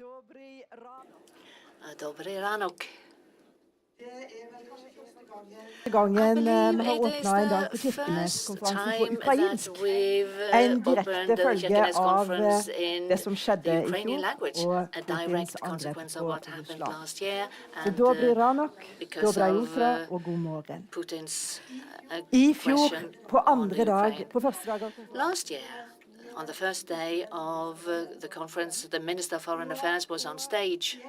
Dobrý ranok. Gangen vi har It is åpna en dag the på Kirkenes-konferansen på time ukrainsk. that we've En opened direkte the følge Kirkenes av conference det in som the skjedde i Ukrainian fjor, language, og a Putins direct angrep consequence of på what happened Russland. last year, Så and dobry ranok, because dobra of jutra og god morgen. Putin's I fjor, aggression på on andre dag, Ukraine. på første dag av Last year, on the first day of the conference, the Minister of Foreign Affairs was on stage.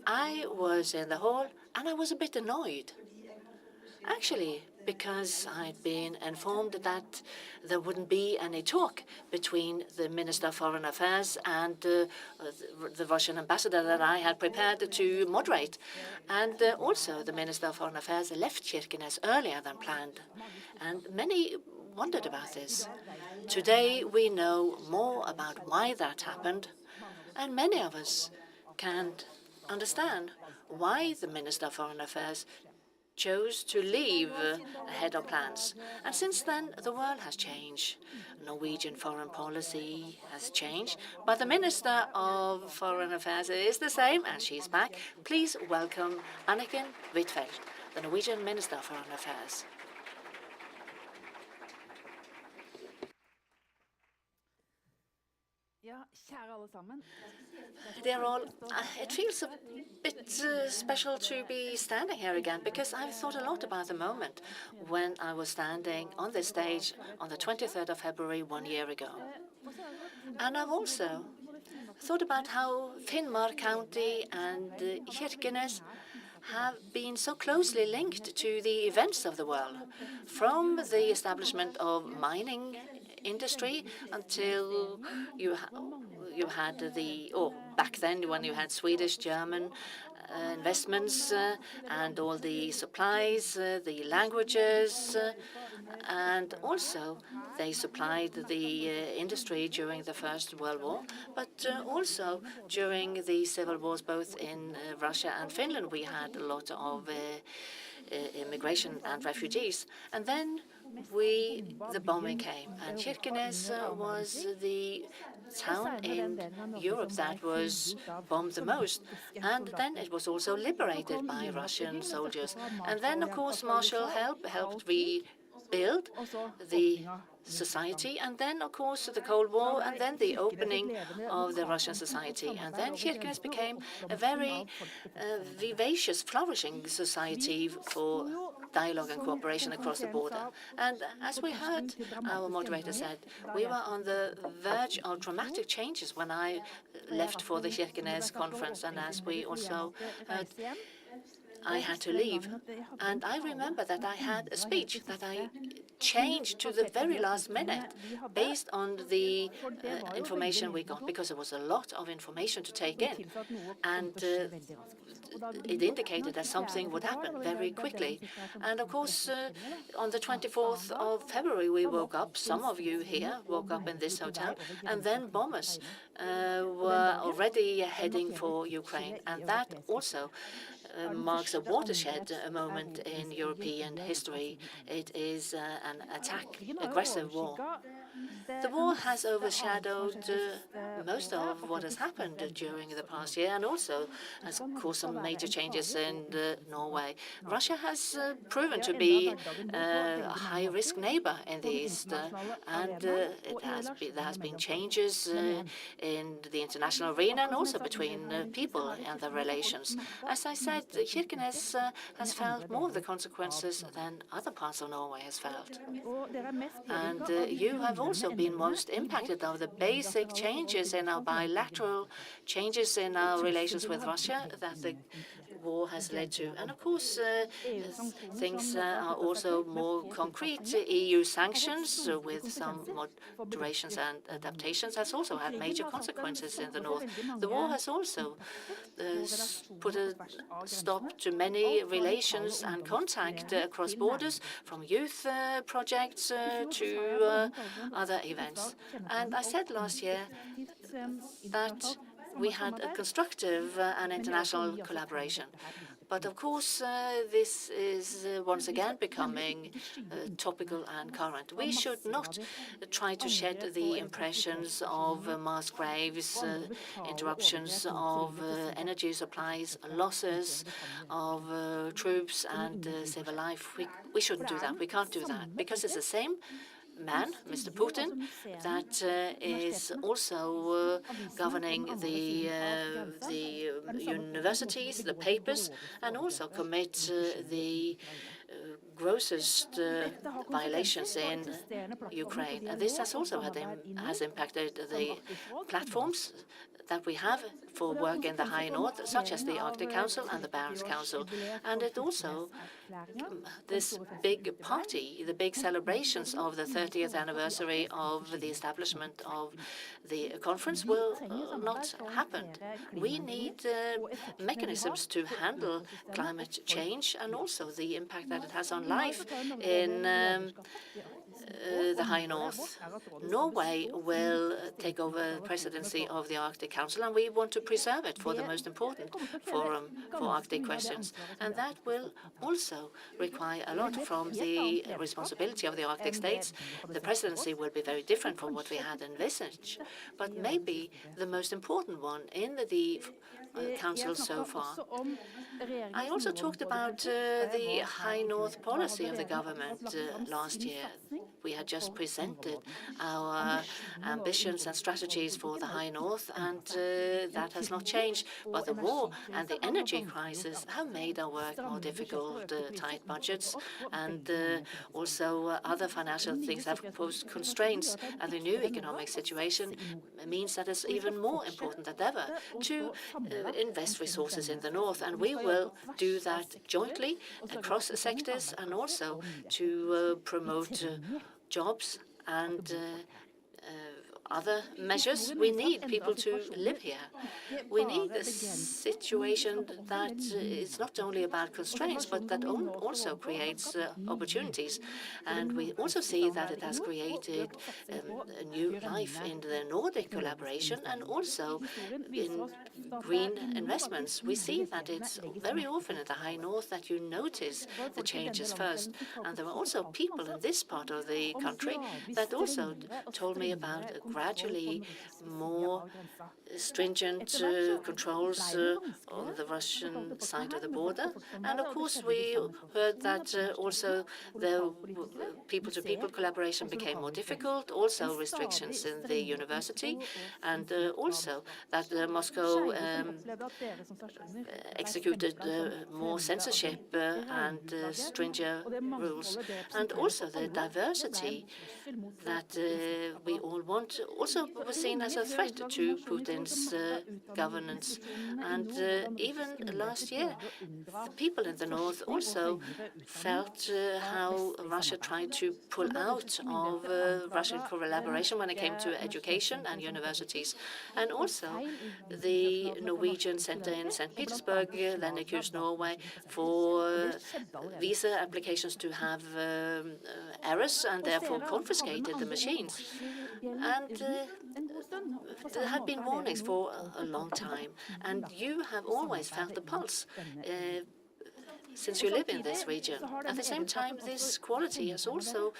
I was in the hall, and I was a bit annoyed. Actually, because I'd been informed that there wouldn't be any talk between the Minister of Foreign Affairs and the Russian ambassador that I had prepared to moderate. And also the Minister of Foreign Affairs left Kirkenes earlier than planned. And many wondered about this. Today we know more about why that happened, and many of us can't understand why the Minister of Foreign Affairs chose to leave ahead of plans. And since then, the world has changed. Norwegian foreign policy has changed, but the Minister of Foreign Affairs is the same, and she's back. Please welcome Anniken Huitfeldt, the Norwegian Minister of Foreign Affairs. Dear all, it feels a bit special to be standing here again, because I've thought a lot about the moment when I was standing on this stage on the 23rd of February 1 year ago. And I've also thought about how Finnmark County and Kirkenes have been so closely linked to the events of the world, from the establishment of mining industry until you had back then when you had Swedish, German investments and all the supplies, the languages, and also they supplied the industry during the First World War, but also during the civil wars both in Russia and Finland we had a lot of immigration and refugees. And then the bombing came, and Kirkenes was the town in Europe that was bombed the most. And then it was also liberated by Russian soldiers. And then, of course, Marshall helped rebuild the society, and then, of course, the Cold War, and then the opening of the Russian society. And then Kirkenes became a very vivacious, flourishing society for dialogue and cooperation across the border. And as we heard our moderator said, we were on the verge of dramatic changes when I left for the Kirkenes conference, and as we also heard, I had to leave. And I remember that I had a speech that I changed to the very last minute based on the information we got, because there was a lot of information to take in. And it indicated that something would happen very quickly. And of course, on the 24th of February, we woke up, some of you here woke up in this hotel, and then bombers were already heading for Ukraine. And that also marks a watershed moment in European history. It is an aggressive war. The war has overshadowed most of what has happened during the past year, and also has caused some major changes in Norway. Russia has proven to be a high-risk neighbor in the East, and there has been changes in the international arena and also between people and their relations. As I said, Kirkenes has felt more of the consequences than other parts of Norway has felt. And you have also been most impacted of the basic changes in our bilateral changes in our relations with Russia that the war has led to. And of course, things are also more concrete. EU sanctions with some moderations and adaptations has also had major consequences in the north. The war has also put a stop to many relations and contact across borders, from youth projects to other events. And I said last year that we had a constructive and international collaboration. But of course, this is once again becoming topical and current. We should not try to shed the impressions of mass graves, interruptions of energy supplies, losses of troops and civil life. We shouldn't do that. We can't do that because it's the same man, Mr. Putin, that is also governing the universities, the papers, and also commit the grossest violations in Ukraine. And this has also has impacted the platforms that we have for work in the High North, such as the Arctic Council and the Barents Council. And it also, this big party, the big celebrations of the 30th anniversary of the establishment of the conference will not happen. We need mechanisms to handle climate change and also the impact that it has on life in the High North. Norway will take over the presidency of the Arctic Council, and we want to preserve it for the most important forum for Arctic questions. And that will also require a lot from the responsibility of the Arctic states. The presidency will be very different from what we had envisaged, but maybe the most important one in the Council so far. I also talked about the High North policy of the government last year. We had just presented our ambitions and strategies for the High North, and that has not changed. But the war and the energy crisis have made our work more difficult. Tight budgets and also other financial things have posed constraints, and the new economic situation means that it's even more important than ever to invest resources in the North, and we will do that jointly across sectors and also to promote jobs and other measures. We need people to live here. We need a situation that is not only about constraints, but that also creates opportunities. And we also see that it has created a new life in the Nordic collaboration and also in green investments. We see that it's very often in the High North that you notice the changes first. And there are also people in this part of the country that also told me about gradually more stringent controls on the Russian side of the border. And of course, we heard that also the people-to-people collaboration became more difficult, also restrictions in the university, and also that Moscow executed more censorship and stringent rules. And also the diversity that we all want also was seen as a threat to Putin's governance. And even last year, the people in the North also felt how Russia tried to pull out of Russian collaboration when it came to education and universities. And also the Norwegian Center in St. Petersburg then accused Norway for visa applications to have errors and therefore confiscated the machines. And there had been warnings for a long time, and you have always felt the pulse since you live in this region. At the same time, this quality has also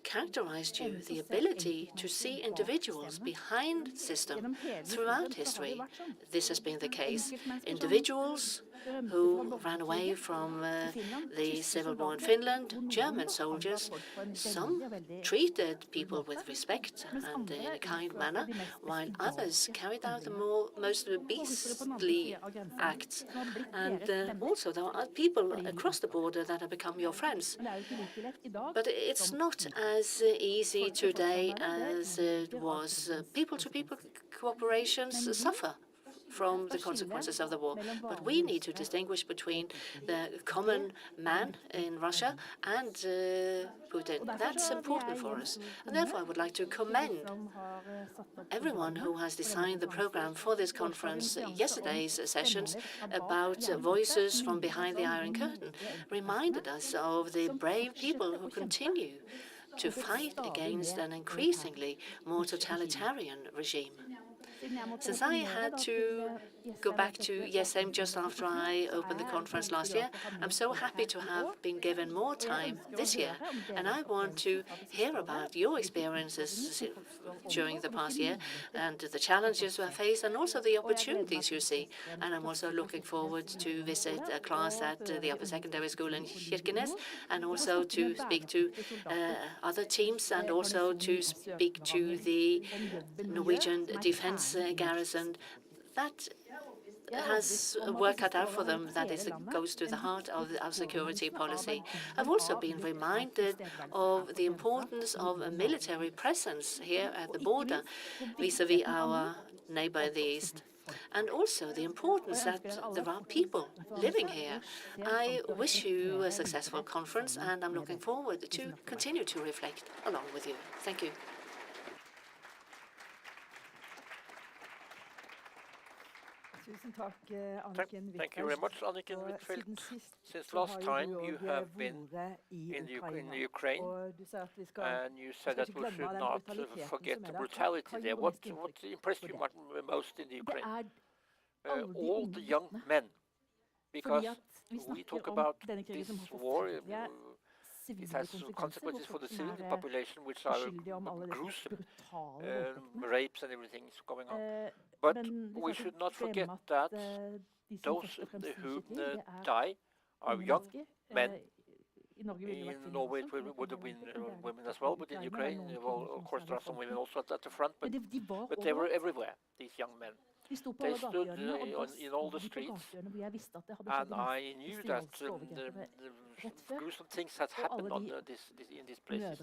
characterized you, the ability to see individuals behind the system throughout history. This has been the case. Individuals who ran away from the civil war in Finland, German soldiers. Some treated people with respect and in a kind manner, while others carried out the most beastly acts. And also there are people across the border that have become your friends. But it's not as easy today as it was. People-to-people cooperations suffer from the consequences of the war. But we need to distinguish between the common man in Russia and Putin. That's important for us. And therefore, I would like to commend everyone who has designed the program for this conference. Yesterday's sessions about voices from behind the Iron Curtain reminded us of the brave people who continue to fight against an increasingly more totalitarian regime. Since I had to go back to Jessheim just after I opened the conference last year, I'm so happy to have been given more time this year. And I want to hear about your experiences during the past year and the challenges you have faced and also the opportunities you see. And I'm also looking forward to visit a class at the upper secondary school in Kirkenes and also to speak to other teams and also to speak to the Norwegian defense garrison. That has work cut out for them. That goes to the heart of our security policy. I've also been reminded of the importance of a military presence here at the border vis-à-vis our neighbor in the east. And also the importance that there are people living here. I wish you a successful conference, and I'm looking forward to continue to reflect along with you. Thank you. Thank you very much, Anniken Huitfeldt. Since last time you have been in Ukraine, and you said that we should not forget the brutality there. What impressed you most in the Ukraine? All the young men, because we talk about this war, it has consequences for the civilian population, which are gruesome, rapes and everything is going on. But we should not forget that those who die are young men. In Norway it would have been women as well, but in Ukraine, well, of course there are some women also at the front, but they were everywhere, these young men. They stood in all the streets, and I knew that the gruesome things had happened in these places.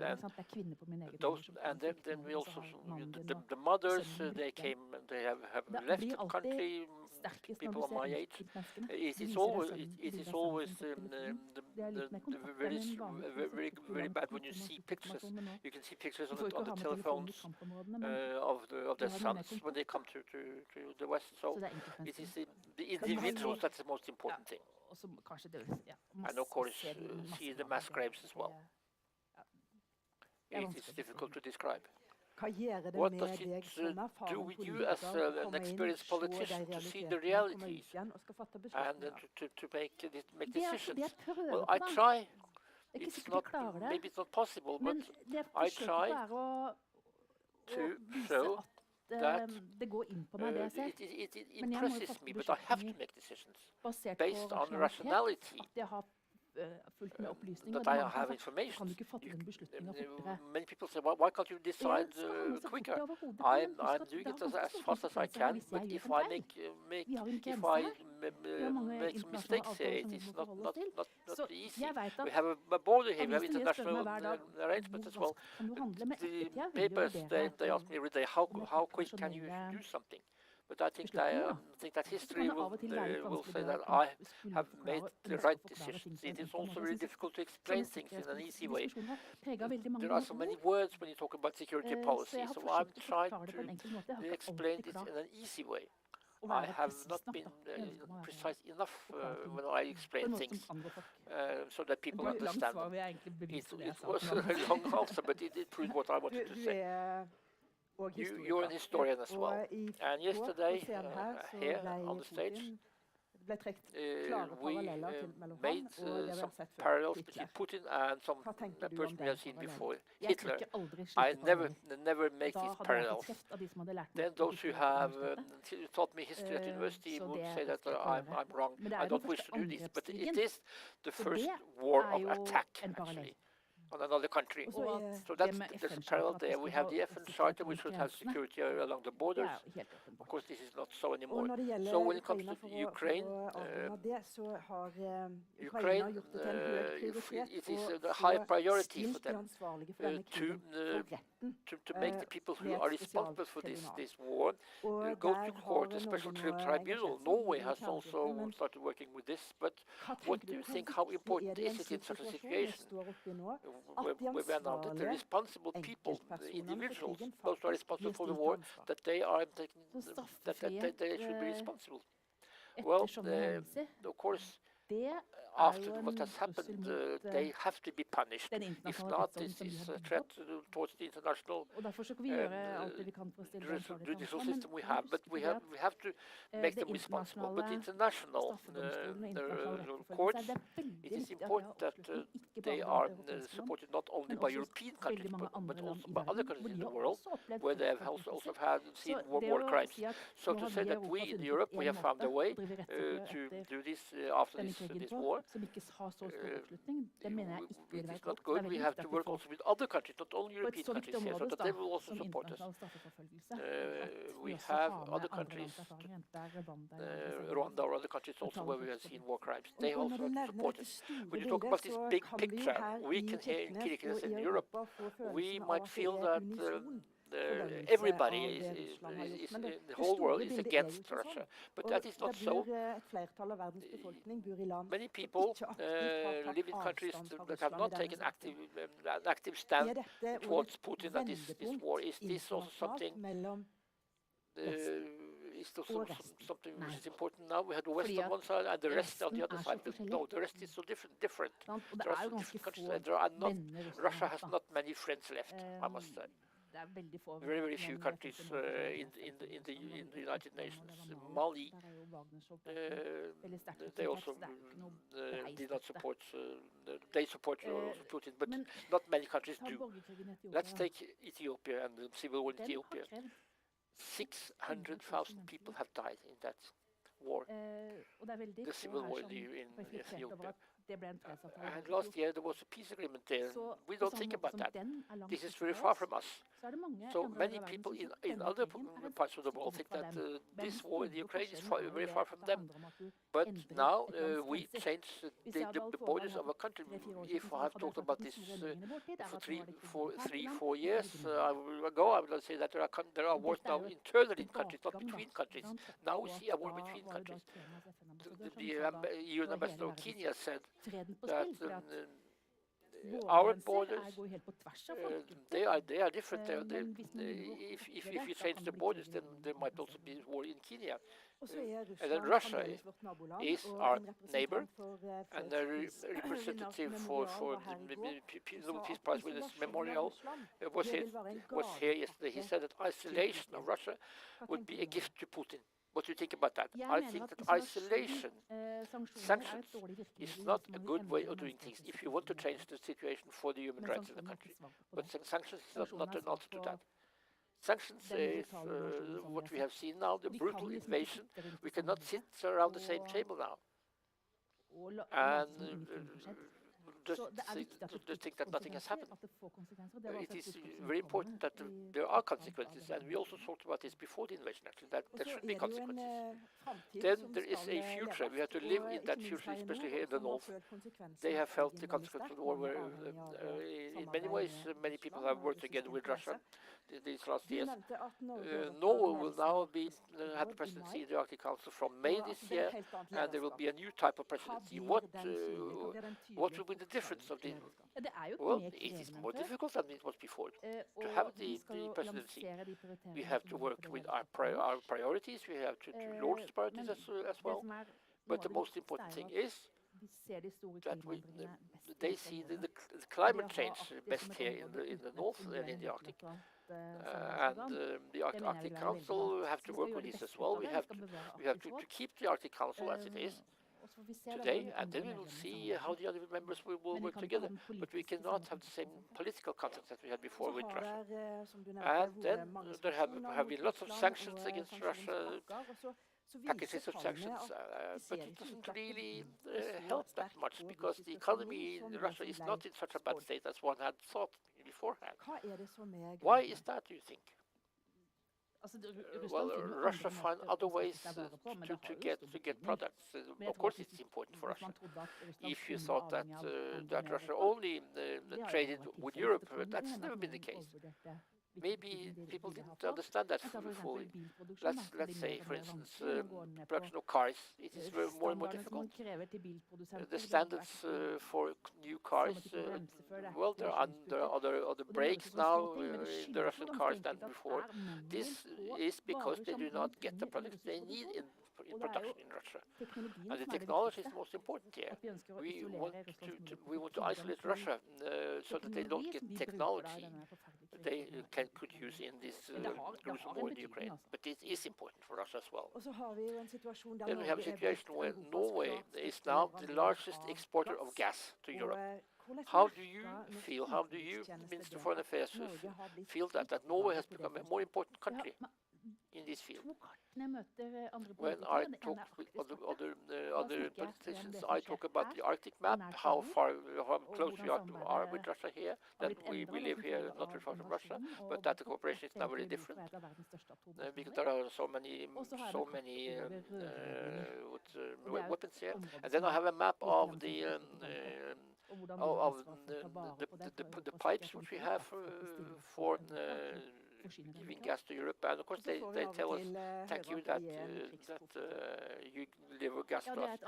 And then we also, the mothers, they came, they have left the country, people of my age. It is always very bad when you see pictures. You can see pictures on the telephones of their sons when they come to the West. So it is the individuals that's the most important thing. And of course, see the mass graves as well. It is difficult to describe. What does it do with you as an experienced politician to see the realities and to make decisions? Well, I try. It's not, maybe it's not possible, but I try to show that it impresses me, but I have to make decisions based on rationality. That I have information. Many people say, well, why can't you decide quicker? I'm doing it as fast as I can, but if I make some mistakes here, it is not easy. We have a border here, we have international arrangements as well. The papers, they ask me every day, how quick can you do something? But I think that history will say that I have made the right decisions. It is also very difficult to explain things in an easy way. There are so many words when you talk about security policy, so I'm trying to explain it in an easy way. I have not been precise enough when I explain things so that people understand them. It was a long answer, but it proved what I wanted to say. You're an historian as well, and yesterday here on the stage we made some parallels between Putin and some person we have seen before, Hitler. I never make these parallels. Then those who have taught me history at university would say that I'm wrong. I don't wish to do this, but it is the first war of attack, actually, on another country. So there's a parallel there. We have the FN Charter, which should have security along the borders. Of course, this is not so anymore. So when it comes to Ukraine, it is a high priority for them to make the people who are responsible for this war go to court, a special tribunal. Norway has also started working with this, but what do you think, how important is it in such a situation? We are now the responsible people, the individuals, those who are responsible for the war, that they should be responsible. Well, of course, after what has happened, they have to be punished. If not, this is a threat towards the international judicial system we have. But we have to make them responsible. But international courts, it is important that they are supported not only by European countries, but also by other countries in the world, where they have also seen war crimes. So to say that we in Europe, we have found a way to do this after this war, it is not good. We have to work also with other countries, not only European countries here, so that they will also support us. We have other countries, Rwanda or other countries also where we have seen war crimes. They also have to support us. When you talk about this big picture, we can here in Kirkenes in Europe, we might feel that everybody the whole world is against Russia, but that is not so. Many people live in countries that have not taken an active stand towards Putin and this war. Is this also something? Is also something which is important now? We had the West on one side and the rest on the other side. No, the rest is so different. There are so different countries. Russia has not many friends left, I must say. Very, very few countries in the United Nations. Mali, they also did not support. They support Putin, but not many countries do. Let's take Ethiopia and the civil war in Ethiopia. 600,000 people have died in that war, the civil war in Ethiopia. And last year there was a peace agreement there. We don't think about that. This is very far from us. So many people in other parts of the world think that this war in the Ukraine is very far from them. But now we change the borders of our country. If I have talked about this for 4 years ago, I would say that there are wars now internally in countries, not between countries. Now we see a war between countries. The UN ambassador of Kenya said that our borders, they are different. If you change the borders, then there might also be war in Kenya. And then Russia is our neighbor, and a representative for the Nobel Peace Prize winners memorial was here yesterday. He said that isolation of Russia would be a gift to Putin. What do you think about that? I think that isolation, sanctions, is not a good way of doing things if you want to change the situation for the human rights in the country. But sanctions is not an answer to that. Sanctions is what we have seen now, the brutal invasion. We cannot sit around the same table now and just think that nothing has happened. It is very important that there are consequences, and we also talked about this before the invasion, actually, that there should be consequences. Then there is a future. We have to live in that future, especially here in the north. They have felt the consequences of the war. In many ways, many people have worked together with Russia these last years. Norway will now have the presidency in the Arctic Council from May this year, and there will be a new type of presidency. What will be the difference of the? Well, it is more difficult than it was before. To have the presidency, we have to work with our priorities. We have to launch the priorities as well. But the most important thing is that they see the climate change best here in the north and in the Arctic. And the Arctic Council have to work with this as well. We have to keep the Arctic Council as it is today, and then we will see how the other members will work together. But we cannot have the same political context that we had before with Russia. And then there have been lots of sanctions against Russia, packages of sanctions, but it doesn't really help that much, because the economy in Russia is not in such a bad state as one had thought beforehand. Why is that, do you think? Well, Russia find other ways to get products. Of course, it's important for Russia. If you thought that Russia only traded with Europe, that's never been the case. Maybe people didn't understand that fully. Let's say, for instance, production of cars. It is more and more difficult. The standards for new cars, well, there are other brakes now in the Russian cars than before. This is because they do not get the products they need in production in Russia. And the technology is the most important here. We want to isolate Russia so that they don't get technology they could use in this gruesome war in Ukraine. But it is important for us as well. Then we have a situation where Norway is now the largest exporter of gas to Europe. How do you feel, how do you, Minister of Foreign Affairs, feel that Norway has become a more important country in this field? When I talk with other politicians, I talk about the Arctic map, how close we are with Russia here, that we live here not very far from Russia, but that the cooperation is now very different, because there are so many weapons here. And then I have a map of the pipes which we have for giving gas to Europe, and of course they tell us, thank you that you deliver gas to us.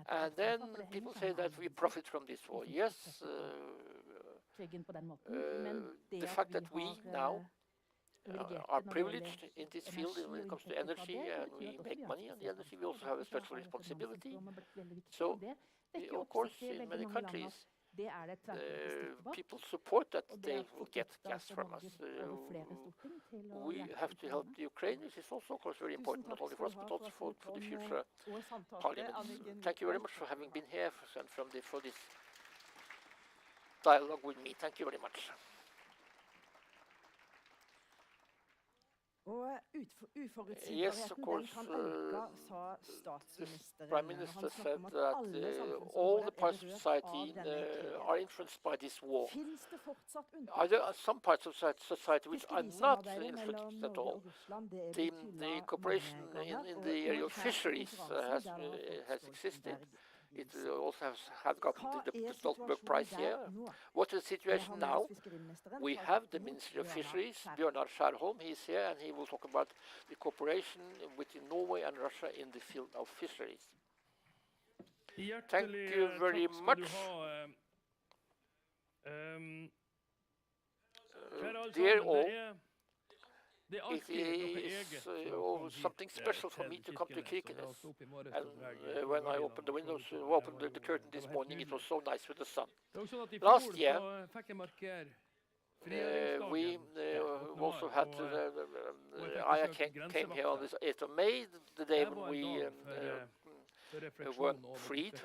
And then people say that we profit from this war. Yes, the fact that we now are privileged in this field when it comes to energy, and we make money on the energy, we also have a special responsibility. So, of course, in many countries, people support that they will get gas from us. We have to help the Ukraine, which is also, of course, very important, not only for us, but also for the future parliaments. Thank you very much for having been here and for this dialogue with me. Thank you very much. Yes, of course, the Prime Minister said that all the parts of society are influenced by this war. There are some parts of society which are not influenced at all. The cooperation in the area of fisheries has existed. It also has gotten the Stoltenberg Prize here. What is the situation now? We have the Ministry of Fisheries, Bjørnar Skjærholm. He is here, and he will talk about the cooperation between Norway and Russia in the field of fisheries. Thank you very much. Dear all, it is something special for me to come to Kirkenes. And when I opened the windows, opened the curtain this morning, it was so nice with the sun. Last year, we also had, I came here on this 8th of May, the day when we were freed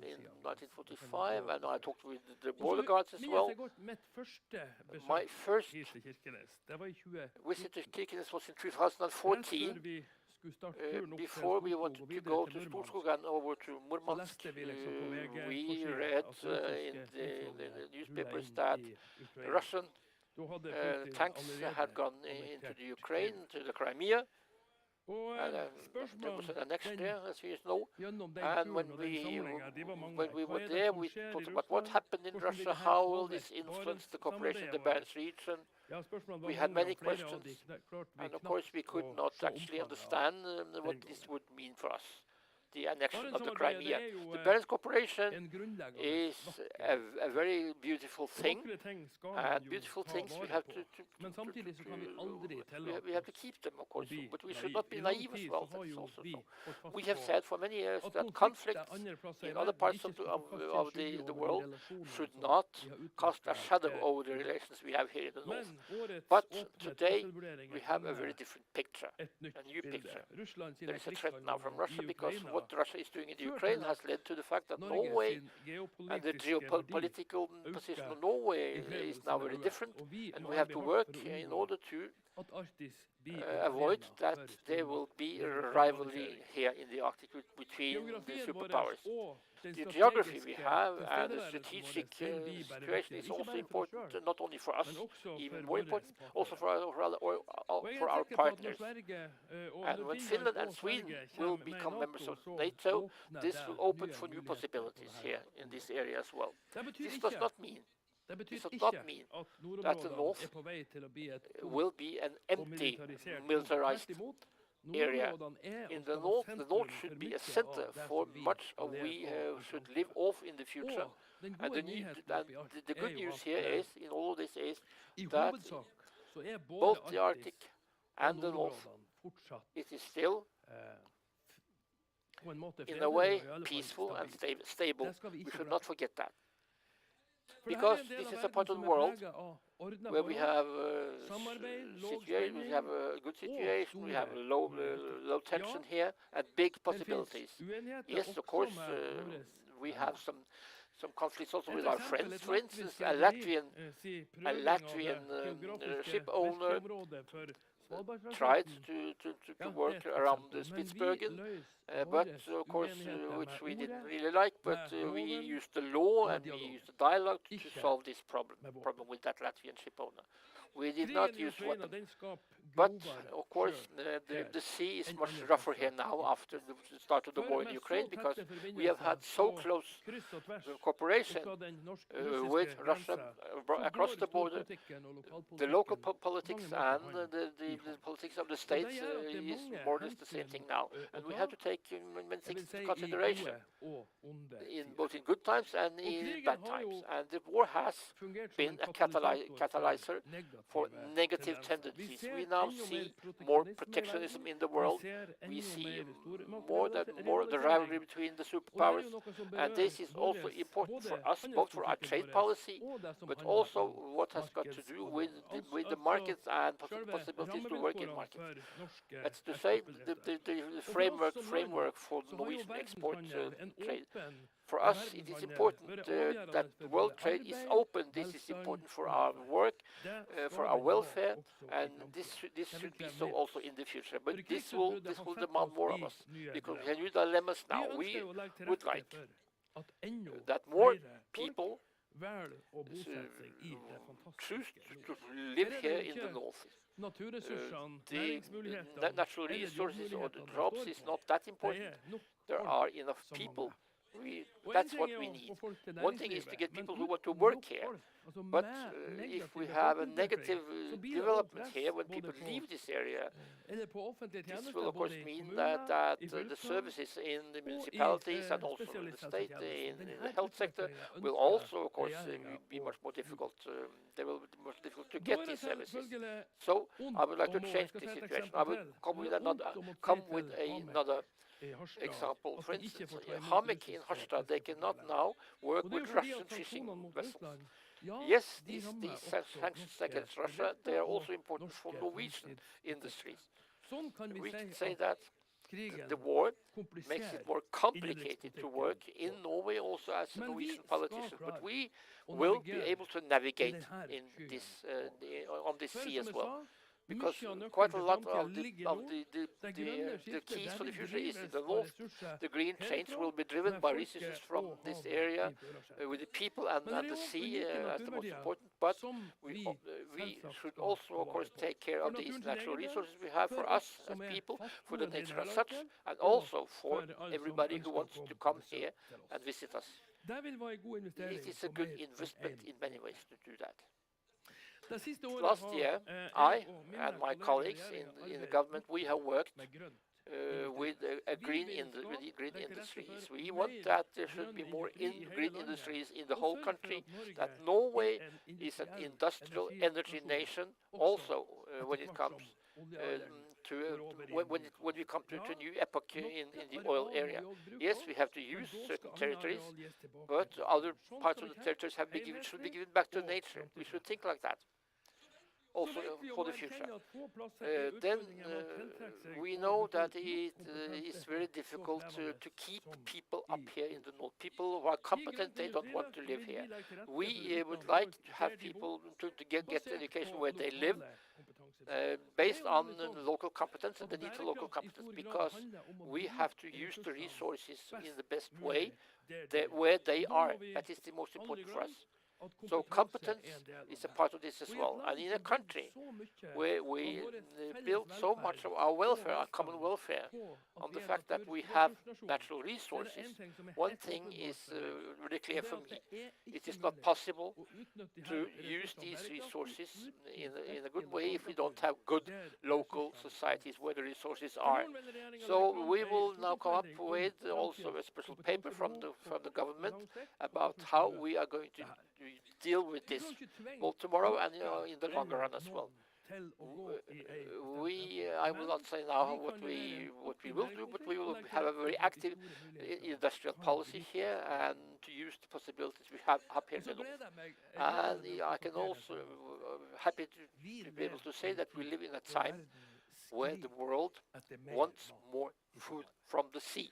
in 1945, and I talked with the border guards as well. My first visit to Kirkenes was in 2014. Before we wanted to go to Storskog and over to Murmansk, we read in the newspapers that Russian tanks had gone into the Ukraine, to the Crimea. And there was an annexion there, as you know. And when we were there, we talked about what happened in Russia, how will this influence the cooperation in the Barents region. We had many questions, and of course we could not actually understand what this would mean for us, the annexion of the Crimea. The Barents Cooperation is a very beautiful thing, and beautiful things we have we have to keep them, of course, but we should not be naive as well. That's also so. We have said for many years that conflicts in other parts of the world should not cast a shadow over the relations we have here in the north. But today we have a very different picture, a new picture. There is a threat now from Russia because what Russia is doing in the Ukraine has led to the fact that Norway and the geopolitical position of Norway is now very different, and we have to work in order to avoid that there will be a rivalry here in the Arctic between the superpowers. The geography we have and the strategic situation is also important, not only for us, even more important, also for our partners. And when Finland and Sweden will become members of NATO, this will open for new possibilities here in this area as well. This does not mean that the North will be an empty, militarized area. In the North should be a center for much of we should live off in the future. And the good news here is, in all of this, is that both the Arctic and the North, it is still in a way peaceful and stable. We should not forget that. Because this is a part of the world where we have we have a good situation, we have low tension here, and big possibilities. Yes, of course, we have some conflicts also with our friends. For instance, a Latvian ship owner tried to work around Spitsbergen, but of course, which we didn't really like, but we used the law and we used the dialogue to solve this problem with that Latvian ship owner. We did not use weapons. But, of course, the sea is much rougher here now after the start of the war in Ukraine, because we have had so close cooperation with Russia across the border. The local politics and the politics of the states is more or less the same thing now. And we have to take many things into consideration, both in good times and in bad times. And the war has been a catalyzer for negative tendencies. We now see more protectionism in the world. We see more the rivalry between the superpowers, and this is also important for us, both for our trade policy, but also what has got to do with the markets and possibilities to work in markets. That's to say, the framework for Norwegian export trade. For us, it is important that world trade is open. This is important for our work, for our welfare, and this should be so also in the future. But this will demand more of us, because we have new dilemmas now. We would like that more people choose to live here in the north. The natural resources or the jobs is not that important. There are enough people. That's what we need. One thing is to get people who want to work here, but if we have a negative development here when people leave this area, this will of course mean that the services in the municipalities and also in the state, in the health sector, will also of course be much more difficult. They will be much difficult to get these services. So I would like to change the situation. I will come with another example. For instance, Hamik in Harstad, they cannot now work with Russian fishing vessels. Yes, these sanctions against Russia, they are also important for Norwegian industries. We can say that the war makes it more complicated to work in Norway also as a Norwegian politician, but we will be able to navigate in this on this sea as well. Because quite a lot of the keys for the future is in the north. The green change will be driven by resources from this area, with the people and the sea as the most important. But we should also, of course, take care of these natural resources we have for us as people, for the nature as such, and also for everybody who wants to come here and visit us. It is a good investment in many ways to do that. Last year, I and my colleagues in the government, we have worked with green industries. We want that there should be more green industries in the whole country, that Norway is an industrial energy nation also when it comes when we come to a new epoch in the oil area. Yes, we have to use certain territories, but other parts of the territories should be given back to nature. We should think like that also for the future. Then we know that it is very difficult to keep people up here in the north. People who are competent, they don't want to live here. We would like to have people to get education where they live, based on local competence and the need for local competence, because we have to use the resources in the best way where they are. That is the most important for us. So competence is a part of this as well. And in a country where we build so much of our welfare, our common welfare, on the fact that we have natural resources, one thing is really clear for me. It is not possible to use these resources in a good way if we don't have good local societies where the resources are. So we will now come up with also a special paper from the government about how we are going to deal with this, both tomorrow and in the longer run as well. I will not say now what we will do, but we will have a very active industrial policy here and to use the possibilities we have up here in the north. And I can also happy to be able to say that we live in a time where the world wants more food from the sea.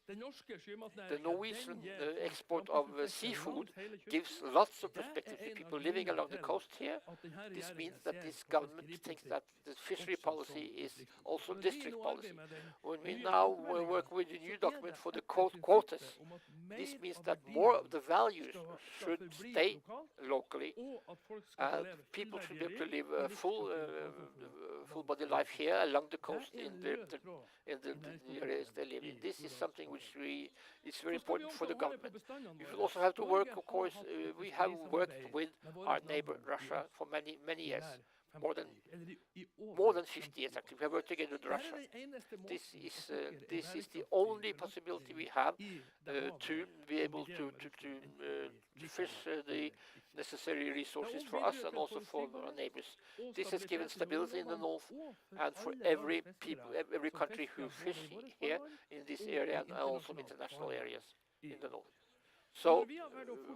The Norwegian export of seafood gives lots of perspective to people living along the coast here. This means that this government thinks that the fishery policy is also district policy. When we now work with the new document for the quotas, this means that more of the values should stay locally, and people should be able to live a full body life here along the coast in the areas they live in. This is something which is very important for the government. We will also have to work, of course, we have worked with our neighbor Russia for many years. More than 50 years actually. We have worked together with Russia. This is the only possibility we have to be able to fish the necessary resources for us and also for our neighbors. This has given stability in the north, and for every country who fish here in this area and also international areas in the north. So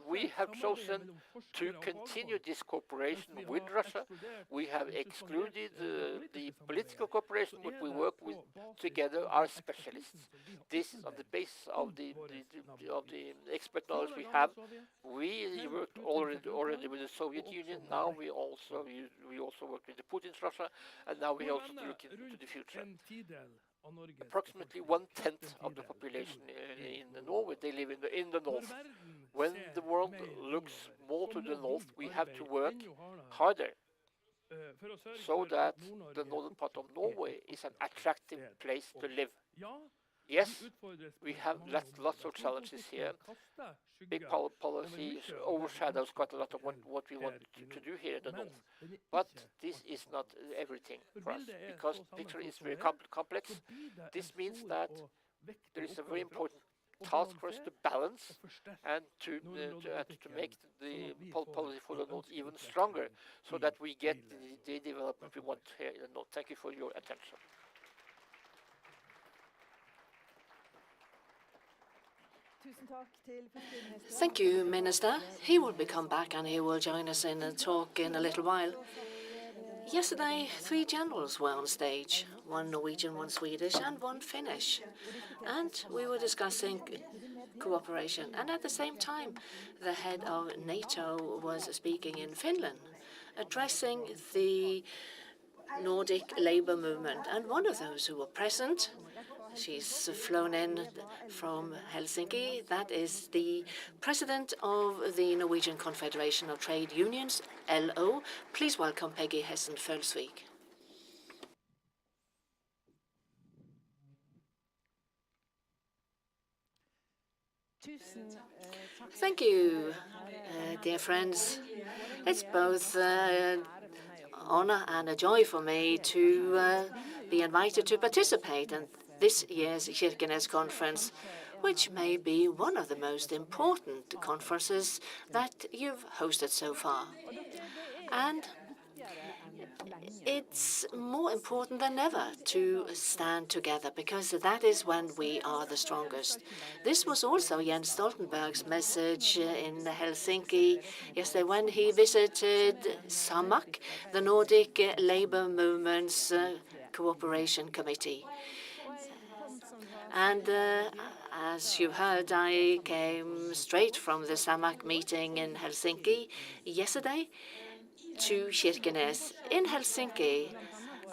we have chosen to continue this cooperation with Russia. We have excluded the political cooperation, but we work with together our specialists. This is on the basis of the expert knowledge we have. We worked already with the Soviet Union. Now we also work with the Putin's Russia, and now we also look into the future. Approximately 1/10 of the population in Norway, they live in the north. When the world looks more to the north, we have to work harder so that the northern part of Norway is an attractive place to live. Yes, we have lots of challenges here. Big policy overshadows quite a lot of what we want to do here in the north. But this is not everything for us, because the picture is very complex. This means that there is a very important task for us to balance and to make the policy for the north even stronger, so that we get the development we want here in the north. Thank you for your attention. Thank you, Minister. He will come back and he will join us in a talk in a little while. Yesterday, 3 generals were on stage, 1 Norwegian, 1 Swedish, and 1 Finnish. And we were discussing cooperation. And at the same time, the head of NATO was speaking in Finland, addressing the Nordic labor movement. And one of those who were present, she's flown in from Helsinki, that is the president of the Norwegian Confederation of Trade Unions, LO. Please welcome Peggy Hessen-Følsvik. Thank you, dear friends. It's both honor and a joy for me to be invited to participate in this year's Kirkenes conference, which may be one of the most important conferences that you've hosted so far. And it's more important than ever to stand together, because that is when we are the strongest. This was also Jens Stoltenberg's message in Helsinki yesterday when he visited SAMAK, the Nordic Labour Movement's Cooperation Committee. And as you heard, I came straight from the SAMAK meeting in Helsinki yesterday to Kirkenes. In Helsinki,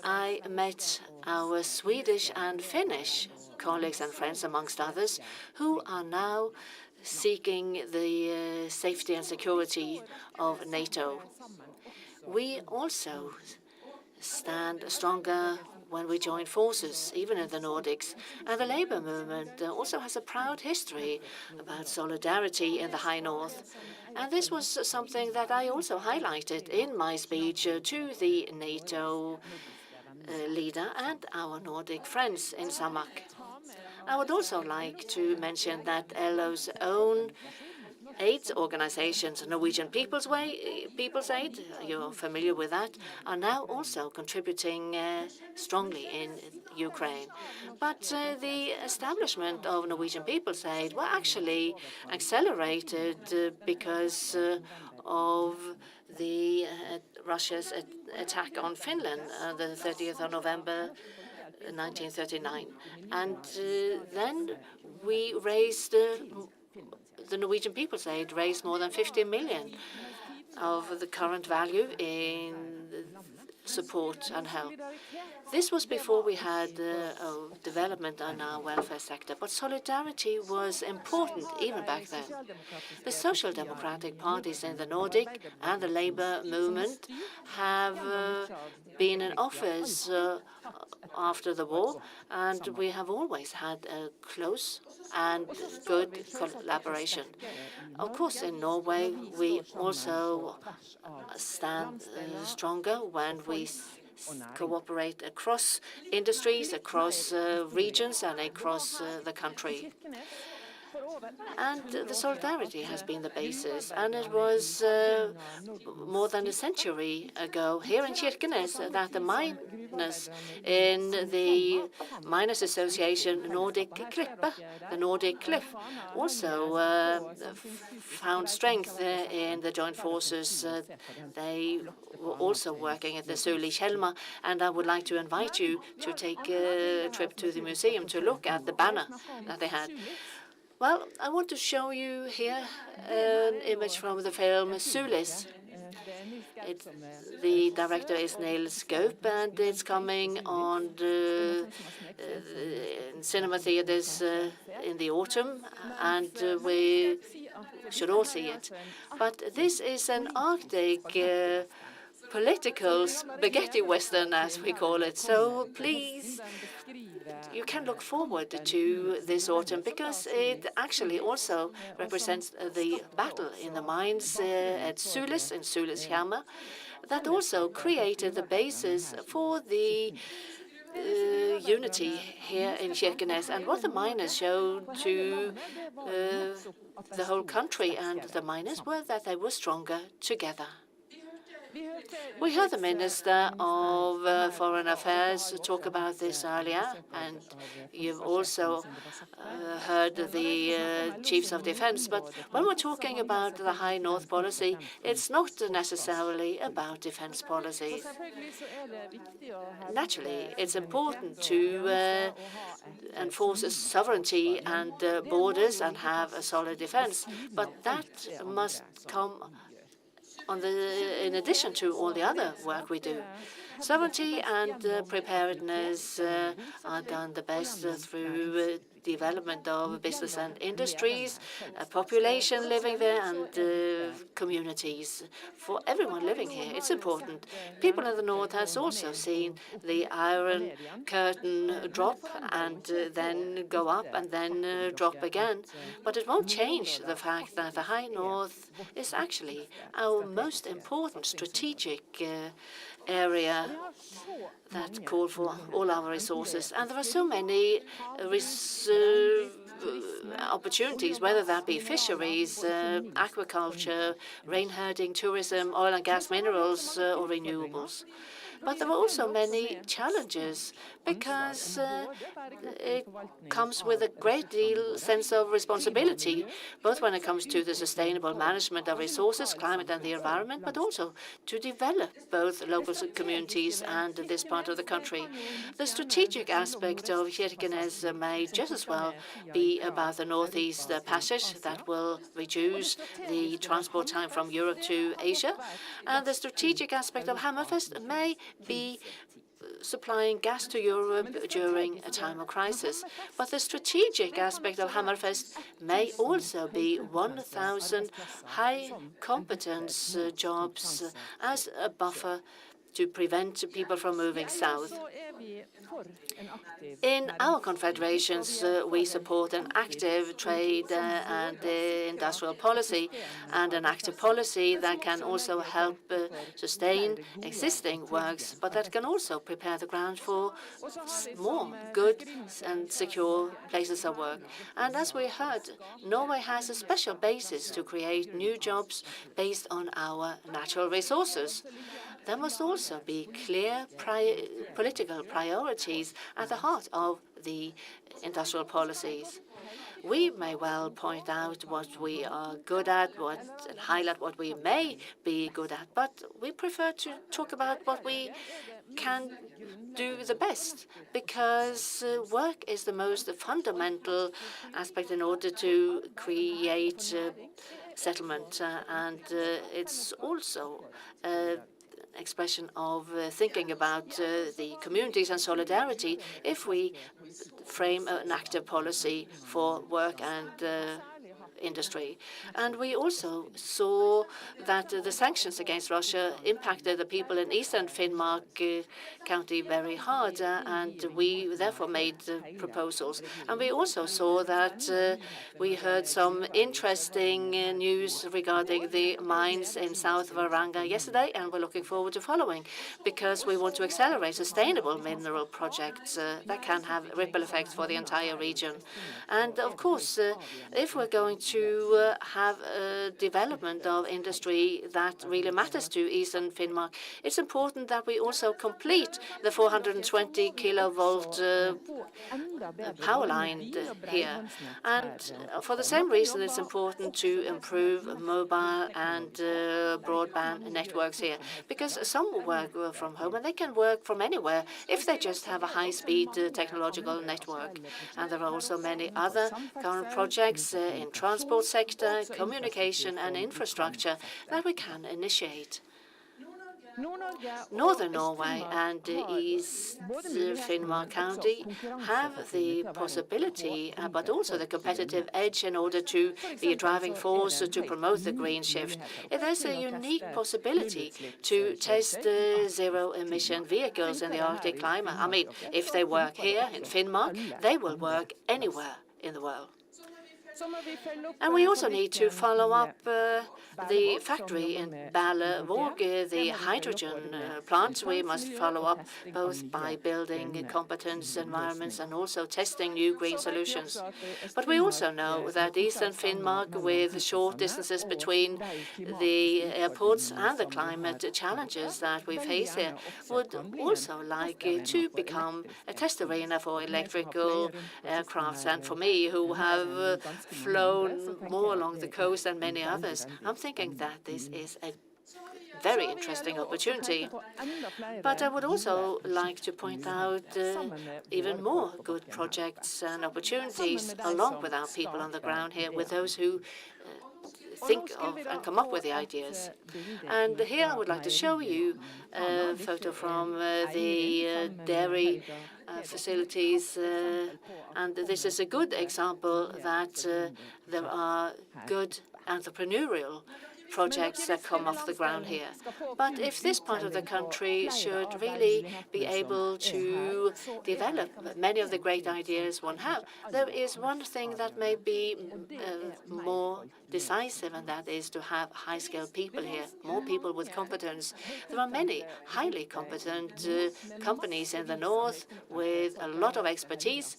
I met our Swedish and Finnish colleagues and friends, amongst others, who are now seeking the safety and security of NATO. We also stand stronger when we join forces, even in the Nordics. And the labour movement also has a proud history about solidarity in the High North. And this was something that I also highlighted in my speech to the NATO leader and our Nordic friends in SAMAK. I would also like to mention that LO's own aid organizations, Norwegian People's Aid, you're familiar with that, are now also contributing strongly in Ukraine. But the establishment of Norwegian People's Aid were actually accelerated because of the Russia's attack on Finland the 30th of November 1939. And then we raised the Norwegian People's Aid raised more than 50 million of the current value in support and help. This was before we had development on our welfare sector, but solidarity was important even back then. The social democratic parties in the Nordic and the labor movement have been in office after the war, and we have always had a close and good collaboration. Of course, in Norway, we also stand stronger when we cooperate across industries, across regions, and across the country. And the solidarity has been the basis, and it was more than a century ago here in Kirkenes that the miners in the Miners Association Nordic Klippe, the Nordic Cliff, also found strength in the joint forces. They were also working at the Sulitjelma, and I would like to invite you to take a trip to the museum to look at the banner that they had. Well, I want to show you here an image from the film Sulis. The director is Niels Gaup, and it's coming on the cinema theaters in the autumn, and we should all see it. But this is an Arctic political spaghetti western, as we call it. So please, you can look forward to this autumn because it actually also represents the battle in the mines at Sulis, in Sulitjelma, that also created the basis for the unity here in Kirkenes, and what the miners showed to the whole country and the miners were that they were stronger together. We heard the Minister of Foreign Affairs talk about this earlier, and you've also heard the Chiefs of Defense. But when we're talking about the High North policy, it's not necessarily about defense policies. Naturally, it's important to enforce sovereignty and borders and have a solid defense, but that must come in addition to all the other work we do. Sovereignty and preparedness are done the best through development of business and industries, population living there, and communities. For everyone living here, it's important. People in the north has also seen the Iron Curtain drop and then go up and then drop again. But it won't change the fact that the High North is actually our most important strategic area that call for all our resources. And there are so many opportunities, whether that be fisheries, aquaculture, rain herding, tourism, oil and gas, minerals, or renewables. But there are also many challenges because it comes with a great deal sense of responsibility, both when it comes to the sustainable management of resources, climate and the environment, but also to develop both local communities and this part of the country. The strategic aspect of Kirkenes may just as well be about the Northeast Passage that will reduce the transport time from Europe to Asia. And the strategic aspect of Hammerfest may be supplying gas to Europe during a time of crisis. But the strategic aspect of Hammerfest may also be 1,000 high-competence jobs as a buffer to prevent people from moving south. In our confederations, we support an active trade and industrial policy, and an active policy that can also help sustain existing works, but that can also prepare the ground for more good and secure places of work. And as we heard, Norway has a special basis to create new jobs based on our natural resources. There must also be clear political priorities at the heart of the industrial policies. We may well point out what we are good at, and highlight what we may be good at, but we prefer to talk about what we can do the best, because work is the most fundamental aspect in order to create settlement, and it's also expression of thinking about the communities and solidarity if we frame an active policy for work and industry. And we also saw that the sanctions against Russia impacted the people in eastern Finnmark county very hard, and we therefore made proposals. And we also saw that we heard some interesting news regarding the mines in south of Varanga yesterday, and we're looking forward to following, because we want to accelerate sustainable mineral projects that can have ripple effects for the entire region. And of course, if we're going to have a development of industry that really matters to eastern Finnmark, it's important that we also complete the 420 kilovolt power line here. And for the same reason, it's important to improve mobile and broadband networks here, because some work from home and they can work from anywhere if they just have a high-speed technological network. And there are also many other current projects in transport sector, communication and infrastructure that we can initiate. Northern Norway and East Finnmark County have the possibility, but also the competitive edge in order to be a driving force to promote the green shift. There's a unique possibility to test zero-emission vehicles in the Arctic climate. I mean, if they work here in Finnmark, they will work anywhere in the world. And we also need to follow up the factory in Berlevåg, the hydrogen plant. We must follow up both by building competence environments and also testing new green solutions. But we also know that eastern Finnmark, with short distances between the airports and the climate challenges that we face here, would also like to become a test arena for electrical aircrafts. And for me, who have flown more along the coast than many others, I'm thinking that this is a very interesting opportunity. But I would also like to point out even more good projects and opportunities along with our people on the ground here, with those who think of and come up with the ideas. And here I would like to show you a photo from the dairy facilities, and this is a good example that there are good entrepreneurial projects that come off the ground here. But if this part of the country should really be able to develop many of the great ideas one have, there is one thing that may be more decisive, and that is to have high-skilled people here, more people with competence. There are many highly competent companies in the north with a lot of expertise,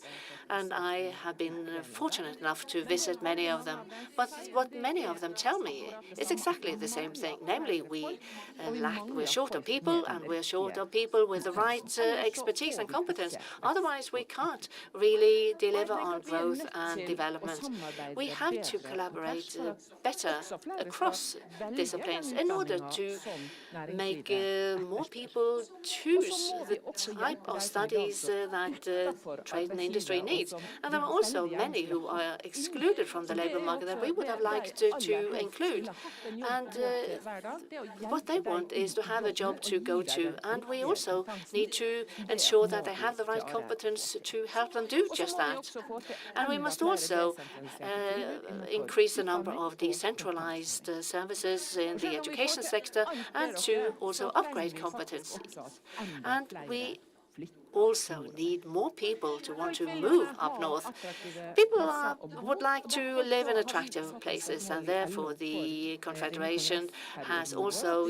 and I have been fortunate enough to visit many of them. But what many of them tell me is exactly the same thing, namely we're short of people, and we're short of people with the right expertise and competence. Otherwise, we can't really deliver on growth and development. We have to collaborate better across disciplines in order to make more people choose the type of studies that trade and industry need. needs. And there are also many who are excluded from the labour market that we would have liked to include. And what they want is to have a job to go to. And we also need to ensure that they have the right competence to help them do just that. And we must also increase the number of decentralized services in the education sector and to also upgrade competencies. And we also need more people to want to move up north. People would like to live in attractive places, and therefore the Confederation has also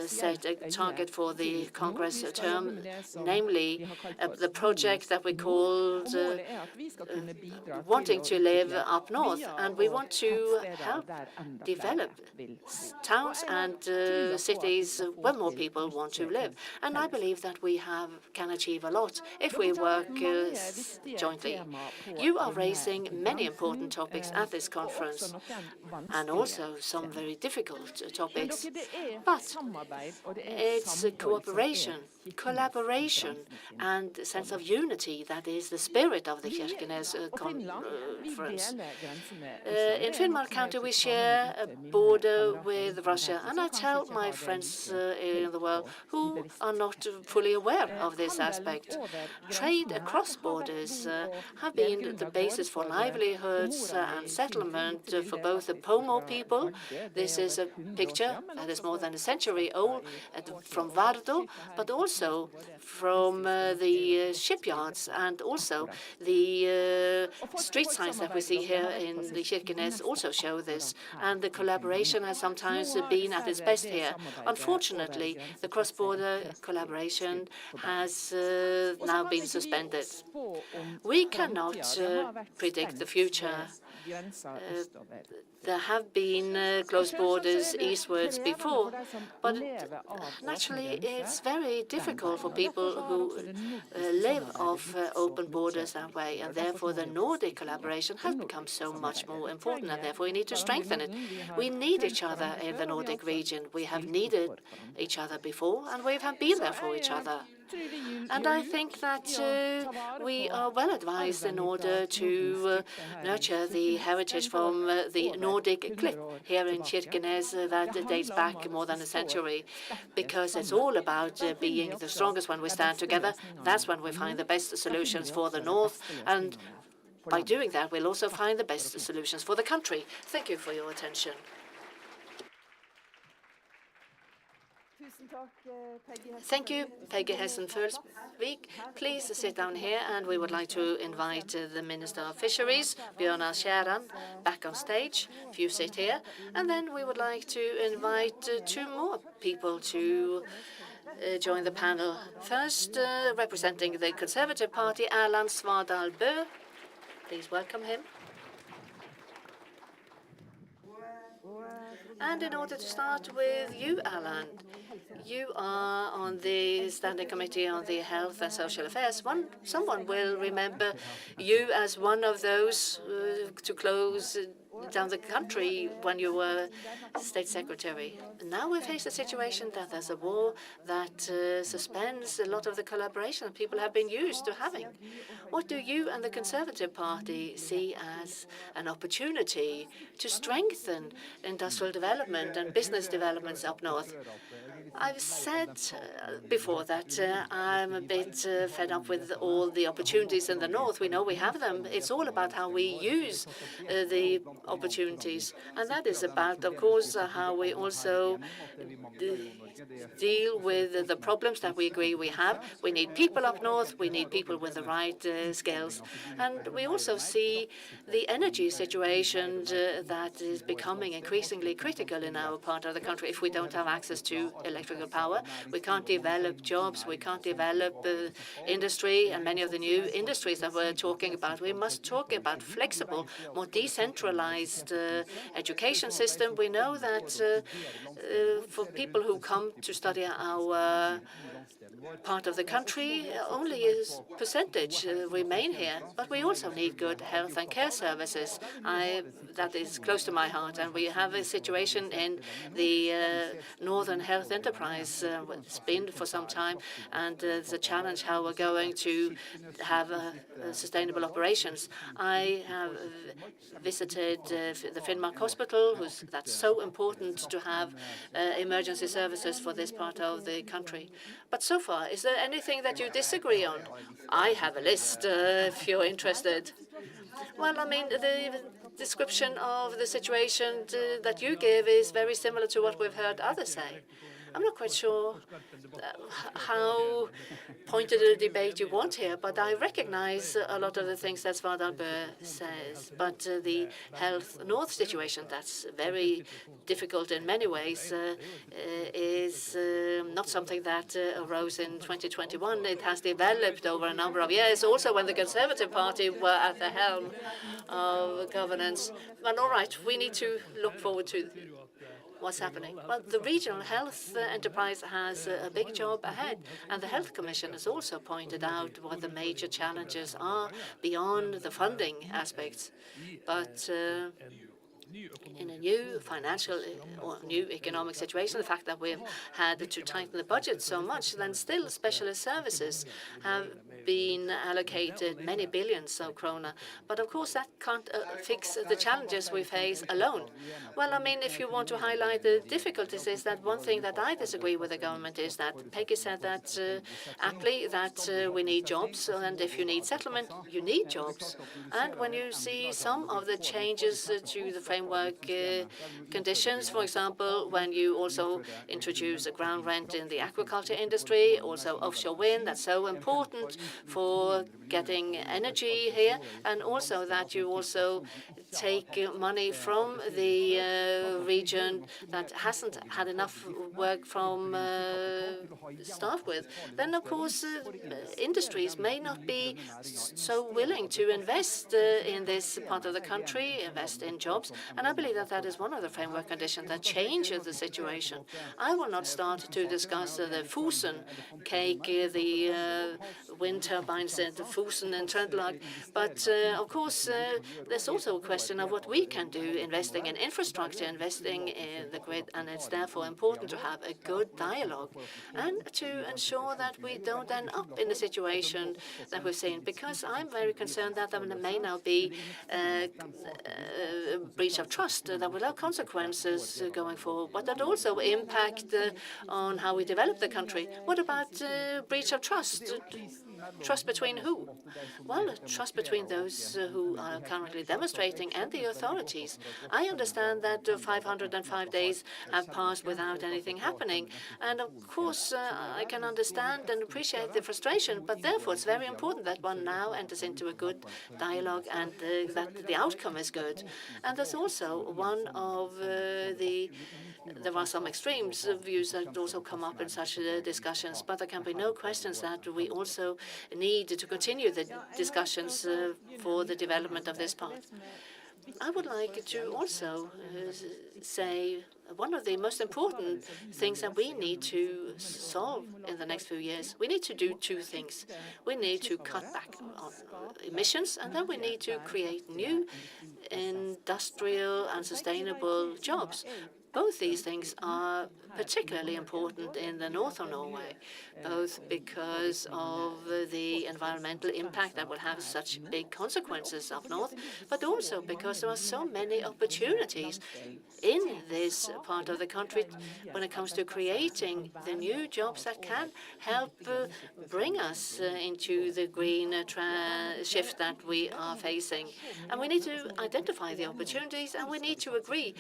set a target for the Congress term, namely the project that we called wanting to live up north, and we want to help develop towns and cities where more people want to live. And I believe that we can achieve a lot if we work jointly. You are raising many important topics at this conference, and also some very difficult topics. But it's cooperation, collaboration, and a sense of unity that is the spirit of the Kirkenes conference. In Finnmark County, we share a border with Russia, and I tell my friends in the world who are not fully aware of this aspect. Trade across borders have been the basis for livelihoods and settlement for both the Pomo people. This is a picture that is more than a century old from Vardo, but also from the shipyards, and also the street signs that we see here in the Kirkenes also show this. And the collaboration has sometimes been at its best here. Unfortunately, the cross-border collaboration has now been suspended. We cannot predict the future. There have been closed borders eastwards before, but naturally it's very difficult for people who live off open borders that way, and therefore the Nordic collaboration has become so much more important, and therefore we need to strengthen it. We need each other in the Nordic region. We have needed each other before, and we have been there for each other. And I think that we are well advised in order to nurture the heritage from the Nordic clique here in Kirkenes that dates back more than a century, because it's all about being the strongest when we stand together. That's when we find the best solutions for the North, and by doing that, we'll also find the best solutions for the country. Thank you for your attention. Thank you, Peggy Hessen-Følsvik. Please sit down here, and we would like to invite the Minister of Fisheries, Bjørnar Skjæran, back on stage. If you sit here, and then we would like to invite two more people to join the panel. First, representing the Conservative Party, Erland Svardal Bø. Please welcome him. And in order to start with you, Erland, you are on the Standing Committee on the Health and Social Affairs. Someone will remember you as one of those to close down the country when you were State Secretary. Now we face a situation that there's a war that suspends a lot of the collaboration that people have been used to having. What do you and the Conservative Party see as an opportunity to strengthen industrial development and business developments up north? I've said before that I'm a bit fed up with all the opportunities in the north. We know we have them. It's all about how we use the opportunities. And that is about, of course, how we also deal with the problems that we agree we have. We need people up north. We need people with the right skills. And we also see the energy situation that is becoming increasingly critical in our part of the country. If we don't have access to electrical power, we can't develop jobs, we can't develop industry, and many of the new industries that we're talking about. We must talk about flexible, more decentralized centralized education system. We know that for people who come to study our part of the country, only a percentage remain here. But we also need good health and care services. That is close to my heart. And we have a situation in the Northern Health Enterprise. It's been for some time. And it's a challenge how we're going to have sustainable operations. I have visited the Finnmark Hospital, that's so important to have emergency services for this part of the country. But so far, is there anything that you disagree on? I have a list if you're interested. Well, I mean, the description of the situation that you give is very similar to what we've heard others say. I'm not quite sure how pointed a debate you want here, but I recognize a lot of the things that Svardalbø says. But the Health North situation, that's very difficult in many ways, is not something that arose in 2021. It has developed over a number of years, also when the Conservative Party were at the helm of governance. But all right, we need to look forward to what's happening. Well, the regional health enterprise has a big job ahead, and the Health Commission has also pointed out what the major challenges are beyond the funding aspects. But in a new financial or new economic situation, the fact that we've had to tighten the budget so much, then still specialist services have been allocated many billions of kroner. But of course, that can't fix the challenges we face alone. Well, I mean, if you want to highlight the difficulties, is that one thing that I disagree with the government is that Peggy said that aptly that we need jobs, and if you need settlement, you need jobs. And when you see some of the changes to the framework conditions, for example, when you also introduce a ground rent in the aquaculture industry, also offshore wind, that's so important for getting energy here, and also that you also take money from the region that hasn't had enough work from start with, then of course industries may not be so willing to invest in this part of the country, invest in jobs, and I believe that that is one of the framework conditions that changes the situation. I will not start to discuss the Fosen cake, the wind turbines at Fosen and Trøndelag, but of course there's also a question of what we can do, investing in infrastructure, investing in the grid, and it's therefore important to have a good dialogue and to ensure that we don't end up in the situation that we've seen, because I'm very concerned that there may now be a breach of trust that will have consequences going forward, but that also impact on how we develop the country. What about breach of trust? Trust between who? Well, trust between those who are currently demonstrating and the authorities. I understand that 505 days have passed without anything happening, and of course I can understand and appreciate the frustration, but therefore it's very important that one now enters into a good dialogue and that the outcome is good. And there's also one of there are some extremes of views that also come up in such discussions, but there can be no questions that we also need to continue the discussions for the development of this part. I would like to also say one of the most important things that we need to solve in the next few years, we need to do two things. We need to cut back on emissions, and then we need to create new industrial and sustainable jobs. Both these things are particularly important in the north of Norway, both because of the environmental impact that will have such big consequences up north, but also because there are so many opportunities in this part of the country when it comes to creating the new jobs that can help bring us into the green shift that we are facing. And we need to identify the opportunities, and we need to agree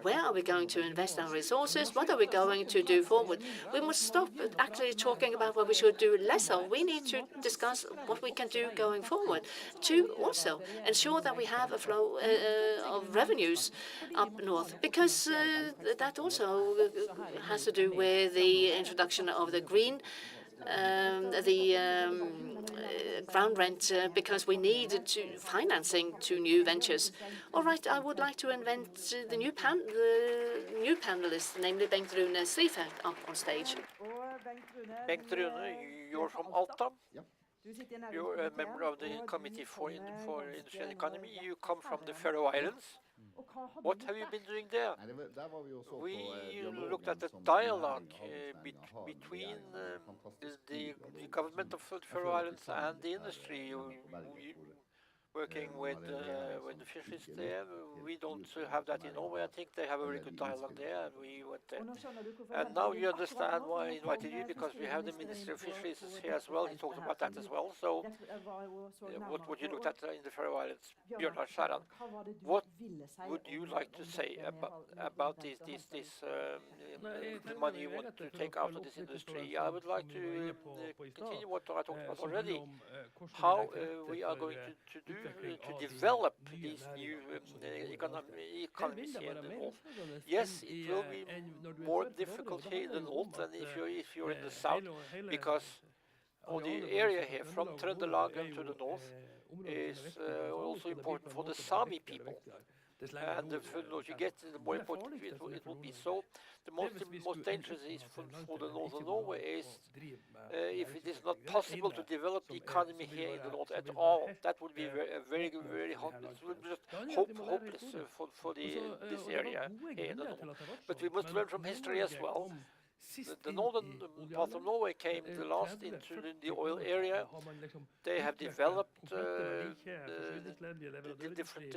where are we going to invest our resources, what are we going to do forward. We must stop actually talking about what we should do less of. We need to discuss what we can do going forward to also ensure that we have a flow of revenues up north, because that also has to do with the introduction of the green the ground rent because we need financing to new ventures. All right, I would like to invite the new panelists, namely Bengt Rune Strifeldt, up on stage. Bengt Rune, you're from Alta. You're a member of the Committee for Industry and Economy. You come from the Faroe Islands. What have you been doing there? We looked at the dialogue between the government of the Faroe Islands and the industry. Working with the fisheries there. We don't have that in Norway. I think they have a very good dialogue there, and we went there. And now you understand why I invited you, because we have the Minister of Fisheries here as well. He talked about that as well. So what you looked at in the Faroe Islands, Bjørnar Skjæran, what would you like to say about the money you want to take out of this industry? I would like to continue what I talked about already, how we are going to do to develop these new economies here in the north. Yes, it will be more difficult here in the north than if you're in the south, because all the area here from Trøndelag to the north is also important for the Sami people. And the further you get, the more important it will be. So the most dangerous is for the northern Norway is if it is not possible to develop the economy here in the north at all. That would be very hopeless. It would be just hopeless for this area here in the north. But we must learn from history as well. The northern part of Norway came the last into the oil area. They have developed the different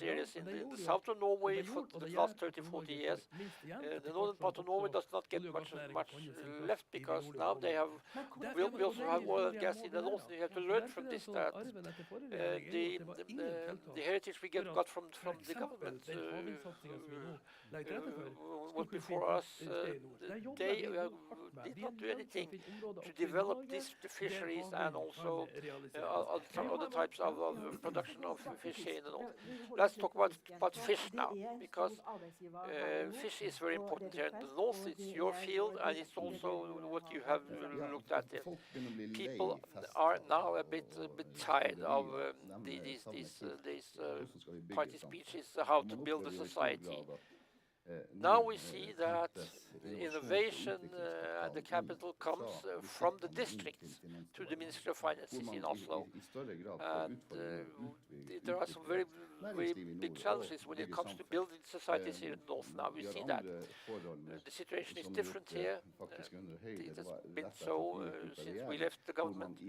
areas in the south of Norway for the last 30-40 years. The northern part of Norway does not get much left, because now we also have oil and gas in the north. You have to learn from this, that the heritage we got from the government was before us. They did not do anything to develop the fisheries and also other types of production of fish here in the north. Let's talk about fish now, because fish is very important here in the north. It's your field, and it's also what you have looked at. People are now a bit tired of these party speeches, how to build a society. Now we see that innovation at the capital comes from the districts to the Ministry of Finances in Oslo. And there are some very big challenges when it comes to building societies here in the north. Now we see that the situation is different here. It has been so since we left the government.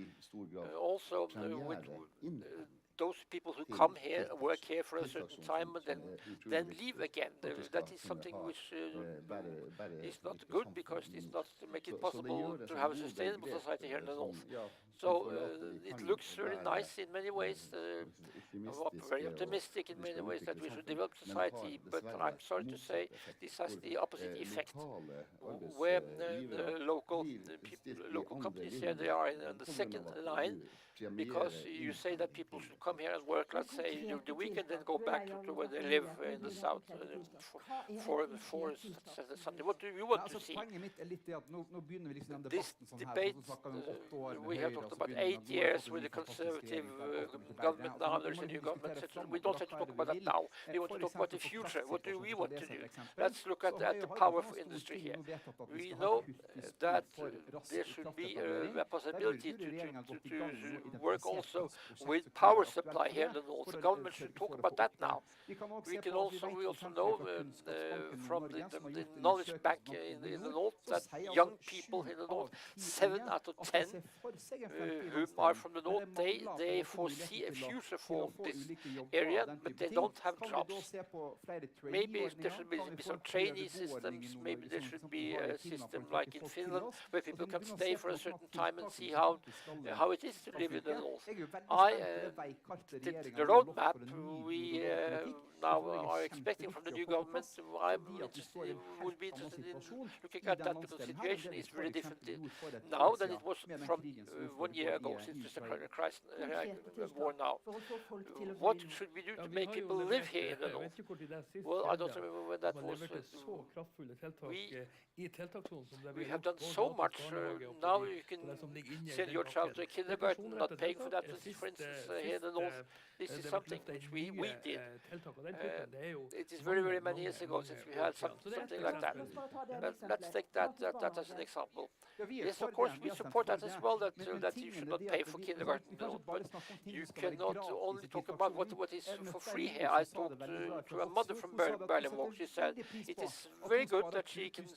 Also with those people who come here, work here for a certain time, and then leave again. That is something which is not good, because it's not to make it possible to have a sustainable society here in the north. So it looks very nice in many ways. I'm very optimistic in many ways that we should develop society, but I'm sorry to say this has the opposite effect, where the local companies here, they are in the second line, because you say that people should come here and work, let's say, during the week, and then go back to where they live in the south for Sunday. What do you want to see? This debate, we have talked about 8 years with the conservative government. Now there's a new government. We don't have to talk about that now. We want to talk about the future. What do we want to do? Let's look at the power of industry here. We know that there should be a possibility to work also with power supply here in the north. The government should talk about that now. We also know from the knowledge bank in the north that young people in the north, 7 out of 10 who are from the north, they foresee a future for this area, but they don't have jobs. Maybe there should be some trainee systems. Maybe there should be a system like in Finland, where people can stay for a certain time and see how it is to live in the north. The roadmap we now are expecting from the new government, would be interested in looking at that, because the situation is very different now than it was from 1 year ago, since the crisis war now. What should we do to make people live here in the north? Well, I don't remember when that was. We We have done so much. Now you can send your child to a kindergarten, not paying for that. For instance, here in the north, this is something which we did. It is very, very many years ago since we had something like that. Let's take that as an example. Yes, of course, we support that as well, that you should not pay for kindergarten. But you cannot only talk about what is for free here. I talked to a mother from Berlevåg. She said it is very good that she can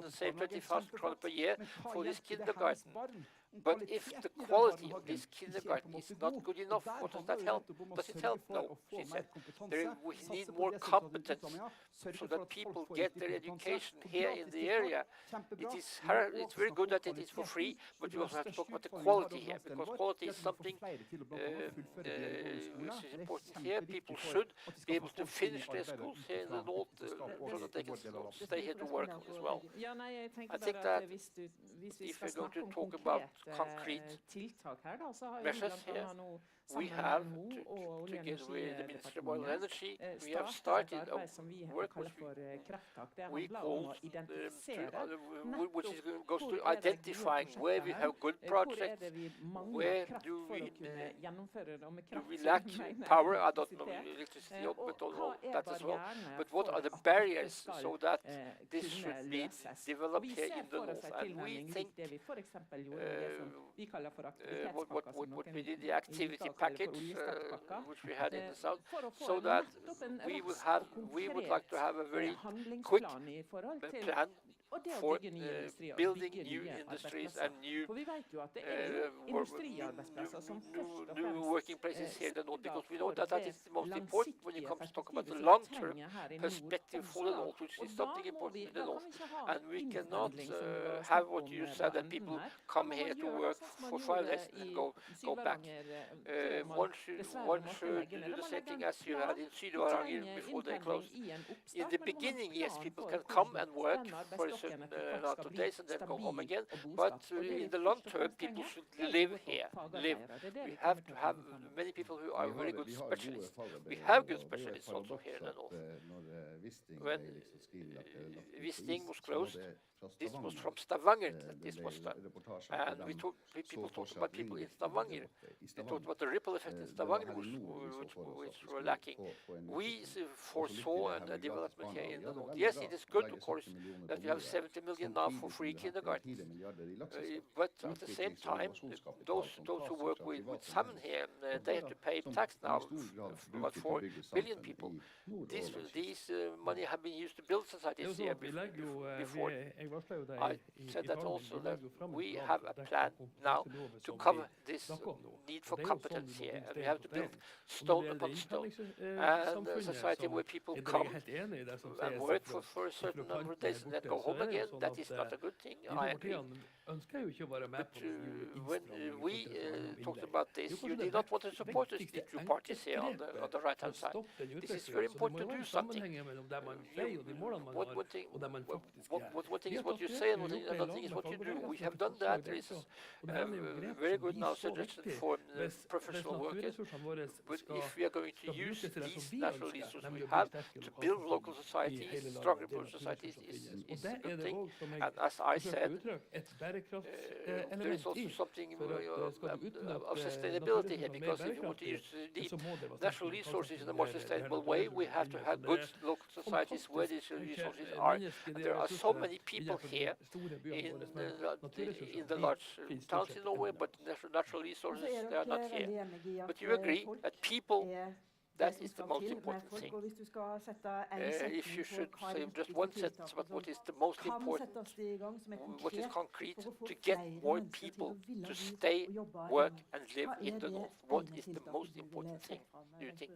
save 20,000 kroner per year for this kindergarten. But if the quality of this kindergarten is not good enough, what does that help? Does it help? No, she said. We need more competence so that people get their education here in the area. It's very good that it is for free, but you also have to talk about the quality here, because quality is something which is important here. People should be able to finish their schools here in the north so that they can stay here to work as well. I think that if we're going to talk about concrete measures here, we have, together with the Ministry of Oil and Energy, we have started a work which we call, which goes to identifying where we have good projects, where do we lack power, I don't know electricity, but all that as well, but what are the barriers so that this should be developed here in the north. And we think what we did, the activity package, which we had in the south, so that we would like to have a very quick plan for building new industries and new working places here in the north, because we know that is the most important when you come to talk about the long-term perspective for the north, which is something important in the north. And we cannot have what you said, that people come here to work for 5 days and go back. One should do the same thing as you had in Sydvaranger before they closed. In the beginning, yes, people can come and work for a certain amount of days and then go home again, but in the long term, people should live here. We have to have many people who are very good specialists. We have good specialists also here in the north. When Wisting was closed, this was from Stavanger that this was done. And people talked about people in Stavanger. They talked about the ripple effect in Stavanger, which were lacking. We foresaw a development here in the north. Yes, it is good, of course, that you have 70 million now for free kindergartens. But at the same time, those who work with salmon here, they have to pay tax now, about 4 billion people. These money have been used to build societies here before. I said that also, that we have a plan now to cover this need for competence here. And we have to build stone upon stone. And a society where people come and work for a certain number of days and then go home again, that is not a good thing. I agree. But when we talked about this, you did not want to support the two parties here on the right-hand side. This is very important to do something. One thing is what you say, and another thing is what you do. We have done that. There is a very good now suggestion for professional workers. But if we are going to use these natural resources we have to build local societies, stronger societies, is a good thing. And as I said, there is also something of sustainability here, because if you want to use these natural resources in a more sustainable way, we have to have good local societies where these resources are. And there are so many people here in the large towns in Norway, but natural resources, they are not here. But you agree that people, that is the most important thing. If you should say just one sentence about what is the most important, what is concrete, to get more people to stay, work and live in the north, what is the most important thing, do you think?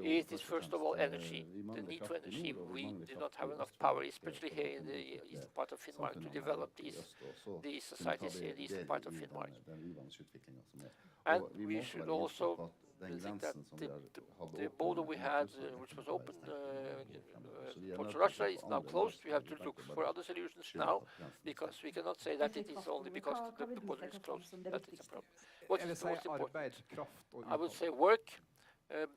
It is first of all energy, the need for energy. We do not have enough power, especially here in the eastern part of Finnmark, to develop these societies here in the eastern part of Finnmark. And we should also think that the border we had, which was open towards Russia, is now closed. We have to look for other solutions now, because we cannot say that it is only because the border is closed that is a problem. What is the most important? I would say work,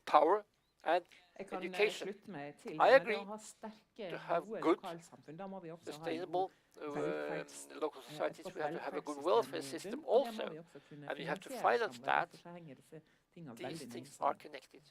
power and Jeg kan education. slutte meg til I det, men agree å ha sterke, to have gode good, lokalsamfunn, da må vi også ha en sustainable god velferds, local et societies. godt We have to have a good velferdssystem welfare i system bunn, og det må also, vi også kunne and we have to finansiere finance sammen. that. Derfor så henger disse tingene These veldig nøye things are sammen. connected.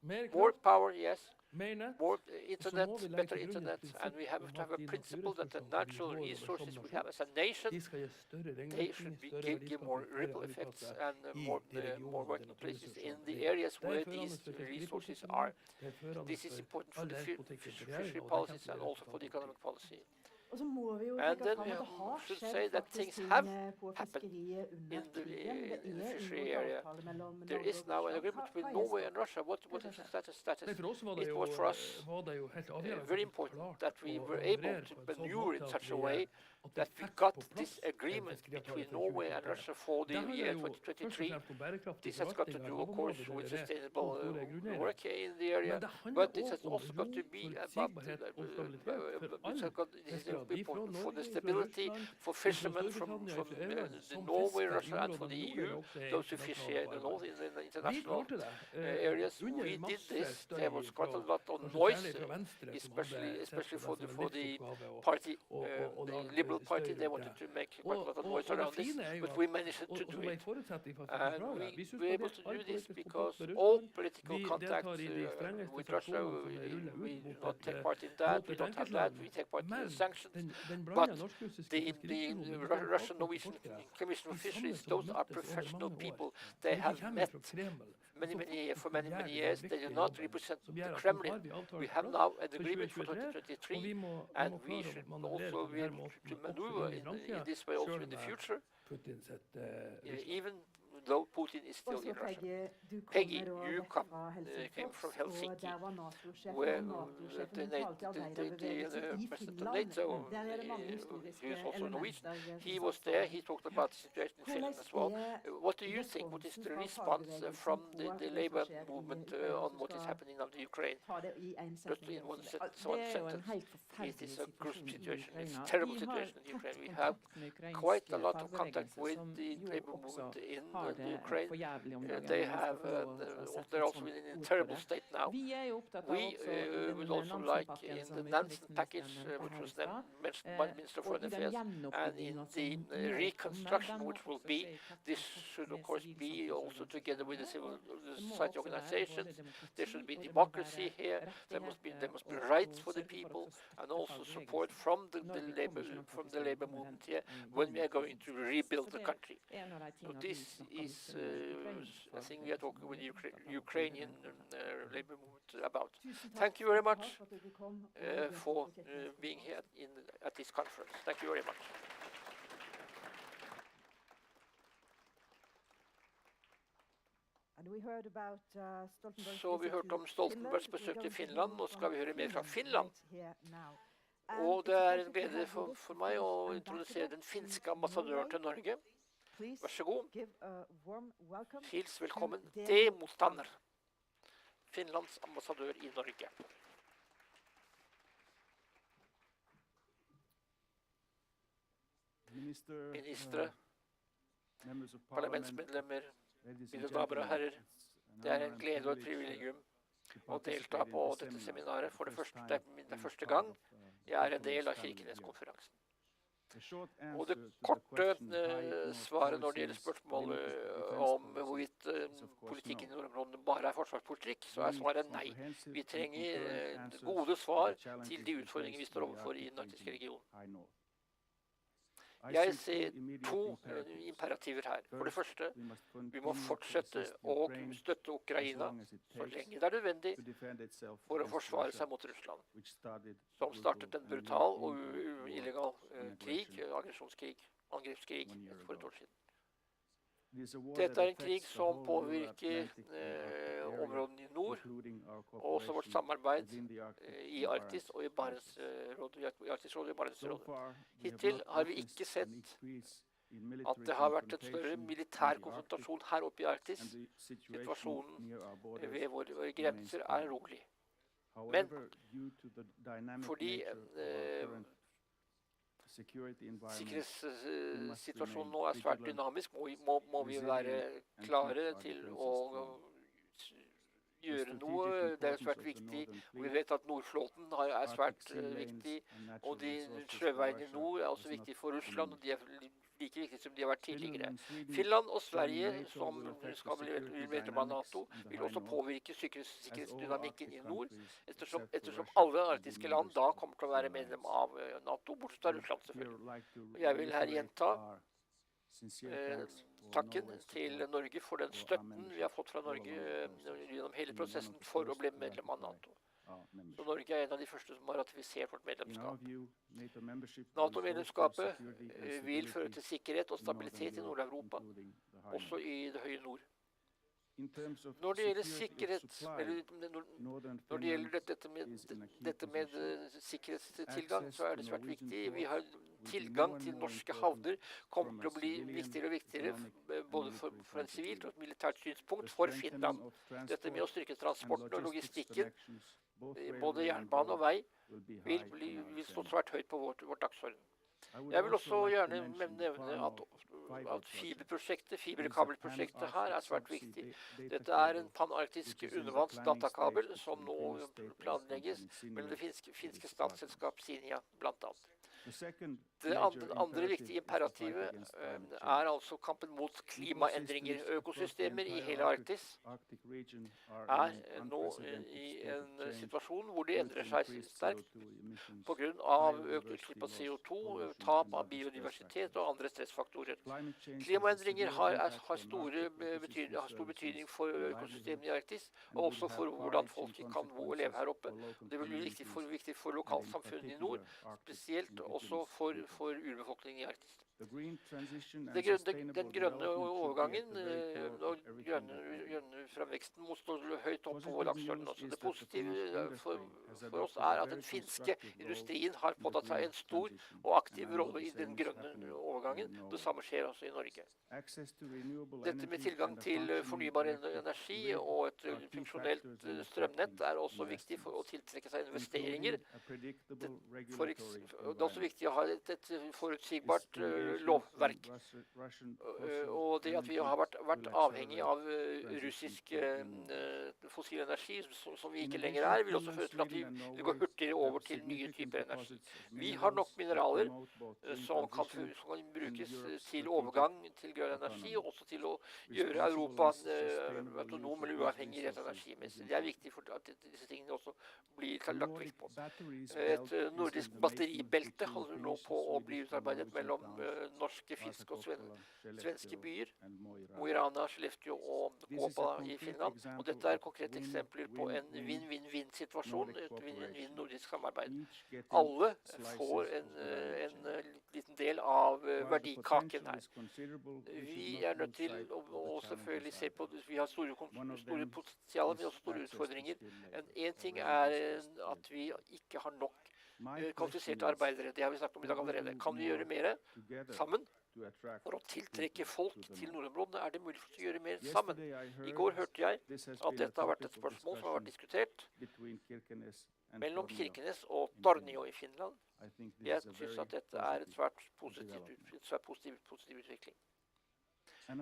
Mer More kraft, power, yes. mer nett. More Og så internet, må vi legge better til grunn et internet, prinsipp and we have om to have at a de principle that the naturressursene vi natural rår over resources som we have nasjon, as a nation, de skal gi større they ringvirkning, should be, større give more verdiskaping, ripple flere effects arbeidsplasser and i more, de regionene more der working places in naturressursene the ligger. areas Det er where førende these for resources fiskeripolitikken are. vår, det er førende This is for important for all the næringspolitikken til fishery regjeringen, og det policies kommer and til å also for the economic policy. Og så må vi jo And trekke then fram we at det har should skjedd say that faktisk things ting have på happened fiskeriet under in the, krigen. Det in the er fishery inngått area. avtale mellom There Norge is og now an Russland. agreement between Hva Norway gjenstår? and Russia. What is the status? Nei, for oss var It was for us det jo helt avgjørende very at vi important klarte that we å were able manøvrere to på en sånn maneuver in måte such a at way vi that we fikk got på this plass en agreement fiskeriavtale between for Norway and 2023. Russia for the Det handler year jo først og 2023. fremst om bærekraftig This has got to forvaltning av do, of course, havområdet with der det er sustainable to store grunneiere. work in the area, Men det handler but this has også om also got to ro, be about forutsigbarhet og stabilitet for this alle this is fiskere. De fra important for the Norge, fra stability, Russland, for fra fishermen Storbritannia, from fra EU, the som Norway, fisker i Russia, and from områdene the i nord, EU, og også i those who fish here in the internasjonale north, farvann. in the Vi international klarte det areas. under We did masse this. støy There was quite a fra lot of kanskje noise, særlig fra Venstre, som especially hadde sett på for det the som en livsoppgave party, og the lage Liberal støy Party. They rundt wanted det. to make quite a lot of noise Og det around this, fine er jo but we managed to og do som en it. forutsetning for at vi And skal klare det. Vi we were able to suspenderer all do this politisk because kontakt med all Russland. political Vi contacts deltar i de strengeste with Russia, sanksjonene som er rullet we ut do mot not take et, part in that. mot We et don't have that. enkeltland. We take part in the Men sanctions. den But blander norsk-russiske the fiskeriøkonomer med Russian fagfolk og Norwegian forskere. Commission of De samme Fisheries, som those har are møttes over professional mange people. år. They Og de have kommer met fra Kreml. for many gjør years. den They do viktige not jobben, represent som the gjør at nå Kremlin. har vi avtalen We på have plass now an for agreement for 2023, og 2023, vi and må we klare å should manøvrere also på be denne able måten to også maneuver inn i in framtida, this way also selv in the med future, Putin sitt Russland. even though Putin is Og still så in Russia. Peggy, Peggy, du kommer you rett come, fra came from Helsingfors, og Helsinki, der var NATO-sjefen, where og NATO-sjefen hun talte til the arbeiderbevegelsen i president of Finland. NATO, Der er det mange he historiske is also Norwegian. elementer. He was there. He talked about the situation in Finland as well. What do you think? What is the response from the labor movement on what is happening now in Ukraine? Ta det i en Just setning. in one, også. sen- Det one er jo en sentence. helt It forferdelig is a gruesome situasjon i situation. It's Ukraina. a terrible Vi har situation in tett Ukraine. We have kontakt med quite a ukrainske lot of contact fagbevegelser, with som the jo labor også movement in har det Ukraine. for jævlig om dagen. They hvis jeg have, får lov å sette they're et also sånt in a ord på terrible det. state now. Vi er jo opptatt av We også den would also like Nansen-pakken in som the Nansen package, utenriksministeren which was nevnte her i then stad, mentioned by the Minister of og Foreign i den Affairs, and in gjenoppbyggingen som the må komme, reconstruction den må which will også be, skje i tett this kontakt should of med course be also together with the civil sivilsamfunnsorganisasjoner. Det må society også være organizations. både demokrati, There should be og det må democracy være here. There must be rettigheter rights og for the sørge for people, også støtte and also fagbevegelsen support from the når vi labor kommer så from langt the at vi labor snakker om movement den, here when we are going to rebuild Så the det country. er en av de So tingene vi this snakker is mye med ukrainske a thing we are talking with the fagbevegelser Ukrainian om. labor movement about. Tusen takk Thank you very skal du much ha for at du kom og deltok for på Kirkenes. being here at this conference. Thank you very much. And we heard about, Stoltenberg's Så vi visit hørte to om Stoltenbergs Finland. besøk We're til going to Finland. hear Nå skal vi høre mer fra from Finland. right here now. Og And det it's a er pleasure en to glede have for, with us for the meg å Finnish introdusere den ambassador finske to ambassadøren til Norway. Norge. Please Vær så god. give a warm welcome Hils to velkommen Demo til motstander. Finlands ambassadør i Norge. Ministre, parlamentsmedlemmer, mine damer og herrer. Det er en glede og et privilegium å delta på dette seminaret for det første gang jeg er en del av Kirkenes-konferansen. Og det korte svaret når det gjelder spørsmålet om hvorvidt politikken i nordområdene bare er forsvarspolitikk, så er svaret nei. Vi trenger gode svar til de utfordringene vi står overfor i den arktiske regionen. Jeg ser to imperativer her. For det første, vi må fortsette å støtte Ukraina så lenge det er nødvendig for å forsvare seg mot Russland, som startet en brutal og illegal krig, aggresjonskrig, angrepskrig for et år siden. Dette er en krig som påvirker områdene i nord, og også vårt samarbeid i Arktis og i Arktisk råd og i Barentsrådet. Hittil har vi ikke sett at det har vært en større militær konfrontasjon her oppe i Arktis. Situasjonen ved våre grenser er rolig. Men fordi sikkerhetssituasjonen nå er svært dynamisk, må vi være klare til å gjøre noe. Det svært viktig. Og vi vet at Nordflåten svært viktig, og de sjøveiene i nord også viktig for Russland, og de like viktige som de har vært tidligere. Finland og Sverige, som skal bli medlem av NATO, vil også påvirke sikkerhetsdynamikken i nord, ettersom alle arktiske land da kommer til å være medlem av NATO, bortsett fra Russland selvfølgelig. Og jeg vil her gjenta takken til Norge for den støtten vi har fått fra Norge gjennom hele prosessen for å bli medlem av NATO. Så Norge en av de første som har ratifisert vårt medlemskap. NATO-medlemskapet vil føre til sikkerhet og stabilitet i Nord-Europa, også i det høye nord. Når det gjelder sikkerhet, når det gjelder dette med sikkerhetstilgang, så det svært viktig. Vi har tilgang til norske havner kommer til å bli viktigere og viktigere, både for en sivilt og et militært synspunkt for Finland. Dette med å styrke transporten og logistikken, både jernbane og vei, vil stå svært høyt på vårt dagsorden. Jeg vil også gjerne nevne at fiberkabelprosjektet her svært viktig. Dette en panarktisk undervanns datakabel som nå planlegges mellom det finske statsselskap Sinia blant annet. Det andre viktige imperativet altså kampen mot klimaendringer. Økosystemer i hele Arktis nå i en situasjon hvor de endrer seg sterkt på grunn av økt utslipp av CO2, tap av biodiversitet og andre stressfaktorer. Klimaendringer har stor betydning for økosystemene i Arktis, og også for hvordan folk kan bo og leve her oppe. Det vil bli viktig for lokalsamfunnet i nord, spesielt også for urbefolkningen i Arktis. Den grønne overgangen og grønne fremveksten må stå høyt opp på vår dagsorden også. Det positive for oss at den finske industrien har påtatt seg en stor og aktiv rolle i den grønne overgangen. Det samme skjer også i Norge. Dette med tilgang til fornybar energi og et funksjonelt strømnett også viktig for å tiltrekke seg investeringer. Det også viktig å ha et forutsigbart lovverk. Og det at vi har vært avhengig av russisk fossil energi, som vi ikke lenger vil også føre til at vi går hurtigere over til nye typer energi. Vi har nok mineraler som kan brukes til overgang til grønn energi, og også til å gjøre Europa autonom eller uavhengig rett energimessig. Det viktig for at disse tingene også blir lagt vekt på. Et nordisk batteribelte holder nå på å bli utarbeidet mellom norske, finske og svenske byer, Mo i Rana, Skellefteå og Kåpa i Finland. Og dette konkrete eksempler på en vinn-vinn-vinn-situasjon, et vinn-vinn nordisk samarbeid. Alle får en liten del av verdikaken her. Vi nødt til å selvfølgelig se på, vi har store potensialer, men også store utfordringer. En ting at vi ikke har nok kvalifiserte arbeidere. Det har vi snakket om i dag allerede. Kan vi gjøre mer sammen for å tiltrekke folk til nordområdene? Det mulig for å gjøre mer sammen? I går hørte jeg at dette har vært et spørsmål som har vært diskutert mellom Kirkenes og Tornio i Finland. Jeg synes at dette en svært positiv utvikling.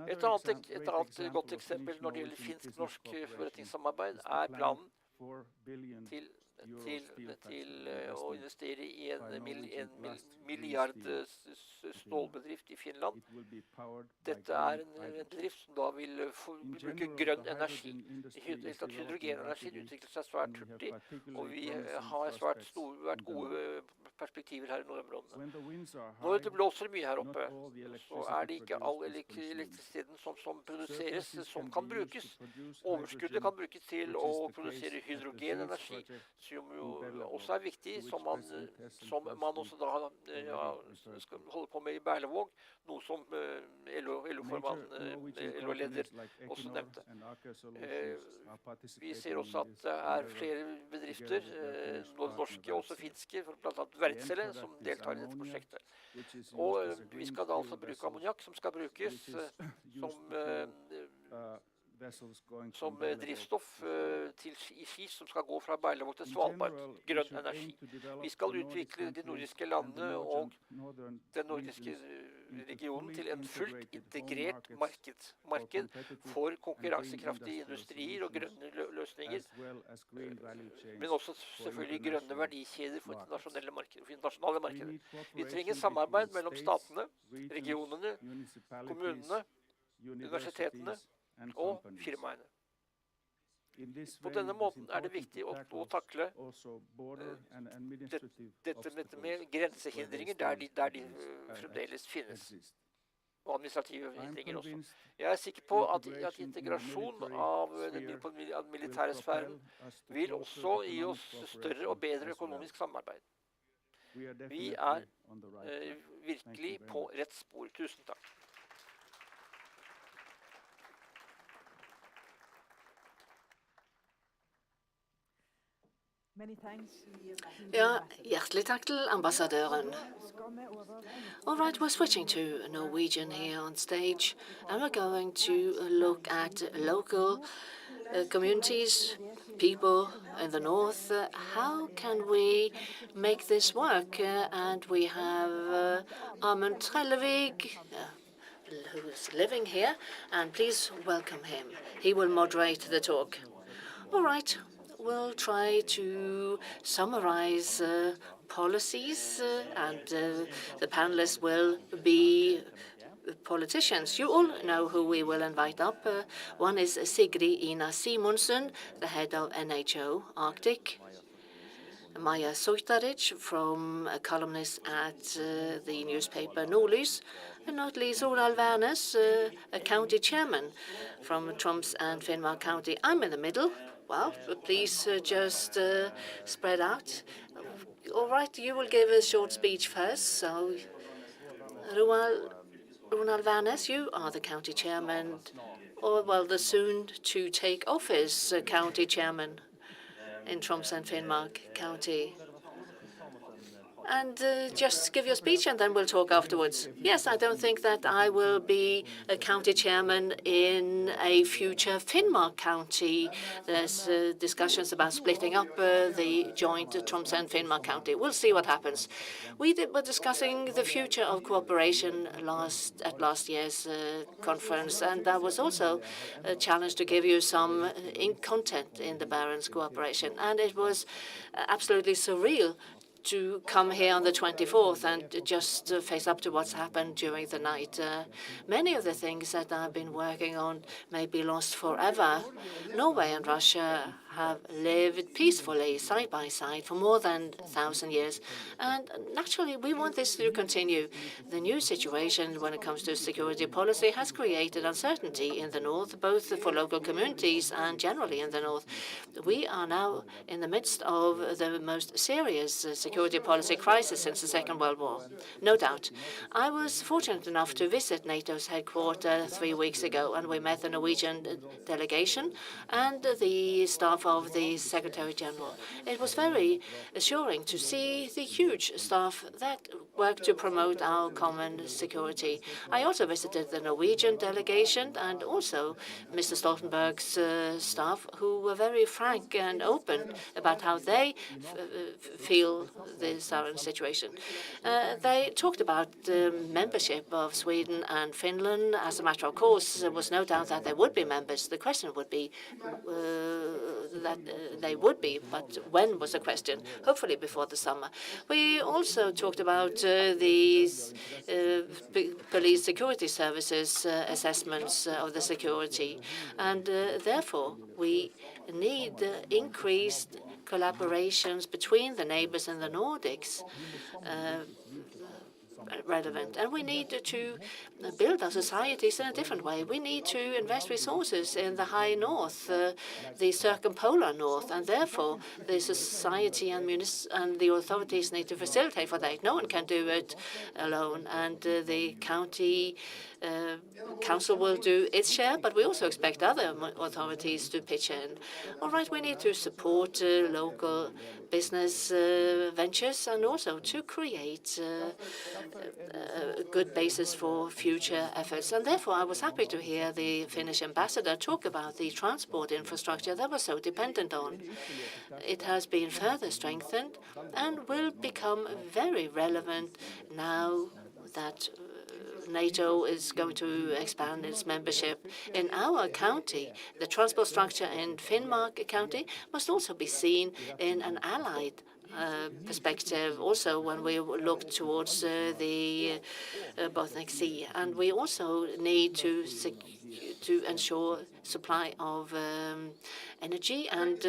Et annet godt eksempel når det gjelder finsk-norsk forretningssamarbeid planen til å investere i en milliard stålbedrift i Finland. Dette en bedrift som da vil bruke grønn energi. Hydrogenenergien utvikler seg svært hurtig, og vi har vært gode perspektiver her i nordområdene. Når det blåser mye her oppe, så det ikke all elektrisiteten som produseres som kan brukes. Overskuddet kan brukes til å produsere hydrogenenergi, som jo også viktig, som man også da skal holde på med i Berlevåg, noe som LO-formann, LO-leder også nevnte. Vi ser også at det flere bedrifter, både norske og også finske, blant annet Wärtsilä, som deltar i dette prosjektet. Og vi skal da altså bruke ammoniakk, som skal brukes som drivstoff i skip som skal gå fra Berlevåg til Svalbard, grønn energi. Vi skal utvikle de nordiske landene og den nordiske regionen til en fullt integrert marked for konkurransekraftige industrier og grønne løsninger, men også selvfølgelig grønne verdikjeder for internasjonale markeder. Vi trenger samarbeid mellom statene, regionene, kommunene, universitetene og firmaene. På denne måten det viktig å takle dette med grensehindringer der de fremdeles finnes, og administrative hindringer også. Jeg sikker på at integrasjon av den militære sfæren vil også gi oss større og bedre økonomisk samarbeid. Vi virkelig på rett spor. Tusen takk. Ja, hjertelig takk til ambassadøren. All right, we're switching to Norwegian here on stage, and we're going to look at local communities, people in the north. How can we make this work? And we have Amund Trellevig, who is living here, and please welcome him. He will moderate the talk. All right. We'll try to summarize policies, and the panelists will be politicians. You all know who we will invite up. One is Sigrid Ina Simonsen, the head of NHO Arctic. Maja Soitaric, a columnist at the newspaper Nordlys, and not least Oral Wærnes, a county chairman from Troms and Finnmark County. I'm in the middle. Well, please just spread out. All right, you will give a short speech first. So, Ronald Wærnes, you are the county chairman, or well, the soon-to-take office county chairman in Troms and Finnmark County. And just give your speech, and then we'll talk afterwards. Yes, I don't think that I will be a county chairman in a future Finnmark county. There's discussions about splitting up the joint Troms and Finnmark county. We'll see what happens. We were discussing the future of cooperation at last year's conference, and that was also a challenge to give you some content in the Barents cooperation. And it was absolutely surreal to come here on the 24th and just face up to what's happened during the night. Many of the things that I've been working on may be lost forever. Norway and Russia have lived peacefully side by side for more than 1,000 years. And naturally, we want this to continue. The new situation when it comes to security policy has created uncertainty in the north, both for local communities and generally in the north. We are now in the midst of the most serious security policy crisis since the Second World War. No doubt. I was fortunate enough to visit NATO's headquarters 3 weeks ago, and we met the Norwegian delegation and the staff of the Secretary General. It was very assuring to see the huge staff that work to promote our common security. I also visited the Norwegian delegation and also Mr. Stoltenberg's staff, who were very frank and open about how they feel this current situation. They talked about the membership of Sweden and Finland. As a matter of course, there was no doubt that they would be members. The question would be that they would be, but when was the question? Hopefully before the summer. We also talked about these police security services assessments of the security, and therefore we need increased collaborations between the neighbors in the Nordics relevant. And we need to build our societies in a different way. We need to invest resources in the high north, the circumpolar north, and therefore the society and the authorities need to facilitate for that. No one can do it alone, and the county council will do its share, but we also expect other authorities to pitch in. All right, we need to support local business ventures and also to create a good basis for future efforts. And therefore, I was happy to hear the Finnish ambassador talk about the transport infrastructure that we're so dependent on. It has been further strengthened and will become very relevant now that NATO is going to expand its membership. In our county, the transport structure in Finnmark County must also be seen in an allied perspective, also when we look towards the Baltic Sea. And we also need to ensure supply of energy, and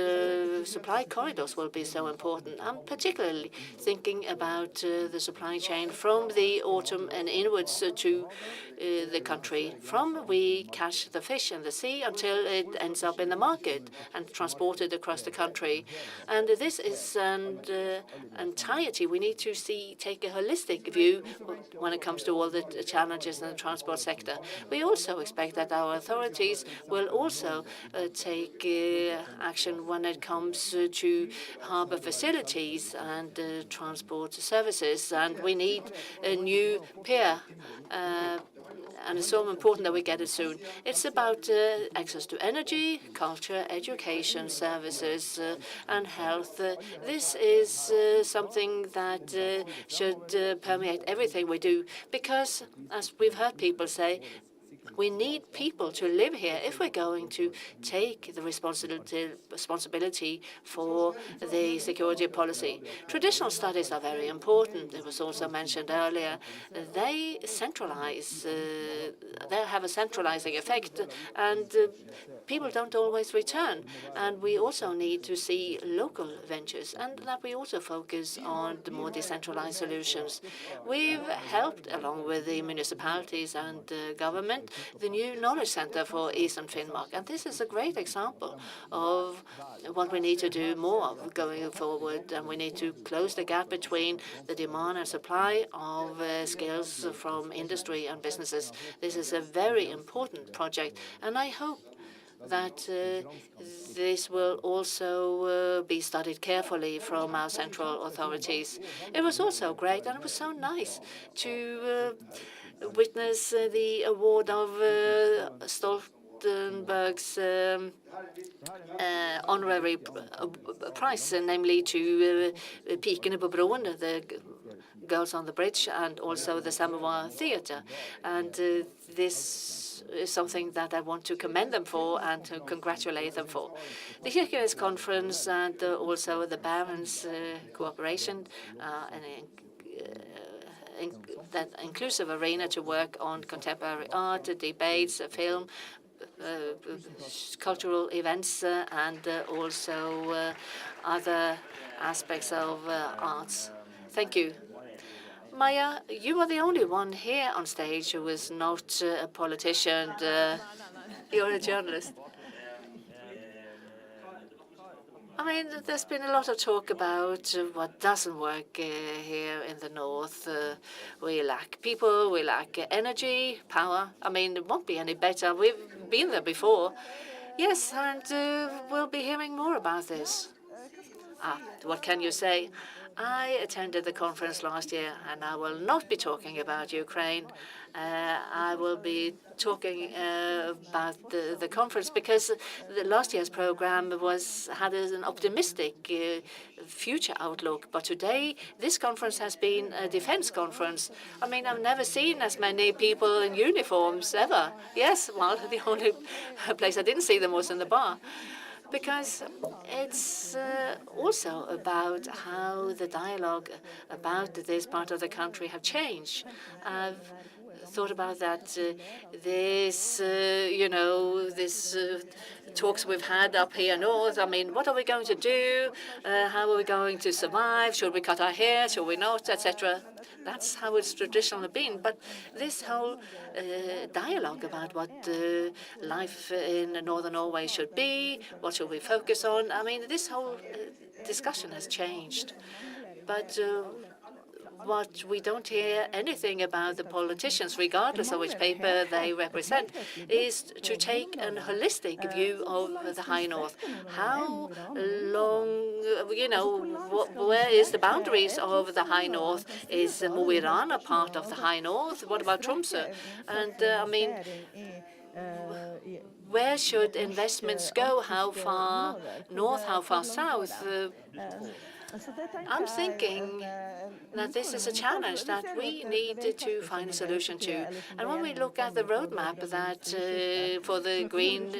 supply corridors will be so important. I'm particularly thinking about the supply chain from the autumn and inwards to the country. From we catch the fish in the sea until it ends up in the market and transported across the country. And this is an entirety. We need to take a holistic view when it comes to all the challenges in the transport sector. We also expect that our authorities will also take action when it comes to harbor facilities and transport services. And we need a new pier. And it's so important that we get it soon. It's about access to energy, culture, education, services, and health. This is something that should permeate everything we do, because, as we've heard people say, we need people to live here if we're going to take the responsibility for the security policy. Traditional studies are very important. It was also mentioned earlier. They centralize, they have a centralizing effect, and people don't always return. And we also need to see local ventures, and that we also focus on the more decentralized solutions. We've helped, along with the municipalities and government, the new knowledge center for Eastern Finnmark. And this is a great example of what we need to do more of going forward. And we need to close the gap between the demand and supply of skills from industry and businesses. This is a very important project, and I hope that this will also be studied carefully from our central authorities. It was also great, and it was so nice to witness the award of Stoltenberg's honorary prize, namely to Pikene på broen, the girls on the bridge, and also the Samoa Theatre. And this is something that I want to commend them for and to congratulate them for. The Kirkenes conference and also the Barents cooperation that inclusive arena to work on contemporary art, debates, film, cultural events, and also other aspects of arts. Thank you. Maya, you are the only one here on stage who is not a politician. You're a journalist. I mean, there's been a lot of talk about what doesn't work here in the north. We lack people, we lack energy, power. I mean, it won't be any better. We've been there before. Yes, and we'll be hearing more about this. What can you say? I attended the conference last year, and I will not be talking about Ukraine. I will be talking about the conference, because the last year's program had an optimistic future outlook. But today, this conference has been a defense conference. I mean, I've never seen as many people in uniforms ever. Yes, well, the only place I didn't see them was in the bar. Because it's also about how the dialogue about this part of the country have changed. I've thought about that. This talks we've had up here north. I mean, what are we going to do? How are we going to survive? Should we cut our hair? Should we not? Etc. That's how it's traditionally been. But this whole dialogue about what life in northern Norway should be, what should we focus on? I mean, this whole discussion has changed. But what we don't hear anything about the politicians, regardless of which paper they represent, is to take a holistic view of the High North. How long, where is the boundaries of the High North? Is Mo i Rana part of the High North? What about Tromsø? And I mean, where should investments go? How far north, how far south? I'm thinking that this is a challenge that we need to find a solution to. And when we look at the roadmap that for the green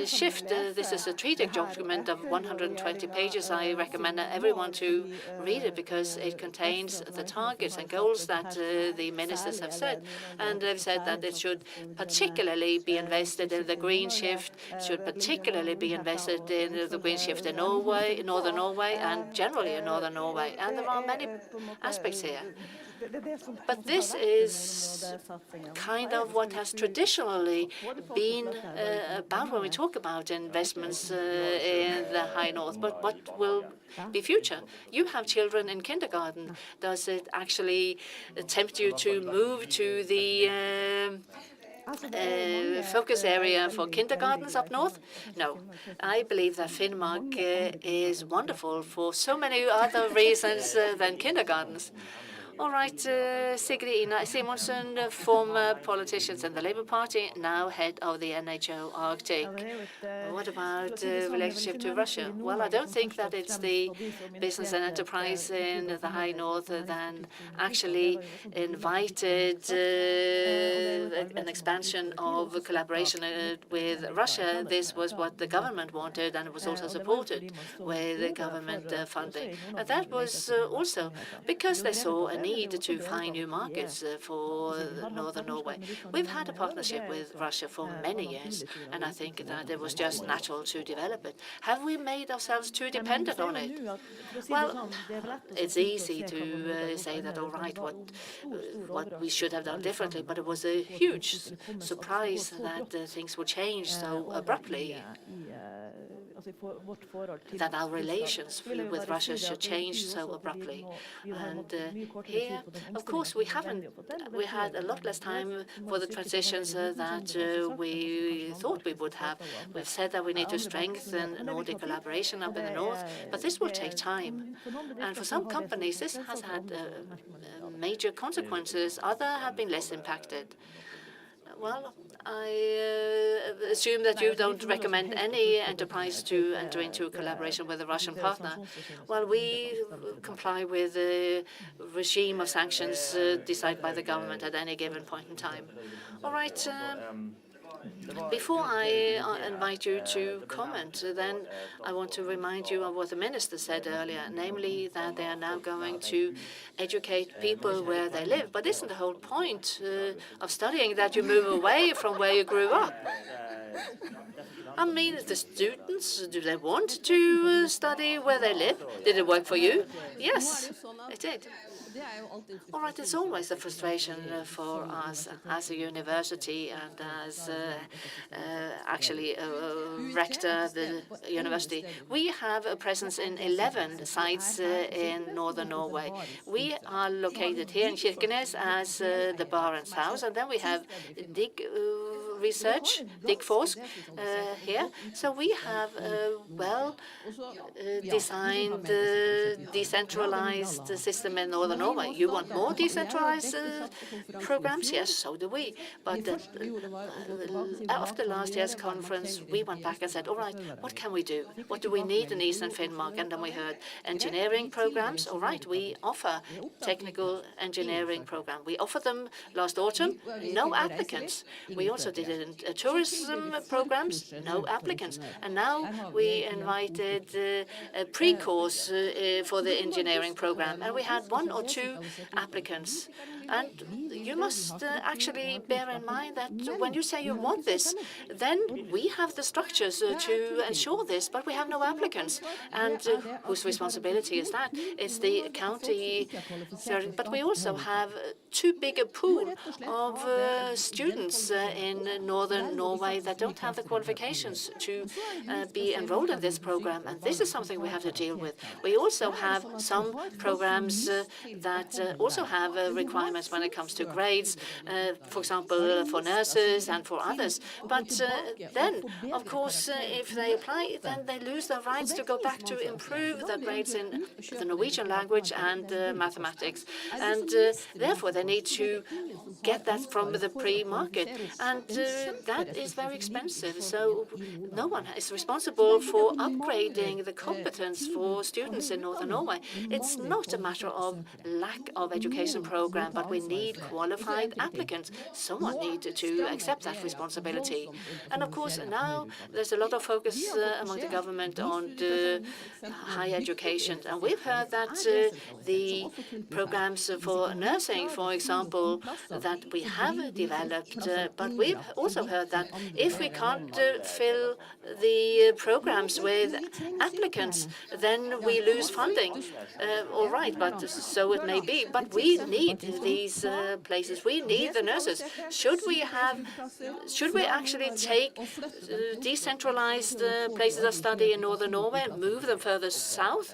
shift, this is a treaty document of 120 pages. I recommend everyone to read it because it contains the targets and goals that the ministers have set. And they've said that it should particularly be invested in the green shift, should particularly be invested in the green shift in Norway, northern Norway, and generally in northern Norway. And there are many aspects here. But this is kind of what has traditionally been about when we talk about investments in the high north. But what will be future? You have children in kindergarten. Does it actually tempt you to move to the focus area for kindergartens up north? No. I believe that Finnmark is wonderful for so many other reasons than kindergartens. All right, Sigrid Ina Simonsen, former politician in the Labour Party, now head of the NHO Arctic. What about relationship to Russia? Well, I don't think that it's the business and enterprise in the high north that actually invited an expansion of collaboration with Russia. This was what the government wanted, and it was also supported with government funding. And that was also because they saw a need to find new markets for northern Norway. We've had a partnership with Russia for many years, and I think that it was just natural to develop it. Have we made ourselves too dependent on it? Well, it's easy to say that, all right, what we should have done differently, but it was a huge surprise that things would change so abruptly, that our relations with Russia should change so abruptly. And here, of course, we had a lot less time for the transitions that we thought we would have. We've said that we need to strengthen Nordic collaboration up in the north, but this will take time. And for some companies, this has had major consequences. Others have been less impacted. Well, I assume that you don't recommend any enterprise to enter into a collaboration with a Russian partner. Well, we comply with the regime of sanctions decided by the government at any given point in time. All right. Before I invite you to comment, then I want to remind you of what the minister said earlier, namely that they are now going to educate people where they live. But isn't the whole point of studying that you move away from where you grew up? I mean, the students, do they want to study where they live? Did it work for you? Yes, it did. All right, it's always a frustration for us as a university and as actually a rector of the university. We have a presence in 11 sites in northern Norway. We are located here in Kirkenes as the Barents House, and then we have Dig Research, Dig Forsk here. So we have a well-designed, decentralized system in northern Norway. You want more decentralized programs? Yes, so do we. But after last year's conference, we went back and said, all right, what can we do? What do we need in Eastern Finnmark? And then we heard engineering programs. All right, we offer technical engineering program. We offered them last autumn, no applicants. We also did tourism programs, no applicants. And now we invited a pre-course for the engineering program, and we had 1 or 2 applicants. And you must actually bear in mind that when you say you want this, then we have the structures to ensure this, but we have no applicants. And whose responsibility is that? It's the county. But we also have too big a pool of students in northern Norway that don't have the qualifications to be enrolled in this program, and this is something we have to deal with. We also have some programs that also have requirements when it comes to grades, for example, for nurses and for others. But then, of course, if they apply, then they lose their rights to go back to improve their grades in the Norwegian language and mathematics. And therefore, they They need to get that from the pre-market, and that is very expensive. So no one is responsible for upgrading the competence for students in Northern Norway. It's not a matter of lack of education program, but we need qualified applicants. Someone needs to accept that responsibility. And of course, now there's a lot of focus among the government on the higher education. And we've heard that the programs for nursing, for example, that we have developed, but we've also heard that if we can't fill the programs with applicants, then we lose funding. All right, but so it may be. But we need these places. We need the nurses. Should we actually take decentralized places of study in Northern Norway and move them further south?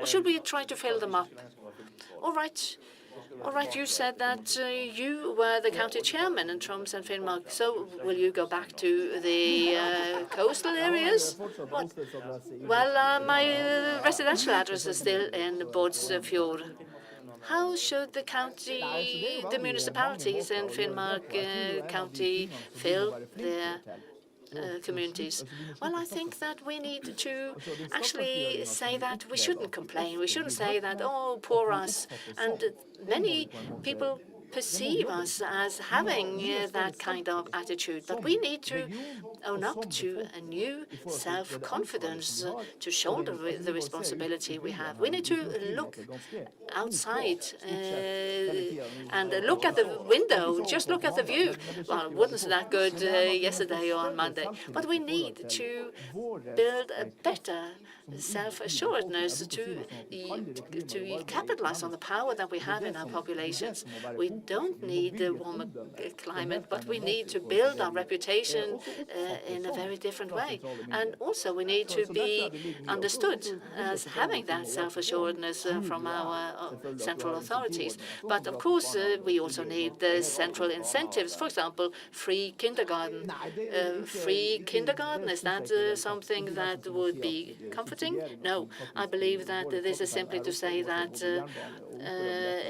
Or should we try to fill them up? All right. All right, you said that you were the county chairman in Troms and Finnmark. So will you go back to the coastal areas? What? Well, my residential address is still in Båtsfjord. How should the municipalities in Finnmark County fill their communities? Well, I think that we need to actually say that we shouldn't complain. We shouldn't say that, oh, poor us. And many people perceive us as having that kind of attitude. But we need to own up to a new self-confidence to shoulder the responsibility we have. We need to look outside and look at the window, just look at the view. Well, it wasn't that good yesterday or on Monday. But we need to build a better self-assuredness to capitalize on the power that we have in our populations. We don't need a warmer climate, but we need to build our reputation in a very different way. And also we need to be understood as having that self-assuredness from our central authorities. But of course, we also need the central incentives. For example, free kindergarten. Free kindergarten, is that something that would be comforting? No, I believe that this is simply to say that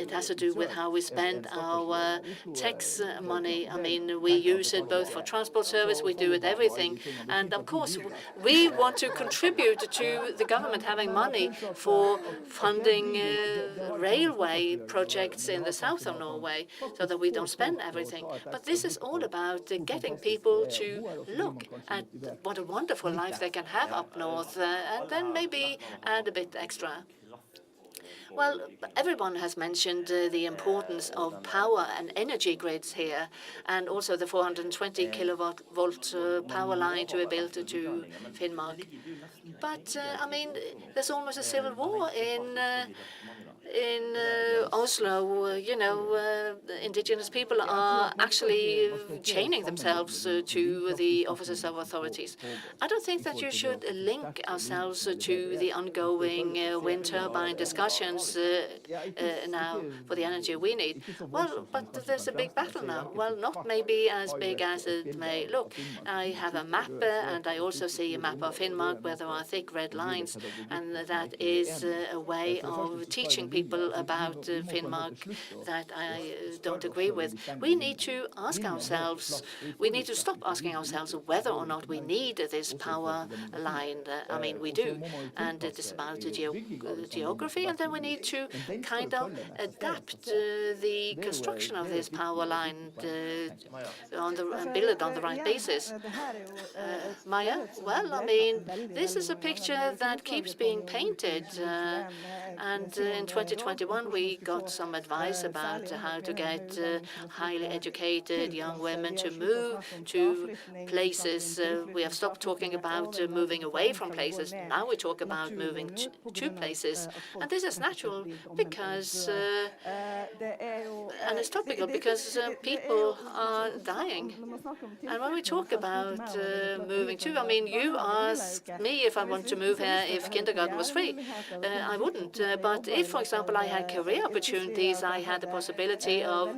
it has to do with how we spend our tax money. I mean, we use it both for transport service, we do it everything. And of course, we want to contribute to the government having money for funding railway projects in the south of Norway so that we don't spend everything. But this is all about getting people to look at what a wonderful life they can have up north and then maybe add a bit extra. Well, everyone has mentioned the importance of power and energy grids here, and also the 420 kilovolt power line to be built to Finnmark. But I mean, there's almost a civil war in Oslo. You know, indigenous people are actually chaining themselves to the offices of authorities. I don't think that you should link ourselves to the ongoing wind turbine discussions now for the energy we need. Well, but there's a big battle now. Well, not maybe as big as it may look. I have a map, and I also see a map of Finnmark where there are thick red lines, and that is a way of teaching people about Finnmark that I don't agree with. We need to ask ourselves, we need to stop asking ourselves whether or not we need this power line. I mean, we do, and it is about geography, and then we need to kind of adapt the construction of this power line and build it on the right basis. Maya, well, I mean, this is a picture that keeps being painted, and in 2021 we got some advice about how to get highly educated young women to move to places. We have stopped talking about moving away from places. Now we talk about moving to places, and this is natural because And it's topical because people are dying. And when we talk about moving too, I mean, you asked me if I want to move here if kindergarten was free. I wouldn't. But if, for example, I had career opportunities, I had the possibility of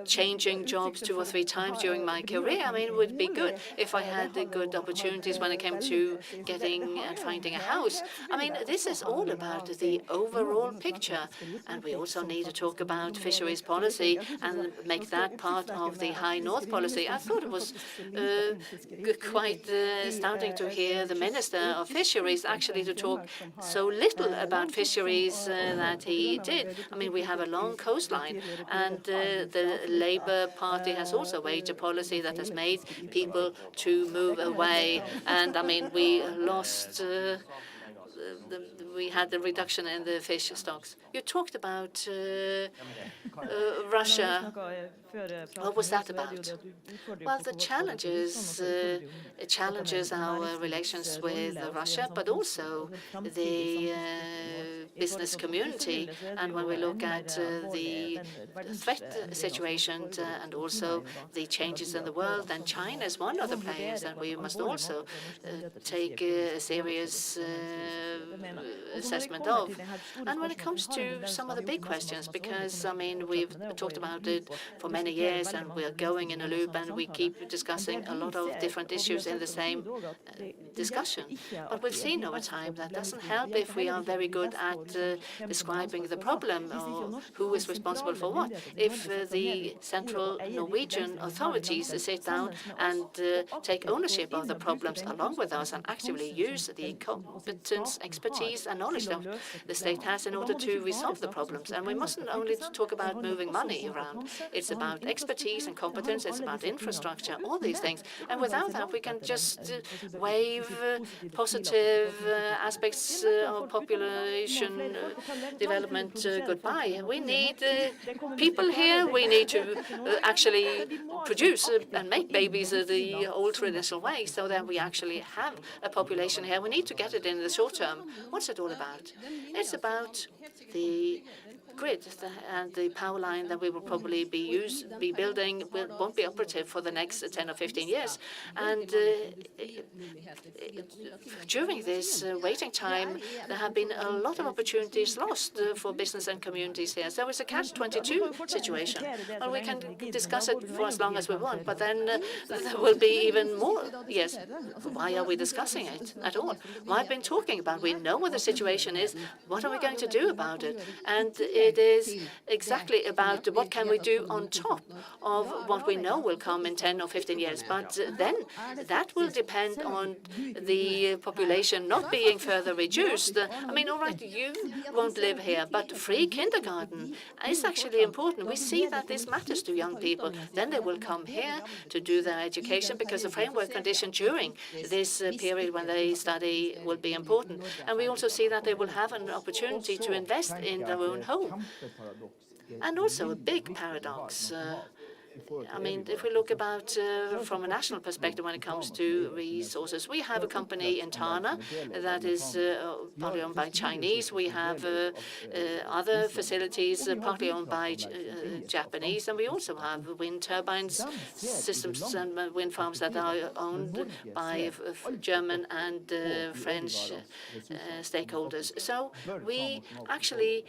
changing jobs 2 or 3 times during my career, I mean, it would be good if I had the good opportunities when it came to getting and finding a house. I mean, this is all about the overall picture. And we also need to talk about fisheries policy and make that part of the High North policy. I thought it was quite astounding to hear the Minister of Fisheries actually to talk so little about fisheries that he did. I mean, we have a long coastline, and the Labour Party has also waged a policy that has made people to move away. And I mean, we lost. We had the reduction in the fish stocks. You talked about Russia. What was that about? Well, the challenges it challenges our relations with Russia, but also the business community. And when we look at the threat situation and also the changes in the world, then China is one of the players that we must also take a serious assessment of. And when it comes to some of the big questions, because I mean, we've talked about it for many years, and we're going in a loop, and we keep discussing a lot of different issues in the same discussion. But we've seen over time that doesn't help if we are very good at describing the problem or who is responsible for what. If the central Norwegian authorities sit down and take ownership of the problems along with us and actually use the competence, expertise, and knowledge that the state has in order to resolve the problems. And we mustn't only talk about moving money around. It's about expertise and competence. It's about infrastructure, all these things. And without that, we can just wave positive aspects of population development goodbye. We need people here. We need to actually produce and make babies the old traditional way so that we actually have a population here. We need to get it in the short term. What's it all about? It's about the grid and the power line that we will probably be building won't be operative for the next 10 or 15 years. And during this waiting time, there have been a lot of opportunities lost for business and communities here. So it's a catch-22 situation. Well, we can discuss it for as long as we want, but then there will be even more. Yes, why are we discussing it at all? Why have we been talking about it? We know what the situation is. What are we going to do about it? And it is exactly about what can we do on top of what we know will come in 10 or 15 years. But then that will depend on the population not being further reduced. I mean, all right, you won't live here, but free kindergarten is actually important. We see that this matters to young people. Then they will come here to do their education because the framework condition during this period when they study will be important. And we also see that they will have an opportunity to invest in their own home. And also a big paradox. I mean, if we look about from a national perspective when it comes to resources, we have a company in Tana that is partly owned by Chinese. We have other facilities partly owned by Japanese, and we also have wind turbines systems and wind farms that are owned by German and French stakeholders. So we actually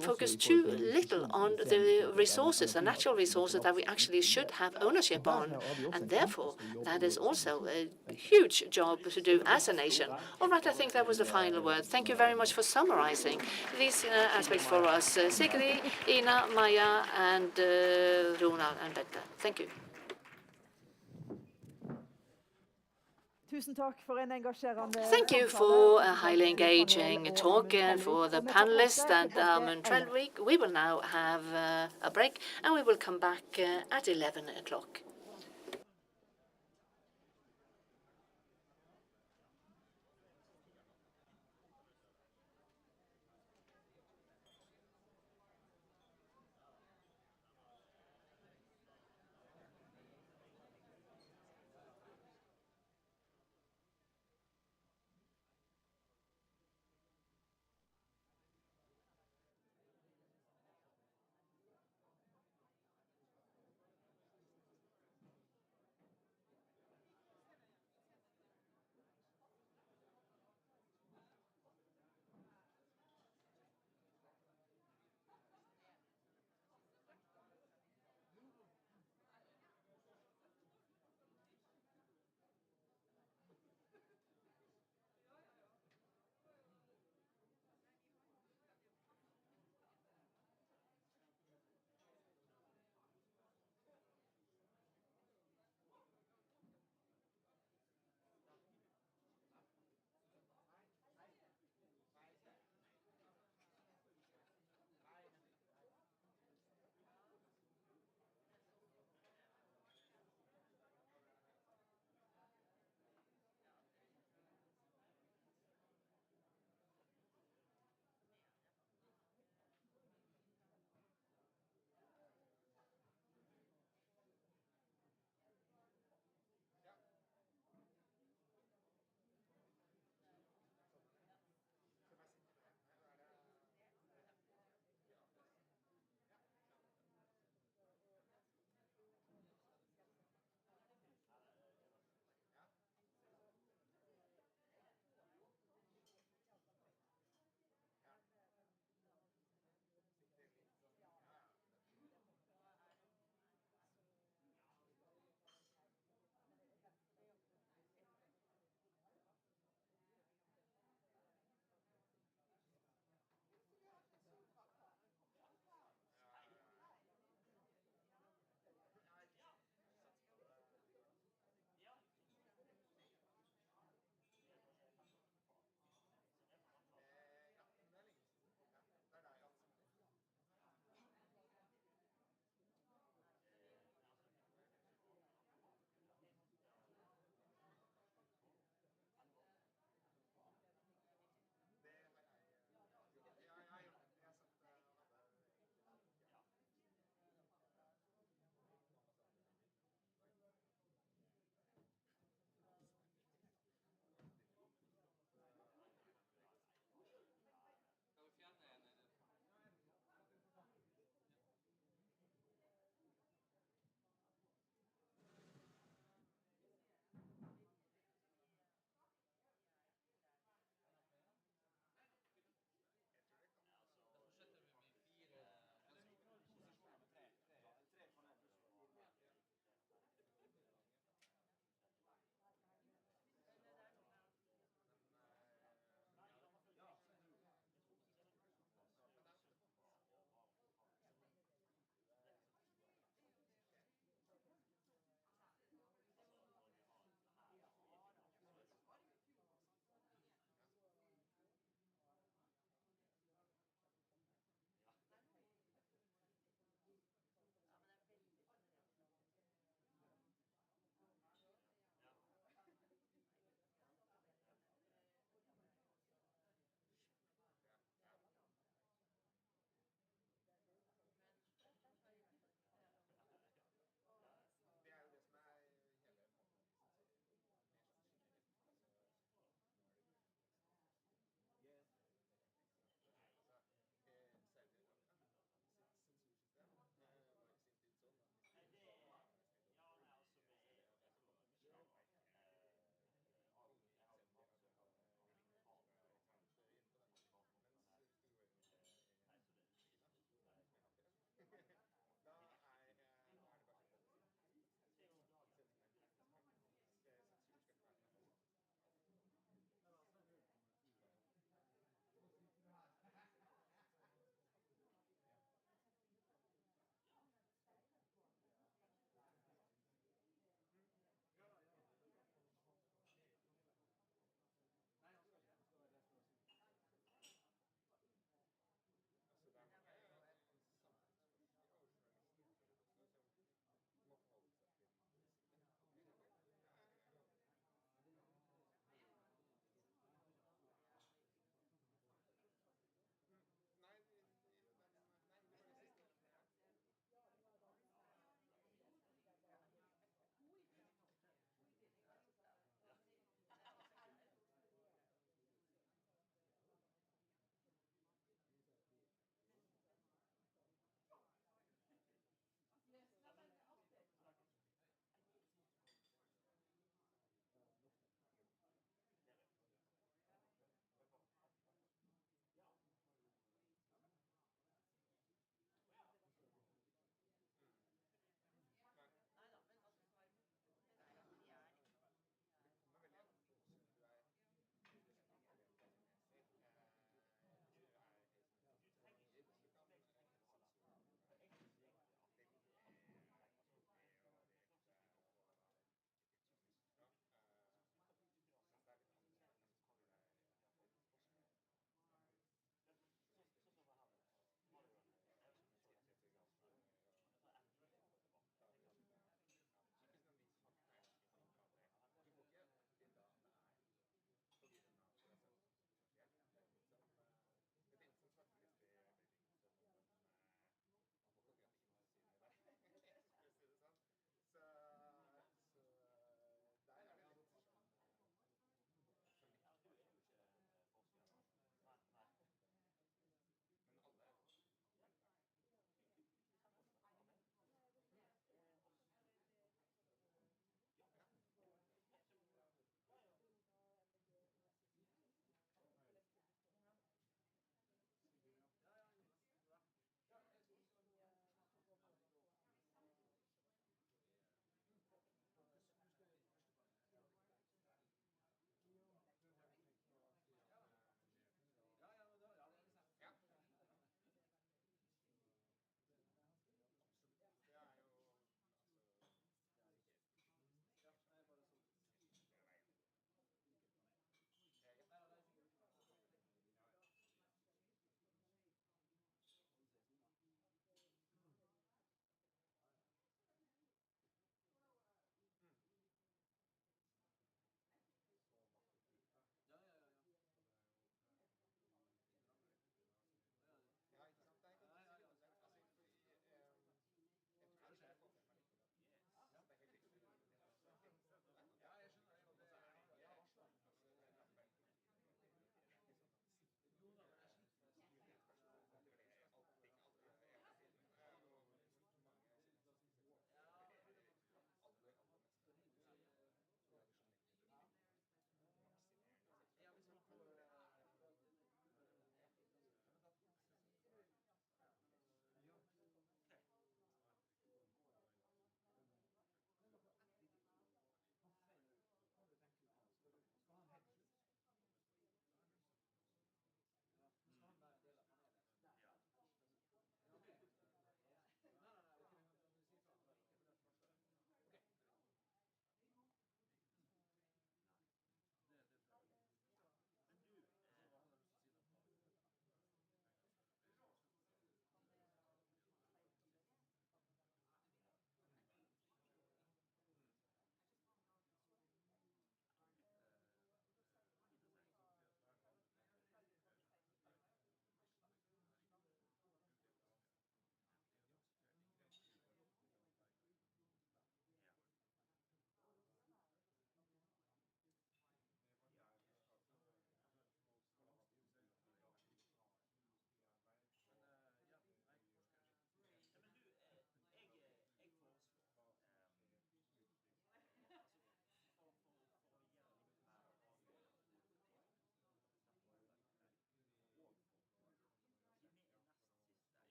focus too little on the resources, the natural resources that we actually should have ownership on. And therefore, that is also a huge job to do as a nation. All right, I think that was the final word. Thank you very much for summarizing these aspects for us. Sigrid, Ina, Maya, and Rona and Bette. Thank you. Thank you for a highly engaging talk and for the panelists and Montreal Week. We will now have a break and we will come back at 11 o'clock.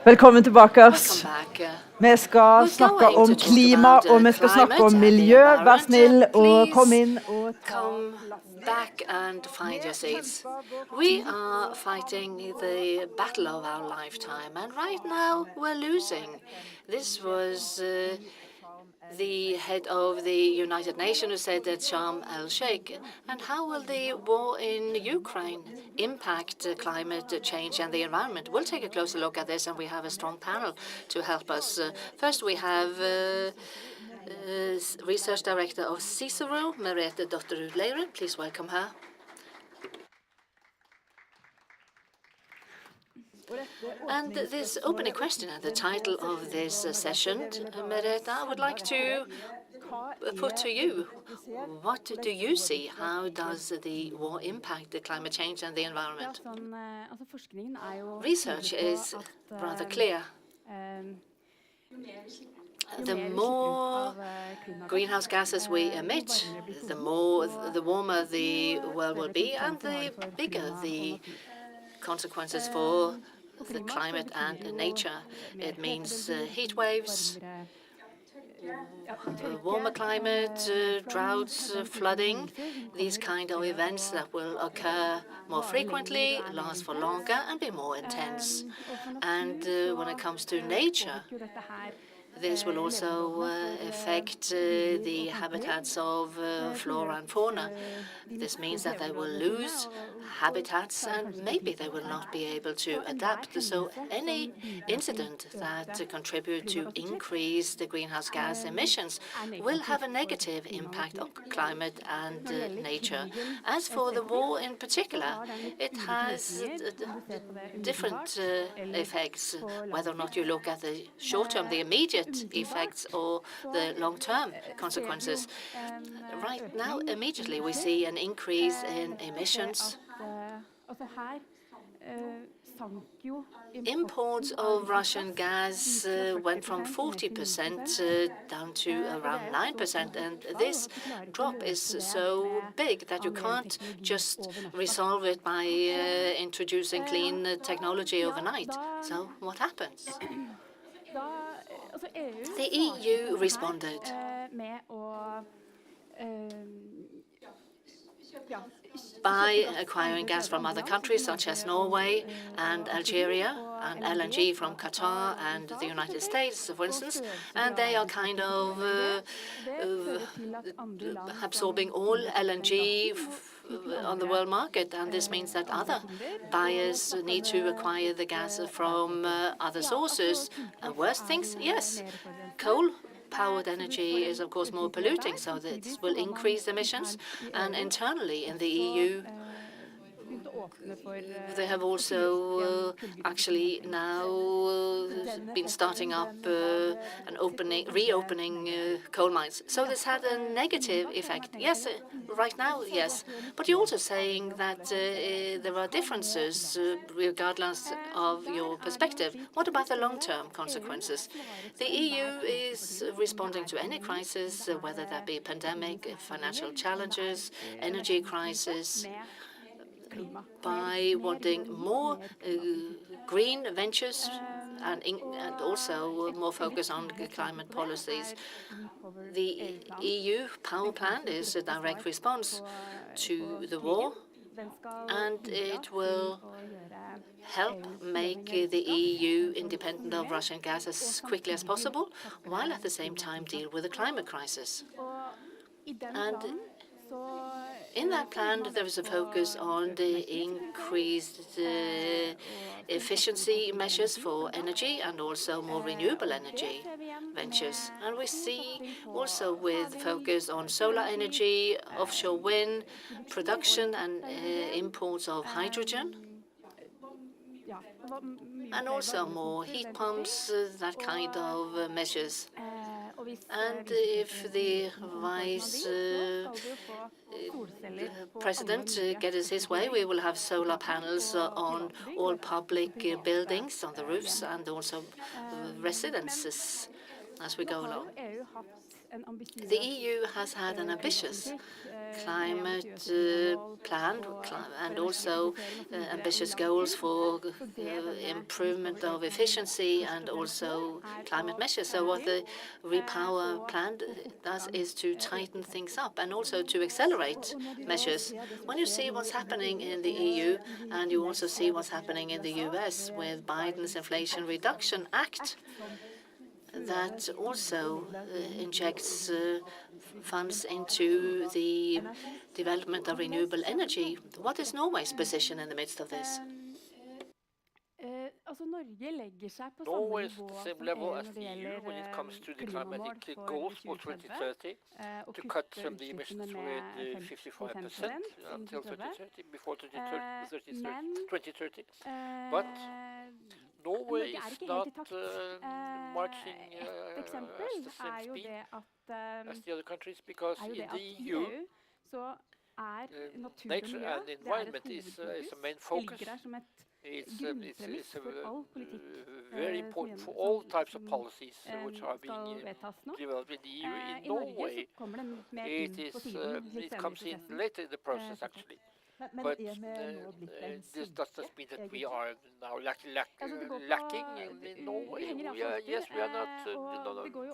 Velkommen tilbake. Welcome back. Vi skal We're snakke going om to talk klima, about og vi skal snakke climate om and the miljø. Vær environment. snill og kom Please inn og ta come plassen. back and find your Vi seats. kjemper vår We tid are for fighting the battle of our lifetime, and right now we're losing. This was the head of the United Nations who said at Sharm el-Sheikh. And how will the war in Ukraine impact climate change and the environment? We'll take a closer look at this, and we have a strong panel to help us. First, we have Research Director of Cicero, Merete Dotterud Leiren. Please welcome her. And this opening question and the title of this session, Merete, I would like to put to you. What do you see? How does the war impact the climate change and the environment? Research is rather clear. The more greenhouse gases we emit, the warmer the world will be, and the bigger the consequences for the climate and nature. It means heat waves, warmer climate, droughts, flooding, these kind of events that will occur more frequently, last for longer, and be more intense. And when it comes to nature, this will also affect the habitats of flora and fauna. This means that they will lose habitats and maybe they will not be able to adapt. So any incident that contributes to increase the greenhouse gas emissions will have a negative impact on climate and nature. As for the war in particular, it has different effects, whether or not you look at the short-term, the immediate effects, or the long-term consequences. Right now, immediately, we see an increase in emissions. Imports of Russian gas went from 40% down to around 9%, and this drop is so big that you can't just resolve it by introducing clean technology overnight. So what happens? The EU responded by acquiring gas from other countries such as Norway and Algeria, and LNG from Qatar and the United States, for instance, and they are kind of absorbing all LNG on the world market, and this means that other buyers need to acquire the gas from other sources. And worse things, yes, coal-powered energy is, of course, more polluting, so this will increase emissions. And internally in the EU, they have also actually now been starting up and reopening coal mines. So this had a negative effect. Yes, right now, yes. But you're also saying that there are differences regardless of your perspective. What about the long-term consequences? The EU is responding to any crisis, whether that be pandemic, financial challenges, energy crisis, by wanting more green ventures and also more focus on climate policies. The EU power plan is a direct response to the war, and it will help make the EU independent of Russian gas as quickly as possible, while at the same time deal with the climate crisis. And in that plan, there is a focus on the increased efficiency measures for energy and also more renewable energy ventures. And we see also with focus on solar energy, offshore wind, production and imports of hydrogen, and also more heat pumps, that kind of measures. And if the vice president gets his way, we will have solar panels on all public buildings, on the roofs, and also residences as we go along. The EU has had an ambitious climate plan and also ambitious goals for improvement of efficiency and also climate measures. So what the Repower plan does is to tighten things up and also to accelerate measures. When you see what's happening in the EU and you also see what's happening in the US with Biden's Inflation Reduction Act, that also injects funds into the development of renewable energy. What is Norway's position in the midst of this? Norway is at the same level as the EU when it comes to the climatic goals for 2030, to cut the emissions with 55% until 2030, before 2030. But Norway is not marching at the same speed as the other countries, because in the EU, nature and environment is a main focus. It's very important for all types of policies which are being developed in the EU. In Norway, it comes in later in the process, actually. But this does not mean that we are now lacking in Norway. Yes, we are not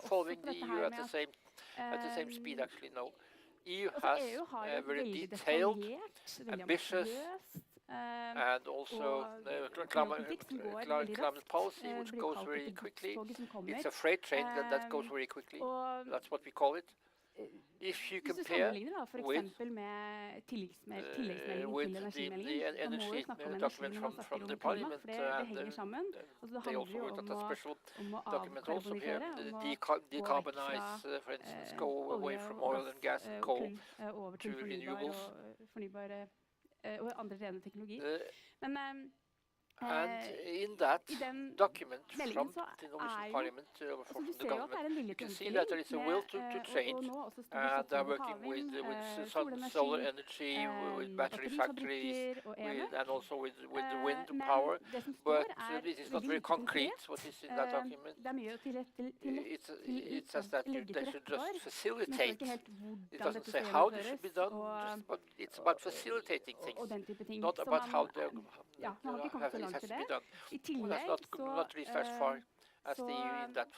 following the EU at the same speed, actually. No, EU has a very detailed, ambitious, and also climate policy, which goes very quickly. It's a freight train that goes very quickly. That's what we call it. If you compare with the energy document from the parliament, and they also wrote a special document also here, decarbonize, for instance, go away from oil and gas and coal to renewables. And in that document from the Norwegian Parliament, from the government, you can see that there is a will to change, and they're working with solar energy, with battery factories, and also with the wind power. But this is not very concrete, what is in that document. It says that they should just facilitate. It doesn't say how this should be done, but it's about facilitating things, not about how it has to be done. That's not reached as far as the EU in that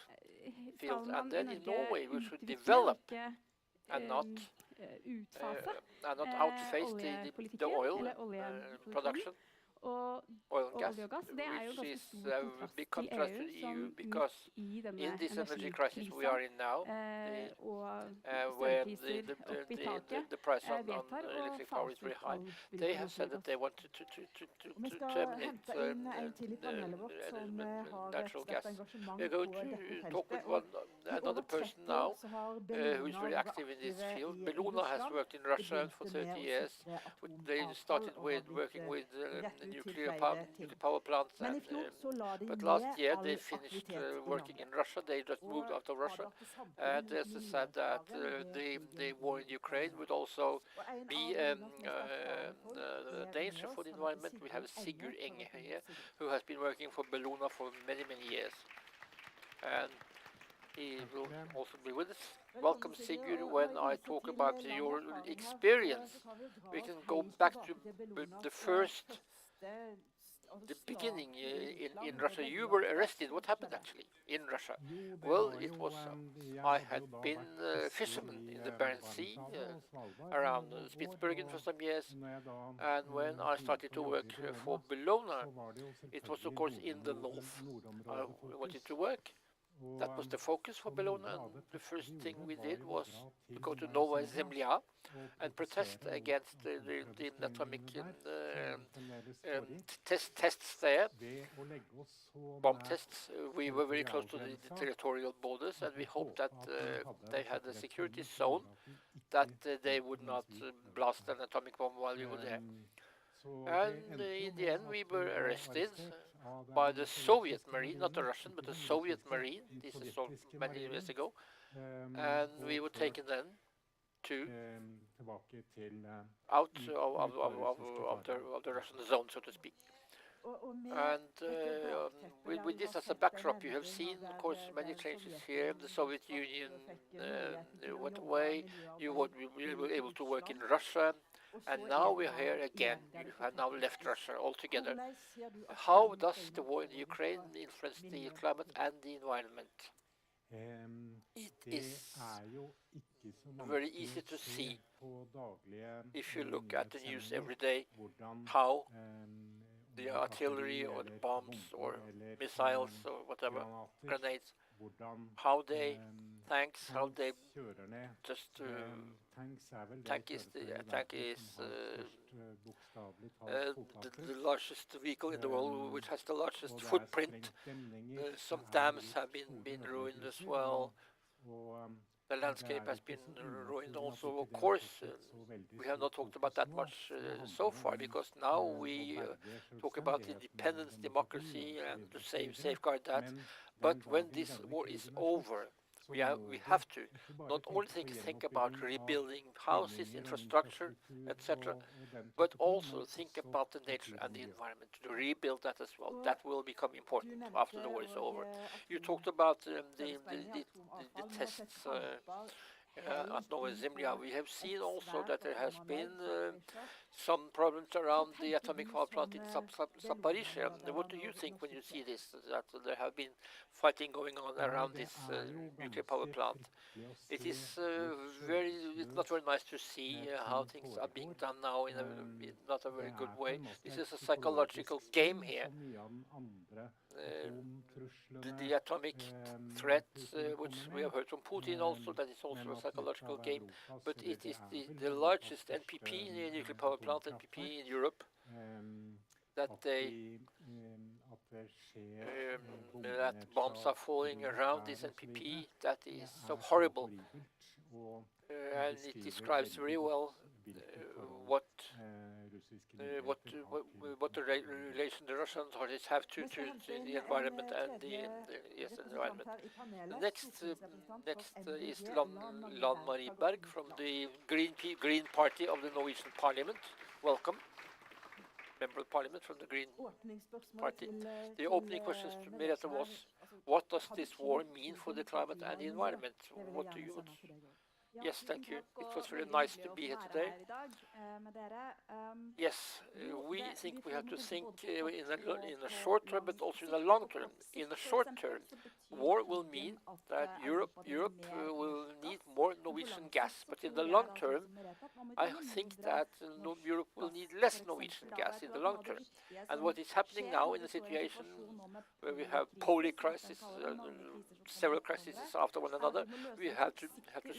field. And then in Norway, we should develop and not outphase the oil production, oil and gas, which is a big contrast to the EU, because in this energy crisis we are in now, where the price on electric power is very high, they have said that they want to terminate natural gas. We're going to talk with another person now who is very active in this field. Bellona has worked in Russia for 30 years. They started with working with nuclear power plants, but last year they finished working in Russia. They just moved out of Russia, and they said that the war in Ukraine would also be a danger for the environment. We have Sigurd Enge here, who has been working for Bellona for many years, and he will also be with us. Welcome, Sigurd. When I talk about your experience, we can go back to the beginning in Russia. You were arrested. What happened actually in Russia? Well, it was I had been a fisherman in the Barents Sea around Spitsbergen for some years, and when I started to work for Bellona, it was of course in the north. I wanted to work. That was the focus for Bellona, and the first thing we did was to go to Nova Zemlya and protest against the atomic tests there, bomb tests. We were very close to the territorial borders, and we hoped that they had a security zone, that they would not blast an atomic bomb while we were there. And in the end, we were arrested by the Soviet Marine, not the Russian, but the Soviet Marine. This is so many years ago. And we were taken then to out of the Russian zone, so to speak. And with this as a backdrop, you have seen, of course, many changes here. The Soviet Union went away. You were able to work in Russia, and now we're here again. You have now left Russia altogether. How does the war in Ukraine influence the climate and the environment? It is very easy to see if you look at the news every day how the artillery or the bombs or missiles or whatever, grenades, how they, tanks, how they just, tank is the largest vehicle in the world, which has the largest footprint. Some dams have been ruined as well. The landscape has been ruined also. Of course, we have not talked about that much so far, because now we talk about independence, democracy, and to safeguard that. But when this war is over, we have to not only think about rebuilding houses, infrastructure, etc., but also think about the nature and the environment, to rebuild that as well. That will become important after the war is over. You talked about the tests at Nova Zemlya. We have seen also that there has been some problems around the atomic power plant in Zaporizhzhia. What do you think when you see this, that there have been fighting going on around this nuclear power plant? It is it's not very nice to see how things are being done now in not a very good way. This is a psychological game here. The atomic threat, which we have heard from Putin also, that is also a psychological game, but it is the largest NPP, nuclear power plant NPP in Europe, that that bombs are falling around this NPP. That is so horrible, and it describes very well what the relation the Russian authorities have to the environment and the environment. Next is Lan Marie Berg from the Green Party of the Norwegian Parliament. Welcome, member of Parliament from the Green Party. The opening questions to Merete was, what does this war mean for the climate and the environment? What do you? Yes, thank you. It was very nice to be here today. Yes, we think we have to think in the short term, but also in the long term. In the short term, war will mean that Europe will need more Norwegian gas. But in the long term, I think that Europe will need less Norwegian gas in the long term. And what is happening now in a situation where we have poly crisis, several crises after one another, we have to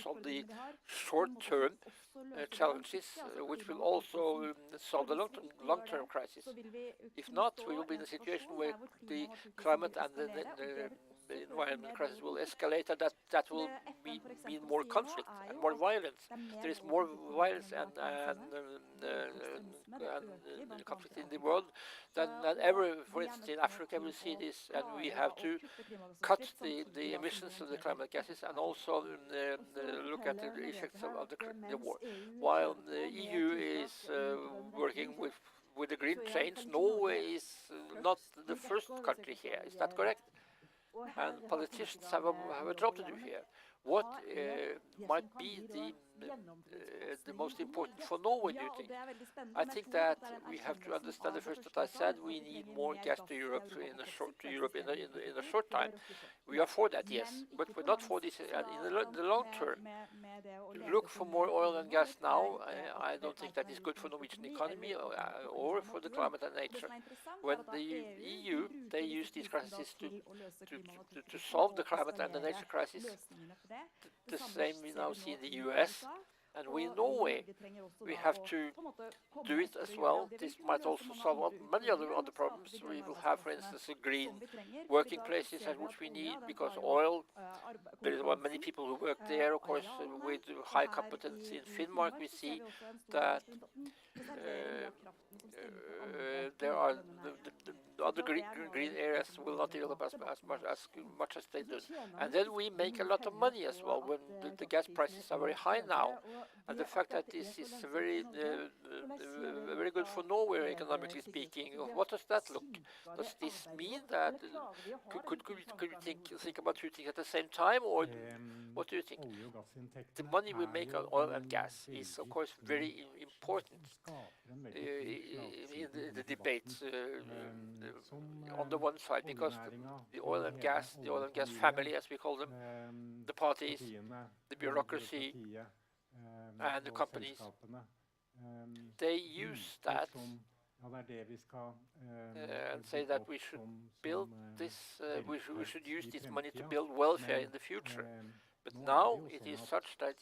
solve the short-term challenges, which will also solve the long-term crisis. If not, we will be in a situation where the climate and the environment crisis will escalate, and that will mean more conflict and more violence. There is more violence and conflict in the world than ever. For instance, in Africa, we see this, and we have to cut the emissions of the climate gases and also look at the effects of the war. While the EU is working with the green change, Norway is not the first country here. Is that correct? And politicians have a job to do here. What might be the most important for Norway, do you think? I think that we have to understand the first that I said we need more gas to Europe in a short time. We are for that, yes, but we're not for this in the long term. To look for more oil and gas now, I don't think that is good for Norwegian economy or for the climate and nature. When the EU, they use these crises to solve the climate and the nature crisis, the same we now see in the US, and we in Norway, we have to do it as well. This might also solve many other problems. We will have, for instance, green working places, which we need, because oil, there are many people who work there, of course, with high competence. In Finnmark, we see that there are the other green areas will not develop as much as they do. And then we make a lot of money as well when the gas prices are very high now. And the fact that this is very very good for Norway economically speaking. What does that look? Does this mean that could we think about two things at the same time, or what do you think? The money we make on oil and gas is, of course, very important in the debate on the one side, because the oil and gas family, as we call them, the parties, the bureaucracy, and the companies, they use that and say that we should build this, we should use this money to build welfare in the future. But now it is such that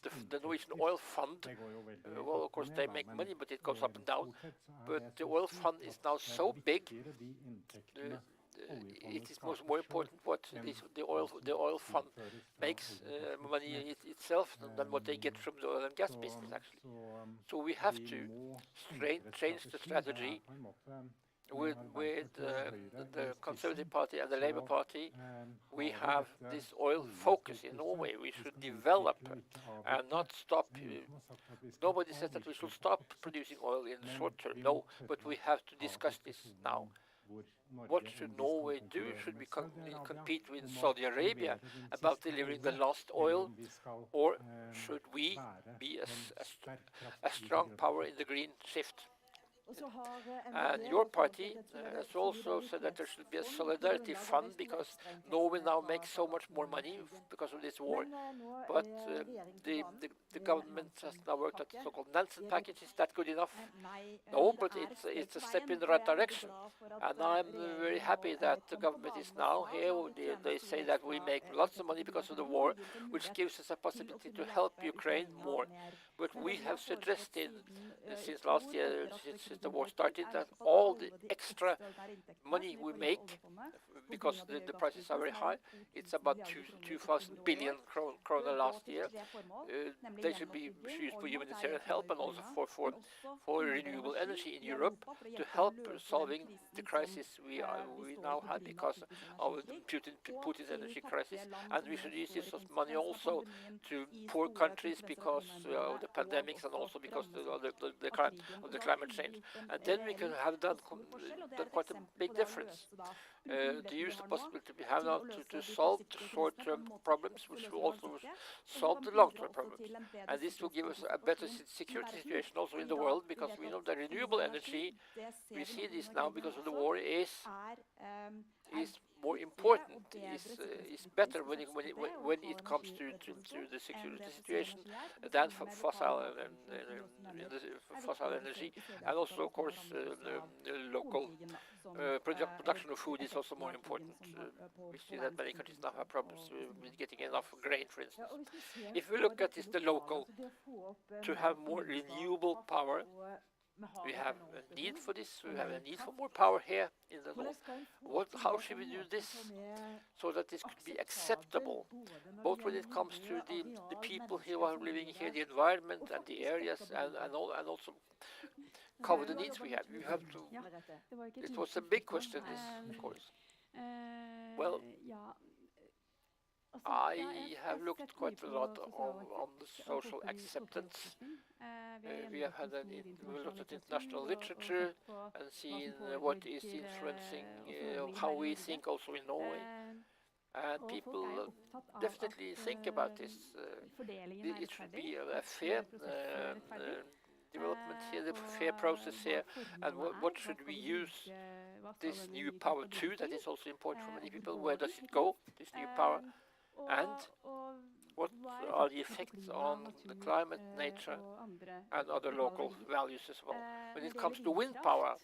the Norwegian Oil Fund, well, of course they make money, but it goes up and down. But the oil fund is now so big, it is much more important what the oil fund makes money itself than what they get from the oil and gas business, actually. So we have to change the strategy with the Conservative Party and the Labour Party. We have this oil focus in Norway. We should develop and not stop. Nobody says that we should stop producing oil in the short term. No, but we have to discuss this now. What should Norway do? Should we compete with Saudi Arabia about delivering the last oil, or should we be a strong power in the green shift? And your party has also said that there should be a solidarity fund, because Norway now makes so much more money because of this war. But the government has now worked at the so-called Nansen package. Is that good enough? No, but it's a step in the right direction. And I'm very happy that the government is now here. They say that we make lots of money because of the war, which gives us a possibility to help Ukraine more. But we have suggested since last year, since the war started, that all the extra money we make, because the prices are very high, it's about 2,000 billion kroner last year, they should be used for humanitarian help and also for renewable energy in Europe, to help solving the crisis we now have because of the Putin's energy crisis. And we should use this money also to poor countries because of the pandemics, and also because of the climate change. And then we can have done quite a big difference. To use the possibility we have now to solve the short-term problems, which will also solve the long-term problems. And this will give us a better security situation also in the world, because we know that renewable energy, we see this now because of the war, is more important, is better when it comes to the security situation than fossil energy. And also, of course, the local production of food is also more important. We see that many countries now have problems with getting enough grain, for instance. If we look at this, the local, to have more renewable power, we have a need for this. We have a need for more power here in the north. How should we do this so that this could be acceptable, both when it comes to the people who are living here, the environment and the areas, and also cover the needs we have. We have to. It was a big question, this, of course. Well, I have looked quite a lot on the social acceptance. We have looked at international literature and seen what is influencing how we think also in Norway. And people definitely think about this. It should be a fair development here, the fair process here, and what should we use this new power to? That is also important for many people. Where does it go, this new power? And what are the effects on the climate, nature, and other local values as well? When it comes to wind power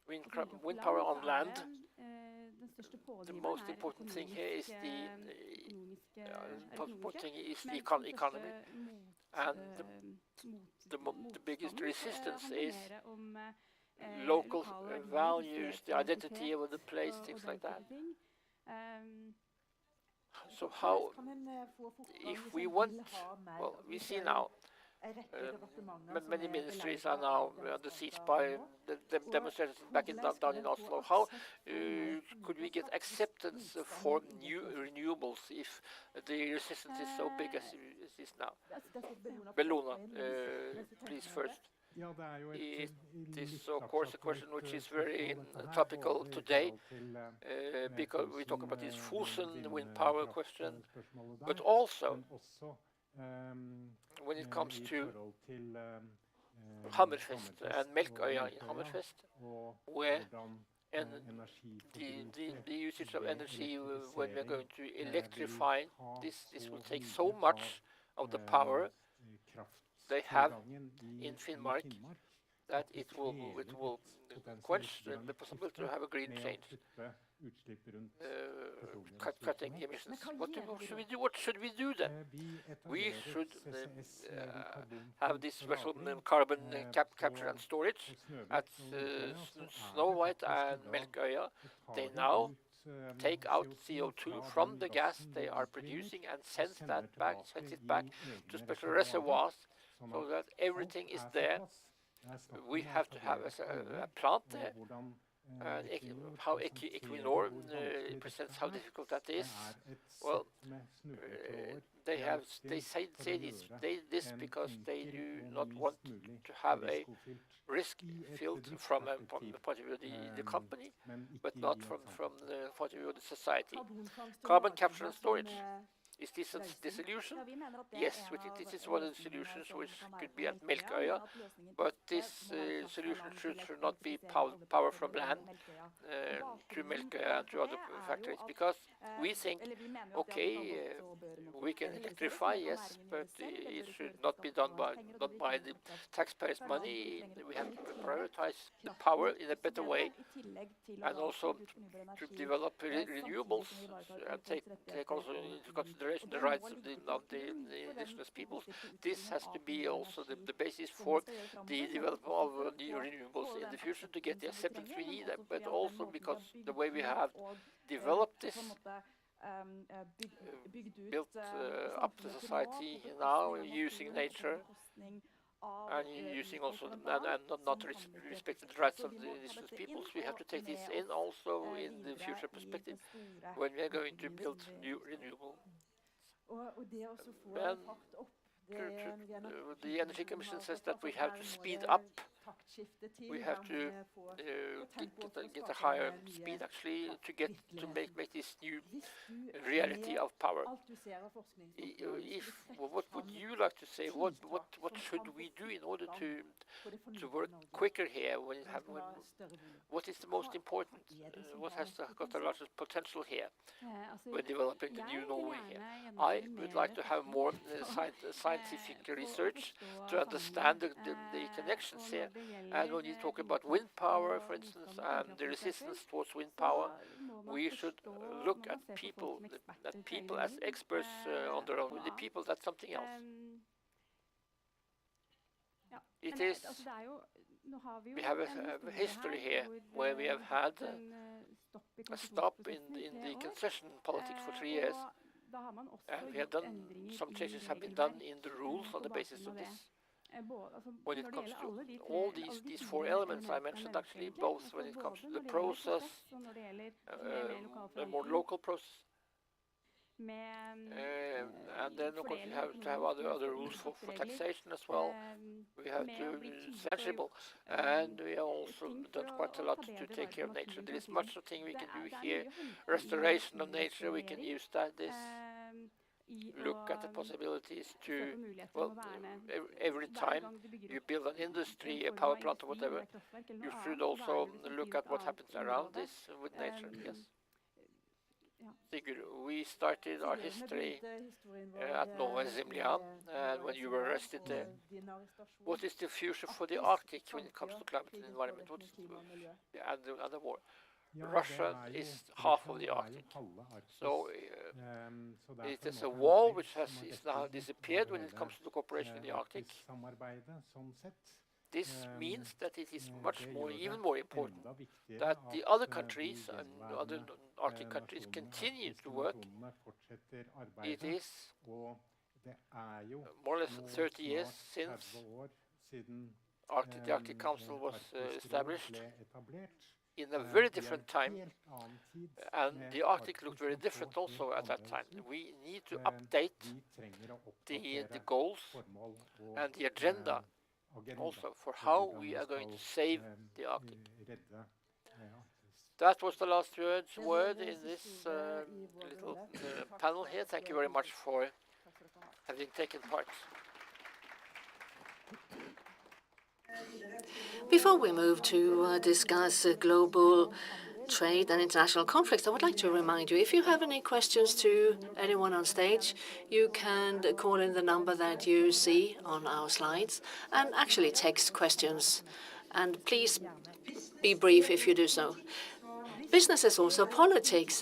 on land, the most important thing here is the economy, and the biggest resistance is local values, the identity of the place, things like that. So how, if we want, well, we see now Many ministries are now under siege by the demonstrators down in Oslo. How could we get acceptance for new renewables if the resistance is so big as it is now? Bellona, please first. It is, of course, a question which is very topical today, because we talk about this Fosen wind power question, but also when it comes to Hammerfest and Melkøya in Hammerfest, where and the usage of energy when we're going to electrify this will take so much of the power they have in Finnmark that it will quench the possibility to have a green change, cutting emissions. What should we do? What should we do then? We should have this special carbon capture and storage at Snow White and Melkøya. They now take out CO2 from the gas they are producing and send it back to special reservoirs so that everything is there. We have to have a plant there. How Equinor presents how difficult that is. Well, they say this because they do not want to have a risk filled from the point of view of the company, but not from the point of view of the society. Carbon capture and storage. Is this the solution? Yes, we think this is one of the solutions which could be at Melkøya, but this solution should not be power from land to Melkøya and to other factories, because we think, okay, we can electrify, yes, but it should not be done by the taxpayers' money. We have to prioritize the power in a better way, and also to develop renewables and take also into consideration the rights of the indigenous peoples. This has to be also the basis for the development of new renewables in the future to get the acceptance we need, but also because the way we have developed this, built up the society now using nature and using also and not respecting the rights of the indigenous peoples, we have to take this in also in the future perspective when we are going to build new renewable. Then the Energy Commission says that we have to speed up. We have to get a higher speed actually to make this new reality of power. What would you like to say? What should we do in order to work quicker here? What is the most important? What has got the largest potential here when developing the new Norway here? I would like to have more scientific research to understand the connections here. And when you talk about wind power, for instance, and the resistance towards wind power, we should look at people as experts on their own. With the people, that's something else. It is. We have a history here where we have had a stop in the concession politics for 3 years, and we have done some changes have been done in the rules on the basis of this. When it comes to all these four elements I mentioned, actually, both when it comes to the process, a more local process, and then of course we have to have other rules for taxation as well. We have to be sensible, and we have also done quite a lot to take care of nature. There is much of thing we can do here. Restoration of nature, we can use this. Look at the possibilities to, well, every time you build an industry, a power plant or whatever, you should also look at what happens around this with nature, yes. Sigurd, we started our history at Nova Zemlya, and when you were arrested there. What is the future for the Arctic when it comes to climate and environment? What is and the war? Russia is half of the Arctic, so it is a wall which is now disappeared when it comes to the cooperation in the Arctic. This means that it is even more important that the other countries and other Arctic countries continue to work. It is more or less 30 years since the Arctic Council was established, in a very different time, and the Arctic looked very different also at that time. We need to update the goals and the agenda also for how we are going to save the Arctic. That was the last word in this little panel here. Thank you very much for having taken part. Before we move to discuss global trade and international conflicts, I would like to remind you, if you have any questions to anyone on stage, you can call in the number that you see on our slides and actually text questions. And please be brief if you do so. Business is also politics.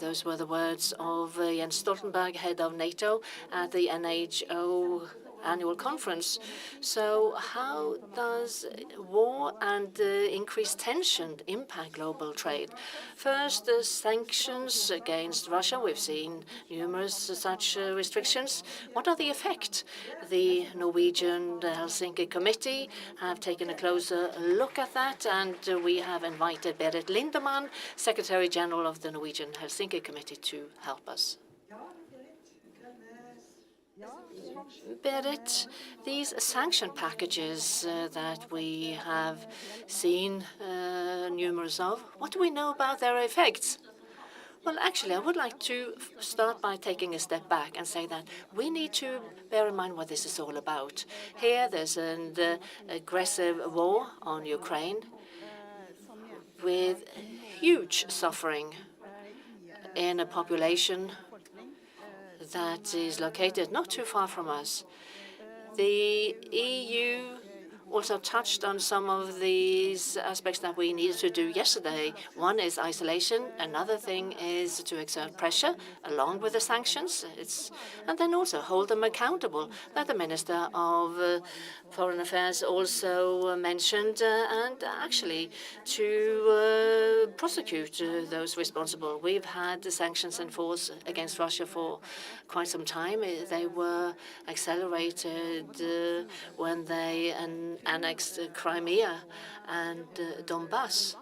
Those were the words of Jens Stoltenberg, head of NATO, at the NHL annual conference. So how does war and increased tension impact global trade? First, the sanctions against Russia. We've seen numerous such restrictions. What are the effects? The Norwegian Helsinki Committee have taken a closer look at that, and we have invited Berit Lindemann, Secretary General of the Norwegian Helsinki Committee, to help us. Berit, these sanction packages that we have seen numerous of, what do we know about their effects? Well, actually, I would like to start by taking a step back and say that we need to bear in mind what this is all about. Here, there's an aggressive war on Ukraine with huge suffering in a population that is located not too far from us. The EU also touched on some of these aspects that we needed to do yesterday. One is isolation. Another thing is to exert pressure along with the sanctions. And then also hold them accountable, that the Minister of Foreign Affairs also mentioned, and actually to prosecute those responsible. We've had the sanctions in force against Russia for quite some time. They were accelerated when they annexed Crimea and Donbass.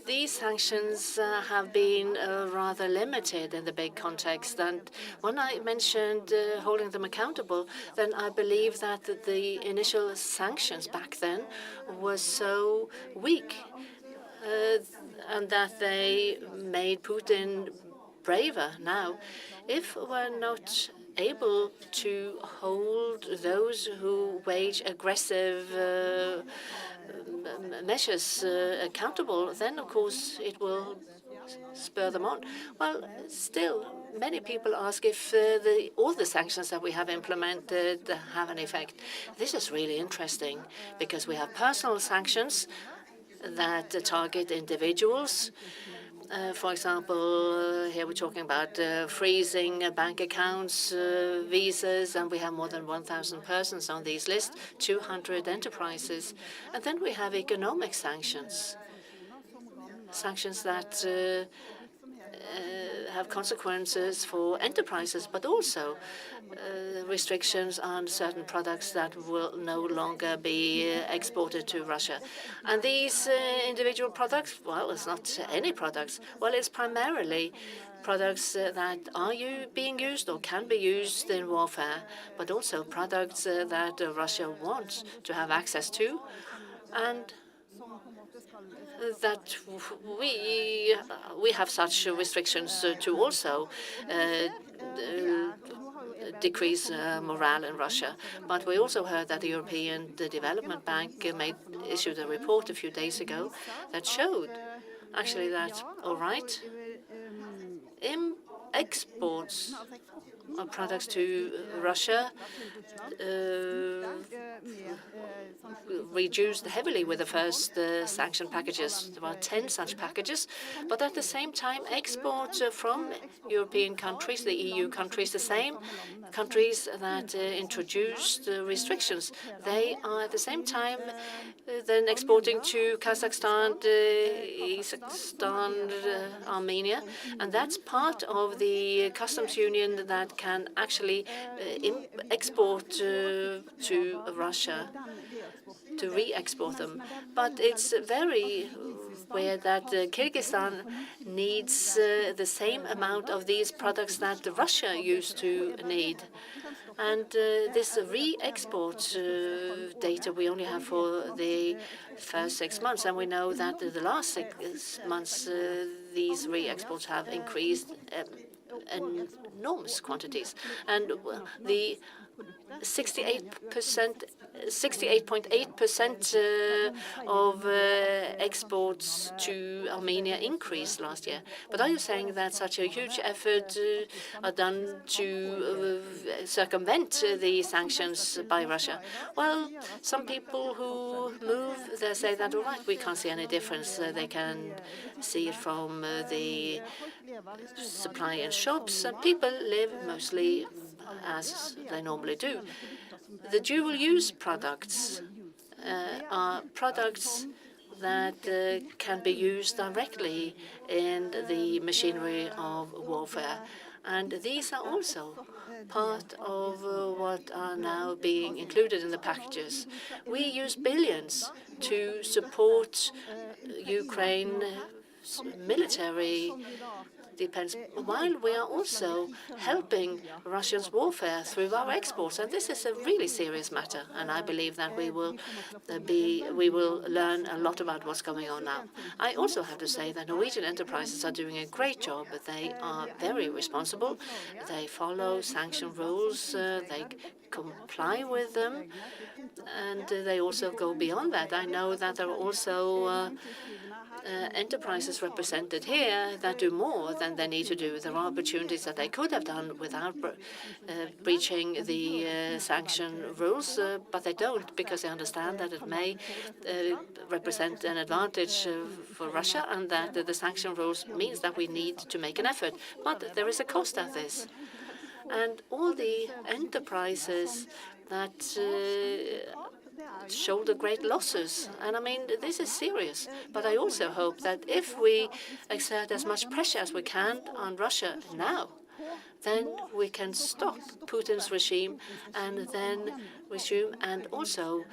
These sanctions have been rather limited in the big context. And when I mentioned holding them accountable, then I believe that the initial sanctions back then were so weak and that they made Putin braver now. If we're not able to hold those who wage aggressive measures accountable, then of course it will spur them on. Well, still, many people ask if all the sanctions that we have implemented have an effect. This is really interesting because we have personal sanctions that target individuals. For example, here we're talking about freezing bank accounts, visas, and we have more than 1,000 persons on these lists, 200 enterprises. And then we have economic sanctions, sanctions that have consequences for enterprises, but also restrictions on certain products that will no longer be exported to Russia. And these individual products, well, it's not any products. Well, it's primarily products that are being used or can be used in warfare, but also products that Russia wants to have access to, and that we have such restrictions to also decrease morale in Russia. But we also heard that the European Development Bank issued a report a few days ago that showed actually that, all right, exports of products to Russia reduced heavily with the first sanction packages. There were 10 such packages. But at the same time, exports from European countries, the EU countries, the same countries that introduced restrictions, they are at the same time then exporting to Kazakhstan, Uzbekistan, Armenia. And that's part of the customs union that can actually export to Russia, to re-export them. But it's very weird that Kyrgyzstan needs the same amount of these products that Russia used to need. And this re-export data we only have for the first 6 months, and we know that the last 6 months these re-exports have increased enormous quantities. And the 68.8% of exports to Armenia increased last year. But are you saying that such a huge effort are done to circumvent the sanctions by Russia? Well, some people who move, they say that, all right, we can't see any difference. They can see it from the supply in shops, and people live mostly as they normally do. The dual-use products are products that can be used directly in the machinery of warfare. And these are also part of what are now being included in the packages. We use billions to support Ukraine military depends, while we are also helping Russia's warfare through our exports. And this is a really serious matter. And I believe that we will learn a lot about what's going on now. I also have to say that Norwegian enterprises are doing a great job. They are very responsible. They follow sanction rules. They comply with them, and they also go beyond that. I know that there are also enterprises represented here that do more than they need to do. There are opportunities that they could have done without breaching the sanction rules, but they don't because they understand that it may represent an advantage for Russia and that the sanction rules means that we need to make an effort. But there is a cost at this. And all the enterprises that shoulder great losses. And I mean, this is serious. But I also hope that if we exert as much pressure as we can on Russia now, then we can stop Putin's regime and then resume, and also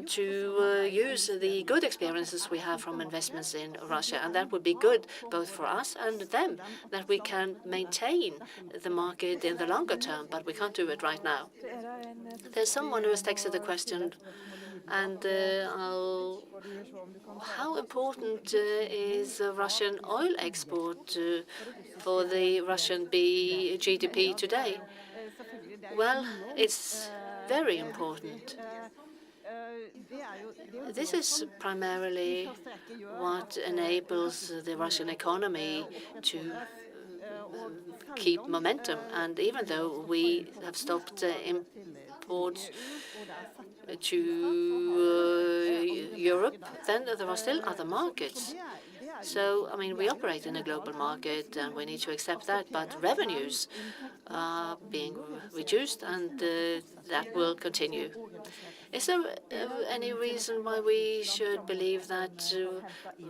to use the good experiences we have from investments in Russia. And that would be good both for us and them, that we can maintain the market in the longer term, but we can't do it right now. There's someone who has texted the question, and how important is Russian oil export for the Russian GDP today? Well, it's very important. This is primarily what enables the Russian economy to keep momentum. And even though we have stopped imports to Europe, then there are still other markets. So, I mean, we operate in a global market, and we need to accept that. But revenues are being reduced, and that will continue. Is there any reason why we should believe that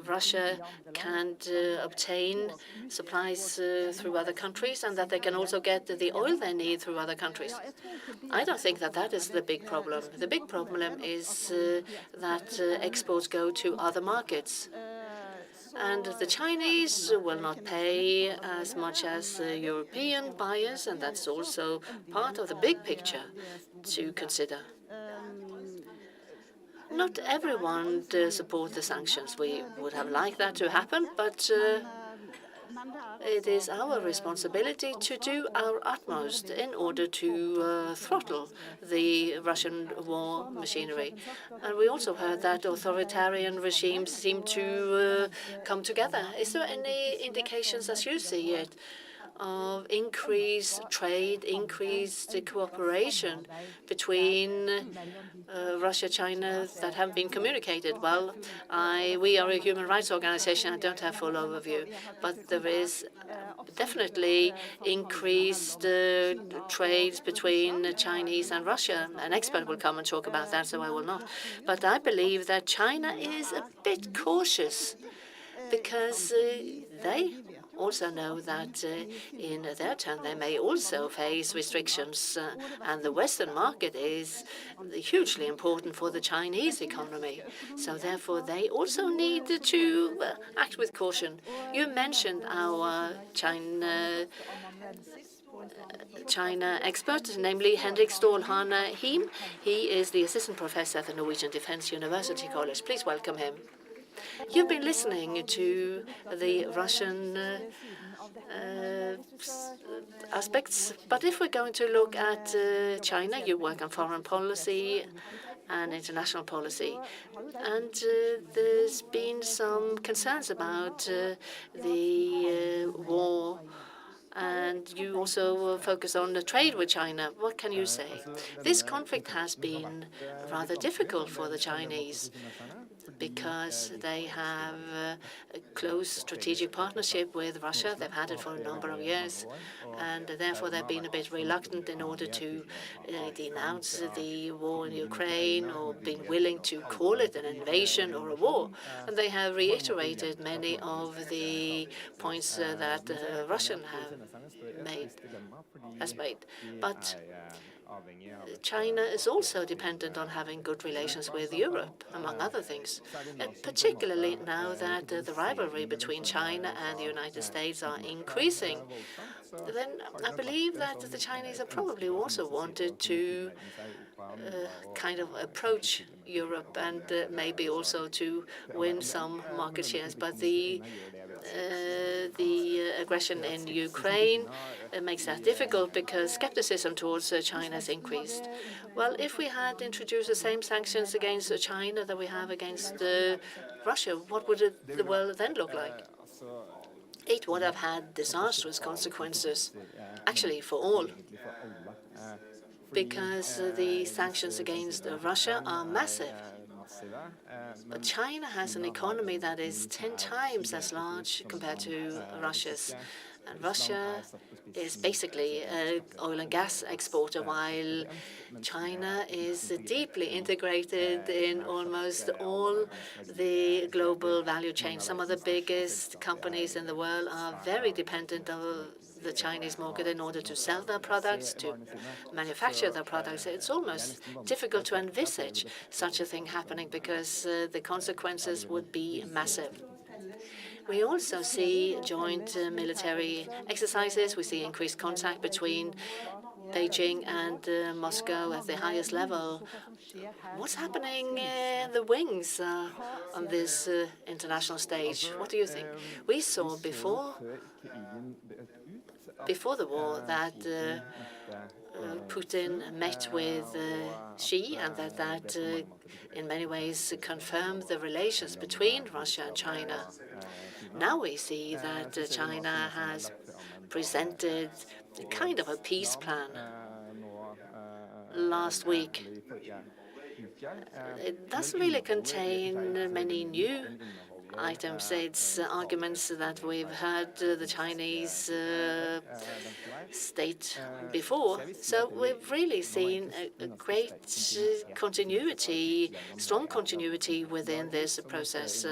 Russia can't obtain supplies through other countries and that they can also get the oil they need through other countries? I don't think that that is the big problem. The big problem is that exports go to other markets. And the Chinese will not pay as much as European buyers, and that's also part of the big picture to consider. Not everyone supports the sanctions. We would have liked that to happen, but it is our responsibility to do our utmost in order to throttle the Russian war machinery. And we also heard that authoritarian regimes seem to come together. Is there any indications, as you see it, of increased trade, increased cooperation between Russia, China that haven't been communicated. Well, we are a human rights organization. I don't have full overview, but there is definitely increased trades between Chinese and Russia. An expert will come and talk about that, so I will not. But I believe that China is a bit cautious because they also know that in their turn they may also face restrictions, and the Western market is hugely important for the Chinese economy. So therefore they also need to act with caution. You mentioned our China expert, namely Henrik Stålhane Him. He is the assistant professor at the Norwegian Defence University College. Please welcome him. You've been listening to the Russian aspects, but if we're going to look at China, you work on foreign policy and international policy, and there's been some concerns about the war, and you also focus on the trade with China. What can you say? This conflict has been rather difficult for the Chinese because they have a close strategic partnership with Russia. They've had it for a number of years, and therefore they've been a bit reluctant in order to denounce the war in Ukraine or been willing to call it an invasion or a war. And they have reiterated many of the points that Russian has made. But China is also dependent on having good relations with Europe, among other things, and particularly now that the rivalry between China and the United States are increasing. Then I believe that the Chinese have probably also wanted to kind of approach Europe and maybe also to win some market shares. But the aggression in Ukraine makes that difficult because skepticism towards China has increased. Well, if we had introduced the same sanctions against China that we have against Russia, what would the world then look like? It would have had disastrous consequences, actually for all, because the sanctions against Russia are massive. But China has an economy that is 10 times as large compared to Russia's. And Russia is basically an oil and gas exporter, while China is deeply integrated in almost all the global value chain. Some of the biggest companies in the world are very dependent on the Chinese market in order to sell their products, to manufacture their products. It's almost difficult to envisage such a thing happening because the consequences would be massive. We also see joint military exercises. We see increased contact between Beijing and Moscow at the highest level. What's happening in the wings on this international stage? What do you think? We saw before the war that Putin met with Xi, and that in many ways confirmed the relations between Russia and China. Now we see that China has presented kind of a peace plan last week. It doesn't really contain many new items. It's arguments that we've heard the Chinese state before. So we've really seen a great continuity, strong continuity within this process.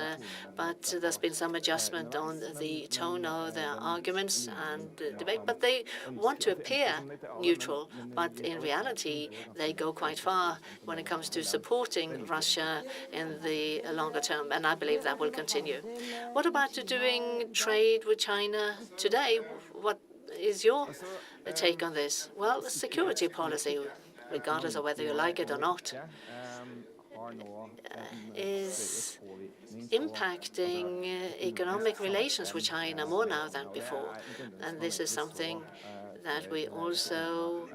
But there's been some adjustment on the tone of their arguments and debate. But they want to appear neutral. But in reality, they go quite far when it comes to supporting Russia in the longer term. And I believe that will continue. What about doing trade with China today? What is your take on this? Well, security policy, regardless of whether you like it or not, is impacting economic relations with China more now than before. And this is something that we also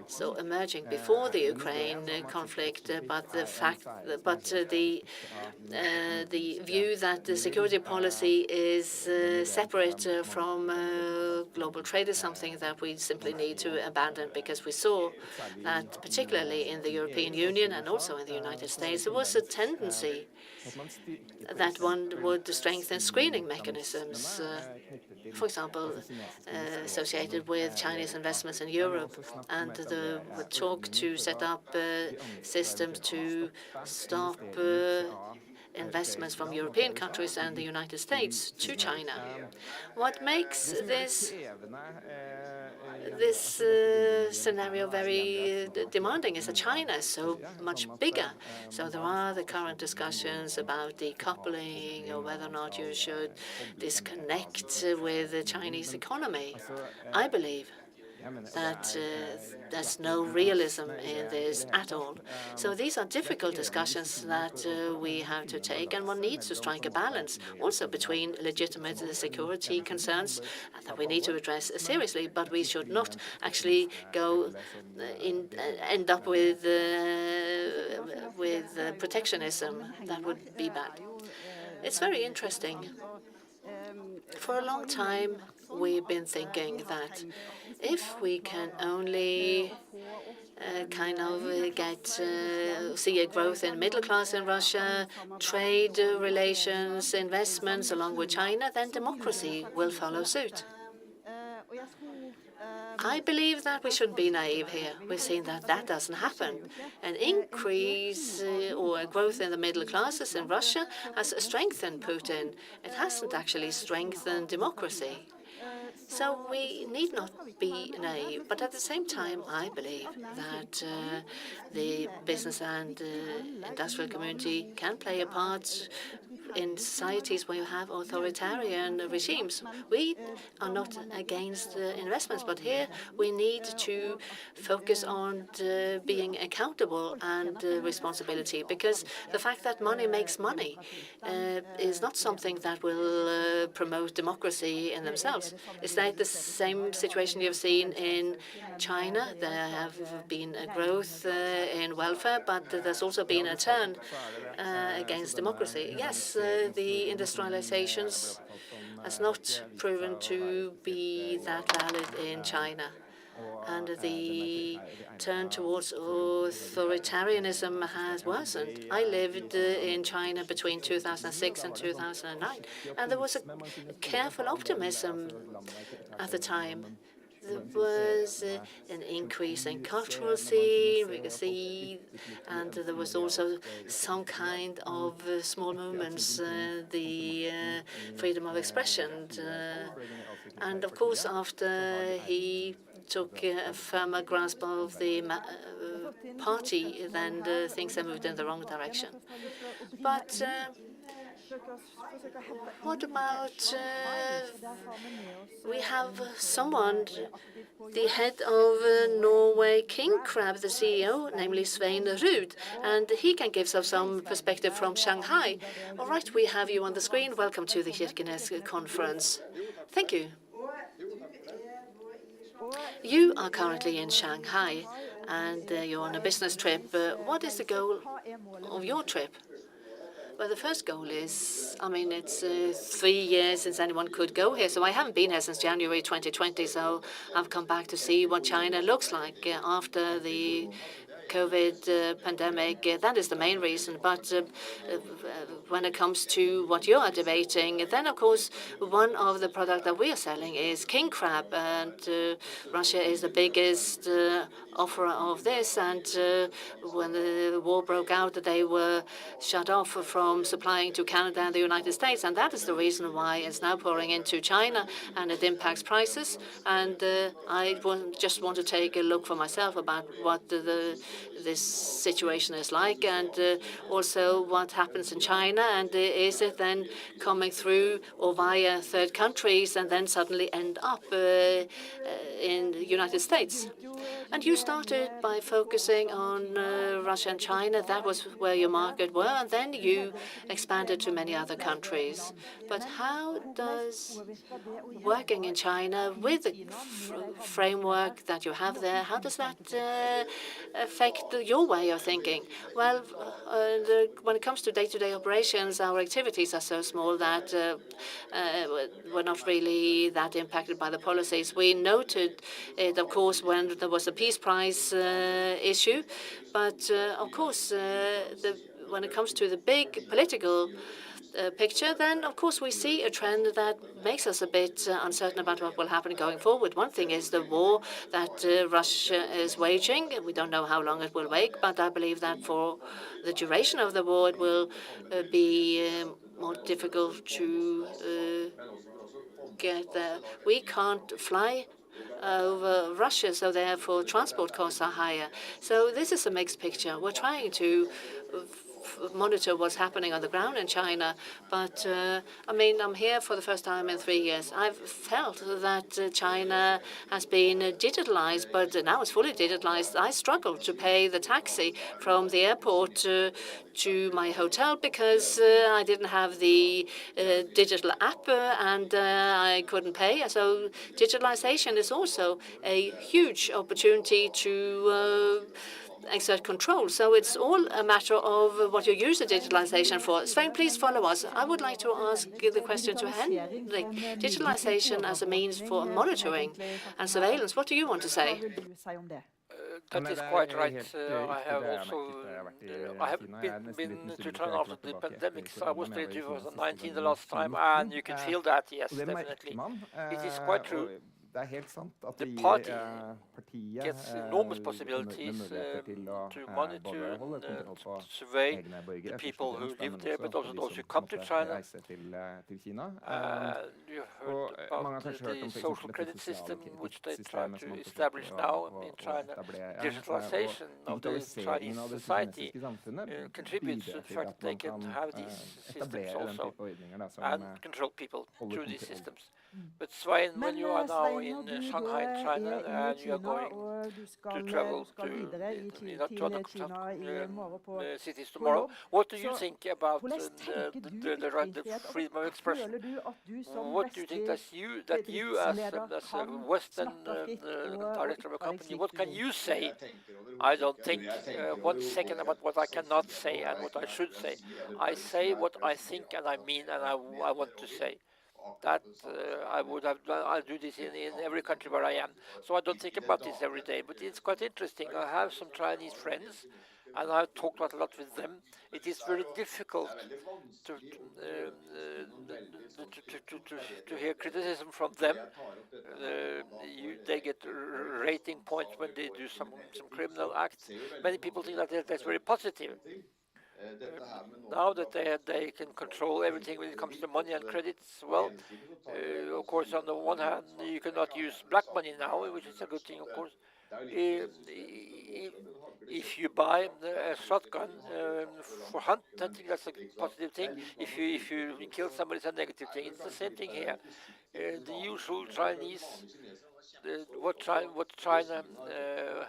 saw emerging before the Ukraine conflict, but the view that the security policy is separate from global trade is something that we simply need to abandon, because we saw that particularly in the European Union and also in the United States, there was a tendency that one would strengthen screening mechanisms, for example, associated with Chinese investments in Europe, and the talk to set up systems to stop investments from European countries and the United States to China. What makes this scenario very demanding is that China is so much bigger. So there are the current discussions about decoupling, or whether or not you should disconnect with the Chinese economy. I believe that there's no realism in this at all. So these are difficult discussions that we have to take, and one needs to strike a balance also between legitimate security concerns that we need to address seriously, but we should not actually go end up with protectionism. That would be bad. It's very interesting. For a long time, we've been thinking that if we can only see a growth in middle class in Russia, trade relations, investments along with China, then democracy will follow suit. I believe that we shouldn't be naive here. We've seen that that doesn't happen. An increase or a growth in the middle classes in Russia has strengthened Putin. It hasn't actually strengthened democracy. So we need not be naive. But at the same time, I believe that the business and industrial community can play a part in societies where you have authoritarian regimes. We are not against investments, but here we need to focus on being accountable and responsibility, because the fact that money makes money is not something that will promote democracy in themselves. Is that the same situation you've seen in China? There have been a growth in welfare, but there's also been a turn against democracy. Yes, the industrializations has not proven to be that valid in China. And the turn towards authoritarianism has worsened. I lived in China between 2006 and 2009, and there was a careful optimism at the time. There was an increase in cultural scene, we could see, and there was also some kind of small movements, the freedom of expression. And of course, after he took a firmer grasp of the party, then things have moved in the wrong direction. But what about we have someone, the head of Norway King Crab, the CEO, namely Svein Ruud, and he can give us some perspective from Shanghai. All right, we have you on the screen. Welcome to the Kirkenes conference. Thank you. You are currently in Shanghai, and you're on a business trip. What is the goal of your trip? Well, the first goal is, it's 3 years since anyone could go here, so I haven't been here since January 2020, so I've come back to see what China looks like after the COVID pandemic. That is the main reason. But when it comes to what you are debating, then of course one of the products that we are selling is king crab, and Russia is the biggest offerer of this. And when the war broke out, they were shut off from supplying to Canada and the United States, and that is the reason why it's now pouring into China, and it impacts prices. And I just want to take a look for myself about what this situation is like, and also what happens in China, and is it then coming through or via third countries and then suddenly end up in the United States? And you started by focusing on Russia and China. That was where your market were, and then you expanded to many other countries. But how does working in China with the framework that you have there, how does that affect your way of thinking? Well, when it comes to day-to-day operations, our activities are so small that we're not really that impacted by the policies. We noted it, of course, when there was a peace prize issue, but of course, when it comes to the big political picture, then of course we see a trend that makes us a bit uncertain about what will happen going forward. One thing is the war that Russia is waging. We don't know how long it will wage, but I believe that for the duration of the war, it will be more difficult to get there. We can't fly over Russia, so therefore transport costs are higher. So this is a mixed picture. We're trying to monitor what's happening on the ground in China. But I mean, I'm here for the first time in 3 years. I've felt that China has been digitalized, but now it's fully digitalized. I struggle to pay the taxi from the airport to my hotel because I didn't have the digital app and I couldn't pay. So digitalization is also a huge opportunity to exert control. So it's all a matter of what you use the digitalization for. Svein, please follow us. I would like to ask the question to Henrik. Digitalization as a means for monitoring and surveillance. What do you want to say? That is quite right. I have also I have been to China after the pandemic. So I was there in 2019 the last time, and you can feel that. Yes, definitely. It is quite true. The party gets enormous possibilities to monitor and survey the people who live there, but also those who come to China. You heard about the social credit system which they try to establish now in China. Digitalization of the Chinese society contributes to the fact that they can have these systems also and control people through these systems. But Svein, when you are now in Shanghai, China, and you are going to travel to other cities tomorrow, what do you think about the freedom of expression? What do you think that you as a Western director of a company, what can you say? I don't think 1 second about what I cannot say and what I should say. I say what I think and I mean and I want to say. That I would have done. I do this in every country where I am. So I don't think about this every day. But it's quite interesting. I have some Chinese friends, and I've talked a lot with them. It is very difficult to hear criticism from them. They get rating points when they do some criminal acts. Many people think that that's very positive. Now that they can control everything when it comes to money and credits, well, of course, on the one hand, you cannot use black money now, which is a good thing, of course. If you buy a shotgun for hunting, that's a positive thing. If you kill somebody, it's a negative thing. It's the same thing here. The usual Chinese, what China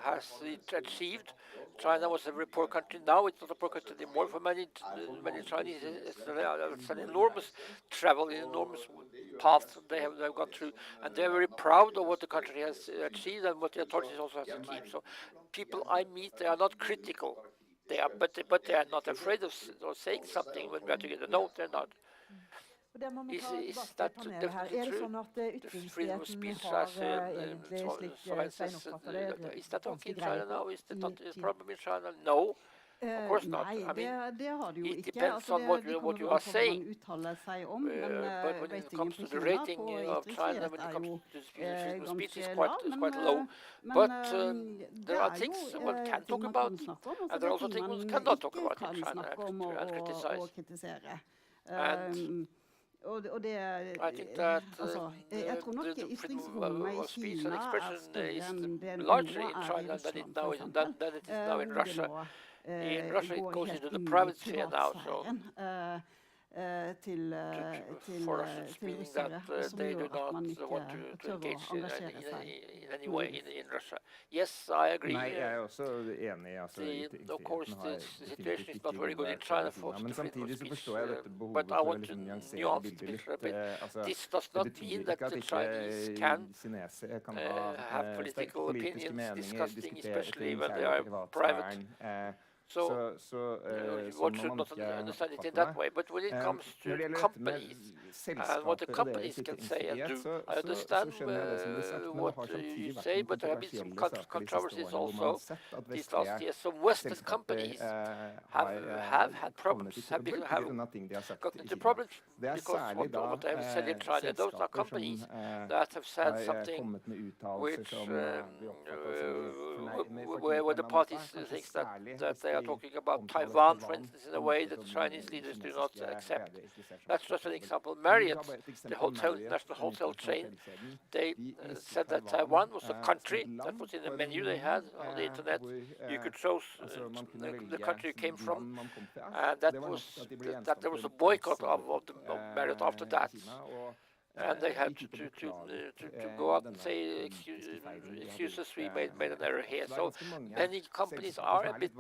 has achieved. China was a very poor country. Now it's not a poor country anymore. For many Chinese, it's an enormous travel, an enormous path they have gone through, and they're very proud of what the country has achieved and what the authorities also have achieved. So, people I meet, they are not critical. They are, but they are not afraid of saying something when we are together. No, they're not. Is that definitely true? The freedom of speech, as Svein says, is that okay in China now? Is that not a problem in China? No, of course not. I mean, it depends on what you are saying. But when it comes to the rating of China, when it comes to freedom of speech, it's quite low. But there are things one can talk about, and there are also things one cannot talk about in China and criticize. And I think that the freedom of speech and expression is larger in China than it is now in Russia. In Russia, it goes into the private sphere now. So for Russians, meaning that they do not want to engage in any way in Russia. Yes, I agree. Nei, jeg er også enig. Altså, Of course, the situation is not very good in vært China for men freedom of samtidig så speech, forstår jeg dette but behovet I for å want to liksom nyansere nuance the bildet picture a litt. bit. Altså, This does det not betyr mean that ikke the at Chinese ikke can kinesere kan have ha political politiske opinions, meninger, discussing, diskutere especially ting, when they kjære are private. privatsfæren. So One should not understand it in that way. But when it comes to companies and what the companies can say and do, I understand what you say, but there have been some controversies also these last years. Some Western companies have had problems, have got into problems because what they have said in China. Those are companies that have said something which where the parties think that they are talking about Taiwan, for instance, in a way that Chinese leaders do not accept. That's just an example. Marriott, the national hotel chain, they said that Taiwan was a country that was in the menu they had on the internet. You could choose the country you came from, and that there was a boycott of Marriott after that. And they had to go out and say, excuse us, we made an error here. So many companies are a bit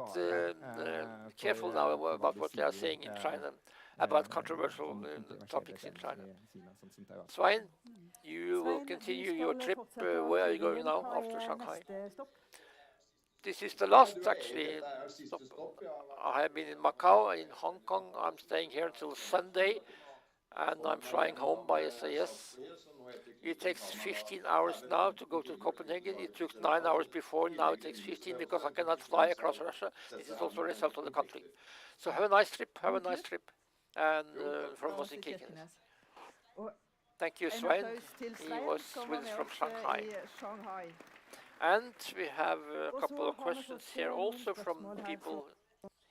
careful now about what they are saying in China about controversial topics in China. Svein, you will continue your trip. Where are you going now after Shanghai? This is the last, actually, stop. I have been in Macau, in Hong Kong. I'm staying here until Sunday. And I'm flying home by SAS. It takes 15 hours now to go to Copenhagen. It took 9 hours before. Now it takes 15 because I cannot fly across Russia. This is also a result of the conflict. So have a nice trip. Have a nice trip. And from us in Kirkenes. Thank you, Svein. He was with us from Shanghai. And we have a couple of questions here also from people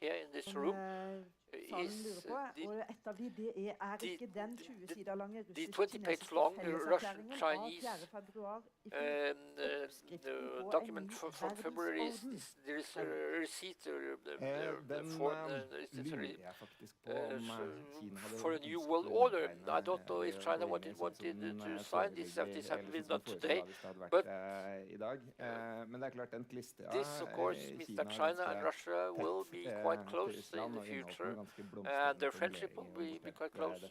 here in this room. The 20-page long Russian-Chinese document from February there is a receipt for a new world order. I don't know if China wanted to sign this, if this hadn't been done today, but this of course means that China and Russia will be quite close in the future. And their friendship will be quite close.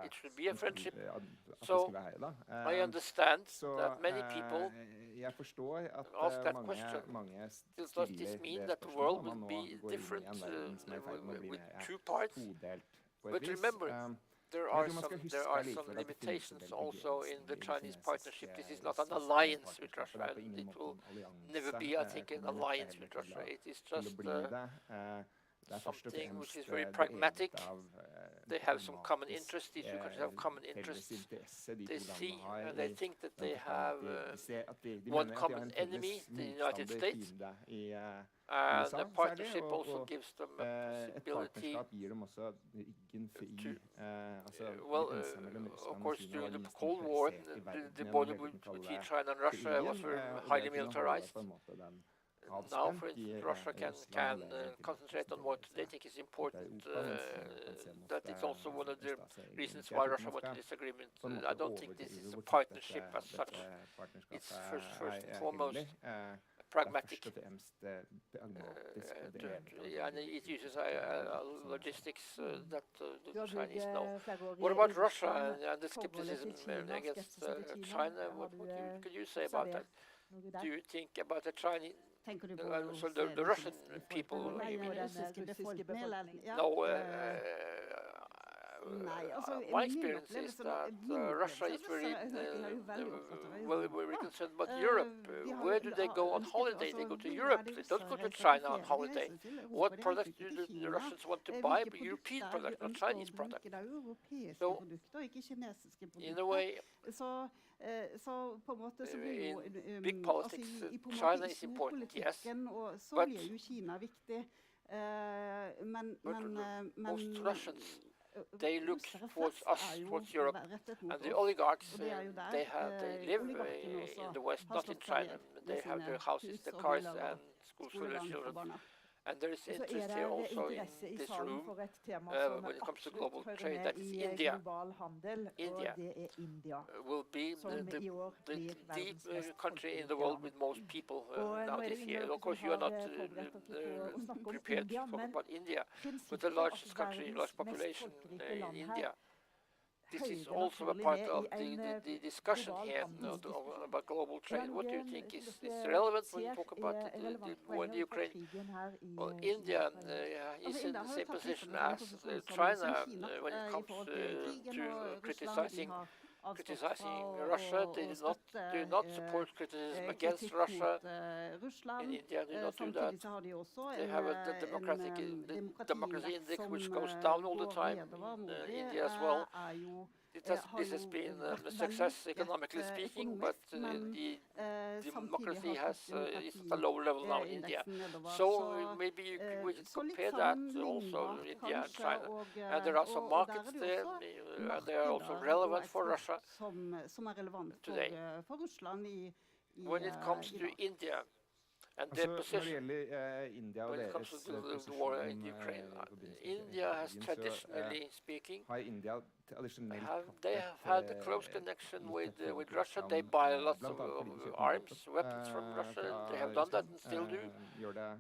It should be a friendship. So I understand that many people ask that question. Does this mean that the world will be different with two parts? But remember, there are some limitations also in the Chinese partnership. This is not an alliance with Russia, and it will never be, I think, an alliance with Russia. It is just something which is very pragmatic. They have some common interests. These two countries have common interests. They think that they have one common enemy, the United States. And the partnership also gives them a possibility to, of course, during the Cold War, the border between China and Russia was very highly militarized. Now, for instance, Russia can concentrate on what they think is important. That is also one of the reasons why Russia wanted this agreement. I don't think this is a partnership as such. It's first and foremost pragmatic. And it uses logistics that the Chinese know. What about Russia and the skepticism against China? What could you say about that? Do you think about the Chinese? So the Russian people, you mean? No, my experience is that Russia is very concerned about Europe. Where do they go on holiday? They go to Europe. They don't go to China on holiday. What products do the Russians want to buy? European products, not Chinese products. So, in a way, in big politics, China is important, yes, but most Russians, they look towards us, towards Europe, and the oligarchs, they live in the West, not in China. They have their houses, their cars, and schools for their children. And there is Og så interest er here det also in interesse i this salen room for et tema som when it comes to global absolutt hører trade, med that is i India. global handel, India og det er India, will be som i år blir verdens mest country in the folkerike world land. with most people Og now nå er det this jo ingen year. av Of dere course, som you are har not forberedt dere på å snakke om prepared India, to talk men about India, but the prinsippet largest at country, verdens large mest population folkerike in land India. her This is høyder also a naturlig part med of i en the discussion global here handelsdiskusjon. about global Er det trade. What do you noe think som is dere relevant when you ser talk about er relevant the war in poenger the ut fra Ukraine? krigen her Well, i India Ukraina? is Altså, in India the har jo same tatt position litt samme as posisjon China som Kina when it i comes forhold til krigen to og Russland. De criticizing har avstått criticizing fra Russia. å They do støtte not support criticism against kritikk Russia. mot In Russland. India, they do not do that. Samtidig så har de også They have a democracy index which goes down all the time in India as well. er jo This has been a success economically speaking, but the democracy is at a low level now in India. So maybe we should compare that also India and China. And there are some markets there, and they are also relevant for Russia som er relevant today. for Russland i When it comes to dag. India and Altså, their når det position, gjelder India og when it comes deres to the posisjon war in Ukraine, i forbindelse med India has krigen, så traditionally speaking har India tradisjonelt they have had a close connection with Russia. They buy lots of arms, weapons from Russia. They have done that and still do.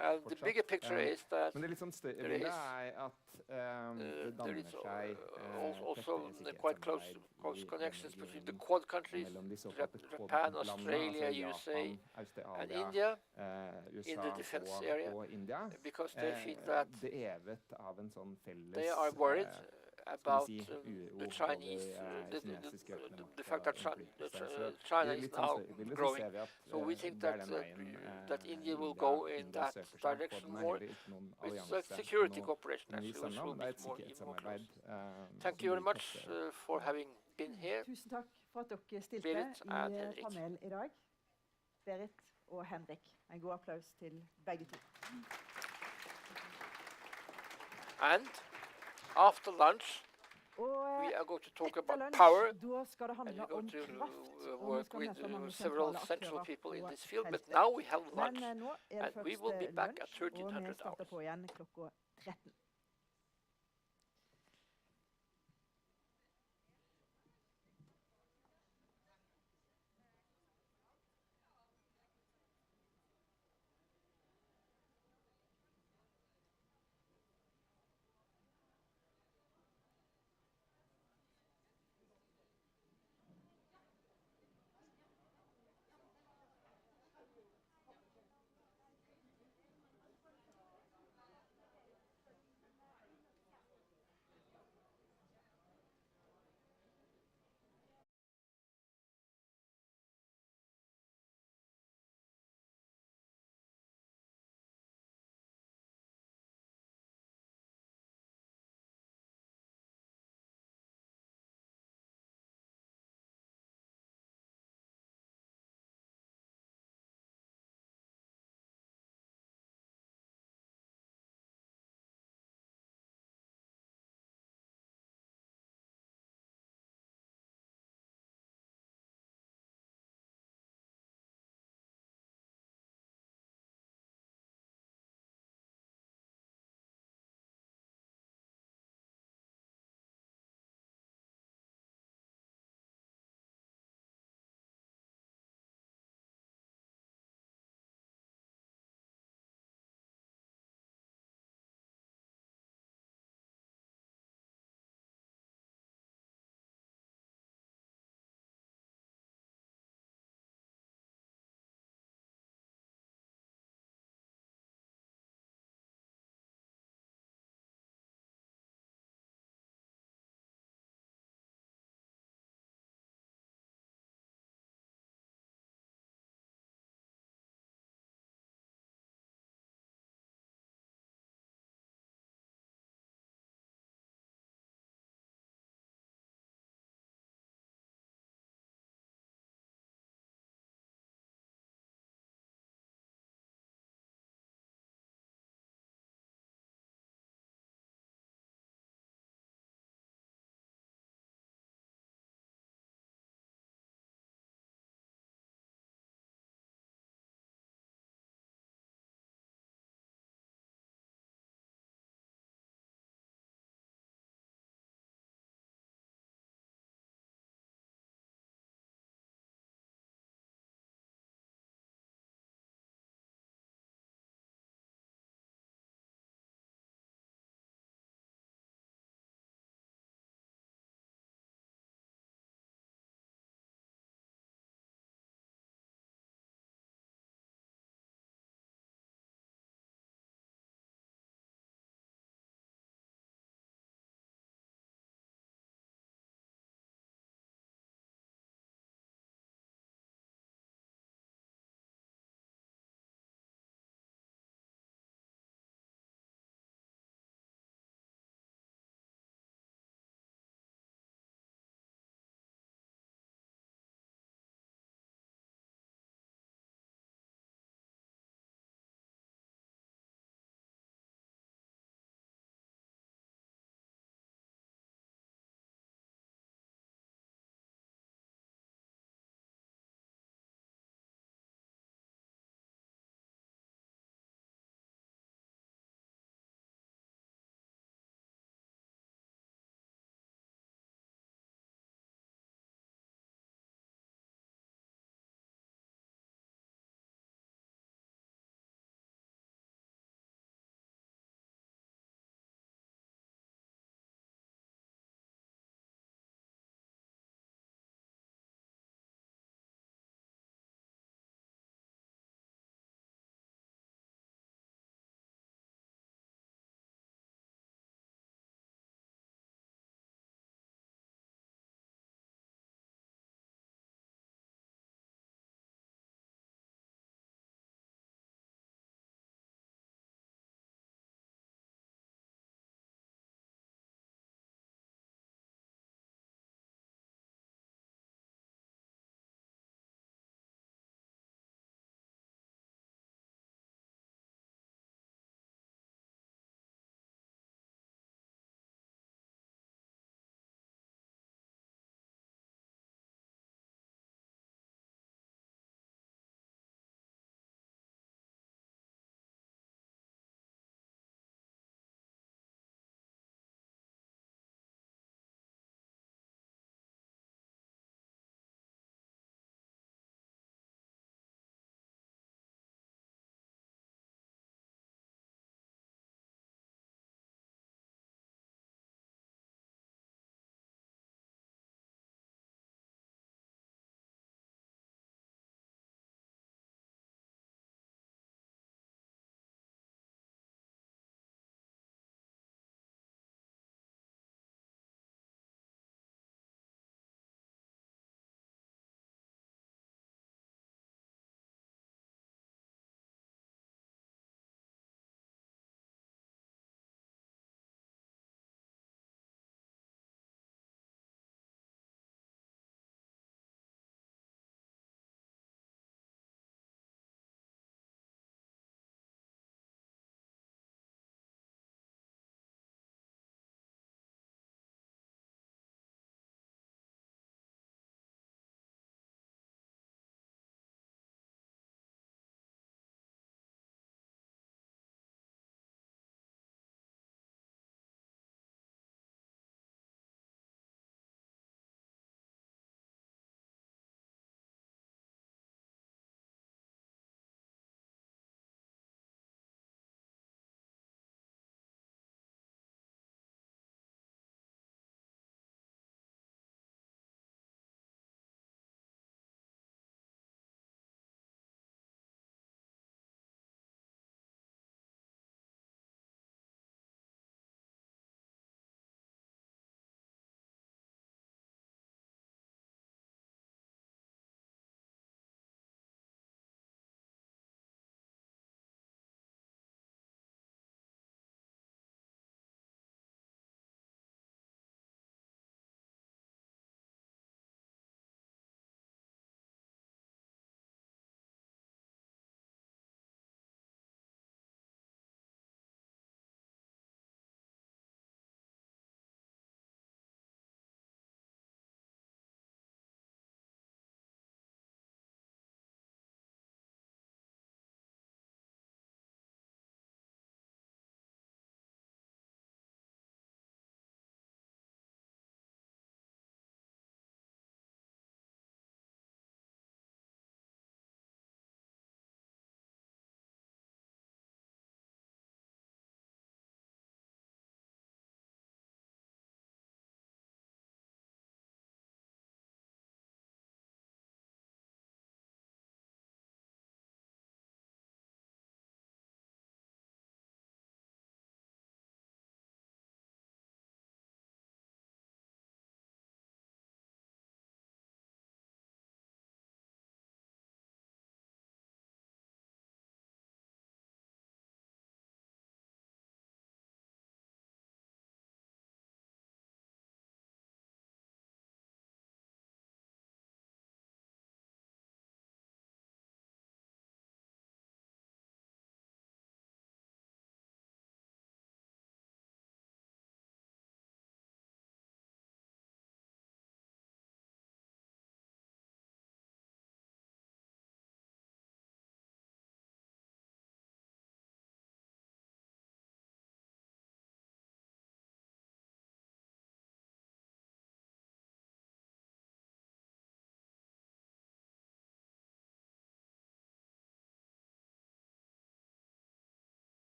And the bigger picture is that Men det litt sånn større there bildet is er at det there danner is seg also tettere quite close sikkerhetssamarbeid i connections denne between the regionen Quad countries, mellom de såkalte Japan, Quad-landene, Australia, altså USA, Japan, and Australia, India, USA in the defense area, og India, because they feel that drevet av en sånn felles they are worried about si, the uro Chinese, over kinesiske the fact that innflytelse. China I is litt now sånn større bilde så growing. ser vi at So we think det er that den veien that India will go in that søker seg, direction og den er more heller ikke noen with allianse security nå cooperation, på ny actually, which ennå, will men det er be et more, even more sikkerhetssamarbeid close. Thank som you very blir much tettere. for having been here. Tusen takk for at dere stilte Berit i and Henrik. panel i dag. Berit og Henrik. En god applaus til begge to. And after lunch, Og we are going to talk etter about lunsj, power, da skal det and handle we're going om to kraft. Og vi work skal with møte mange several sentrale central aktører people in på this field. But feltet. now we have lunch, Men nå er det and we will be først back at lunsj, og vi 1300 starter hours. på igjen klokka 13.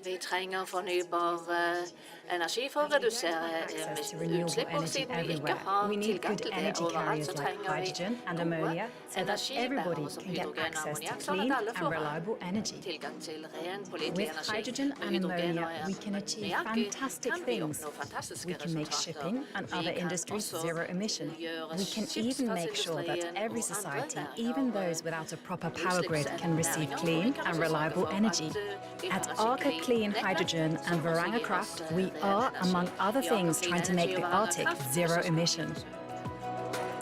Vi trenger fornybar energi for å redusere utslipp, og siden vi ikke har tilgang til det overalt, så trenger vi gode energibærere som hydrogen og ammoniakk, sånn at alle får tilgang til ren, pålitelig energi. Med hydrogen og ammoniakk kan vi oppnå fantastiske resultater. Vi kan også gjøre skipsfartsindustrien og andre utslippsnæringer At Aker Clean Hydrogen and Varanger Craft, we are, among other things, trying to make the Arctic zero emission.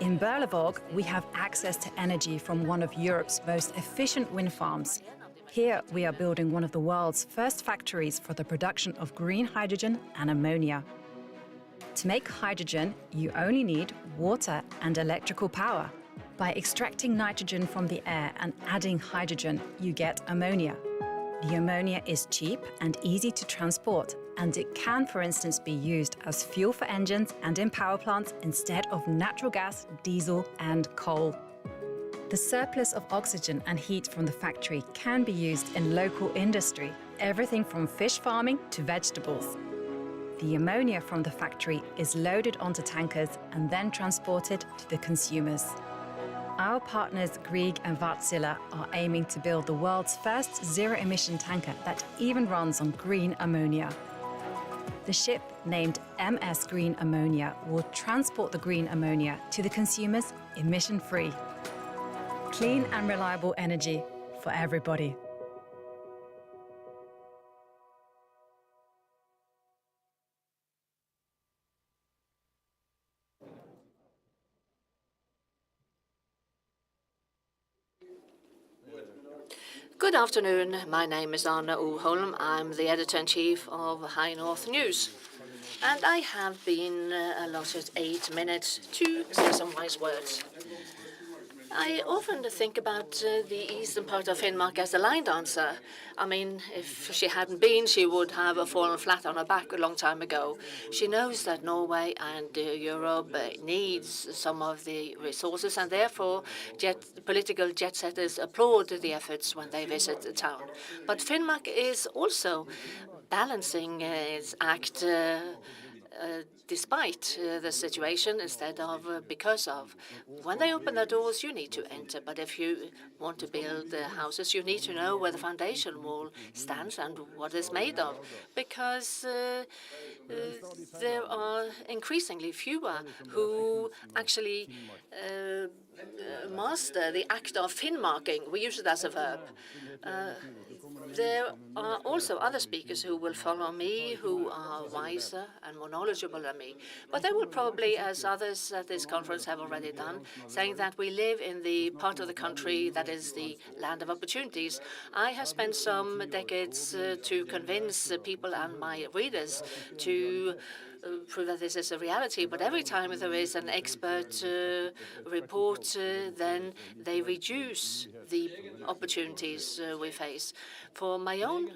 In Berlevåg, we have access to energy from one of Europe's most efficient wind farms. Here, we are building one of the world's first factories for the production of green hydrogen and ammonia. To make hydrogen, you only need water and electrical power. By extracting nitrogen from the air and adding hydrogen, you get ammonia. The ammonia is cheap and easy to transport, and it can, for instance, be used as fuel for engines and in power plants instead of natural gas, diesel, and coal. The surplus of oxygen and heat from the factory can be used in local industry, everything from fish farming to vegetables. The ammonia from the factory is loaded onto tankers and then transported to the consumers. Our partners Grieg and Wärtsilä are aiming to build the world's first zero-emission tanker that even runs on green ammonia. The ship, named MS Green Ammonia, will transport the green ammonia to the consumers emission-free. Clean and reliable energy for everybody. Good afternoon. My name is Arne O. Holm. I'm the editor-in-chief of High North News. And I have been allotted 8 minutes to say some wise words. I often think about the eastern part of Finnmark as a line dancer. I mean, if she hadn't been, she would have fallen flat on her back a long time ago. She knows that Norway and Europe needs some of the resources, and therefore political jet-setters applaud the efforts when they visit the town. But Finnmark is also balancing its act despite the situation instead of because of. When they open their doors, you need to enter. But if you want to build houses, you need to know where the foundation wall stands and what it's made of. Because there are increasingly fewer who actually master the act of Finnmarking. We use it as a verb. There are also other speakers who will follow me, who are wiser and more knowledgeable than me. But they will probably, as others at this conference have already done, saying that we live in the part of the country that is the land of opportunities. I have spent some decades to convince people and my readers to prove that this is a reality. But every time there is an expert report, then they reduce the opportunities we face. For my own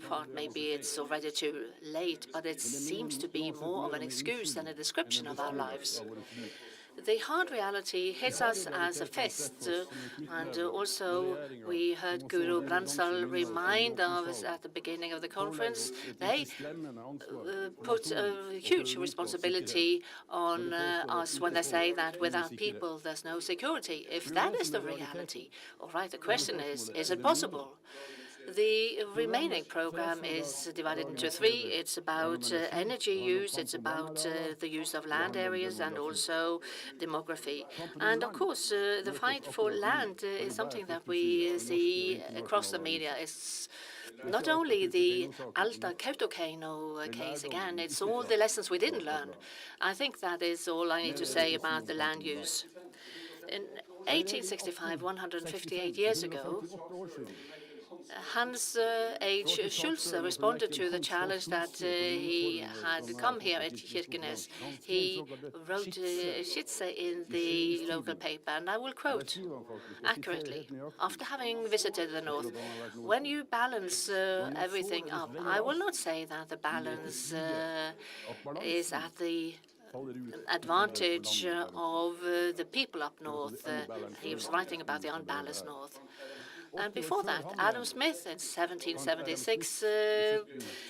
part, maybe it's already too late, but it seems to be more of an excuse than a description of our lives. The hard reality hits us as a fist, and also we heard Guro Bransdal remind us at the beginning of the conference. They put a huge responsibility on us when they say that without people there's no security. If that is the reality, all right, the question is it possible? The remaining program is divided into 3. It's about energy use, it's about the use of land areas, and also demography. And of course, the fight for land is something that we see across the media. It's not only the Alta-Kautokeino case again, it's all the lessons we didn't learn. I think that is all I need to say about the land use. In 1865, 158 years ago, Hans H. Schulze responded to the challenge that he had come here at Kirkenes. He wrote a skitse in the local paper, and I will quote accurately. After having visited the north, when you balance everything up, I will not say that the balance is at the advantage of the people up north. He was writing about the unbalanced north. And before that, Adam Smith in 1776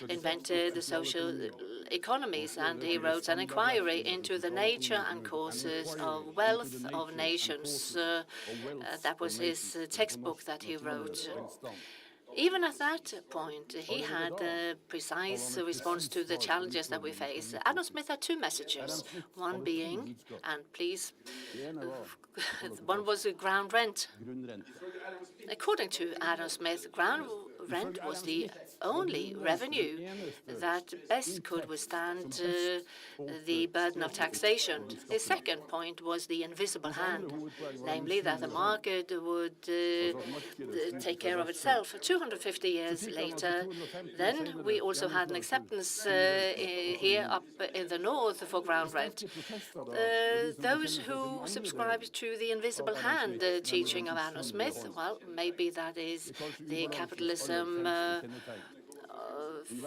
invented the social economies, and he wrote an inquiry into the nature and causes of wealth of nations. That was his textbook that he wrote. Even at that point, he had a precise response to the challenges that we face. Adam Smith had two messages, one being, and please, one was ground rent. According to Adam Smith, ground rent was the only revenue that best could withstand the burden of taxation. His second point was the invisible hand, namely that the market would take care of itself. 250 years later, then we also had an acceptance here up in the north for ground rent. Those who subscribe to the invisible hand teaching of Adam Smith, well, maybe that is the capitalism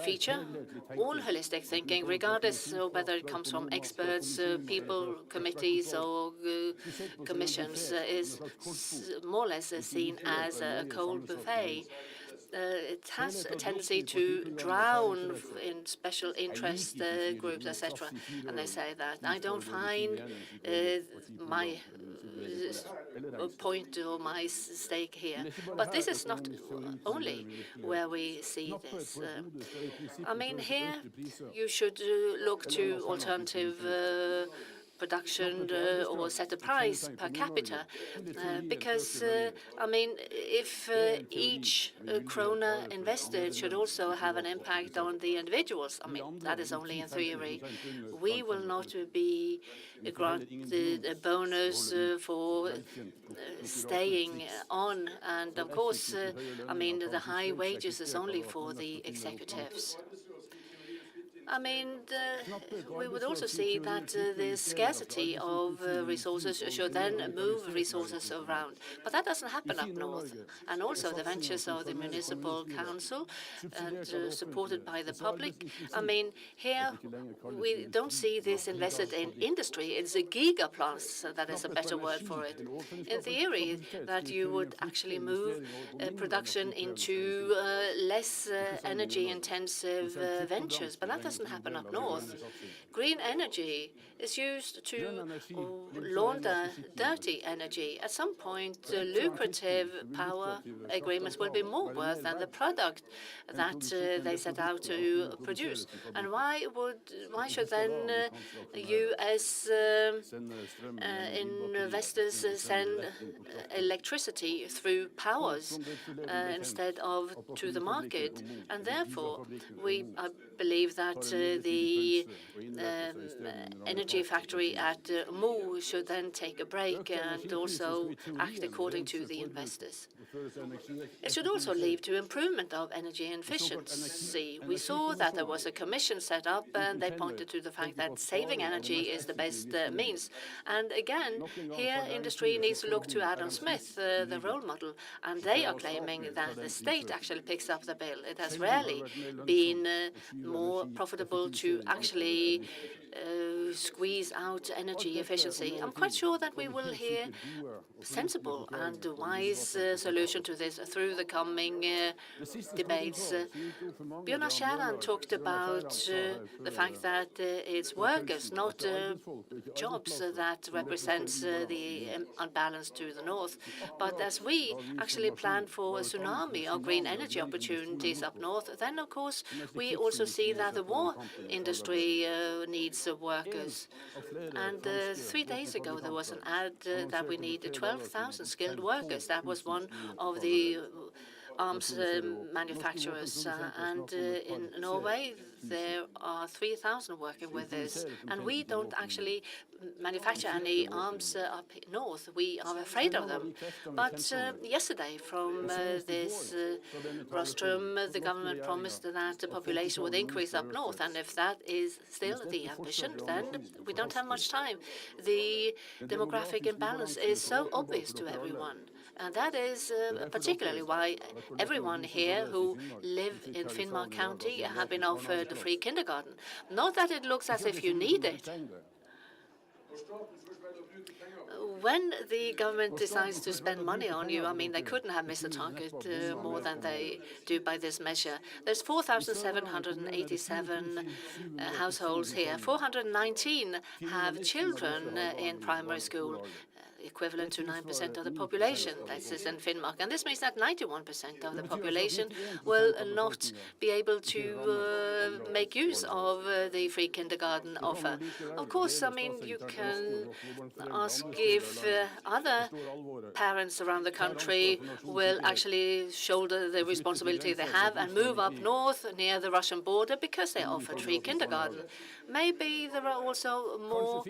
feature. All holistic thinking, regardless of whether it comes from experts, people, committees, or commissions, is more or less seen as a cold buffet. It has a tendency to drown in special interest groups, etc. And they say that I don't find my point or my stake here. But this is not only where we see this. I mean, here you should look to alternative production or set a price per capita, because I mean, if each krona invested should also have an impact on the individuals, I mean, that is only in theory. We will not be granted a bonus for staying on, and of course, I mean, the high wages is only for the executives. I mean, we would also see that the scarcity of resources should then move resources around. But that doesn't happen up north. And also the ventures of the municipal council, and supported by the public. I mean, here we don't see this invested in industry. It's a gigaplants, that is a better word for it. In theory, that you would actually move production into less energy-intensive ventures, but that doesn't happen up north. Green energy is used to launder dirty energy. At some point, lucrative power agreements will be more worth than the product that they set out to produce. And why should then you as investors send electricity through powers instead of to the market? And therefore, I believe that the energy factory at Mo should then take a break and also act according to the investors. It should also lead to improvement of energy efficiency. We saw that there was a commission set up, and they pointed to the fact that saving energy is the best means. And again, here industry needs to look to Adam Smith, the role model, and they are claiming that the state actually picks up the bill. It has rarely been more profitable to actually squeeze out energy efficiency. I'm quite sure that we will hear sensible and wise solution to this through the coming debates. Bjørnar Skjæran talked about the fact that it's workers, not jobs, that represents the unbalance to the north. But as we actually plan for a tsunami of green energy opportunities up north, then of course we also see that the war industry needs workers. And 3 days ago there was an ad that we needed 12,000 skilled workers. That was one of the arms manufacturers, and in Norway there are 3,000 working with this, and we don't actually manufacture any arms up north. We are afraid of them. But yesterday from this rostrum, the government promised that the population would increase up north, and if that is still the ambition, then we don't have much time. The demographic imbalance is so obvious to everyone. And that is particularly why everyone here who live in Finnmark County have been offered a free kindergarten. Not that it looks as if you need it. when the government decides to spend money on you, I mean, they couldn't have missed the target more than they do by this measure. There's 4,787 households here. 419 have children in primary school, equivalent to 9% of the population. That is in Finnmark. And this means that 91% of the population will not be able to make use of the free kindergarten offer. Of course, I mean, you can ask if other parents around the country will actually shoulder the responsibility they have and move up north near the Russian border because they offer free kindergarten. Maybe there are also more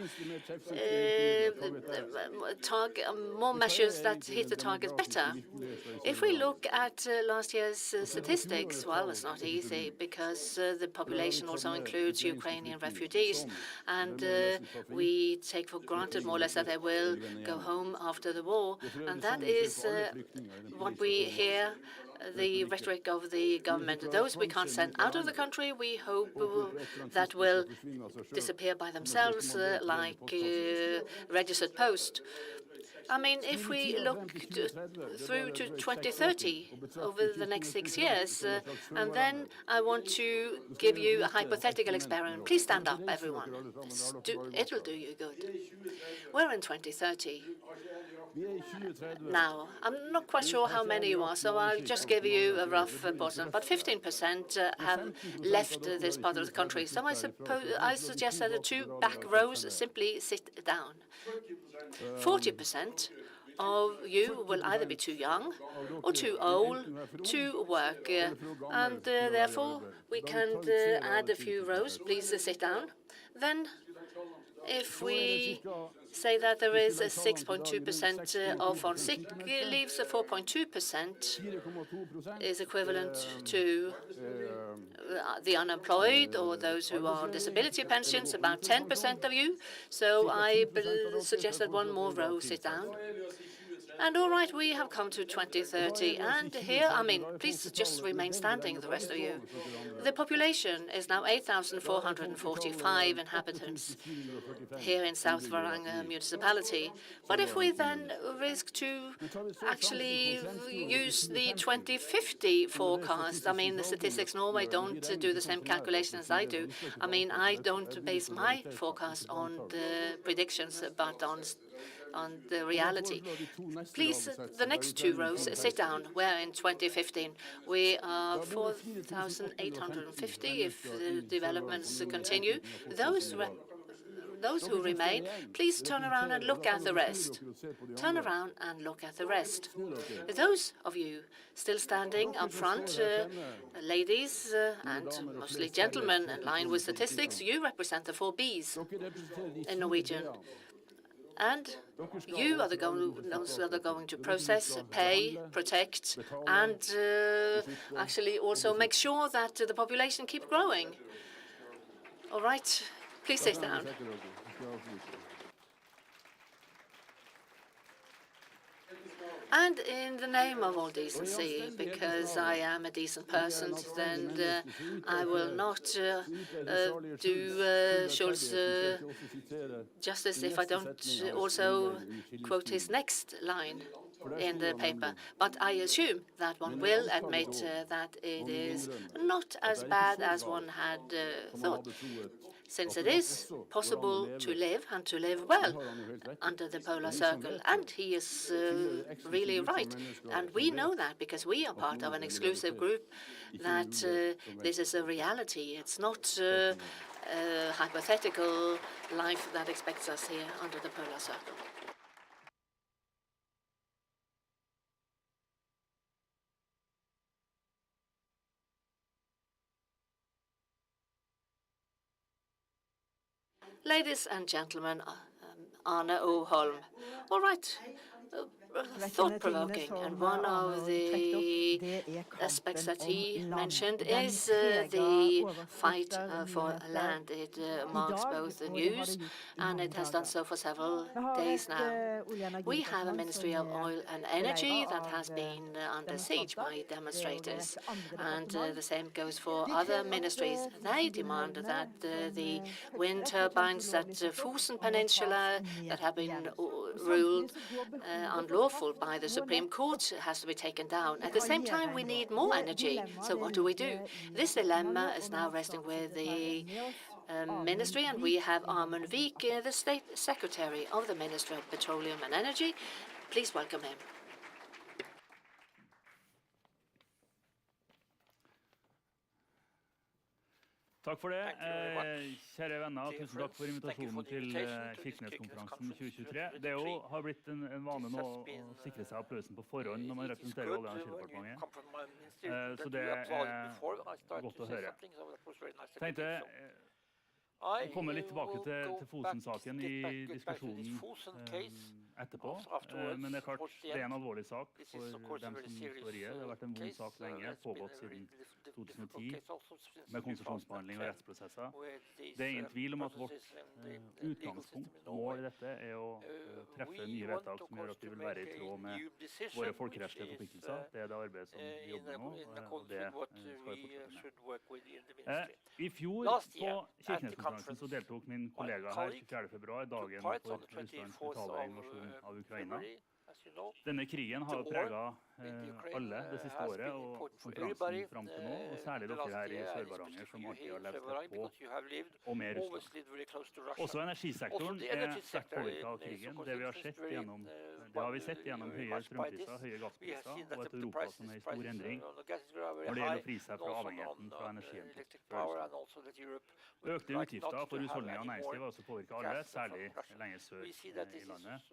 measures that hit the target better. If we look at last year's statistics, well, it's not easy because the population also includes Ukrainian refugees, and we take for granted more or less that they will go home after the war, and that is what we hear the rhetoric of the government. Those we can't send out of the country, we hope that will disappear by themselves, like registered post. I mean, if we look through to 2030, over the next 6 years, and then I want to give you a hypothetical experiment. Please stand up, everyone. It'll do you good. We're in 2030. Now, I'm not quite sure how many you are, so I'll just give you a rough portion. But 15% have left this part of the country. So I suggest that the two back rows simply sit down. 40% of you will either be too young or too old to work. And therefore, we can add a few rows. Please sit down. Then, if we say that there is a 6.2% off on sick leaves, 4.2% is equivalent to the unemployed or those who are on disability pensions, about 10% of you. So I suggest that one more row sit down. And all right, we have come to 2030, and here, I mean, please just remain standing, the rest of you. The population is now 8,445 inhabitants here in South Varanger municipality. But if we then risk to actually use the 2050 forecast, I mean, the Statistics Norway don't do the same calculation as I do. I mean, I don't base my forecast on the predictions, but on the reality. Please, the next two rows, sit down. We're in 2015. We are 4,850 if the developments continue. Those who remain, please turn around and look at the rest. Turn around and look at the rest. Those of you still standing up front, ladies and mostly gentlemen, in line with statistics, you represent the 4 Bs in Norwegian. And you are those that are going to process, pay, protect, and actually also make sure that the population keeps growing. All right, please sit down. And in the name of all decency, because I am a decent person, then I will not do Schulz justice if I don't also quote his next line in the paper. But I assume that one will admit that it is not as bad as one had thought, since it is possible to live and to live well under the polar circle. And he is really right. And we know that because we are part of an exclusive group, that this is a reality. It's not a hypothetical life that expects us here under the polar circle. Ladies and gentlemen, Arne O. Holm. All right, thought-provoking, and one of the aspects that he mentioned is the fight for land. It marks both the news, and it has done so for several days now. We have a Ministry of Oil and Energy that has been under siege by demonstrators, and the same goes for other ministries. They demand that the wind turbines at Fosen Peninsula that have been ruled unlawful by the Supreme Court has to be taken down. At the same time, we need more energy. So what do we do? This dilemma is now resting with the ministry, and we have Amund Vik, the State Secretary of the Ministry of Petroleum and Energy. Please welcome him. Takk for det. Kjære venner, tusen takk for invitasjonen til Kirkenes-konferansen 2023. Det har blitt en vane nå å sikre seg applausen på forhånd når man representerer Olje- og energidepartementet. Så det godt å høre. Tenkte å komme litt tilbake til Fosen-saken i diskusjonen etterpå. Men det klart, det en alvorlig sak for dem som står i det. Det har vært en vond sak lenge, pågått siden 2010, med konsesjonsbehandling og rettsprosesser. Det ingen tvil om at vårt utgangspunkt, mål i dette, å treffe nye vedtak som gjør at vi vil være i tråd med våre folkerettslige forpliktelser. Det det arbeidet som vi jobber med nå, og det skal vi fortsette med. I fjor på Kirkenes-konferansen så deltok min kollega her 24. februar, dagen for Russlands brutale invasjon av Ukraina. Denne krigen har preget alle det siste året, og konferansen frem til nå, og særlig dere her i Sør-Varanger som alltid har levd tett på og med Russland. Også energisektoren sterkt påvirket av krigen. Det har vi sett gjennom høye strømpriser, høye gasspriser, og et Europa som i stor endring når det gjelder å fri seg fra avhengigheten fra energiimport fra Russland. Økte utgifter for husholdninger og næringsliv har også påvirket alle, særlig lenger sør i landet.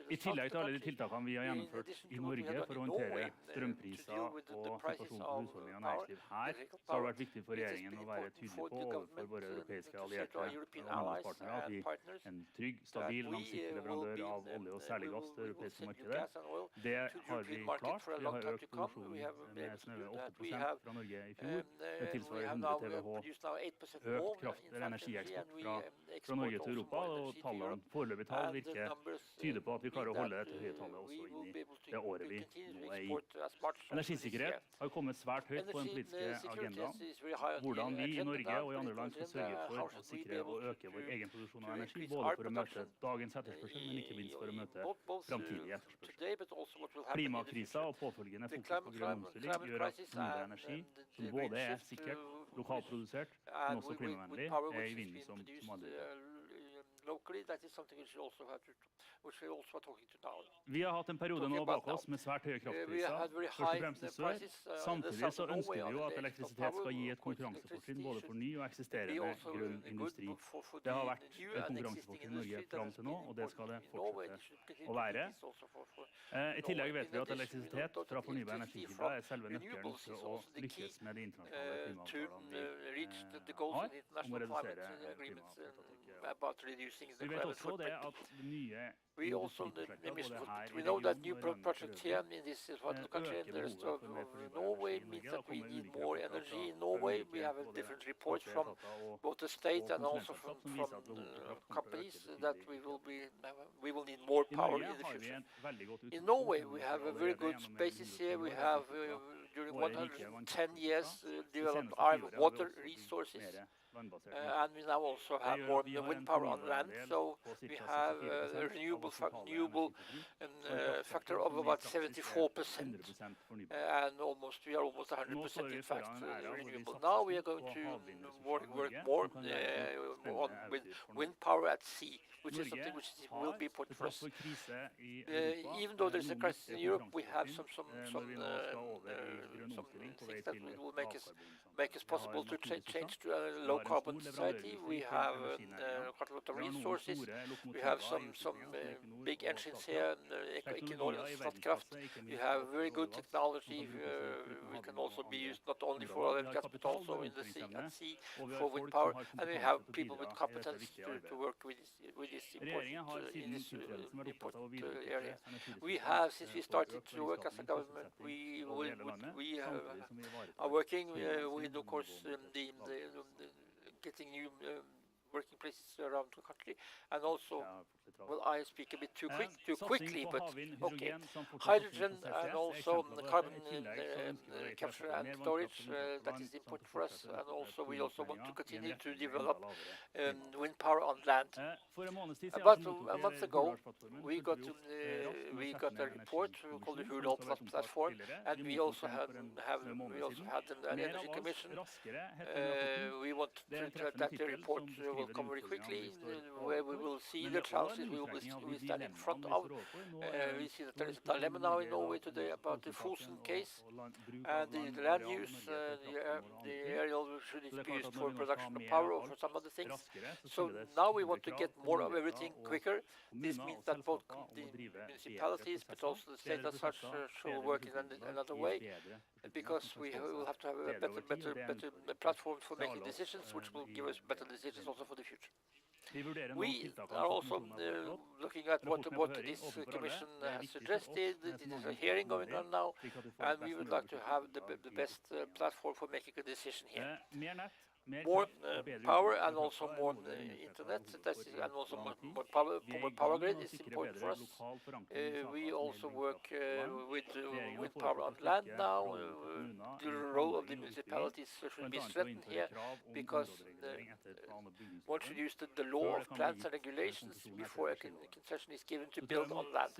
I tillegg til alle de tiltakene vi har gjennomført i Norge for å håndtere strømpriser og situasjonen for husholdninger og næringsliv her, så har det vært viktig for regjeringen å være tydelig på overfor våre europeiske allierte og handelspartnere at vi en trygg, stabil, langsiktig leverandør av olje og særlig gass til det europeiske markedet. Det har vi klart. Vi har økt produksjonen med snaue 8% fra Norge i fjor. Det tilsvarer 100 TWh økt kraft eller energieksport fra Norge til Europa, og foreløpige tall tyder på at vi klarer å holde dette høye tallet også inn i det året vi nå i. Energisikkerhet har kommet svært høyt på den politiske agendaen. Hvordan vi i Norge og i andre land skal sørge for å sikre og øke vår egen produksjon av energi, både for å møte dagens etterspørsel, men ikke minst for å møte framtidig etterspørsel. Klimakrisa og påfølgende fokus på grønn omstilling gjør at fornybar energi, som både sikkert, lokalprodusert, men også klimavennlig, i vinden som aldri. Vi har hatt en periode nå bak oss med svært høye kraftpriser, først og fremst i sør. Samtidig så ønsker vi jo at elektrisitet skal gi et konkurransefortrinn både for ny og eksisterende grønn industri. Det har vært et konkurransefortrinn i Norge fram til nå, og det skal det fortsette å være. I tillegg vet vi at elektrisitet fra fornybar energikilder selve nøkkelen til å lykkes med de internasjonale klimaavtalene vi har om å redusere klimaavtrykket. Vi vet også det at det nye industriprosjekter både her i regionen og i Norge øker behovet for mer fornybar energi i Norge. Det kommer ulike rapporter fra ulike både statlige og konsulentselskap som viser at behovet for kraft kommer til å øke betydelig. I Norge har vi et veldig godt utgangspunkt. Vi har allerede gjennom during 110 years developed our water resources, and we now also have more wind power on land, so we have a renewable factor of about 74%, and we are almost 100% in fact renewable. Now we are going to work more with wind power at sea, which is something which will be important for us. Even though there's a crisis in Europe, we have some things that will make us possible to change to a low carbon society. We have quite a lot of resources. We have some big engines here, Equinor and Statkraft. We have very good technology. We can also be used not only for oil and gas, but also in the sea, at sea for wind power. And we have people with competence to work with this important area. We have, since we started to work as a government, we are working with, of course, getting new working places around the country, and also Well, I speak a bit too quickly, but okay. Hydrogen Hydrogen and also carbon capture and storage, that is important for us. And also we also want to continue to develop wind power on land. About a month ago, we got a report called the Hurdal platform, and we also had an energy commission. We want that the report will come very quickly, where we will see the challenges we will stand in front of. We see that there is a dilemma now in Norway today about the Fosen case and the land use. The aerial should it be used for production of power or for some other things. So now we want to get more of everything quicker. This means that both the municipalities, but also the state as such, should work in another way, because we will have to have a better platform for making decisions, which will give us better decisions also for the future. We are also looking at what this commission has suggested. It is a hearing going on now, and we would like to have the best platform for making a decision here. More power and also more internet, and also more power grid is important for us. We also work with power on land now. The role of the municipalities should be strengthened here, because one should use the law of plans and regulations before a concession is given to build on land.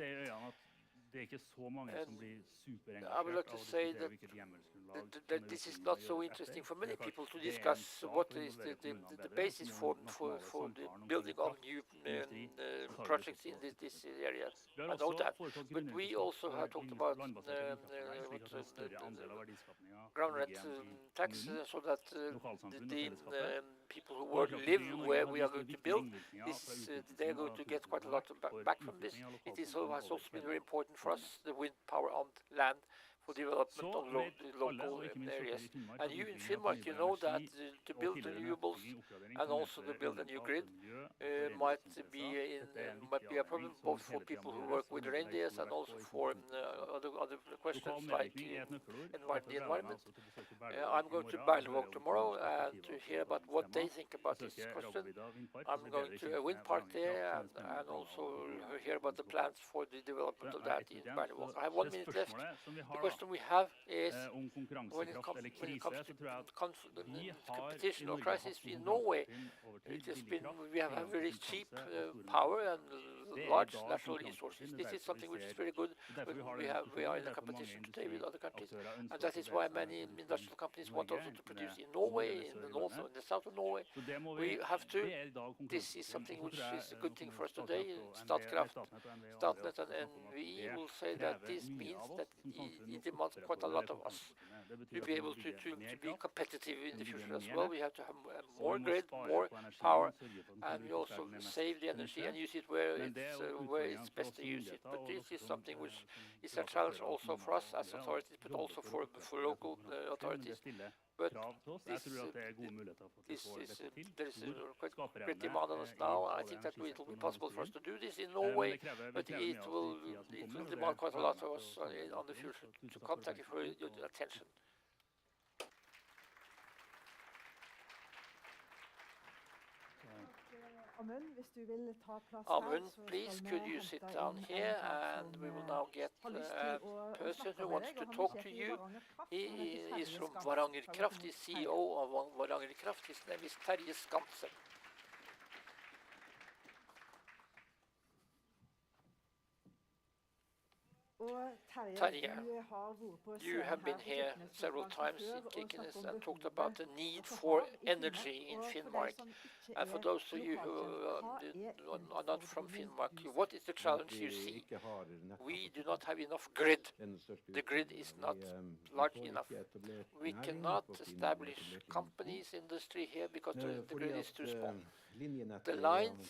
I would like to say that this is not so interesting for many people to discuss what is the basis for the building of new projects in this area. I know that, but we also have talked about the ground rent tax, so that the people who live where we are going to build, they are going to get quite a lot back from this. It has also been very important for us, the wind power on land, for development of local areas. And you in Finnmark, you know that to build renewables and also to build a new grid might be a problem both for people who work with reindeers and also for other questions like the environment. I'm going to Berlevåg tomorrow and to hear about what they think about this question. I'm going to a wind park there and also hear about the plans for the development of that in Berlevåg. I have 1 minute left. The question we have is when it comes to competition or crisis in Norway, we have very cheap power and large natural resources. This is something which is very good when we are in a competition today with other countries, and that is why many industrial companies want also to produce in Norway, in the north or in the south of Norway. We have to. This is something which is a good thing for us today. Statkraft, Statnett and NVE will say that this means that it demands quite a lot of us to be able to be competitive in the future as well. We have to have more grid, more power, and we also save the energy and use it where it's best to use it. But this is something which is a challenge also for us as authorities, but also for local authorities. But there is quite great demand on us now. I think that it will be possible for us to do this in Norway, but it will demand quite a lot of us on the future. To contact you for your attention. Amund, please, could you sit down here, and we will now get a person who wants to talk to you. He is from Varanger Kraft, the CEO of Varanger Kraft. His name is Terje Skanse. Terje, you have been here several times in Kirkenes and talked about the need for energy in Finnmark. And for those of you who are not from Finnmark, what is the challenge you see? We do not have enough grid. The grid is not large enough. We cannot establish companies, industry here because the grid is too small. The lines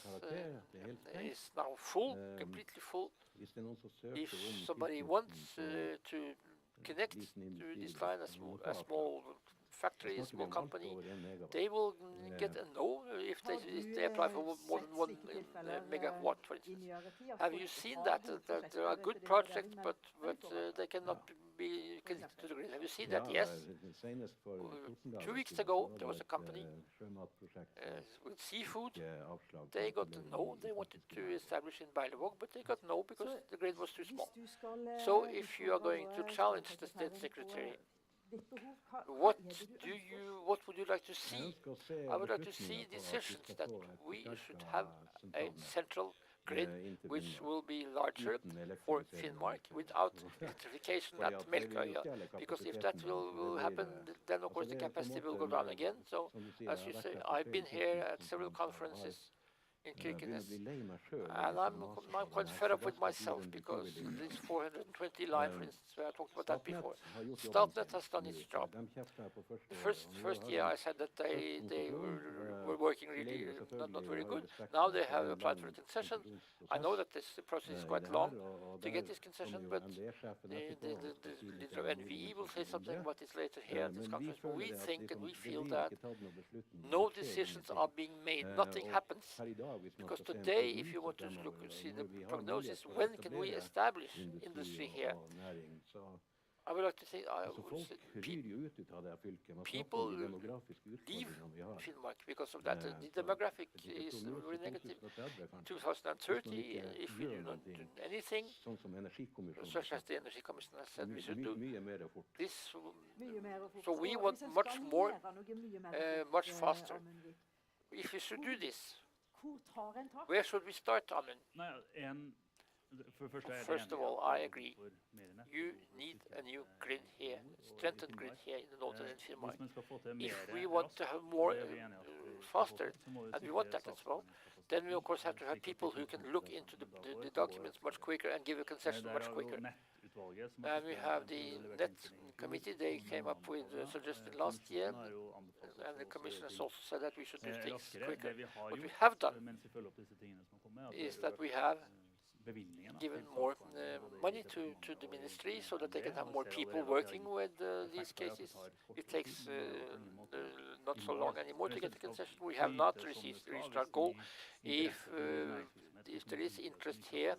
is now full, completely full. If somebody wants to connect to this line, a small factory, small company, they will get a no if they apply for more than 1 megawatt, for instance. Have you seen that there are good projects, but they cannot be connected to the grid? Have you seen that? Yes. 2 weeks ago, there was a company with seafood. They got a no. They wanted to establish in Berlevåg, but they got no because the grid was too small. So if you are going to challenge the state secretary, what would you like to see? I would like to see decisions that we should have a central grid which will be larger for Finnmark without electrification at Melkøya, because if that will happen, then of course the capacity will go down again. So as you say, I've been here at several conferences in Kirkenes, and I'm quite fed up with myself because this 420 line, for instance, where I talked about that before, Statnett has done its job. The first year I said that they were working really not very good. Now they have applied for a concession. I know that this process is quite long to get this concession, but the leader of NVE will say something about this later here at this conference. But we think and we feel that no decisions are being made, nothing happens. Because today, if you want to see the prognosis, when can we establish industry here? I would like to say, people leave Finnmark because of that. The demographic is very negative. 2030, if we do not do anything, such as the Energy Commission has said we should do, this. So we want much more, much faster. If we should do this, where should we start, Amund? First of all, I agree. You need a new grid here, strengthened grid here in the northern Finnmark. If we want to have more faster, and we want that as well, then we of course have to have people who can look into the documents much quicker and give a concession much quicker. And we have the NET committee. They came up with a suggestion last year, and the commissioners also said that we should do things quicker. What we have done is that we have given more money to the ministry so that they can have more people working with these cases. It takes not so long anymore to get the concession. We have not reached our goal. If there is interest here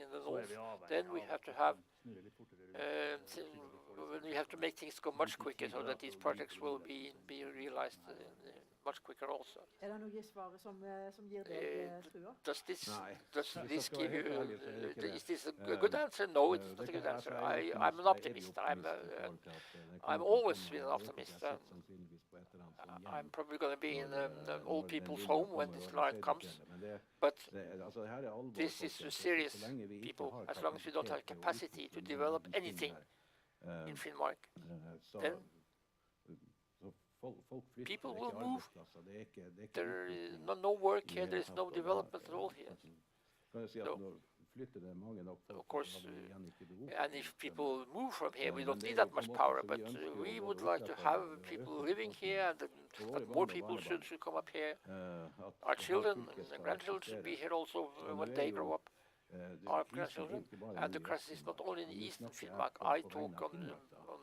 in the north, then we have to have we have to make things go much quicker so that these projects will be realized much quicker also. Does this give you? Is this a good answer? No, it's not a good answer. I'm an optimist. I'm always been an optimist. I'm probably going to be in an old people's home when this line comes. But this is serious, people. As long as we don't have capacity to develop anything in Finnmark, then people will move. There is no work here. There is no development at all here. So, of course, and if people move from here, we don't need that much power, but we would like to have people living here, and that more people should come up here. Our children and grandchildren should be here also when they grow up. Our grandchildren. And the crisis is not only in eastern Finnmark. I talk on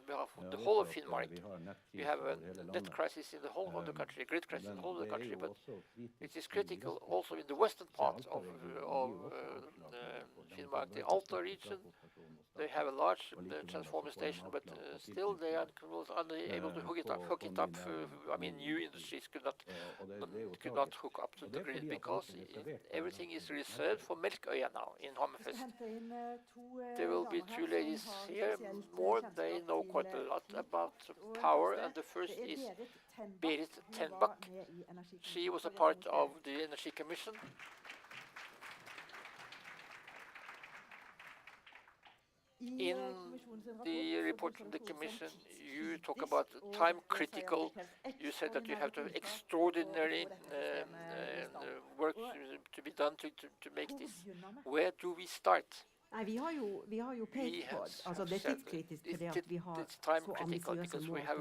behalf of the whole of Finnmark. We have a net crisis in the whole of the country, a grid crisis in the whole of the country, but it is critical also in the western part of Finnmark, the Alta region. They have a large transformer station, but still they are unable to hook it up. I mean, new industries could not hook up to the grid because everything is reserved for Melkøya now in Hammerfest. There will be two ladies here more. They know quite a lot about power, and the first is Berit Tenbakk. She was a part of the Energy Commission. In the report from the Commission, you talk about time critical. You said that you have to have extraordinary work to be done to make this. Where do we start? Nei, vi har jo pekt på altså det er tidskritisk fordi at vi har så ambisiøse mål for 2030 som vi har.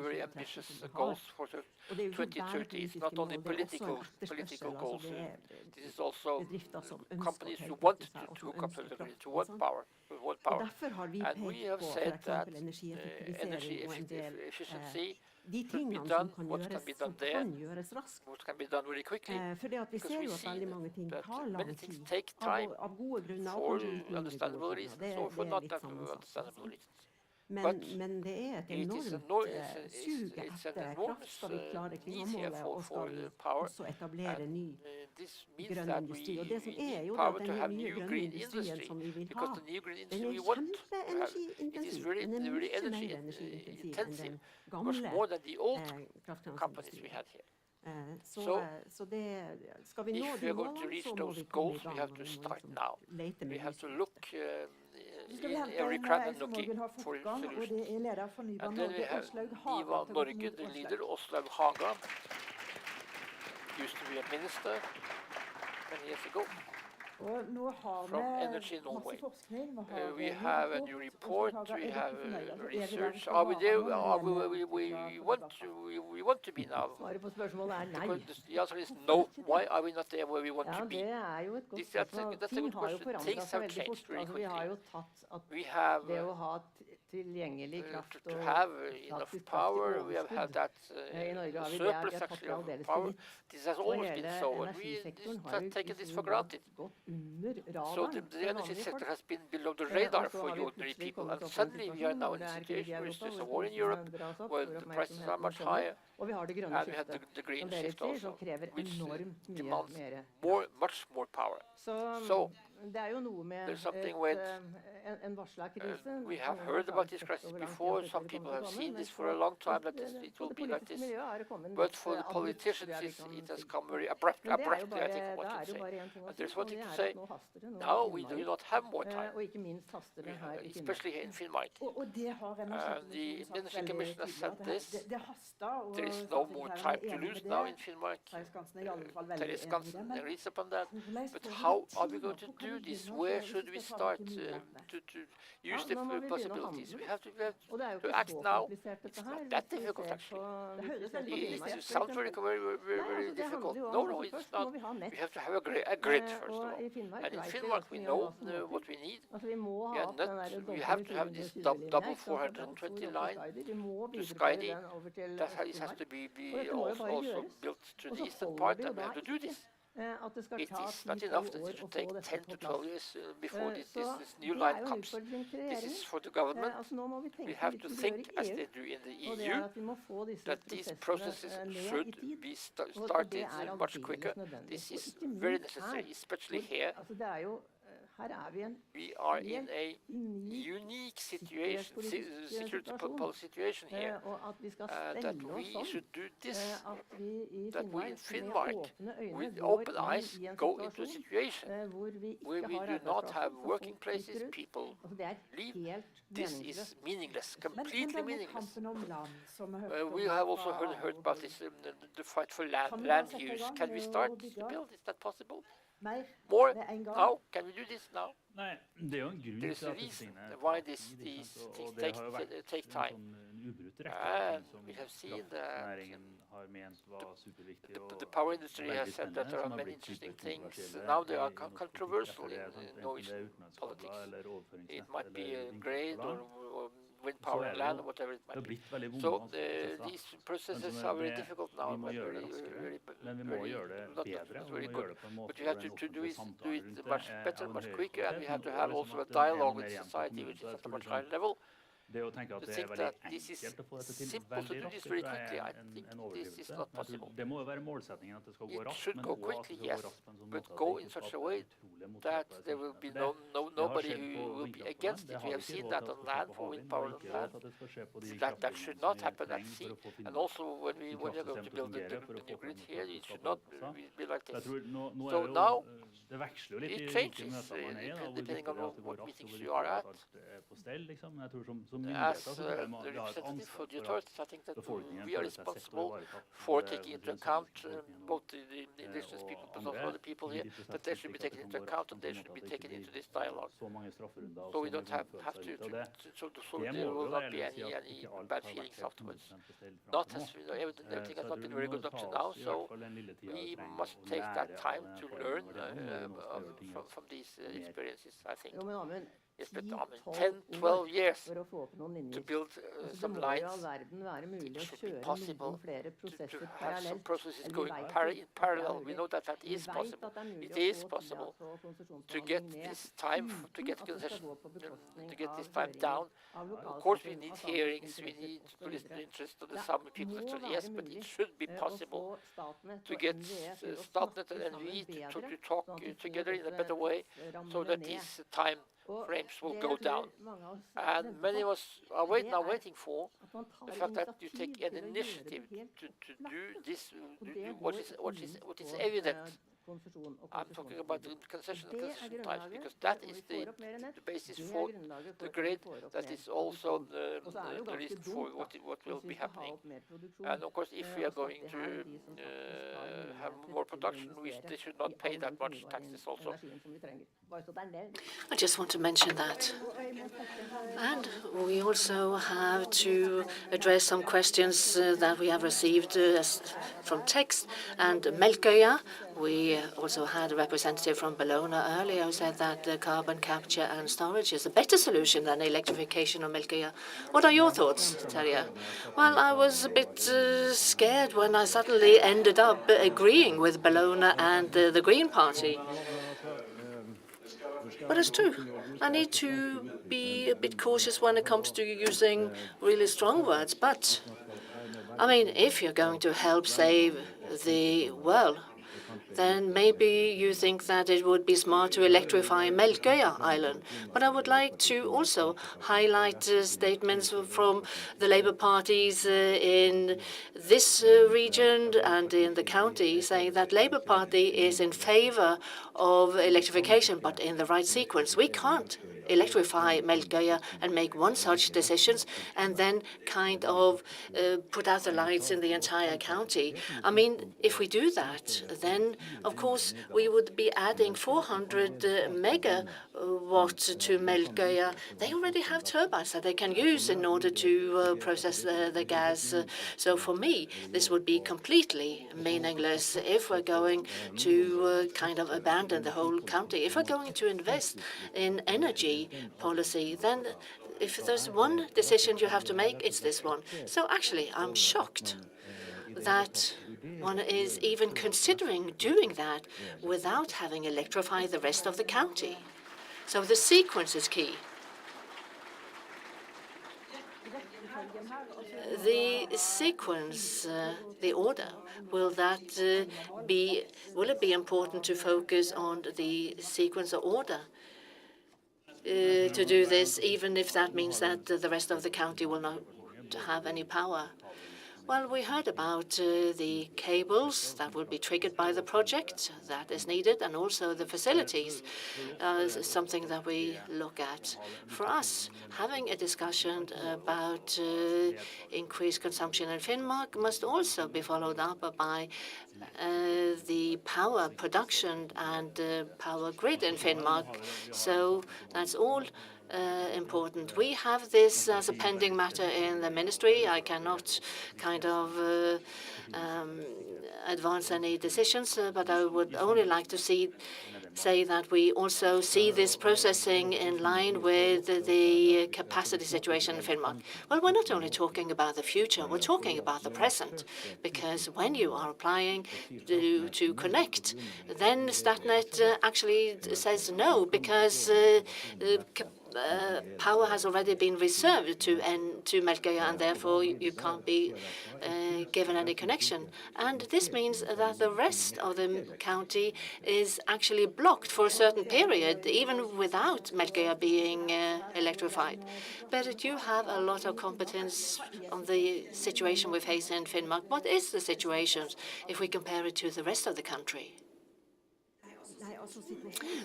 Og det er jo ikke bare politiske mål, det er også en etterspørsel. Altså det er bedrifter som ønsker å tiltrekke seg og som ønsker kraft. Og derfor har vi pekt på for eksempel energieffektivisering og en del de tingene som kan gjøres raskt. Fordi at vi ser jo at veldig mange ting tar lang tid, av gode grunner og kanskje litt mindre gode grunner. Det er litt sammensatt. Men det er et enormt sug etter kraft. Skal vi klare klimamålet og skal vi også etablere ny grønn industri. Og det som er jo at den nye grønne industrien som vi vil ha, den er kjempeenergiintensiv. Den er mye mer energiintensiv enn den gamle kraftkraftindustrien. Så det, skal vi nå de målene, så må vi komme i gang og lete med Så skal vi hente en som også vil ha fortgang, og det er leder for Nyva Norge, Åslaug Haga. Used to be a minister many years ago. Og nå har From vi Energy Norway. masse forskning. We have a new report, we have research. We want to be now. Svaret på spørsmålet er nei. The answer is no. Why are we not there where we want to be? Det er jo et godt That's a spørsmål. good Ting har jo question. forandret Things seg have veldig fort. changed very Altså, vi har jo quickly. tatt at We have det å ha tilgjengelig kraft to og have enough faktisk power. We have had that I Norge har vi surplus tatt actually of aldeles power. for This has Og always been hele so, and we energisektoren har have jo taken i this stor for grad granted. gått under So radaren the for energy vanlige sector folk. has been below the Og radar så for har vi ordinary plutselig people, kommet and opp i en suddenly we are situasjon now hvor in det a er krig i situation where Europa, there's a hvor war in prisene Europe, dras opp, where hvor the prices are oppmerksomheten much skjønner. higher, Og vi har det grønne and we have skiftet, the green som dere shift sier, also, som krever which enormt mye demands mer. much more power. Så det er jo noe med There's something with en varslet krise. we have heard about this crisis before. Some people have seen this for a long time, that it will be like this. But for the politicians, it has come very abruptly, I think, what to say. And there's one thing to say, now we do not have more time, Og ikke minst haster det her i especially here in Finnmark. Og det har The Energikommisjonen sagt Energy veldig Commission has tydelig, said at this. det haster. Og There is no more time to lose now in Finnmark. Skansen er i alle fall There veldig is enig i det. constant Men agrees upon that. hvordan But får vi how tid, are we going og to hvordan do kan vi this? begynne å Where se should we hvis vi tar start de mulighetene? to use the nå må vi begynne å possibilities? handle. We have to Og det er jo to ikke act så now. komplisert dette It's her. not that Hvis vi difficult, ser actually. på- Det høres hvis vi veldig ser på It Finnmark, sounds for very, eksempel. very Det difficult. handler jo No, om no, at it's først må not. vi ha nett. We have to have a grid first of Og all. i Finnmark And in vet vi Finnmark, we ganske know mye om hva som må what til. we need. Altså, vi må We ha are opp den not. der We have to have this double 420 line Vi må to videreføre Skydi. den over til That has Finnmark. to be Og dette må jo bare also gjøres. built to Og the så eastern holder part, det jo and we da have to do this. ikke at det skal It ta is not 10-12 enough. år It å should få take dette 10 på to plass. 12 years before this Så new det er line jo en comes. utfordring til This regjeringen. is for the government. Altså nå må vi We tenke have litt to som de think gjør as i they EU. do in the Og det er EU, at vi må få disse that these prosessene processes ned i should tid. be Og started det er much aldeles quicker. nødvendig. This Og is ikke minst very necessary, especially here. Altså det er jo, her er vi i en We are in helt a unik unique situation, security policy situation here, og at vi skal that stelle we oss sånn should do this, at vi i that we in Finnmark Finnmark, med åpne øyne with går open inn eyes, i en go into a situasjon situation hvor vi where ikke we har do not have arbeidsplasser, working folk places, flytter ut. people Altså det er leave. helt This meningsløst. is meaningless, Men completely denne meaningless. kampen om land, som vi hørte om We have also fra heard about this, the fight for Kan vi land bare sette i use. gang Can we med å start to bygge? build? Is that possible? mer More med en gang. now? Can we do this now? Nei, det er jo en grunn There is til a at disse reason tingene why tar these tid, ikke sant? things Og det har jo vært take en time. sånn ubrutt rekke av And ting som we have seen that kraftnæringen har ment var superviktig. Og the power industry veldig has said that spennende, there are som har many blitt interesting superkontroversielle things. Now they are i norsk controversial politikk, in for det er sant, Norwegian enten det er politics. utenlandskabler eller It overføringsnett might be eller a grade vindkraftkabler. or wind Så power er and det land jo- or whatever it Det har might be. blitt veldig So vonde these prosesser. processes Men are very det- difficult now. vi må but gjøre det very, raskere, very, men vi må very- gjøre det not bedre, og vi very må good. gjøre det på en måte But you have hvor to en do offentlig it samtale rundt det much better, av en much høy quicker, and we kvalitet, have to men have også also a at det er dialogue mer with igjen på society, kommunen. which Så is jeg at a tror much liksom higher level. det å tenke at To det er think veldig that this is enkelt å få dette til simple to veldig do this raskt, very det quickly, I er think en this overdrivelse. is not Men jeg tror possible. det må jo være målsettingen at det skal gå It raskt, should men go også at det quickly, skal gå yes, raskt på en sånn but måte at go det in ikke such a skaper way utrolige that motsetninger i there will be samfunnet. For det har nobody skjedd på who will be vindkraft på against land. Det it. har We vi have ikke seen råd that til on å land, få for på wind havvind. power Vi har on ikke råd land. til at det skal skje på de So that kraftlinjene should som not vi happen at trenger sea. for å få And Finnmark also when we are going kraftsystemet to til å build fungere for the å new få grid frem here, at it det should skal not på plass. be like Så jeg this. tror nå So er det now jo det veksler jo litt it i hvilke changes, møter man er i, da, hvor viktig depending det on er at det går what raskt, og meetings hvor you viktig are det er at. at alt er på stell, liksom. Men jeg tror som As myndigheter så tror jeg the vi har et representative for ansvar the for at authorities, I think that befolkningen we are føler seg sett og responsible ivaretatt. for Det er taking into den account samiske befolkningen both og the indigenous people, but andre also the people i here, de that they should be prosessene, taken slik into at account, and they should be taken into this dialogue. So we don't have to so there will not be any bad feelings afterwards. Everything has not been very good up to now, so we must take that time to learn from these experiences, I think. Yes, but 10, 12 years to build some lines, it should be possible to have some processes going in parallel. We know that is possible. It is possible to get this time, to get concession, to get this time down. Of course, we need hearings, we need to listen to the interest of the Sami people, yes, but it should be possible to get Statnett and we to talk together in a better way, so that these time frames will go down. And many of us are waiting for the fact that you take an initiative to do this, what is evident. I'm talking about the concession times, because that is the basis for the grid. That is also the reason for what will be happening. And of course, if we are going to have more production, they should not pay that much taxes also. I just want to mention that. And we also have to address some questions that we have received from text. And Melkøya, we also had a representative from Bologna earlier who said that carbon capture and storage is a better solution than electrification of Melkøya. What are your thoughts, Terje? Well, I was a bit scared when I suddenly ended up agreeing with Bologna and the Green Party. But it's true. I need to be a bit cautious when it comes to using really strong words. But, I mean, if you're going to help save the world, then maybe you think that it would be smart to electrify Melkøya Island. But I would like to also highlight statements from the Labour parties in this region and in the county, saying that Labour Party is in favour of electrification, but in the right sequence. We can't electrify Melkøya and make one such decision and then kind of put out the lights in the entire county. I mean, if we do that, then of course we would be adding 400 megawatt to Melkøya. They already have turbines that they can use in order to process the gas. So for me, this would be completely meaningless if we're going to kind of abandon the whole county. If we're going to invest in energy policy, then if there's one decision you have to make, it's this one. So actually, I'm shocked that one is even considering doing that without having electrified the rest of the county. So the sequence is key. The sequence, the order, will it be important to focus on the sequence or order to do this, even if that means that the rest of the county will not have any power? Well, we heard about the cables that will be triggered by the project that is needed, and also the facilities, something that we look at. For us, having a discussion about increased consumption in Finnmark must also be followed up by the power production and power grid in Finnmark. So that's all important. We have this as a pending matter in the ministry. I cannot kind of advance any decisions, but I would only like to say that we also see this processing in line with the capacity situation in Finnmark. Well, we're not only talking about the future, we're talking about the present, because when you are applying to connect, then Statnett actually says no, because power has already been reserved to Melkøya, and therefore you can't be given any connection. And this means that the rest of the county is actually blocked for a certain period, even without Melkøya being electrified. But you have a lot of competence on the situation we face in Finnmark. What is the situation if we compare it to the rest of the country?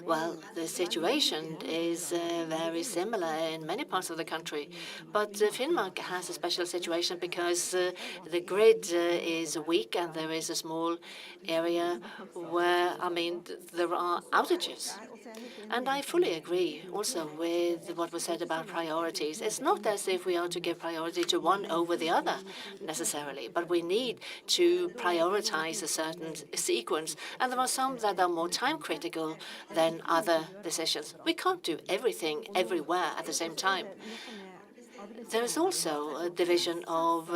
Well, the situation is very similar in many parts of the country, but Finnmark has a special situation because the grid is weak and there is a small area where, there are outages. And I fully agree also with what was said about priorities. It's not as if we are to give priority to one over the other necessarily, but we need to prioritize a certain sequence. And there are some that are more time critical than other decisions. We can't do everything everywhere at the same time. There is also a division of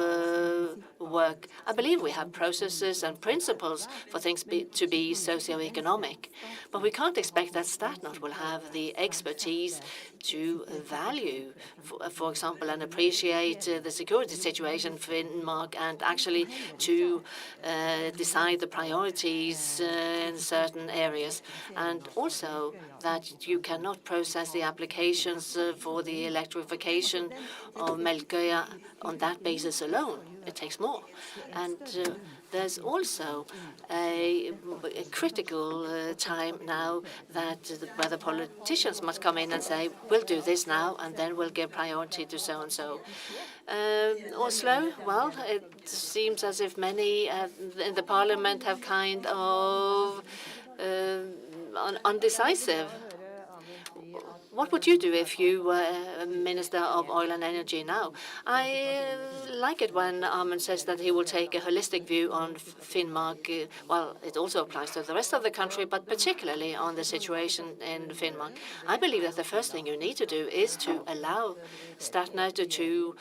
work. I believe we have processes and principles for things to be socio-economic, but we can't expect that Statnett will have the expertise to value, for example, and appreciate the security situation in Finnmark and actually to decide the priorities in certain areas. And also that you cannot process the applications for the electrification of Melkøya on that basis alone. It takes more. And there's also a critical time now where the politicians must come in and say, we'll do this now, and then we'll give priority to so-and-so. Oslo, well, it seems as if many in the parliament have kind of undecisive. What would you do if you were Minister of Oil and Energy now? I like it when Amund says that he will take a holistic view on Finnmark. Well, it also applies to the rest of the country, but particularly on the situation in Finnmark. I believe that the first thing you need to do is to allow Statnett to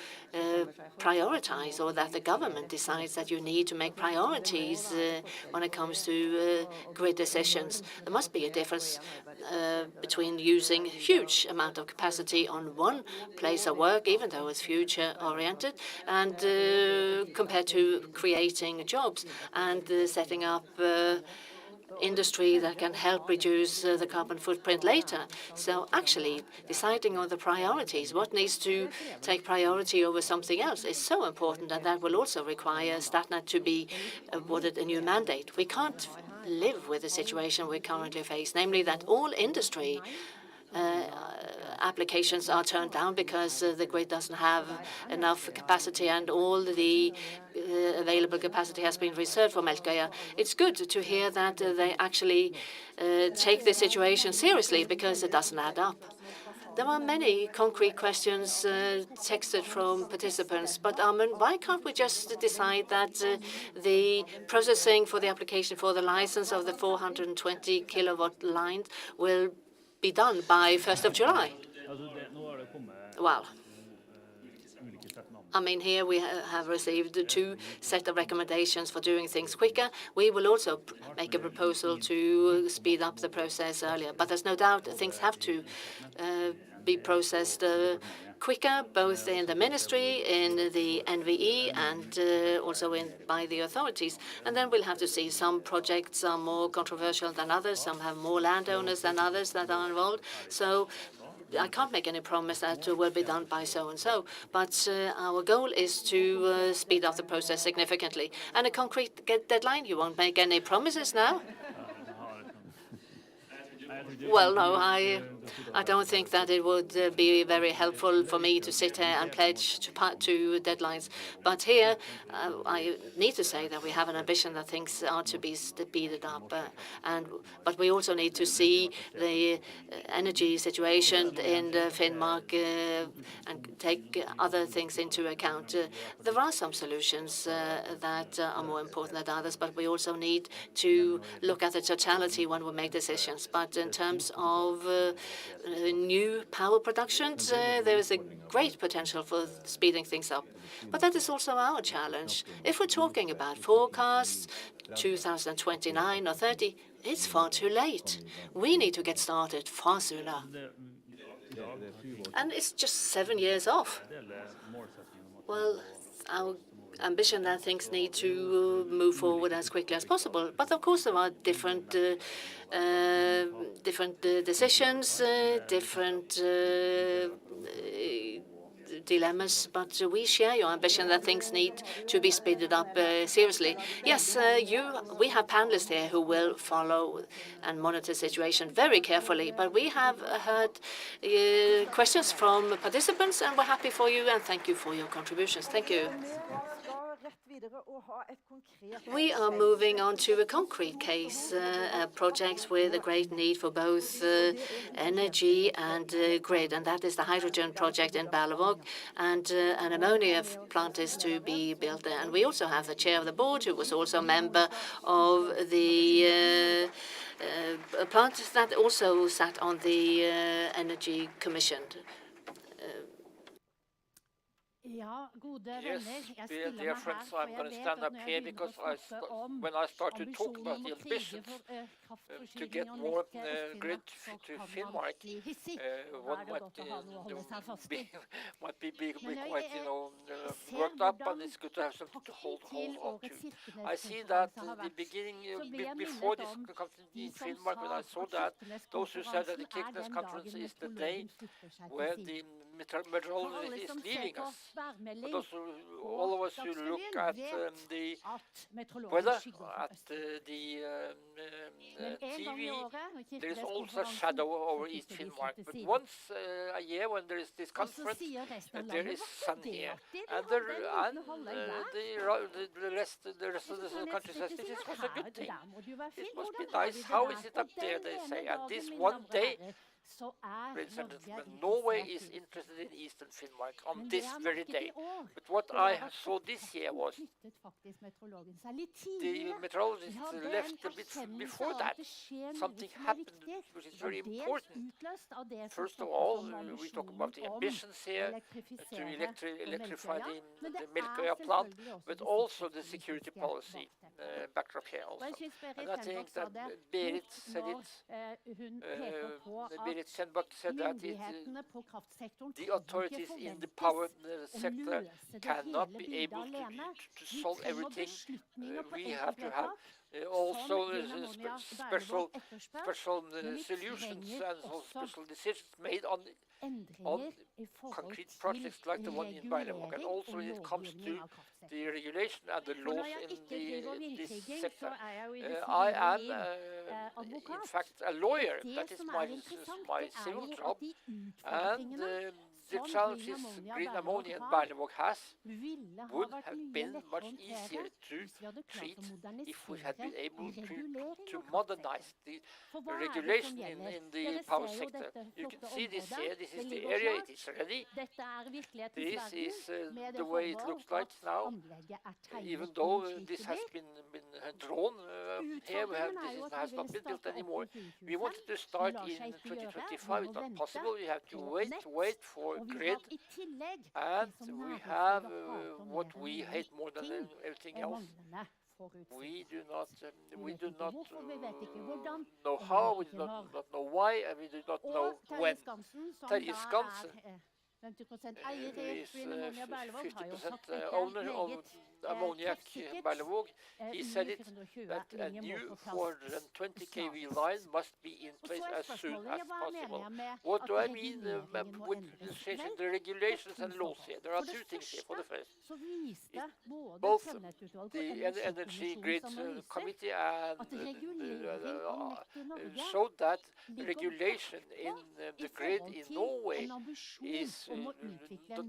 prioritize, or that the government decides that you need to make priorities when it comes to grid decisions. There must be a difference between using huge amount of capacity on one place of work, even though it's future-oriented, and compared to creating jobs and setting up industry that can help reduce the carbon footprint later. So actually deciding on the priorities, what needs to take priority over something else, is so important, and that will also require Statnett to be awarded a new mandate. We can't live with the situation we currently face, namely that all industry applications are turned down because the grid doesn't have enough capacity and all the available capacity has been reserved for Melkøya. It's good to hear that they actually take the situation seriously, because it doesn't add up. There are many concrete questions texted from participants, but Amund, why can't we just decide that the processing for the application for the license of the 420 kilowatt line will be done by 1st of July? Well, here we have received 2 set of recommendations for doing things quicker. We will also make a proposal to speed up the process earlier. But there's no doubt that things have to be processed quicker, both in the ministry, in the NVE, and also by the authorities. And then we'll have to see, some projects are more controversial than others, some have more landowners than others that are involved. So I can't make any promise that it will be done by so-and-so, but our goal is to speed up the process significantly. And a concrete deadline, you won't make any promises now? Well, no, I don't think that it would be very helpful for me to sit here and pledge to deadlines. But here, I need to say that we have an ambition that things are to be speeded up. But we also need to see the energy situation in Finnmark and take other things into account. There are some solutions that are more important than others, but we also need to look at the totality when we make decisions. But in terms of new power productions, there is a great potential for speeding things up. But that is also our challenge. If we're talking about forecasts, 2029 or 30, it's far too late. We need to get started far sooner. And it's just 7 years off. Well, our ambition that things need to move forward as quickly as possible. But of course, there are different decisions, different dilemmas, but we share your ambition that things need to be speeded up seriously. Yes, we have panelists here who will follow and monitor the situation very carefully, but we have heard questions from participants, and we're happy for you, and thank you for your contributions. Thank you. We are moving on to a concrete case, projects with a great need for both energy and grid, and that is the hydrogen project in Berlevåg, and an ammonia plant is to be built there. And we also have the chair of the board, who was also a member of the plant that also sat on the Energy Commission. Yes, dear friends, I'm going to stand up here because when I start to talk about the ambitions to get more grid to Finnmark, one might be quite, worked up, and it's good to have something to hold on to. I see that the beginning, before this conference in Finnmark, when I saw that, those who said that the Kirkenes conference is the day where the meteorology is leaving us. But also, all of us who look at the weather, at the TV, there is also a shadow over East Finnmark. But once a year, when there is this conference, there is sun here. And the rest of the country says this was a good thing. It must be nice. How is it up there, they say. And this one day, ladies and gentlemen, Norway is interested in Eastern Finnmark on this very day. But what I saw this year was the meteorologists left a bit before that. Something happened which is very important. First of all, we talk about the ambitions here to electrify the Melkøya plant, but also the security policy backdrop here also. And I think that Berit said it. Berit Sandbakk said that the authorities in the power sector cannot be able to solve everything. We have to have also special solutions and special decisions made on concrete projects like the one in Berlevåg, and also when it comes to the regulation and the laws in this sector. I am, in fact, a lawyer. That is my civil job, and the challenges green ammonia in Berlevåg has would have been much easier to treat if we had been able to modernize the regulation in the power sector. You can see this here. This is the area. It is ready. This is the way it looks like now. Even though this has been drawn here, this has not been built anymore. We wanted to start in 2025. It's not possible. We have to wait for grid, and we have what we hate more than everything else. We do not know how, we do not know why, and we do not know when. Terje Skansen is 50% owner of ammoniac Berlevåg. He said it, that a new 420 kV line must be in place as soon as possible. What do I mean with changing the regulations and laws here? There are two things here. For the first, both the Energy Grid Committee and showed that regulation in the grid in Norway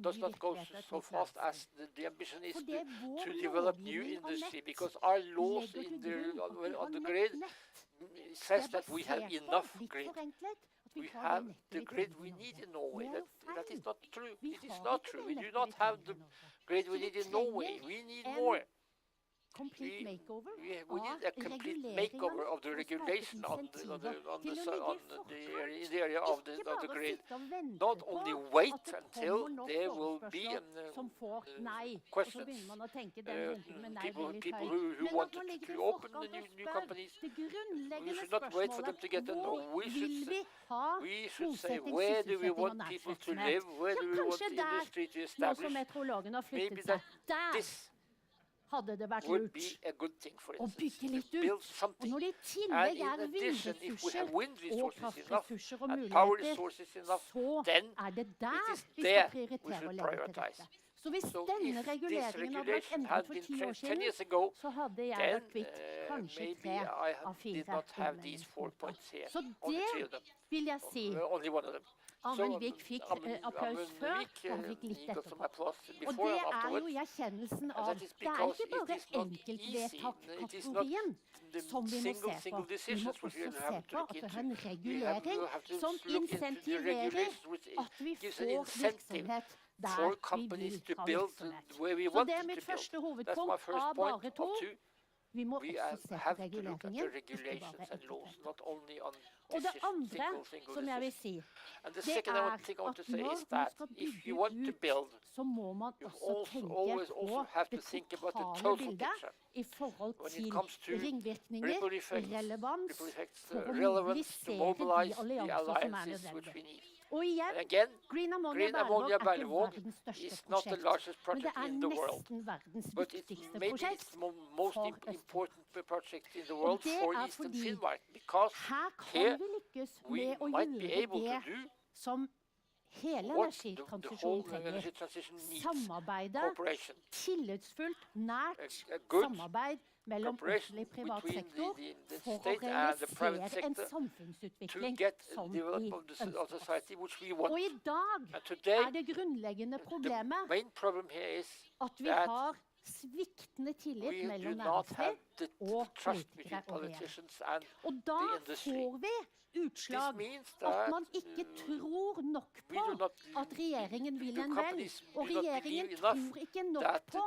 does not go so fast as the ambition is to develop new industry, because our laws on the grid says that we have enough grid. We have the grid we need in Norway. That is not true. It is not true. We do not have the grid we need in Norway. We need more. We need a complete makeover of the regulation in the area of the grid. Not only wait until there will be questions, people who want to open the new companies. We should not wait for them to get a no. We should say, where do we want people to live? Where do we want the industry to establish? Maybe that this hadde det vært would lurt be a good thing, for å instance, bygge to litt build ut. Og something. når det i And tillegg in er addition, if we have vindressurser wind og resources enough kraftressurser og and power muligheter, resources enough, så then er det it der is vi there skal we prioritere å should legge til prioritize. rette. Så hvis So denne if this reguleringen hadde vært regulation endret had for been 10 år 10 siden, years ago, så hadde jeg then vært kvitt kanskje maybe 3 I av did 4 not have these 4 innvendingspunkter. points here. Så Only 3 det of them. vil jeg si. Only one of them. Amundvik fikk applaus før, og han fikk litt he got some etterpå. applause Og before det and er jo afterwards. i erkjennelsen And av that is det er because ikke bare it is not easy. It is not enkeltvedtak-kategorien the som vi må se på. single Vi må decisions også which we se have på to look at vi into. har en We regulering have to som look into the insentiverer regulations which at vi gives an får incentive virksomhet der for vi companies vil to ha build virksomhet. the way we Så want det er them mitt to build. første That's my hovedpunkt first av point bare of 2. 2. Vi må We også se på have to look at reguleringen, the ikke regulations bare and laws, enkeltvedtak. not only on Og det andre single som jeg vil decisions. si, And the det second thing I want to at say når is man that skal if you bygge want to ut, build, så må man you også tenke always på have to det think about the totale total bildet picture. i forhold When it til comes to ringvirkninger, ripple effects, relevans, for å relevance to mobilisere de mobilize the allianser som er alliances which we nødvendige. need. Og igjen, And again, Green Ammonia Green Ammonia Berlevåg er ikke Berlevåg verdens største is not the prosjekt, largest men det project er in the world, nesten verdens but it's viktigste maybe prosjekt. it's the most for Østfold. important project in the world det for er Eastern fordi Finnmark, because her here kan vi lykkes we med å might be able gjøre to det do som hele what the energitransisjonen whole trenger. energy transition needs. Samarbeide, Cooperation. tillitsfullt, nært A good samarbeid mellom cooperation offentlig privat between sektor the for å state and the private realisere en sector to samfunnsutvikling get som vi development of ønsker oss. society which we Og want. i dag And today, er det grunnleggende the problemet main problem here is at vi that har sviktende tillit we do mellom not have næringsliv the og trust between politikere og regjering. politicians and Og da the industry. får vi utslag This means at that man ikke tror nok we do på not at regjeringen vil the en vel, companies og do not regjeringen believe enough tror ikke nok that på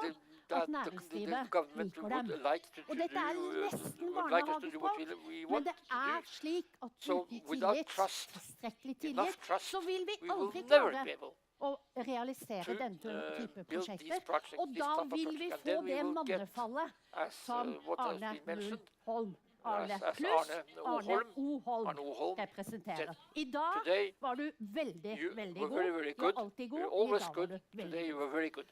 at the næringslivet government liker would dem. like to Og dette er do, nesten would like us to do what barnehagespråk, we men want det to er do. slik at So uten without tillit, trust, tilstrekkelig enough tillit, trust, så vil vi we aldri will never klare be able å realisere to denne type build these prosjekter. projects, Og this da type of vil project. vi And få then we det will get, mannefallet as som what has Arne been mentioned, Holm, Arne as pluss Arne O. Holm Arne O. Holm representerer. said, I dag today var du veldig, you veldig were god. very, very Du er good. alltid god. You're always I dag good. var du veldig Today you god. were very good.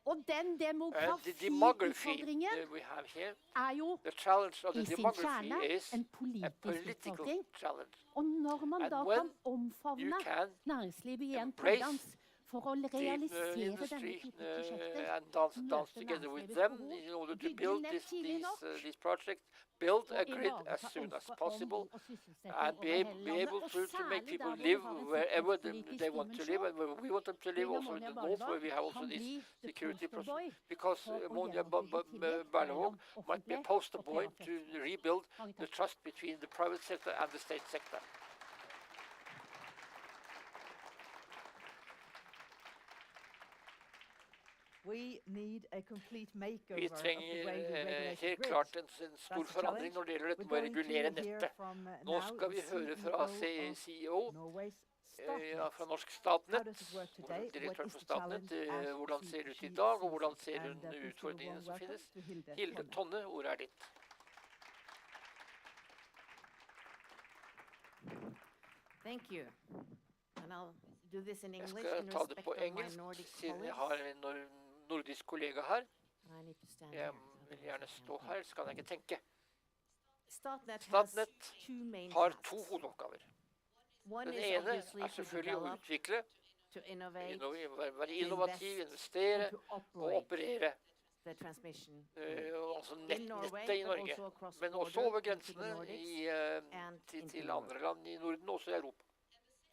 Og den And the demography demografiutfordringen that we have here, er jo the challenge of i the sin demography kjerne is en a politisk political utfordring. challenge. Og når man And da when kan omfavne you can næringslivet i en embrace pardans for å the realisere denne industry type prosjekter, and dance møte together with næringslivets them behov, in order to bygge build nett tidlig nok, these projects, build a og grid ivareta as soon as om- possible, og sysselsetting and over hele be landet, able og to make særlig people der hvor live vi har en wherever sikkerhetspolitisk they want to live and where we want them to live, Green also in the Ammonia north where we have also kan these bli the security poster boy process. Because for å Ammonia gjenoppbygge tillit Berlevåg mellom might be a offentlig poster og boy privat to sektor. rebuild Mange the takk. trust between the private sector and the state sector. We need a complete makeover Vi of the trenger way we regulate the helt grid. klart en stor That's a forandring når det gjelder dette We're med å going to regulere hear nettet. from, Nå now skal vi the høre fra CEO of CEO Norway's ja, Statnett. fra Norsk How Statnett, does it work today? direktøren What for is the Statnett, challenge as hvordan ser det ut she i dag, og hvordan sees it? ser And, den please give a utfordringene warm som welcome finnes. to Hilde Hilde Tonne. Tonne, ordet er ditt. Thank you. And I'll do this in Jeg English skal in ta det respect på of my engelsk, Nordic siden jeg colleagues. har en nordisk kollega her. I need to stand Jeg here, vil otherwise gjerne I stå can't her, ellers kan jeg ikke tenke. Statnet Statnett has two main har tasks. to hovedoppgaver. One Den is ene obviously er to selvfølgelig å develop, utvikle, to innovate, være innovativ, investere and to og operate operere. the transmission Altså in Norway, nettet i but Norge, also across men også border over into the grensene Nordics and til into Europe. andre land i Norden, også i Europa.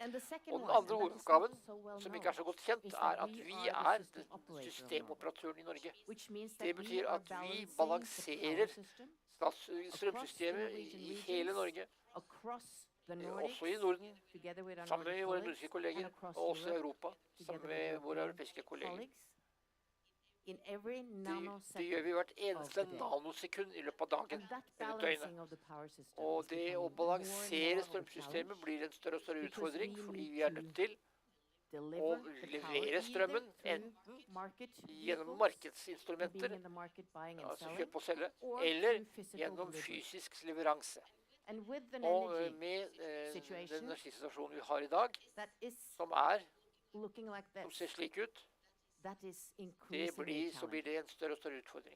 And the second Og den one, andre and that is hovedoppgaven, not so well som ikke known, er så godt kjent, is er that at we vi are er the system operator of Norway, systemoperatøren i Norge. which means Det that we betyr are at vi balancing the balanserer power system strømsystemet i hele Norge, across the også Nordics, i Norden, together with our sammen med Nordic våre colleagues, nordiske and kolleger, across og også i Europe, Europa, together sammen with med our våre europeiske kolleger. colleagues. In every Det nanosecond gjør vi hvert eneste of the day. nanosekund i løpet av dagen And that eller balancing døgnet. of the power system Og is det å becoming more and balansere more of a strømsystemet challenge blir en større og større because utfordring, we fordi need vi er to nødt til deliver å the power levere either strømmen through enten market gjennom vehicles, being markedsinstrumenter, in the market buying and altså selling, kjøp og selge, or eller through physical gjennom delivery. fysisk leveranse. And with the Og energy med den situation energisituasjonen vi har i dag, that is som er, looking like som this, ser slik ut, that is det increasingly blir, så blir challenging. det en større og større utfordring.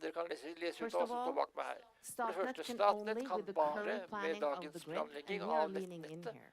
Dere kan lese ut First hva of som står all, bak meg her. For det Statnett første, can Statnett only kan with the bare current med planning of the dagens grid, planlegging and we are av leaning in nettnettet here.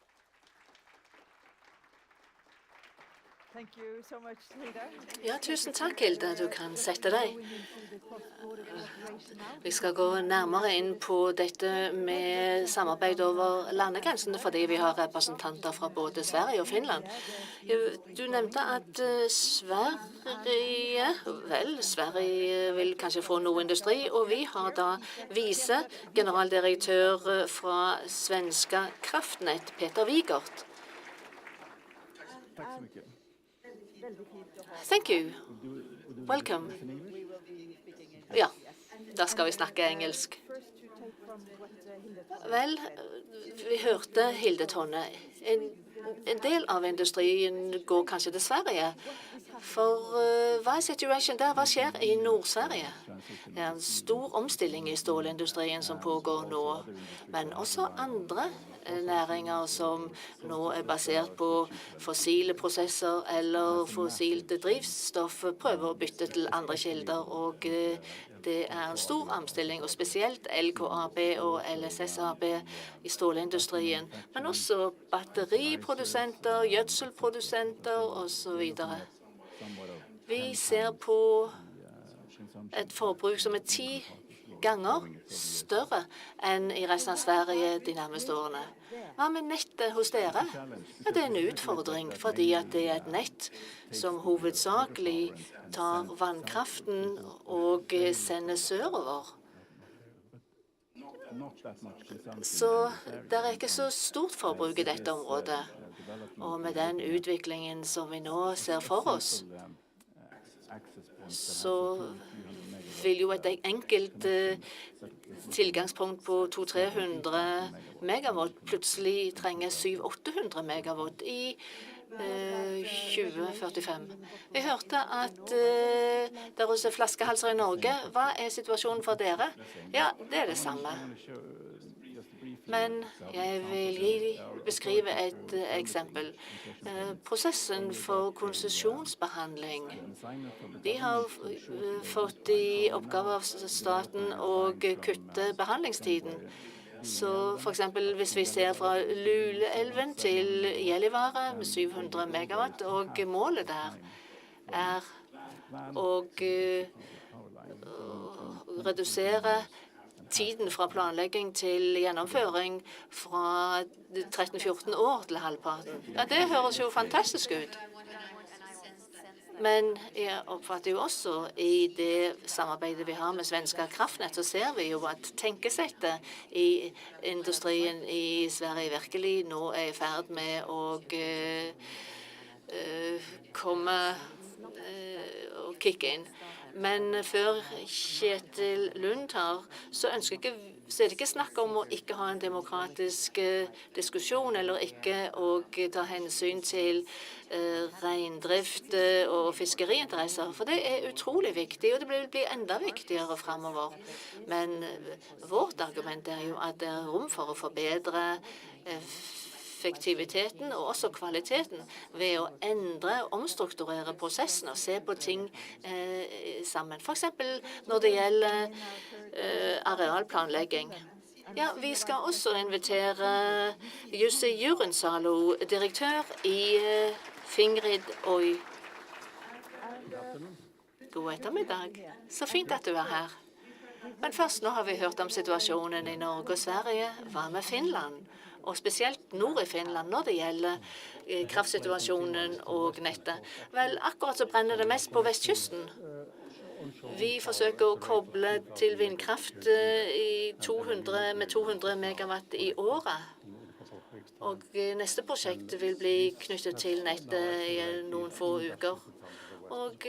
Ja, tusen takk, Hilde. Du kan sette deg. Vi skal gå nærmere inn på dette med samarbeid over landegrensene, fordi vi har representanter fra både Sverige og Finland. Du nevnte at Sverige vil kanskje få noe industri, og vi har da vice-generaldirektør fra svenska Kraftnät, Peter Wigert. Tack så mycket. Thank you. Welcome. Ja, da skal vi snakke engelsk. Vel, vi hørte Hilde Tonne. En del av industrien går kanskje til Sverige. For hva er situasjonen der? Hva skjer i Nord-Sverige? Det er en stor omstilling i stålindustrien som pågår nå, men også andre næringer som nå er basert på fossile prosesser eller fossilt drivstoff, prøver å bytte til andre kilder, og det er en stor omstilling, og spesielt LKAB og LSSAB i stålindustrien, men også batteriprodusenter, gjødselprodusenter osv. Vi ser på et forbruk som er 10 ganger større enn i resten av Sverige de nærmeste årene. Hva med nettet hos dere? Ja, det er en utfordring, fordi at det er et nett som hovedsakelig tar vannkraften og sender sørover. Så det er ikke så stort forbruk i dette området. Og med den utviklingen som vi nå ser for oss, så vil jo et enkelt tilgangspunkt på 200-300 megawatt plutselig trenge 700-800 megawatt i 2045. Vi hørte at det er også flaskehalser i Norge. Hva er situasjonen for dere? Ja, det er det samme. Men jeg vil beskrive et eksempel. Prosessen for konsesjonsbehandling. De har fått i oppgave av staten å kutte behandlingstiden. Så for eksempel hvis vi ser fra Luleelven til Gällivare med 700 megawatt, og målet der er å redusere tiden fra planlegging til gjennomføring fra 13-14 år til halvparten. Ja, det høres jo fantastisk ut. Men jeg oppfatter jo også i det samarbeidet vi har med svenska Kraftnät, så ser vi jo at tenkesettet i industrien i Sverige virkelig nå er i ferd med å komme og kicke inn. Men før Kjetil Lund tar, så er det ikke snakk om å ikke ha en demokratisk diskusjon, eller ikke å ta hensyn til reindrift og fiskeriinteresser, for det er utrolig viktig, og det vil bli enda viktigere fremover. Men vårt argument er jo at det er rom for å forbedre effektiviteten og også kvaliteten ved å endre og omstrukturere prosessen og se på ting sammen. For eksempel når det gjelder arealplanlegging. Ja, vi skal også invitere Jussi Jurensalo, direktør i Fingrid Oy. God ettermiddag. Så fint at du er her. Men først, nå har vi hørt om situasjonen i Norge og Sverige. Hva med Finland? Og spesielt nord i Finland når det gjelder kraftsituasjonen og nettet. Vel, akkurat så brenner det mest på vestkysten. Vi forsøker å koble til vindkraft med 200 megawatt i året. Og neste prosjekt vil bli knyttet til nettet i noen få uker. Og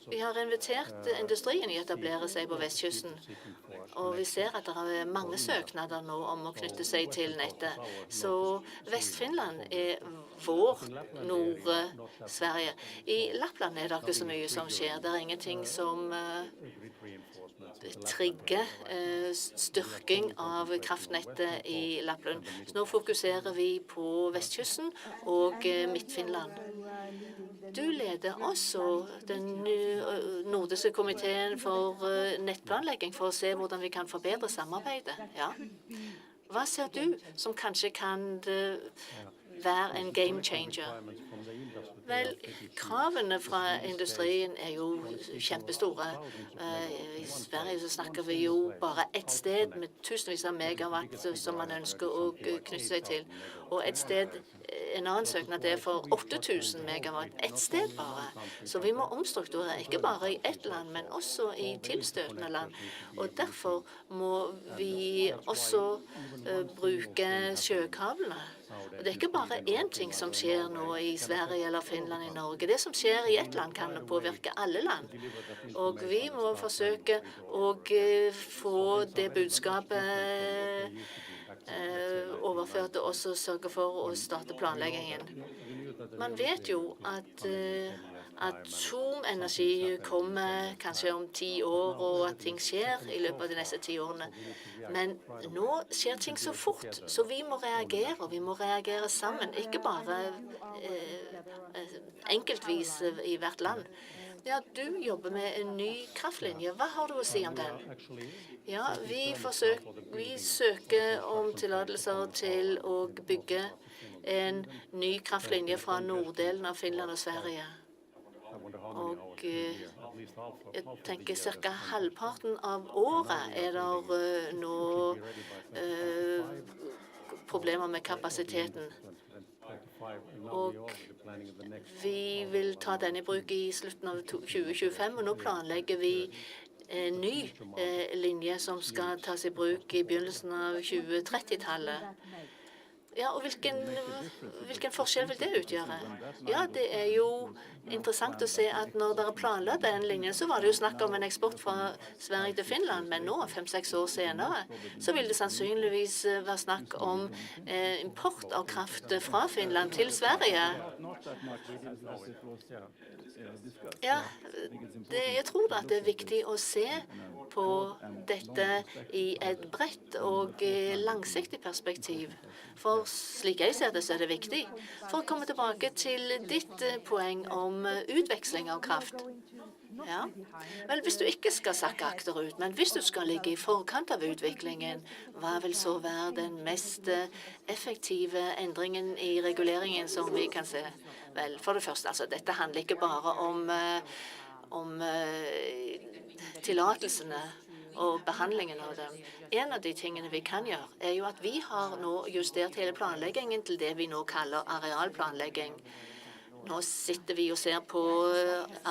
vi har invitert industrien i å etablere seg på vestkysten. Og vi ser at det er mange søknader nå om å knytte seg til nettet. Så Vest-Finland er vår Nord-Sverige. I Lappland er det ikke så mye som skjer. Det er ingenting som trigger styrking av kraftnettet i Lappland. Så nå fokuserer vi på vestkysten og Midt-Finland. Du leder også den nordiske komiteen for nettplanlegging for å se hvordan vi kan forbedre samarbeidet. Ja. Hva ser du som kanskje kan være en game changer? Vel, kravene fra industrien jo kjempestore. I Sverige så snakker vi jo bare ett sted med tusenvis av megawatt som man ønsker å knytte seg til. Og et sted, en annen søknad for 8000 megawatt, ett sted bare. Så vi må omstrukturere, ikke bare i ett land, men også i tilstøtende land. Og derfor må vi også bruke sjøkablene. Og det ikke bare én ting som skjer nå i Sverige eller Finland i Norge. Det som skjer i ett land, kan påvirke alle land. Og vi må forsøke å få det budskapet overført og også sørge for å starte planleggingen. Man vet jo at atomenergi kommer kanskje om 10 år, og at ting skjer i løpet av de neste 10 årene. Men nå skjer ting så fort, så vi må reagere, og vi må reagere sammen. Ikke bare enkeltvis i hvert land. Ja, du jobber med en ny kraftlinje. Hva har du å si om den? Ja, vi søker om tillatelser til å bygge en ny kraftlinje fra norddelen av Finland og Sverige. Og jeg tenker ca. halvparten av året det nå problemer med kapasiteten. Og vi vil ta denne i bruk i slutten av 2025, og nå planlegger vi en ny linje som skal tas i bruk i begynnelsen av 2030-tallet. Ja, og hvilken forskjell vil det utgjøre? Ja, det jo interessant å se at når dere planla den linjen, så var det jo snakk om en eksport fra Sverige til Finland, men nå, 5-6 år senere, så vil det sannsynligvis være snakk om import av kraft fra Finland til Sverige. Ja, jeg tror at det viktig å se på dette i et bredt og langsiktig perspektiv. For slik jeg ser det, så det viktig. For å komme tilbake til ditt poeng om utveksling av kraft. Ja. Vel, hvis du ikke skal sakke akterut, men hvis du skal ligge i forkant av utviklingen, hva vil så være den mest effektive endringen i reguleringen som vi kan se? Vel, for det første, altså, dette handler ikke bare om tillatelsene og behandlingen av dem. En av de tingene vi kan gjøre, jo at vi har nå justert hele planleggingen til det vi nå kaller arealplanlegging. Nå sitter vi og ser på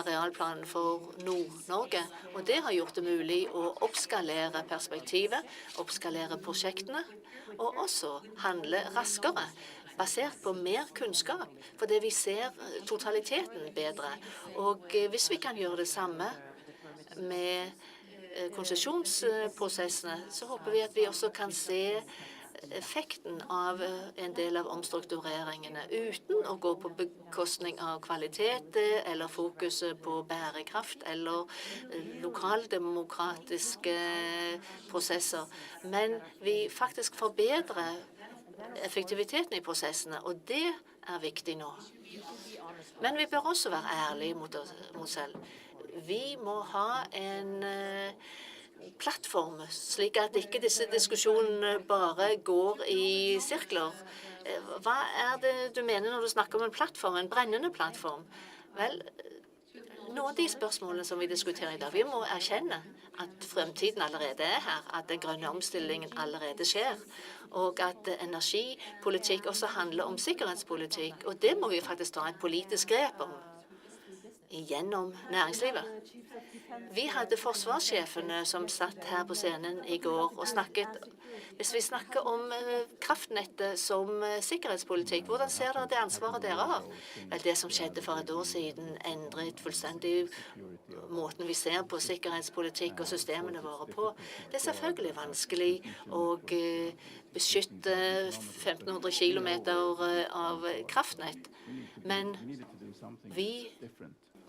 arealplanen for Nord-Norge, og det har gjort det mulig å oppskalere perspektivet, oppskalere prosjektene, og også handle raskere, basert på mer kunnskap, fordi vi ser totaliteten bedre. Og hvis vi kan gjøre det samme med konsesjonsprosessene, så håper vi at vi også kan se effekten av en del av omstruktureringene uten å gå på bekostning av kvalitet eller fokuset på bærekraft eller lokaldemokratiske prosesser. Men vi faktisk forbedrer effektiviteten i prosessene, og det viktig nå. Men vi bør også være ærlige mot oss selv. Vi må ha en plattform, slik at ikke disse diskusjonene bare går i sirkler. Hva det du mener når du snakker om en plattform, en brennende plattform? Vel, noen av de spørsmålene som vi diskuterer i dag, vi må erkjenne at fremtiden allerede her, at den grønne omstillingen allerede skjer, og at energipolitikk også handler om sikkerhetspolitikk, og det må vi faktisk ta et politisk grep om gjennom næringslivet. Vi hadde forsvarssjefene som satt her på scenen i går og snakket. Hvis vi snakker om kraftnettet som sikkerhetspolitikk, hvordan ser dere det ansvaret dere har? Vel, det som skjedde for et år siden, endret fullstendig måten vi ser på sikkerhetspolitikk og systemene våre på. Det selvfølgelig vanskelig å beskytte 1500 kilometer av kraftnett, men vi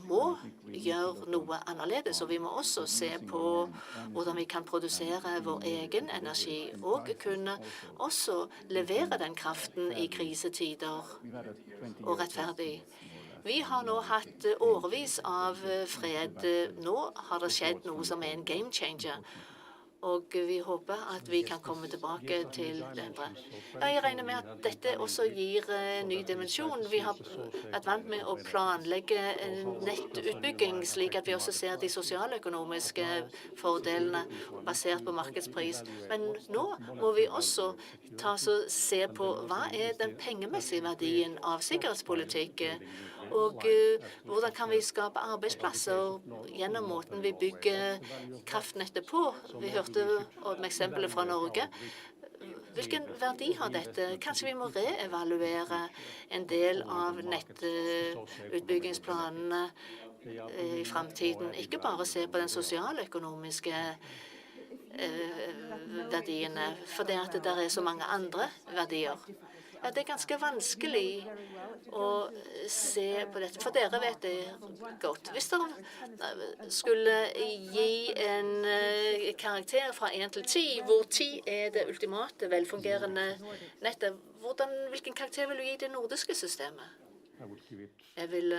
må gjøre noe annerledes, og vi må også se på hvordan vi kan produsere vår egen energi, og kunne også levere den kraften i krisetider og rettferdig. Vi har nå hatt årevis av fred. Nå har det skjedd noe som en game changer. og vi håper at vi kan komme tilbake til det andre. Jeg regner med at dette også gir ny dimensjon. Vi har vært vant med å planlegge nettutbygging, slik at vi også ser de sosialøkonomiske fordelene basert på markedspris. Men nå må vi også se på hva er den pengemessige verdien av sikkerhetspolitikk, og hvordan kan vi skape arbeidsplasser gjennom måten vi bygger kraftnettet på. Vi hørte om eksempler fra Norge. Hvilken verdi har dette? Kanskje vi må reevaluere en del av nettutbyggingsplanene i fremtiden. Ikke bare se på den sosialøkonomiske verdiene, for det er så mange andre verdier. Ja, det er ganske vanskelig å se på dette, for dere vet det godt. Hvis dere skulle gi en karakter fra 1 til 10, hvor 10 er det ultimate velfungerende nettet, hvilken karakter vil du gi det nordiske systemet? Jeg vil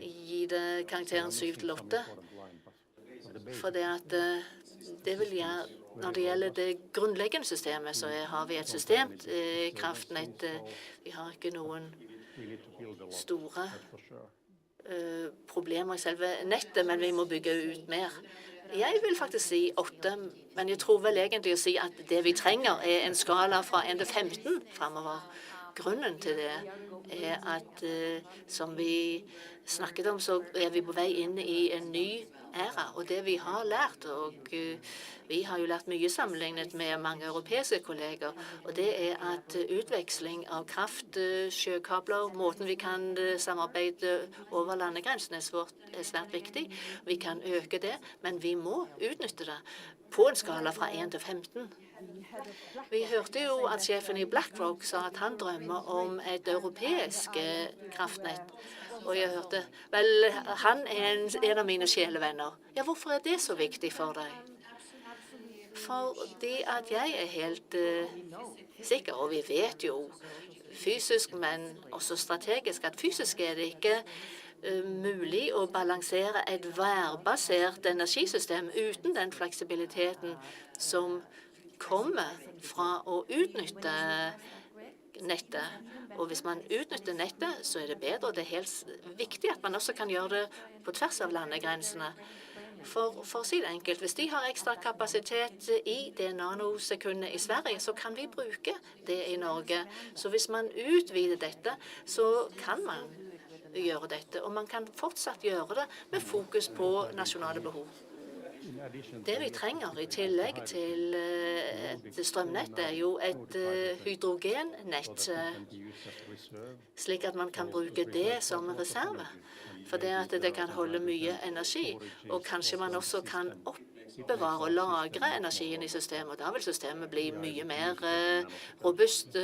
gi det karakteren 7 til 8, for det vil gjøre. Når det gjelder det grunnleggende systemet, så har vi et systemt kraftnett. Vi har ikke noen store problemer i selve nettet, men vi må bygge ut mer. Jeg vil faktisk si 8, men jeg tror vel egentlig å si at det vi trenger er en skala fra 1 til 15 fremover. Grunnen til det er at, som vi snakket om, så er vi på vei inn i en ny æra, og det vi har lært, og vi har jo lært mye sammenlignet med mange europeiske kolleger, og det er at utveksling av kraft, sjøkabler, måten vi kan samarbeide over landegrensene er svært viktig. Vi kan øke det, men vi må utnytte det på en skala fra 1 til 15. Vi hørte jo at sjefen i BlackRock sa at han drømmer om et europeisk kraftnett. Og jeg hørte, vel, han er en av mine sjelevenner. Ja, hvorfor er det så viktig for deg? Fordi at jeg er helt sikker, og vi vet jo fysisk, men også strategisk, at fysisk er det ikke mulig å balansere et værbasert energisystem uten den fleksibiliteten som kommer fra å utnytte nettet. Og hvis man utnytter nettet, så er det bedre, og det er helt viktig at man også kan gjøre det på tvers av landegrensene. For å si det enkelt, hvis de har ekstra kapasitet i det nanosekundet i Sverige, så kan vi bruke det i Norge. Så hvis man utvider dette, så kan man gjøre dette, og man kan fortsatt gjøre det med fokus på nasjonale behov. Det vi trenger i tillegg til et strømnett, er jo et hydrogennett, slik at man kan bruke det som reserve. For det kan holde mye energi, og kanskje man også kan oppbevare og lagre energien i systemet. Og da vil systemet bli mye mer robust,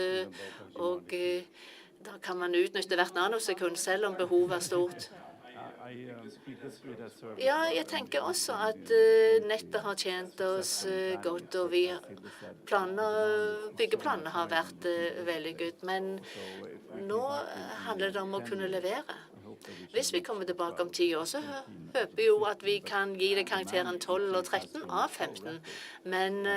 og da kan man utnytte hvert nanosekund, selv om behovet er stort. Ja, jeg tenker også at nettet har tjent oss godt, og byggeplanene har vært veldig godt. Men nå handler det om å kunne levere. Hvis vi kommer tilbake om 10 år, så håper vi jo at vi kan gi det karakteren 12 og 13 av 15. Men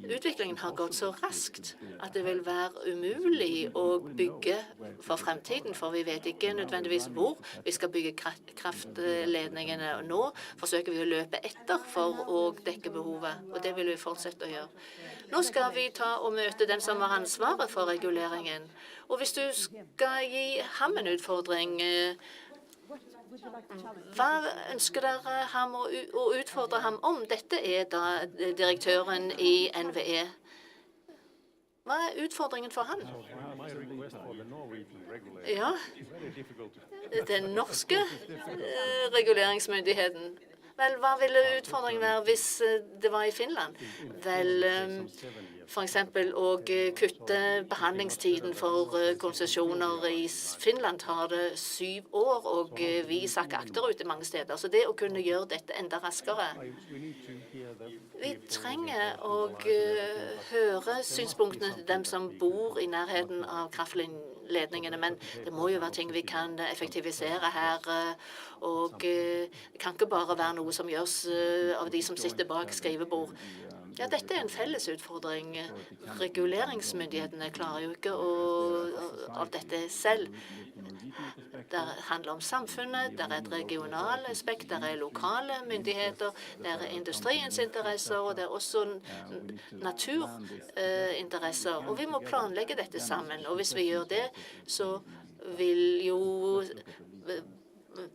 utviklingen har gått så raskt at det vil være umulig å bygge for fremtiden, for vi vet ikke nødvendigvis hvor vi skal bygge kraftledningene. Nå forsøker vi å løpe etter for å dekke behovet, og det vil vi fortsette å gjøre. Nå skal vi ta og møte den som har ansvaret for reguleringen. Og hvis du skal gi ham en utfordring, hva ønsker dere ham å utfordre ham om? Dette er da direktøren i NVE. Hva er utfordringen for han? Ja, den norske reguleringsmyndigheten. Vel, hva ville utfordringen være hvis det var i Finland? Vel, for eksempel å kutte behandlingstiden for konsesjoner. I Finland tar det 7 år, og vi sakker akterut i mange steder. Så det å kunne gjøre dette enda raskere. Vi trenger å høre synspunktene til dem som bor i nærheten av kraftlinjen. ledningene, men det må jo være ting vi kan effektivisere her. Og det kan ikke bare være noe som gjøres av de som sitter bak skrivebord. Ja, dette er en felles utfordring. Reguleringsmyndighetene klarer jo ikke av dette selv. Det handler om samfunnet, det er et regionalt aspekt, det er lokale myndigheter, det er industriens interesser, og det er også naturinteresser. Og vi må planlegge dette sammen. Og hvis vi gjør det, så vil jo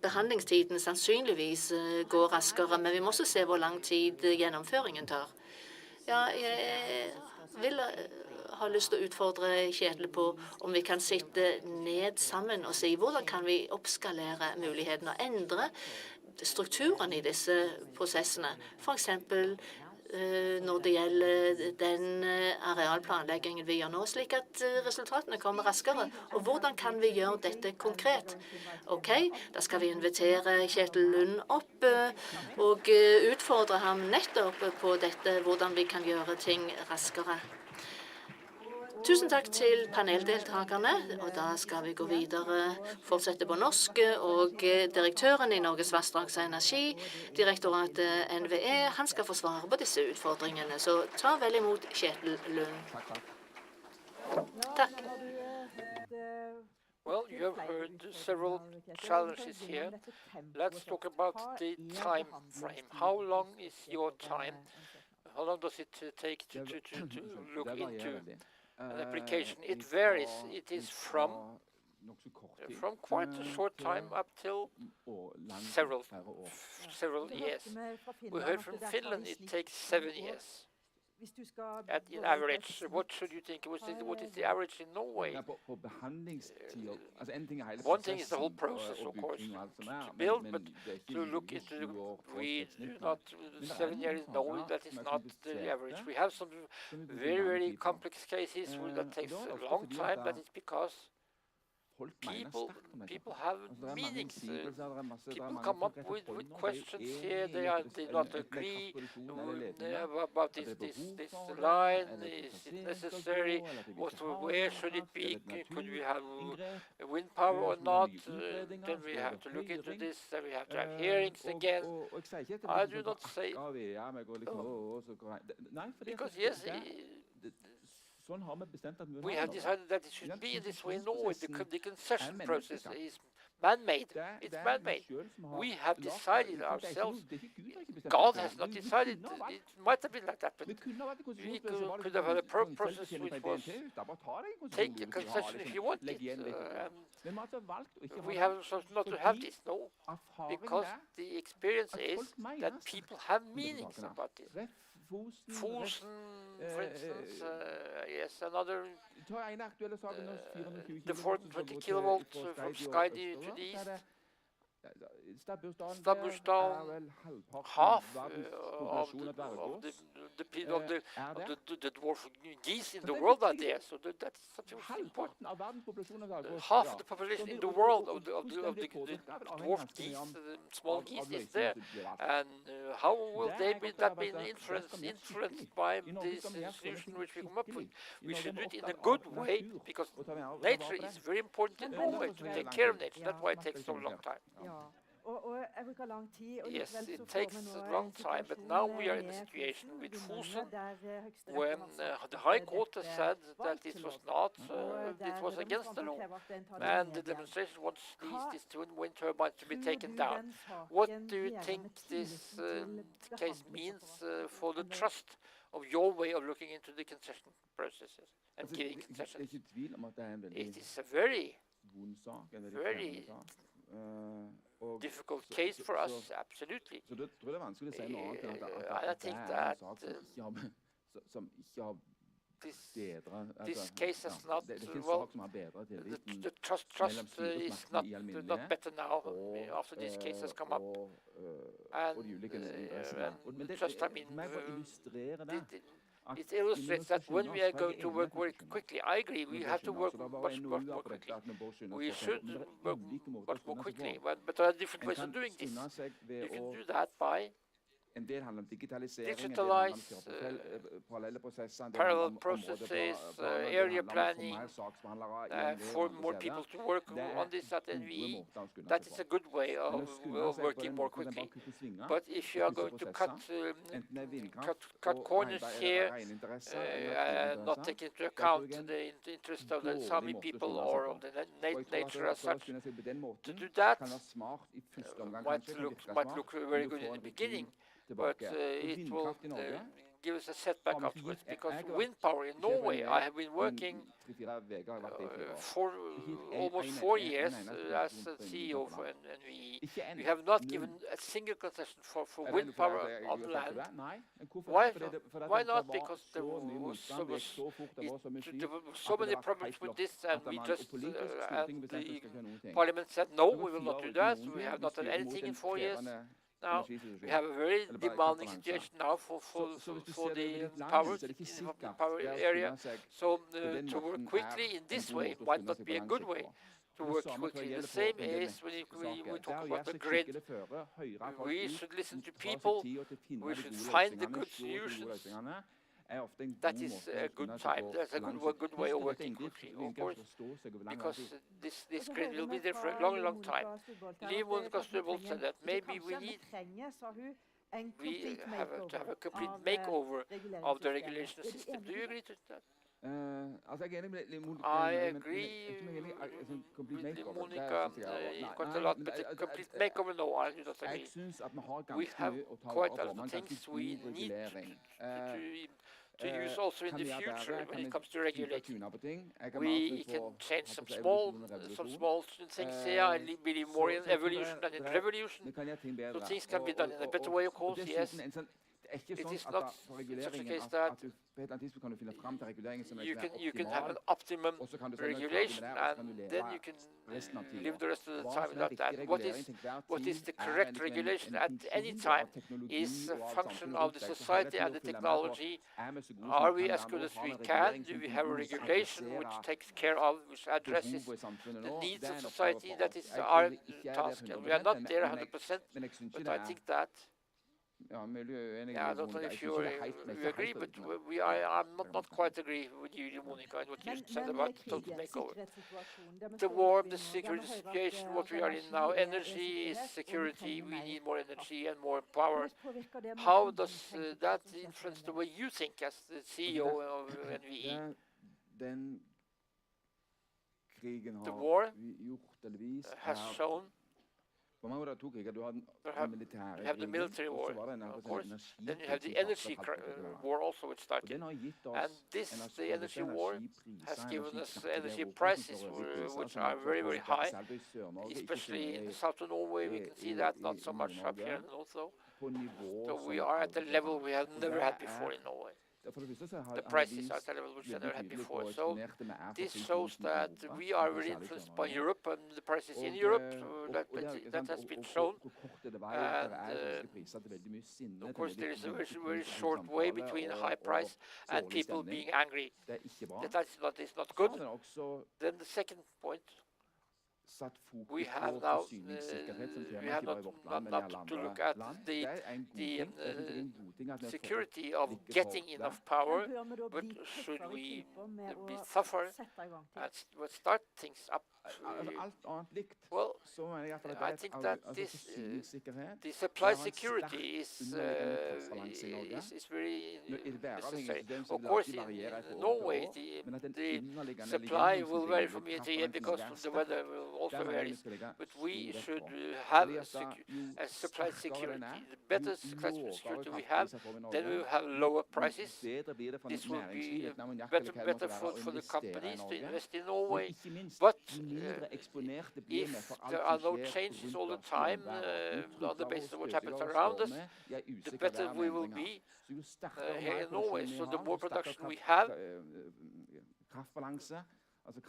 behandlingstiden sannsynligvis gå raskere, men vi må også se hvor lang tid gjennomføringen tar. Ja, jeg vil ha lyst til å utfordre Kjetil på om vi kan sitte ned sammen og si hvordan kan vi oppskalere mulighetene og endre strukturen i disse prosessene. For eksempel når det gjelder den arealplanleggingen vi gjør nå, slik at resultatene kommer raskere. Og hvordan kan vi gjøre dette konkret? Ok, da skal vi invitere Kjetil Lund opp og utfordre ham nettopp på dette, hvordan vi kan gjøre ting raskere. Tusen takk til paneldeltakerne, og da skal vi gå videre, fortsette på norsk, og direktøren i Norges vassdrags- og energidirektoratet NVE, han skal få svare på disse utfordringene, så ta vel imot Kjetil Lund. Takk. Well, you have heard several challenges here. Let's talk about the time frame. How long is your time? How long does it take to look into an application? It varies. It is from quite a short time up till several years. We heard from Finland it takes 7 years. In average, what should you think? What is the average in Norway? One thing is the whole process, of course, to build, but to look into, we do not, 7 years, no, that is not the average. We have some very, very complex cases that takes a long time. That is because people have meanings. People come up with questions here. They do not agree about this line. Is it necessary? Where should it be? Could we have wind power or not? Then we have to look into this. Then we have to have hearings again. I do not say because yes. We have decided that it should be this way in Norway. The concession process is man-made. It's man-made. We have decided ourselves. God has not decided. It might have been like that, but we could have had a process which was take a concession if you want it. We have chosen not to have this, no, because the experience is that people have meanings about this. Fosen, for instance, yes, another, the 420 kilovolts from Skadi to the east. Stabbursdalen, half of the dwarf geese in the world are there, so that's something important. Half of the population in the world of the dwarf geese, the small geese, is there, and how will they be influenced by this solution which we come up with? We should do it in a good way, because nature is very important in Norway to take care of nature. That's why it takes so long time. Yes, it takes a long time, but now we are in a situation with Fosen when the High Court has said that it was not, it was against the law, and the demonstration wants these wind turbines to be taken down. What do you think this case means for the trust of your way of looking into the concession processes and giving concessions? It is a very difficult case for us, absolutely. I think that this case has not, well, the trust is not better now after this case has come up. And trust, I mean, it illustrates that when we are going to work very quickly, I agree, we have to work much more quickly. We should work much more quickly, but there are different ways of doing this. You can do that by digitalize parallel processes, area planning, for more people to work on this at NVE. That is a good way of working more quickly. But if you are going to cut corners here, not take into account the interest of the Sami people or of the nature as such, to do that might look very good in the beginning, but it will give us a setback afterwards, because wind power in Norway, I have been working for almost 4 years as a CEO for NVE. We have not given a single concession for wind power on land. Why not? Because there were so many problems with this, and we just and the Parliament said no, we will not do that. We have not done anything in 4 years. Now we have a very demanding situation now for the power area. So to work quickly in this way might not be a good way to work quickly. The same is when we talk about the grid. We should listen to people. We should find the good solutions. That is a good time. That's a good way of working quickly, of course, because this grid will be there for a long time. Liv Monica Stubholt said that maybe we have to have a complete makeover of the regulation system. Do you agree to that? I agree with Monica quite a lot, but a complete makeover, no, I do not agree. We have quite a lot of things we need to use also in the future when it comes to regulating. We can change some small things here. I believe more in evolution than in revolution. So things can be done in a better way, of course, yes. It is not such a case that you can have an optimum regulation and then you can live the rest of the time without that. What is the correct regulation at any time is a function of the society and the technology. Are we as good as we can? Do we have a regulation which takes care of, which addresses the needs of society? That is our task, and we are not there 100%, but I think that I don't know if you agree, but I'm not quite agree with you, Monica, and what you said about the total makeover. The war, the security situation, what we are in now, energy is security. We need more energy and more power. How does that influence the way you think as the CEO of NVE? The war has shown. You have the military war, of course. Then you have the energy war also, which started. And the energy war has given us energy prices which are very high, especially in the south of Norway. We can see that, not so much up here also. So we are at a level we have never had before in Norway. The prices are at a level which I never had before. So this shows that we are really influenced by Europe and the prices in Europe. That has been shown. And of course, there is a very short way between a high price and people being angry. That is not good. Then the second point. We have now not to look at the security of getting enough power, but should we suffer and start things up? Well, I think that the supply security is very necessary. Of course, in Norway, the supply will vary from year to year because the weather will also vary. But we should have a supply security. The better supply security we have, then we will have lower prices. This will be better for the companies to invest in Norway. But if there are no changes all the time on the basis of what happens around us, the better we will be here in Norway. So the more production we have, the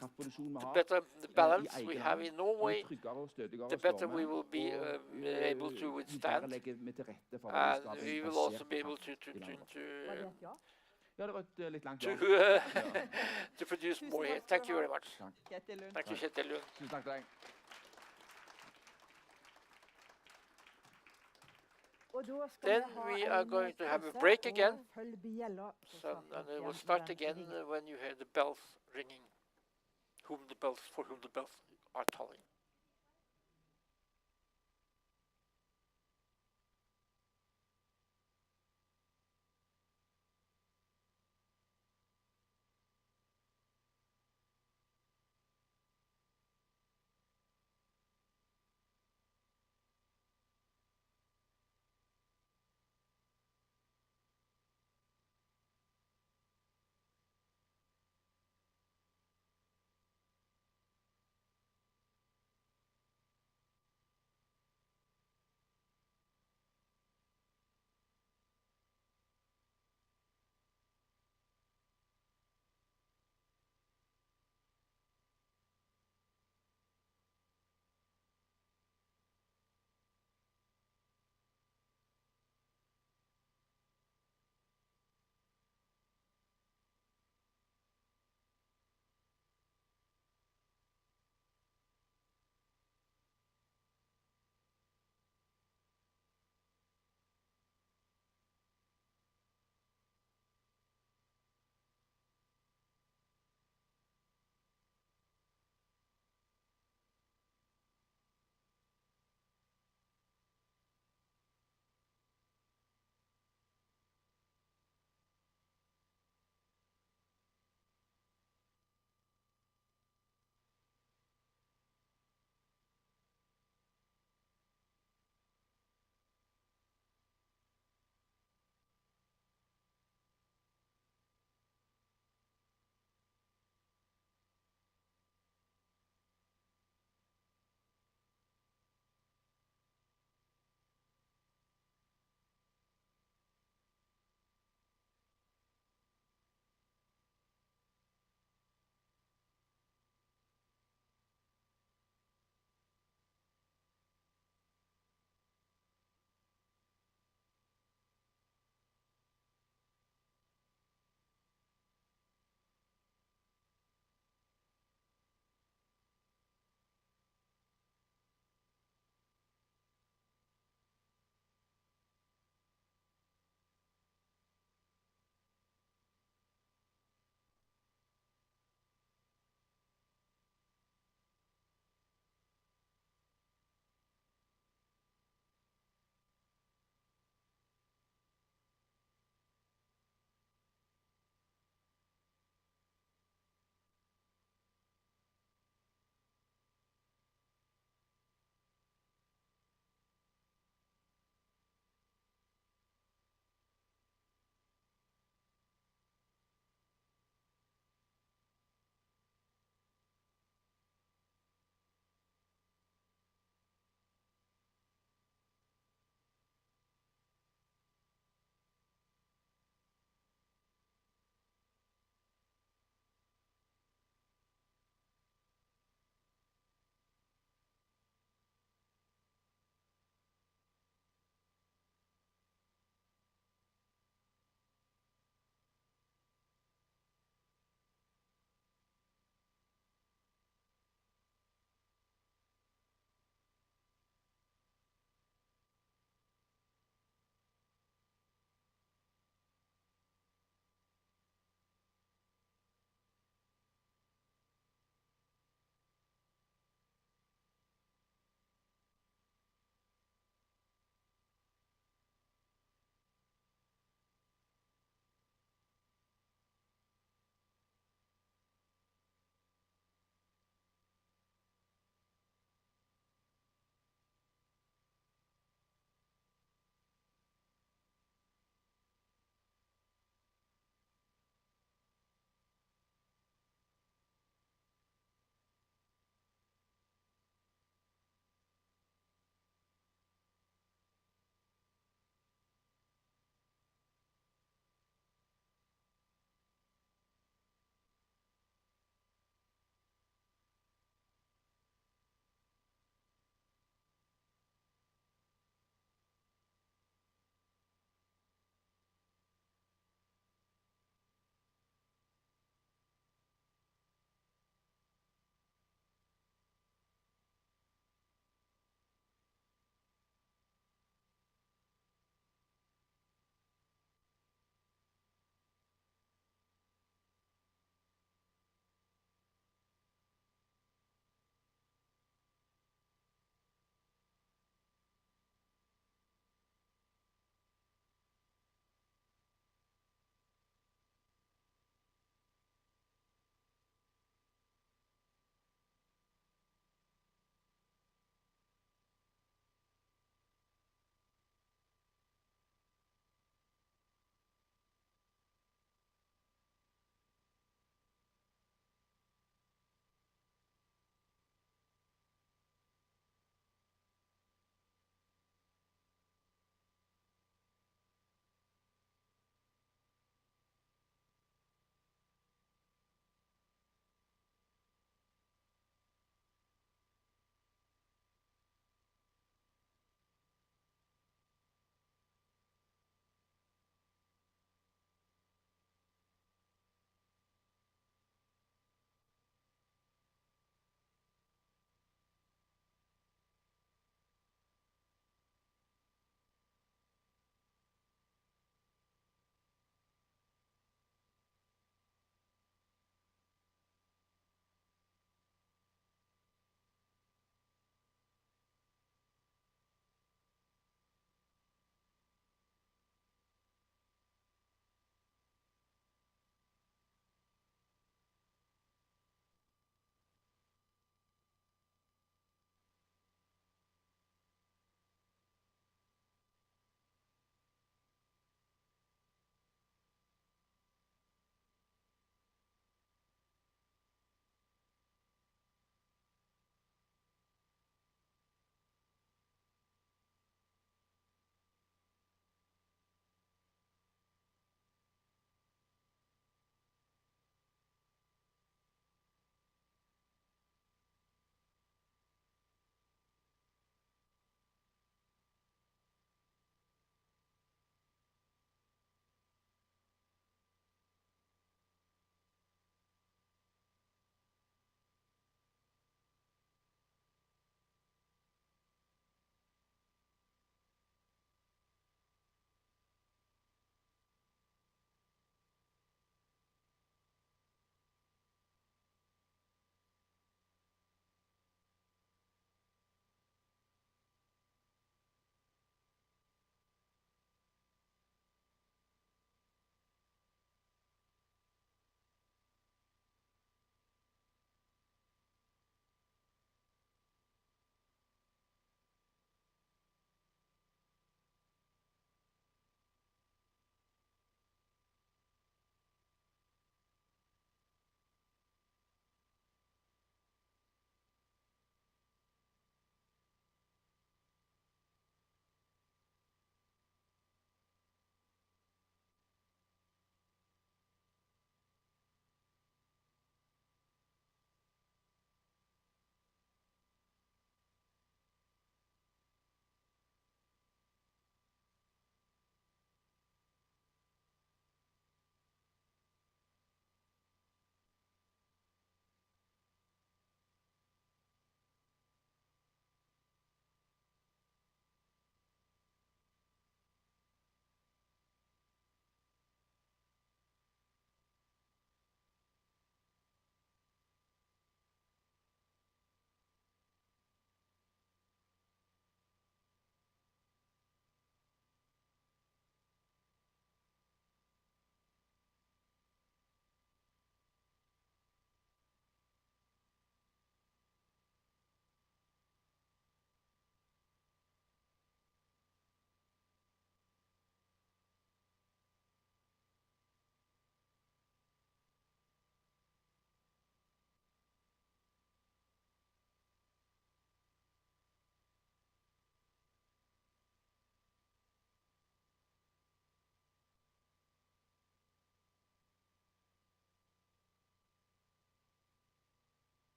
better the balance we have in Norway, the better we will be able to withstand, and we will also be able to produce more here. Thank you very much. Thank you, Kjetil Lund. Then we are going to have a break again, and it will start again when you hear the bells ringing, for whom the bells are tolling.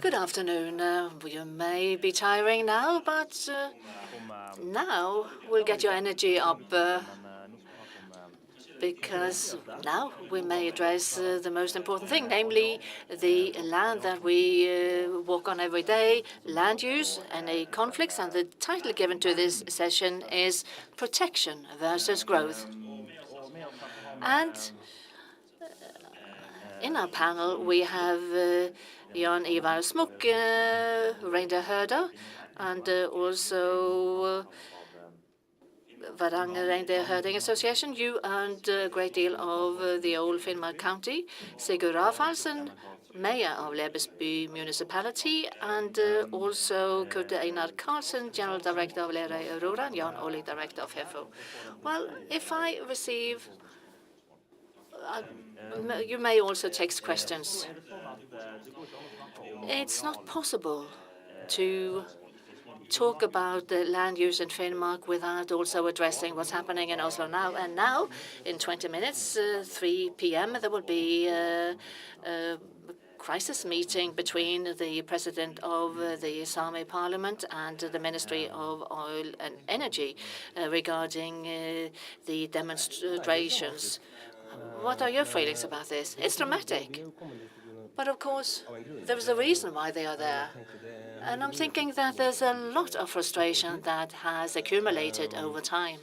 Good afternoon. You may be tiring now, but now we'll get your energy up because now we may address the most important thing, namely the land that we walk on every day, land use, any conflicts. And the title given to this session is Protection versus Growth. And in our panel, we have Jan Ivar Smuk, reindeer herder, and also Varanger Reindeer Herding Association. You earned a great deal of the old Finnmark County. Sigurd Rafaelsen, Mayor of Lebesby Municipality, and also Kurt Einar Karlsen, General Director of Lerøy Aurora, and Jan Olli, Director of HEFO. Well, if I receive you may also text questions. It's not possible to talk about the land use in Finnmark without also addressing what's happening in Oslo now. And now, in 20 minutes, 3 p.m., there will be a crisis meeting between the president of the Sami Parliament and the Ministry of Oil and Energy regarding the demonstrations. What are your feelings about this? It's dramatic. But of course, there's a reason why they are there. And I'm thinking that there's a lot of frustration that has accumulated over time.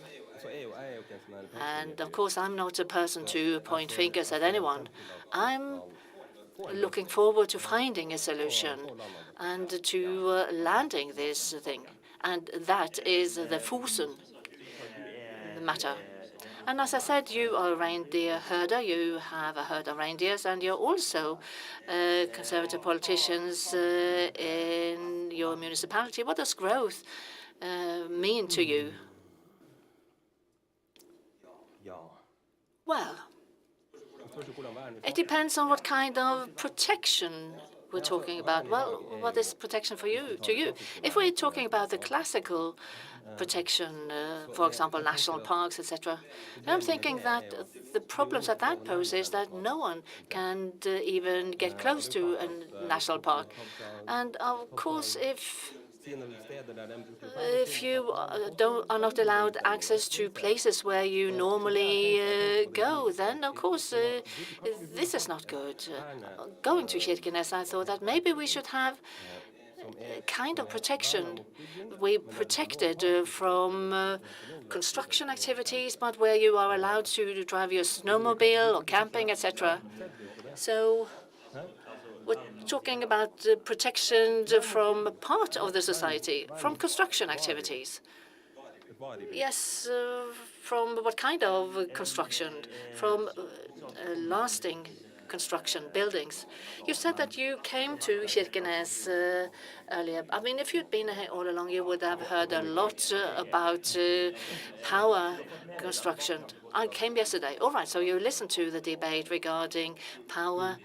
And of course, I'm not a person to point fingers at anyone. I'm looking forward to finding a solution and to landing this thing. And that is the Fosen matter. And as I said, you are a reindeer herder. You have a herd of reindeers, and you're also conservative politicians in your municipality. What does growth mean to you? Well, it depends on what kind of protection we're talking about. Well, what is protection for you? To you? If we're talking about the classical protection, for example, national parks, etc. I'm thinking that the problems that poses is that no one can even get close to a national park. And of course, if you are not allowed access to places where you normally go, then of course this is not good. Going to Kirkenes, I thought that maybe we should have kind of protection. We protected from construction activities, but where you are allowed to drive your snowmobile or camping, etc. So we're talking about protection from part of the society, from construction activities. Yes, from what kind of construction? From lasting construction, buildings. You said that you came to Kirkenes earlier. I mean, if you'd been here all along, you would have heard a lot about power construction. I came yesterday. All right, so you listened to the debate regarding power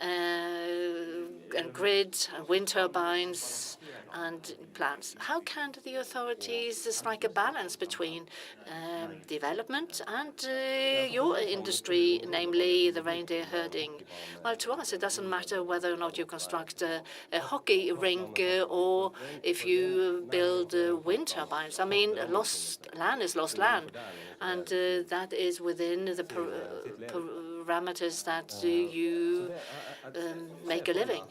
and grid and wind turbines and plants. How can the authorities strike a balance between development and your industry, namely the reindeer herding? Well, to us, it doesn't matter whether or not you construct a hockey rink or if you build wind turbines. I mean, lost land is lost land, and that is within the parameters that you make a living.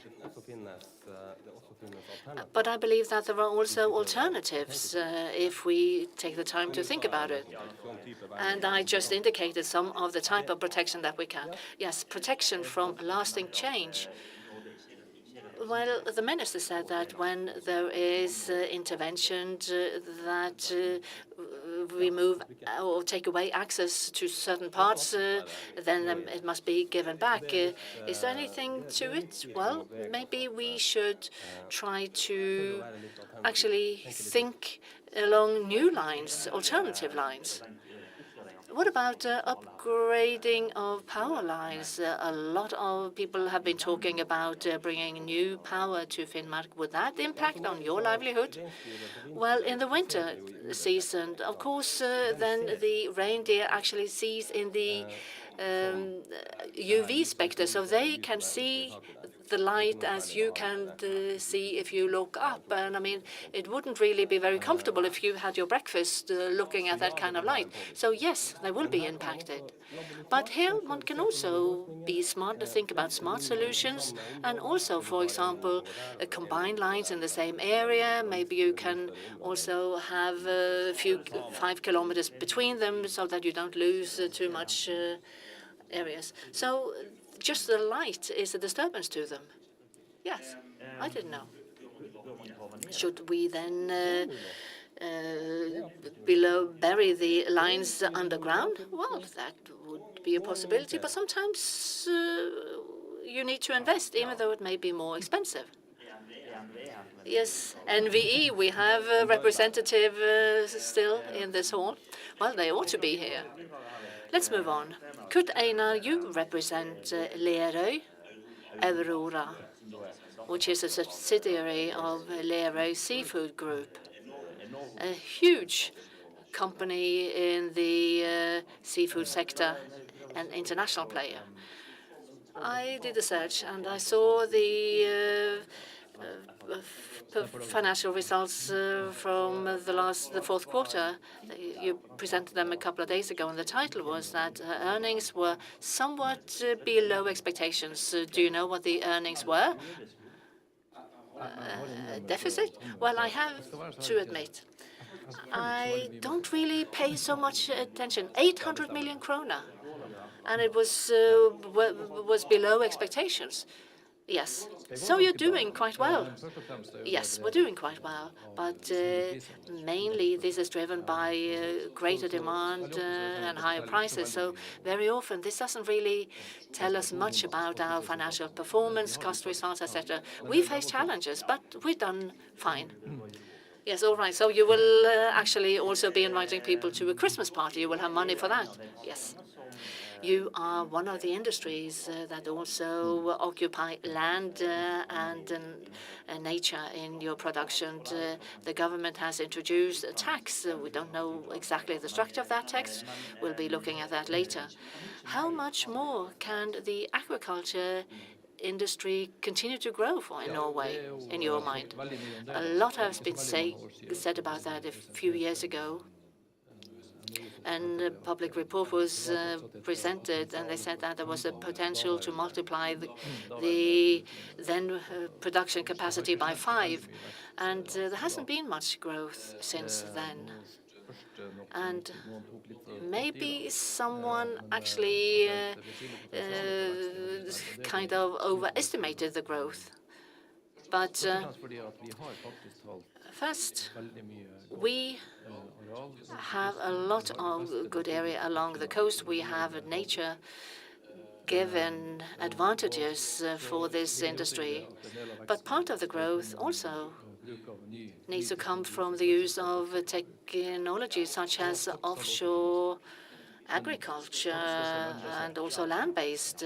But I believe that there are also alternatives if we take the time to think about it. And I just indicated some of the type of protection that we can. Yes, protection from lasting change. Well, the minister said that when there is intervention that remove or take away access to certain parts, then it must be given back. Is there anything to it? Well, maybe we should try to actually think along new lines, alternative lines. What about upgrading of power lines? A lot of people have been talking about bringing new power to Finnmark. Would that impact on your livelihood? Well, in the winter season, of course, then the reindeer actually sees in the UV spectra, so they can see the light as you can see if you look up. And I mean, it wouldn't really be very comfortable if you had your breakfast looking at that kind of light. So yes, they will be impacted. But here one can also be smart to think about smart solutions, and also, for example, combine lines in the same area. Maybe you can also have a few 5 kilometers between them so that you don't lose too much areas. So just the light is a disturbance to them. Yes, I didn't know. Should we then bury the lines underground? Well, that would be a possibility, but sometimes you need to invest, even though it may be more expensive. Yes, NVE, we have a representative still in this hall. Well, they ought to be here. Let's move on. Could Einar, you represent Lerøy Aurora, which is a subsidiary of Lerøy Seafood Group, a huge company in the seafood sector, an international player. I did a search and I saw the financial results from the fourth quarter. You presented them a couple of days ago, and the title was that earnings were somewhat below expectations. Do you know what the earnings were? Deficit? Well, I have to admit, I don't really pay so much attention. 800 million krona, and it was below expectations. Yes. So you're doing quite well. Yes, we're doing quite well. But mainly this is driven by greater demand and higher prices. So very often this doesn't really tell us much about our financial performance, cost results, etc. We face challenges, but we've done fine. Yes, all right. So you will actually also be inviting people to a Christmas party. You will have money for that. Yes. You are one of the industries that also occupy land and nature in your production. The government has introduced a tax. We don't know exactly the structure of that tax. We'll be looking at that later. How much more can the aquaculture industry continue to grow in Norway, in your mind? A lot has been said about that a few years ago. And a public report was presented, and they said that there was a potential to multiply the then production capacity by 5. And there hasn't been much growth since then. And maybe someone actually kind of overestimated the growth. But first, we have a lot of good area along the coast. We have nature given advantages for this industry. But part of the growth also needs to come from the use of technology such as offshore agriculture and also land-based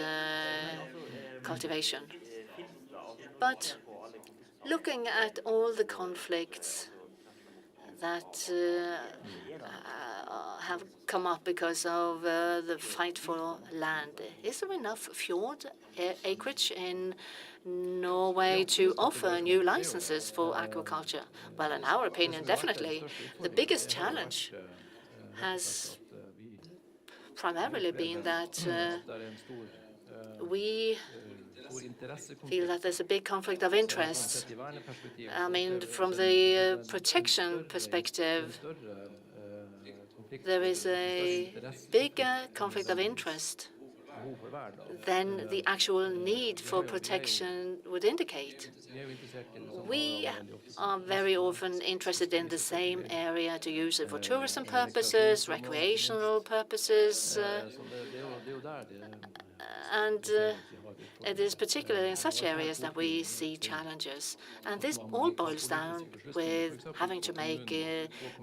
cultivation. But looking at all the conflicts that have come up because of the fight for land, is there enough fjord acreage in Norway to offer new licenses for aquaculture? Well, in our opinion, definitely. The biggest challenge has primarily been that we feel that there's a big conflict of interest. I mean, from the protection perspective, there is a bigger conflict of interest than the actual need for protection would indicate. We are very often interested in the same area to use it for tourism purposes, recreational purposes, and it is particularly in such areas that we see challenges. And this all boils down with having to make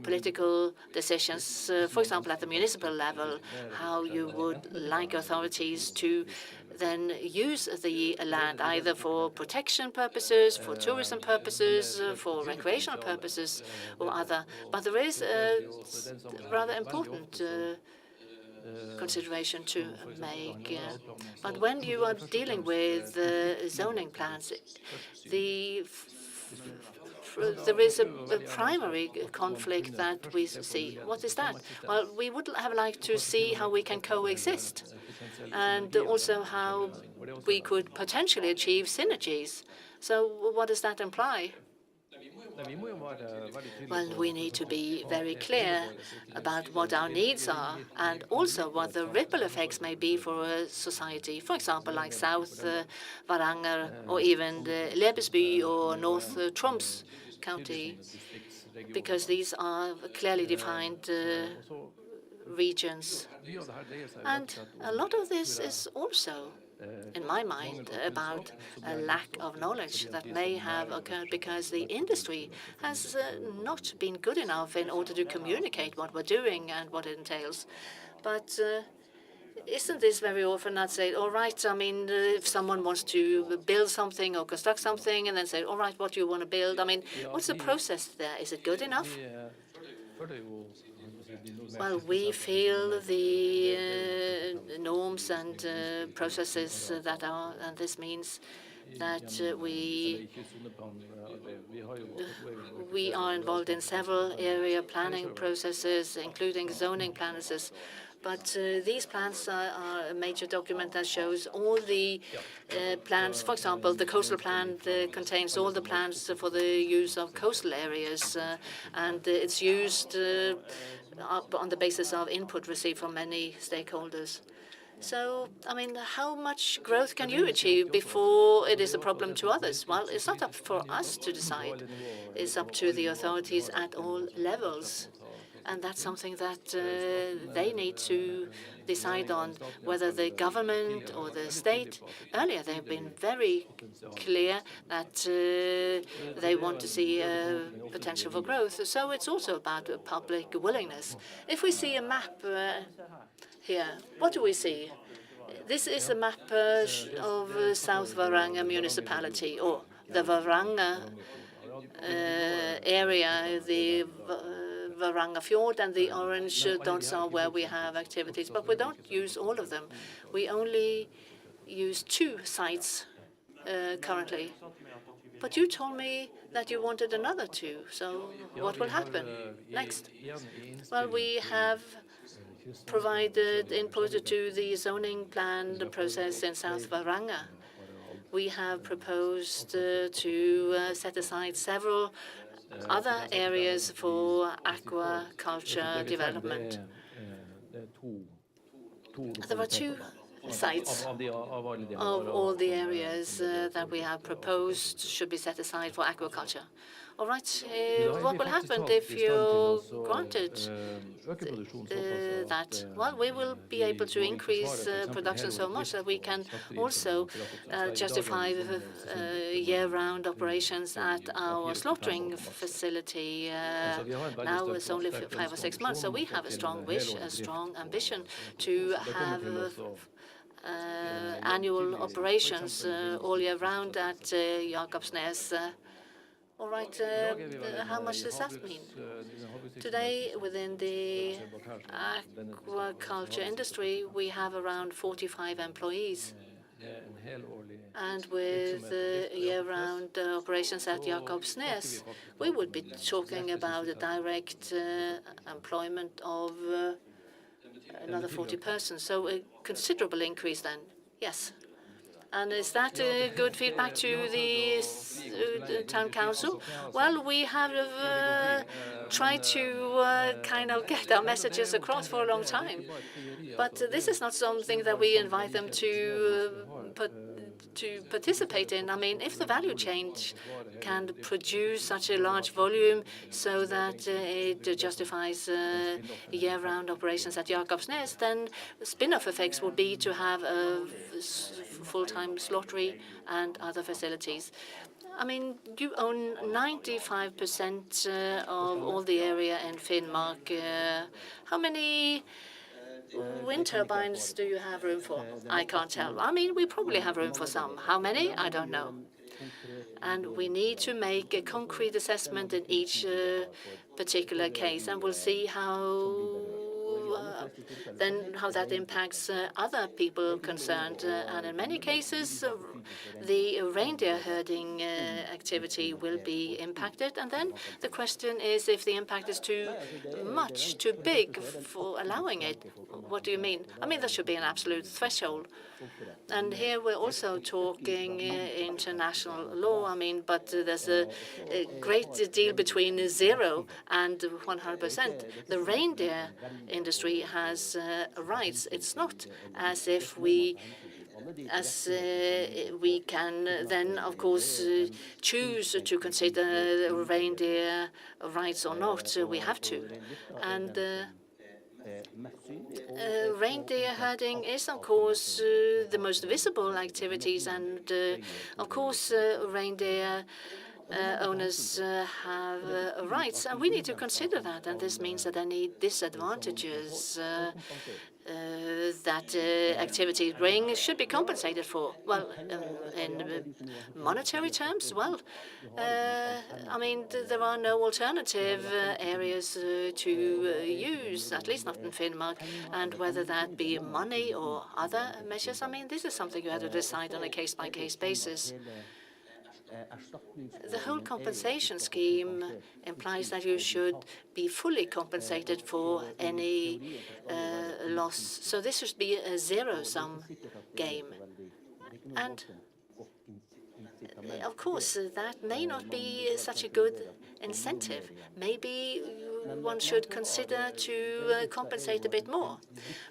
political decisions, for example, at the municipal level, how you would like authorities to then use the land either for protection purposes, for tourism purposes, for recreational purposes or other. But there is a rather important consideration to make. But when you are dealing with zoning plans, there is a primary conflict that we see. What is that? Well, we would have liked to see how we can coexist and also how we could potentially achieve synergies. So what does that imply? Well, we need to be very clear about what our needs are and also what the ripple effects may be for a society. For example, like South Varanger or even Lebesby or North Troms County, because these are clearly defined regions. And a lot of this is also, in my mind, about a lack of knowledge that may have occurred because the industry has not been good enough in order to communicate what we're doing and what it entails. But isn't this very often not say, all right, I mean, if someone wants to build something or construct something and then say, all right, what do you want to build? I mean, what's the process there? Is it good enough? Well, we feel the norms and processes that are, and this means that we are involved in several area planning processes, including zoning plans. But these plans are a major document that shows all the plans. For example, the coastal plan contains all the plans for the use of coastal areas, and it's used on the basis of input received from many stakeholders. So, I mean, how much growth can you achieve before it is a problem to others? Well, it's not up for us to decide. It's up to the authorities at all levels. And that's something that they need to decide on, whether the government or the state. Earlier, they've been very clear that they want to see potential for growth. So it's also about public willingness. If we see a map here, what do we see? This is a map of South Varanger municipality, or the Varanger area, the Varanger Fjord and the orange dots are where we have activities, but we don't use all of them. We only use 2 sites currently. But you told me that you wanted another 2, so what will happen next? Well, we have provided input to the zoning plan process in South Varanger. We have proposed to set aside several other areas for aquaculture development. There are 2 sites of all the areas that we have proposed should be set aside for aquaculture. All right, what will happen if you granted that? Well, we will be able to increase production so much that we can also justify year-round operations at our slaughtering facility. Now it's only 5 or 6 months, so we have a strong wish, a strong ambition to have annual operations all year round at Jakobsnes. All right, how much does that mean? Today, within the aquaculture industry, we have around 45 employees. And with year-round operations at Jakobsnes, we would be talking about a direct employment of another 40 persons. So a considerable increase then, yes. And is that good feedback to the town council? Well, we have tried to kind of get our messages across for a long time. But this is not something that we invite them to participate in. I mean, if the value chain can produce such a large volume so that it justifies year-round operations at Jakobsnes, then spin-off effects would be to have a full-time slaughtery and other facilities. I mean, you own 95% of all the area in Finnmark. How many wind turbines do you have room for? I can't tell. I mean, we probably have room for some. How many? I don't know. And we need to make a concrete assessment in each particular case, and we'll see how then how that impacts other people concerned. And in many cases, the reindeer herding activity will be impacted. And then the question is if the impact is too much, too big for allowing it. What do you mean? I mean, there should be an absolute threshold. And here we're also talking international law. I mean, but there's a great deal between 0 and 100%. The reindeer industry has rights. It's not as if we can then, of course, choose to consider reindeer rights or not. We have to. And reindeer herding is, of course, the most visible activities, and of course, reindeer owners have rights, and we need to consider that. And this means that any disadvantages that activity bring should be compensated for. Well, in monetary terms, well, I mean, there are no alternative areas to use, at least not in Finnmark, and whether that be money or other measures, I mean, this is something you have to decide on a case-by-case basis. The whole compensation scheme implies that you should be fully compensated for any loss. So this should be a zero-sum game. And of course, that may not be such a good incentive. Maybe one should consider to compensate a bit more.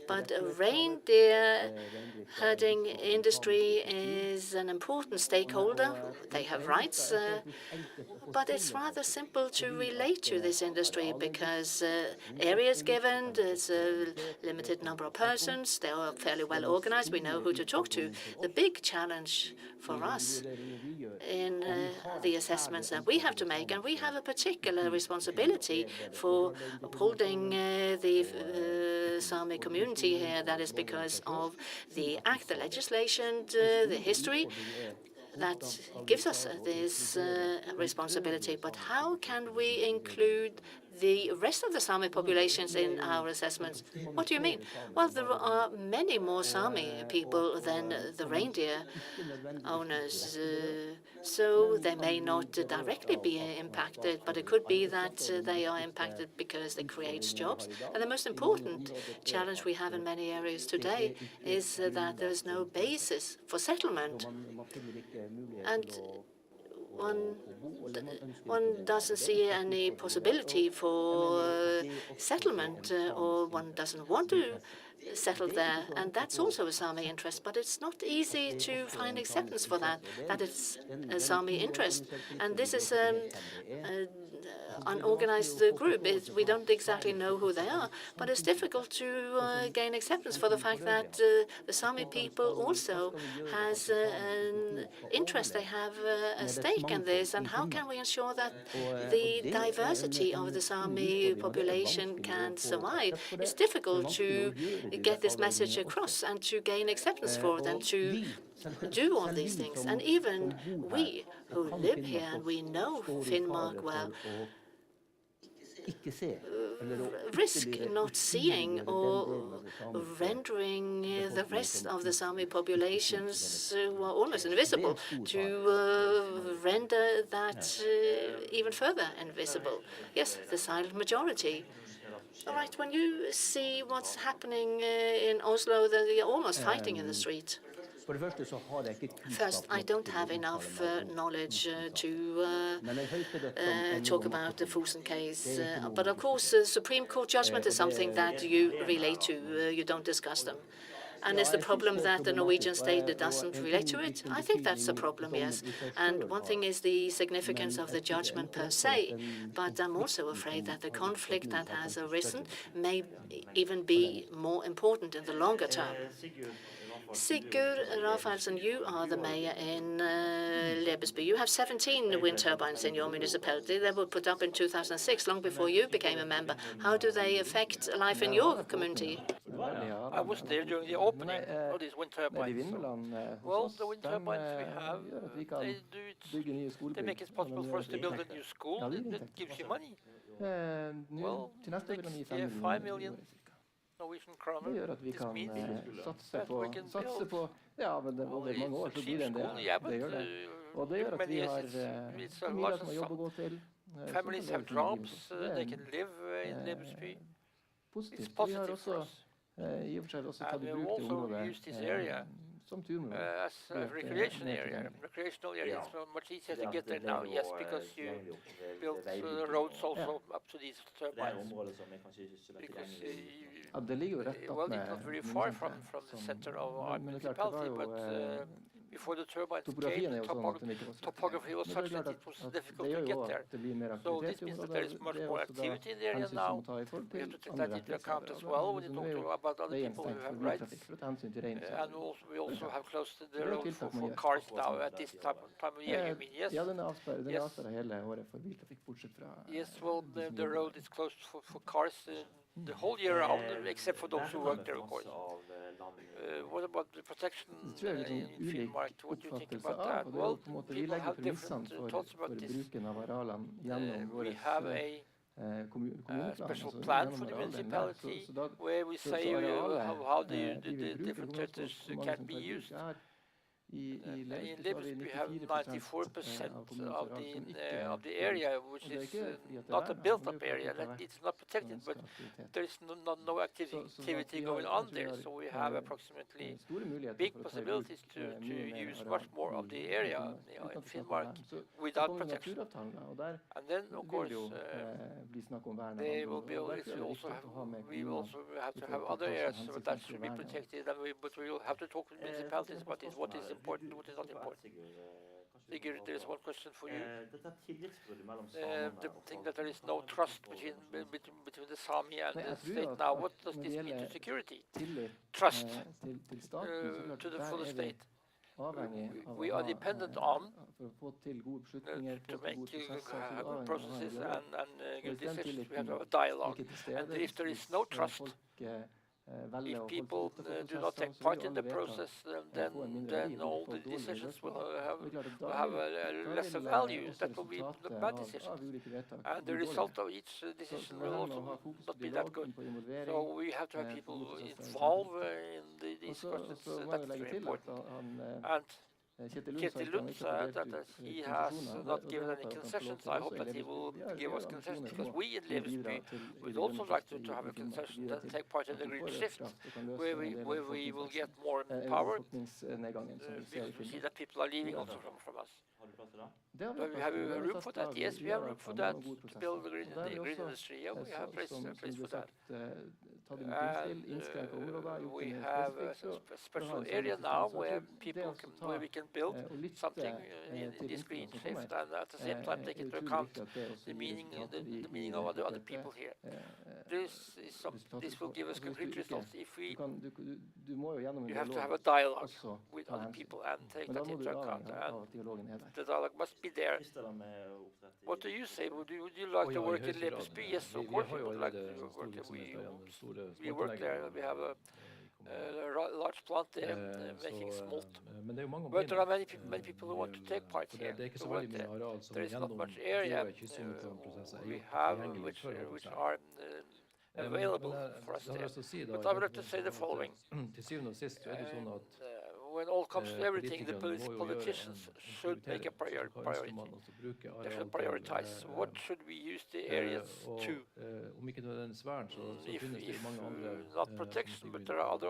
But reindeer herding industry is an important stakeholder. They have rights, but it's rather simple to relate to this industry because areas given, there's a limited number of persons, they are fairly well organized, we know who to talk to. The big challenge for us in the assessments that we have to make, and we have a particular responsibility for upholding the Sami community here. That is because of the act, the legislation, the history that gives us this responsibility. But how can we include the rest of the Sami populations in our assessments? What do you mean? Well, there are many more Sami people than the reindeer owners, so they may not directly be impacted, but it could be that they are impacted because they create jobs. And the most important challenge we have in many areas today is that there is no basis for settlement. And one doesn't see any possibility for settlement, or one doesn't want to settle there, and that's also a Sami interest, but it's not easy to find acceptance for that it's a Sami interest. And this is unorganized group. We don't exactly know who they are, but it's difficult to gain acceptance for the fact that the Sami people also has an interest. They have a stake in this, and how can we ensure that the diversity of the Sami population can survive? It's difficult to get this message across and to gain acceptance for it and to do all these things. And even we who live here and we know Finnmark well, risk not seeing or rendering the rest of the Sami populations who are almost invisible to render that even further invisible. Yes, the silent majority. All right, when you see what's happening in Oslo, they are almost fighting in the street. First, I don't have enough knowledge to talk about the Fosen case. But of course, the Supreme Court judgment is something that you relate to. You don't discuss them. And is the problem that the Norwegian state doesn't relate to it? I think that's a problem, yes. And one thing is the significance of the judgment per se, but I'm also afraid that the conflict that has arisen may even be more important in the longer term. Sigurd Rafaelsen, you are the mayor in Lebesby. You have 17 wind turbines in your municipality. They were put up in 2006, long before you became a member. How do they affect life in your community? I was there during the opening of these wind turbines. Well, the wind turbines we have, they make it possible for us to build a new school. That gives you money. Well, next year, 5 million. Norwegian kroner. Det gjør at vi This kan means satse that på, we can satse build. på, ja, men det, over mange år så blir det en del. Det gjør det. Og det gjør at vi har familier som har jobb å gå til. Families have jobs, they can live in Lebesby. Positivt. It's Vi har positive for også us. i og for seg også tatt And i we bruk det also området use this area som turområde. as a recreation area. Recreational area. It's much easier to get there now, yes, because you built roads also up to these turbines. Because Ja, det ligger jo rett opp well, med it's not very far from the center of our men det er klart, det var municipality, jo but before the turbines topografien er came, jo sånn at den ikke var så topography was Men such det er that klart it was at difficult det to gjør get jo there. at det blir mer So aktivitet this i means that området. there is much Det er more også da activity in the area hensyn som now. må ta i forhold We have til to take andre that into account as rettighetshavere. well when you Så nå er talk jo about other veien people who stengt for have biltrafikk rights. for å ta hensyn til rein. And we also have closed the Det er road tiltak man for gjør. cars now at this time of year, you mean, yes? Ja, den er avsperret Yes. hele året for biltrafikk, bortsett fra Yes, well, de som the jobber road der. is closed for cars the whole year round, except for those who work there, of course. What about the protection Det tror jeg er litt in sånn ulik Finnmark? What do you think oppfattelse about av, that? og det er jo Well, på en måte, vi people legger have premissene different thoughts for about this. bruken av arealene gjennom We våre have a kommuneplan, special altså plan gjennom for the arealdelen der. municipality Så da, where we så say arealet how the de vil bruke, different hvor territories mange can som be tar bruk used. er I In Lebesby Lebesby we have 94% av kommunens areal som ikke of the area, which og det er is ikke fordi at det not a vernet, built-up men det er area. fordi at det It's not protected, but there is no activity going on there. So we have approximately store muligheter big for å ta i bruk possibilities to mye mer use areal much more of the area uten in at vi snakker om Finnmark vern. Så without kommer protection. naturavtalen, da, og der And then, of vil course, det jo bli snakk om vern av they andre will be. områder. It Derfor er will det also viktig å ha med have. We will also have to have other areas that should be protected. And but we will have to talk with municipalities about this. What is important, what is not important. Sigurd, there is one question for you. The thing that there is no trust between the Sami and the state now. What does this mean to security? Trust to the state. We are dependent on to make good processes and good decisions. We have to have a dialogue. And if there is no trust, if people do not take part in the process, then all the decisions will have a lesser value. That will be the bad decisions. And the result of each decision will also not be that good. So we have to have people involved in these questions. That's very important. And Kjetil Lund said that he has not given any concessions. I hope that he will give us concessions, because we in Lebesby would also like to have a concession that take part in the green shift, where we will get more empowered, because we see that people are leaving also from us. We have room for that? Yes, we have room for that, to build the green industry. Yeah, we have place for that. And we have a special area now where we can build something in this green shift, and at the same time take into account the meaning of the other people here. This will give us concrete results. If you have to have a dialogue with other people and take that into account, and the dialogue must be there. What do you say? Would you like to work in Lebesby? Yes, of course we would like to work there. We work there. We have a large plant there making smolt. But there are many people who want to take part here. There is not much area we have which are available for us there. But I would like to say the following. When all comes to everything, the politicians should make a priority. They should prioritize. What should we use the areas to? If not protection, but there are other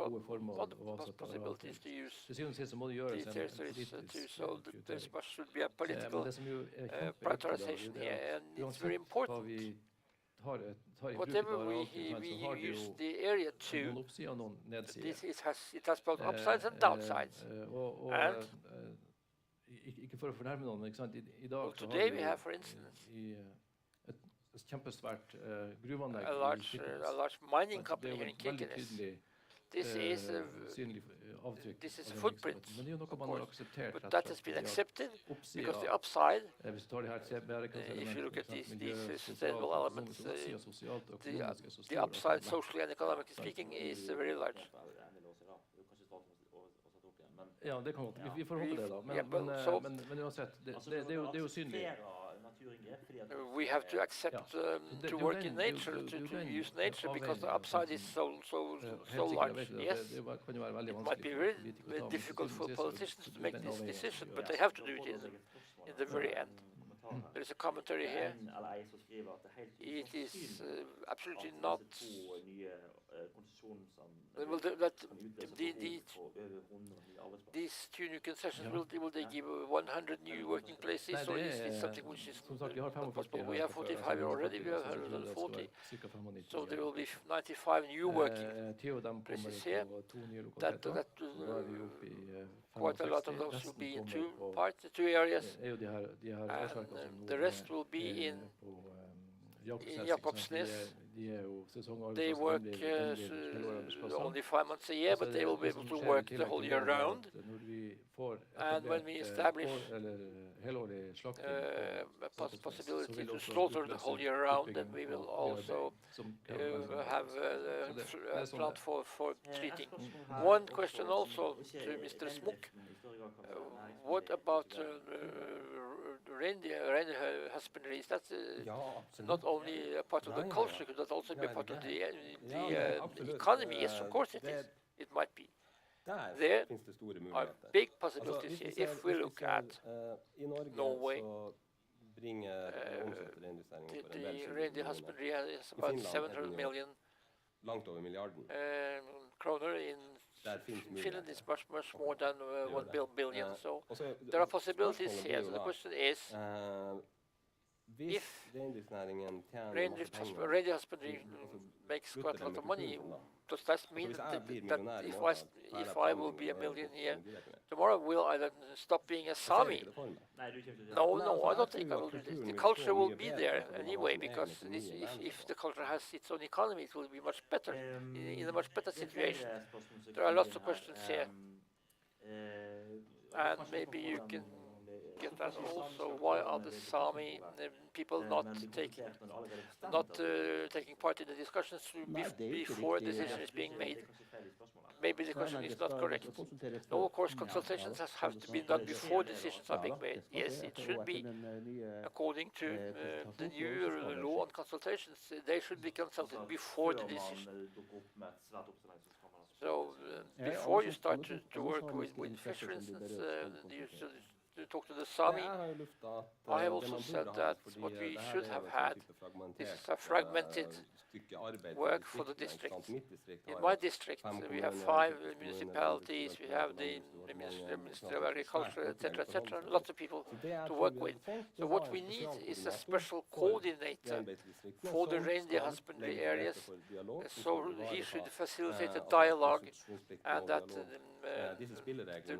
possibilities to use these territories too. So there should be a political prioritization here, and it's very important. Whatever we use the area to, it has both upsides and downsides. And well, today we have, for instance, a large mining company here in Kirkenes. This is a footprint, of course, but that has been accepted because the upside, if you look at these sustainable elements, the upside, socially and economically speaking, is very large. Ja, det kan godt. Vi får håpe det, da. Men uansett, det er jo synlig. we have to accept to work in nature, to use nature, because the upside is so large. Yes, it might be very difficult for politicians to make this decision, but they have to do it in the very end. There is a commentary here. It is absolutely not. Well, these 2 new concessions, will they give 100 new working places, or is this something which is not possible? We have 45 already, we have 140, so there will be 95 new working places here. Quite a lot of those will be in 2 areas, and the rest will be in Jakobsnes. They work only 5 months a year, but they will be able to work the whole year round. And when we establish a possibility to slaughter the whole year round, then we will also have a plant for treating. One question also to Mr. Smuk. What about reindeer husbandry? Is that not only a part of the culture, could that also be a part of the economy? Yes, of course it is. It might be. There are big possibilities here. If we look at Norway, the reindeer husbandry is about 700 million kroner. In Finland is much more than 1 billion. So there are possibilities here. So the question is, if reindeer husbandry makes quite a lot of money, does that mean that if I will be a million here tomorrow, will I then stop being a Sami? No, I don't think I will do this. The culture will be there anyway, because if the culture has its own economy, it will be much better, in a much better situation. There are lots of questions here, and maybe you can get that also. Why are the Sami people not taking part in the discussions before a decision is being made? Maybe the question is not correct. No, of course, consultations have to be done before decisions are being made. Yes, it should be. According to the new law on consultations, they should be consulted before the decision. So before you start to work with fish, for instance, to talk to the Sami, I have also said that what we should have had is a fragmented work for the district. In my district, we have 5 municipalities, we have the Ministry of Agriculture, etc., lots of people to work with. So what we need is a special coordinator for the reindeer husbandry areas, so he should facilitate a dialogue, and that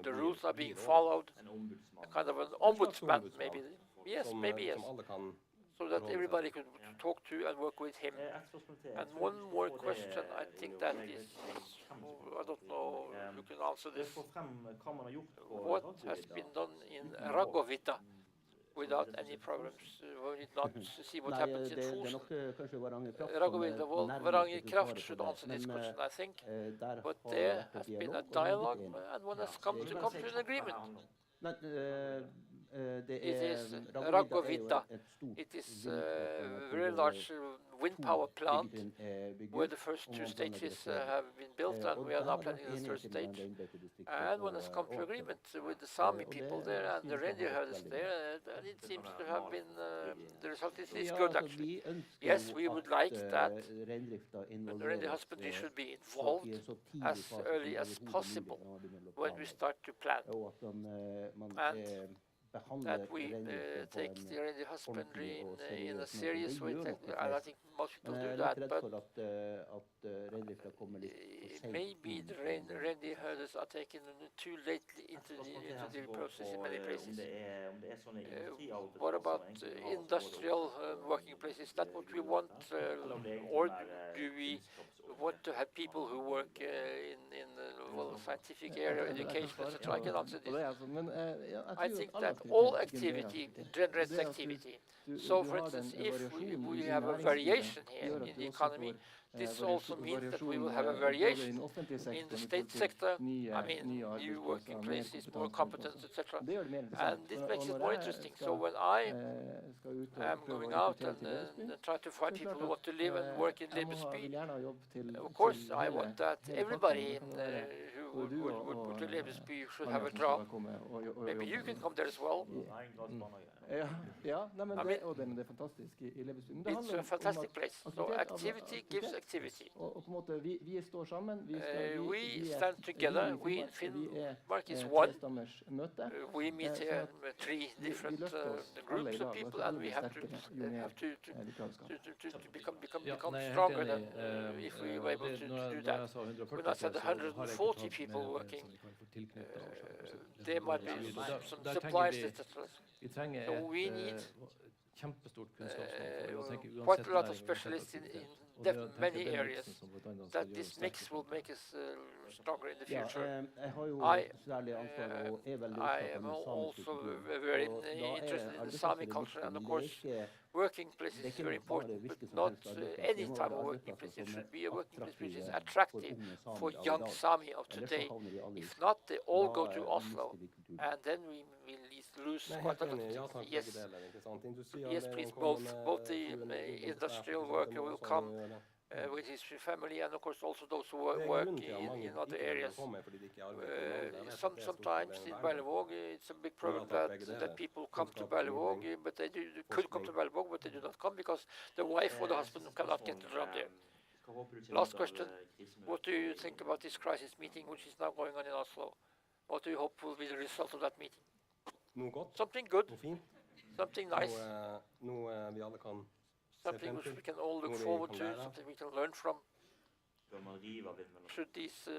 the rules are being followed, a kind of an ombudsman, maybe. Yes, maybe yes. So that everybody could talk to and work with him. And one more question, I think that is, I don't know who can answer this. What has been done in Ragovita without any problems? We did not see what happens in Fosen. Ragovita, well, Varanger Kraft should answer this question, I think. But there has been a dialogue, and one has come to an agreement. It is Ragovita. It is a very large wind power plant where the first 2 stages have been built, and we are now planning the 3rd stage. And one has come to agreement with the Sami people there and the reindeer herders there, and it seems to have been, the result is good actually. Yes, we would like that the reindeer husbandry should be involved as early as possible when we start to plan. And that we take the reindeer husbandry in a serious way, and I think most people do that, but maybe the reindeer herders are taken too late into the process in many places. What about industrial working places? Is that what we want, or do we want to have people who work in the scientific area, education, etc.? I can answer this. I think that all activity generates activity. So, for instance, if we have a variation here in the economy, This also means that we will have a variation in the state sector. I mean, new working places, more competence, etc. And this makes it more interesting. So when I am going out and try to find people who want to live and work in Lebesby, of course I want that everybody who would to Lebesby should have a job. Maybe you can come there as well. I mean, it's a fantastic place. So activity gives activity. We stand together. We in Finnmark is one. We meet here 3 different groups of people, and we have to become stronger than if we were able to do that. When I said 140 people working, there might be some suppliers, etc. So we need quite a lot of specialists in many areas. That this mix will make us stronger in the future. I am also very interested in the Sami culture, and of course working place is very important, but not any type of working place. It should be a working place which is attractive for young Sami of today. If not, they all go to Oslo, and then we will lose quite a lot of things. Yes, please, both the industrial worker will come with his family, and of course also those who work in other areas. Sometimes in Berlevåg it's a big problem that people come to Berlevåg, but they could come to Berlevåg, but they do not come because the wife or the husband cannot get a job there. Last question: what do you think about this crisis meeting which is now going on in Oslo? What do you hope will be the result of that meeting? Something good, something nice, something which we can all look forward to, something we can learn from. Should these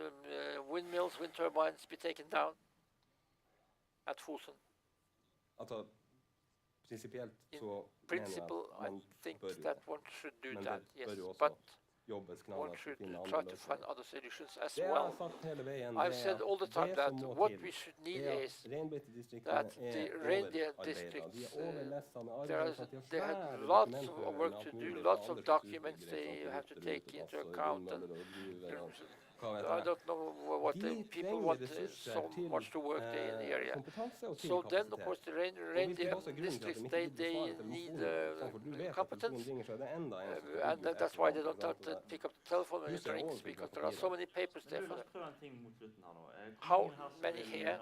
windmills, wind turbines be taken down at Fosen? In principle, I think that one should do that, yes, but one should try to find other solutions as well. I've said all the time that what we should need is that the reindeer districts, they have lots of work to do, lots of documents they have to take into account, and I don't know what the people want so much to work there in the area. So then, of course, the reindeer districts, they need competence, and that's why they don't have to pick up the telephone when it rings, because there are so many papers there for them. How many here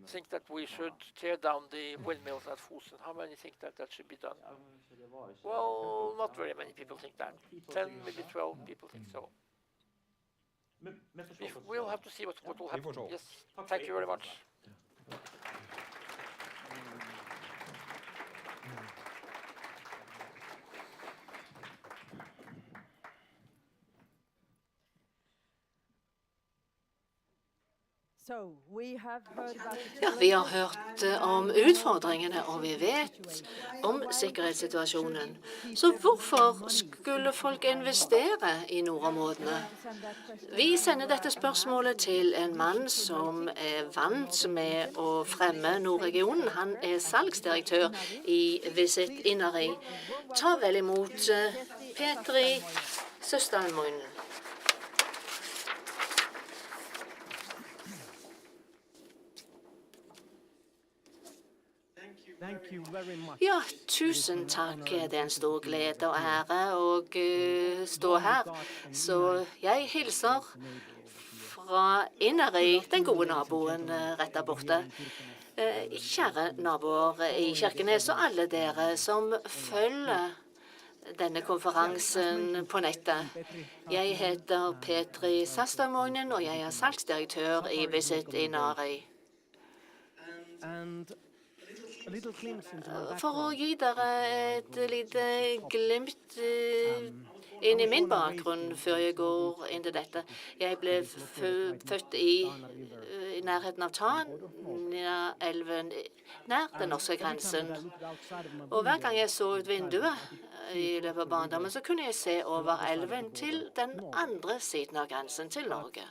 think that we should tear down the windmills at Fosen? How many think that that should be done? Well, not very many people think that. 10, maybe 12 people think so. We'll have to see what will happen. Yes, thank you very much. Ja, vi har hørt om utfordringene, og vi vet om sikkerhetssituasjonen. Så hvorfor skulle folk investere i nordområdene? Vi sender dette spørsmålet til en mann som er vant med å fremme Nordregionen. Han er salgsdirektør i Visit Inari. Ta vel imot Petri Søstalmoen. Ja, tusen takk. Det er en stor glede og ære å stå her. Så jeg hilser fra Inneri, den gode naboen rett der borte. Kjære naboer i Kirkenes og alle dere som følger denne konferansen på nettet. Jeg heter Petri Søstalmoen, og jeg er salgsdirektør i Visit Inari. For å gi dere et lite glimt inn i min bakgrunn før jeg går inn til dette. Jeg ble født i nærheten av Tanaelven, nær den norske grensen. Og hver gang jeg så ut vinduet i løpet av barndommen, så kunne jeg se over elven til den andre siden av grensen til Norge.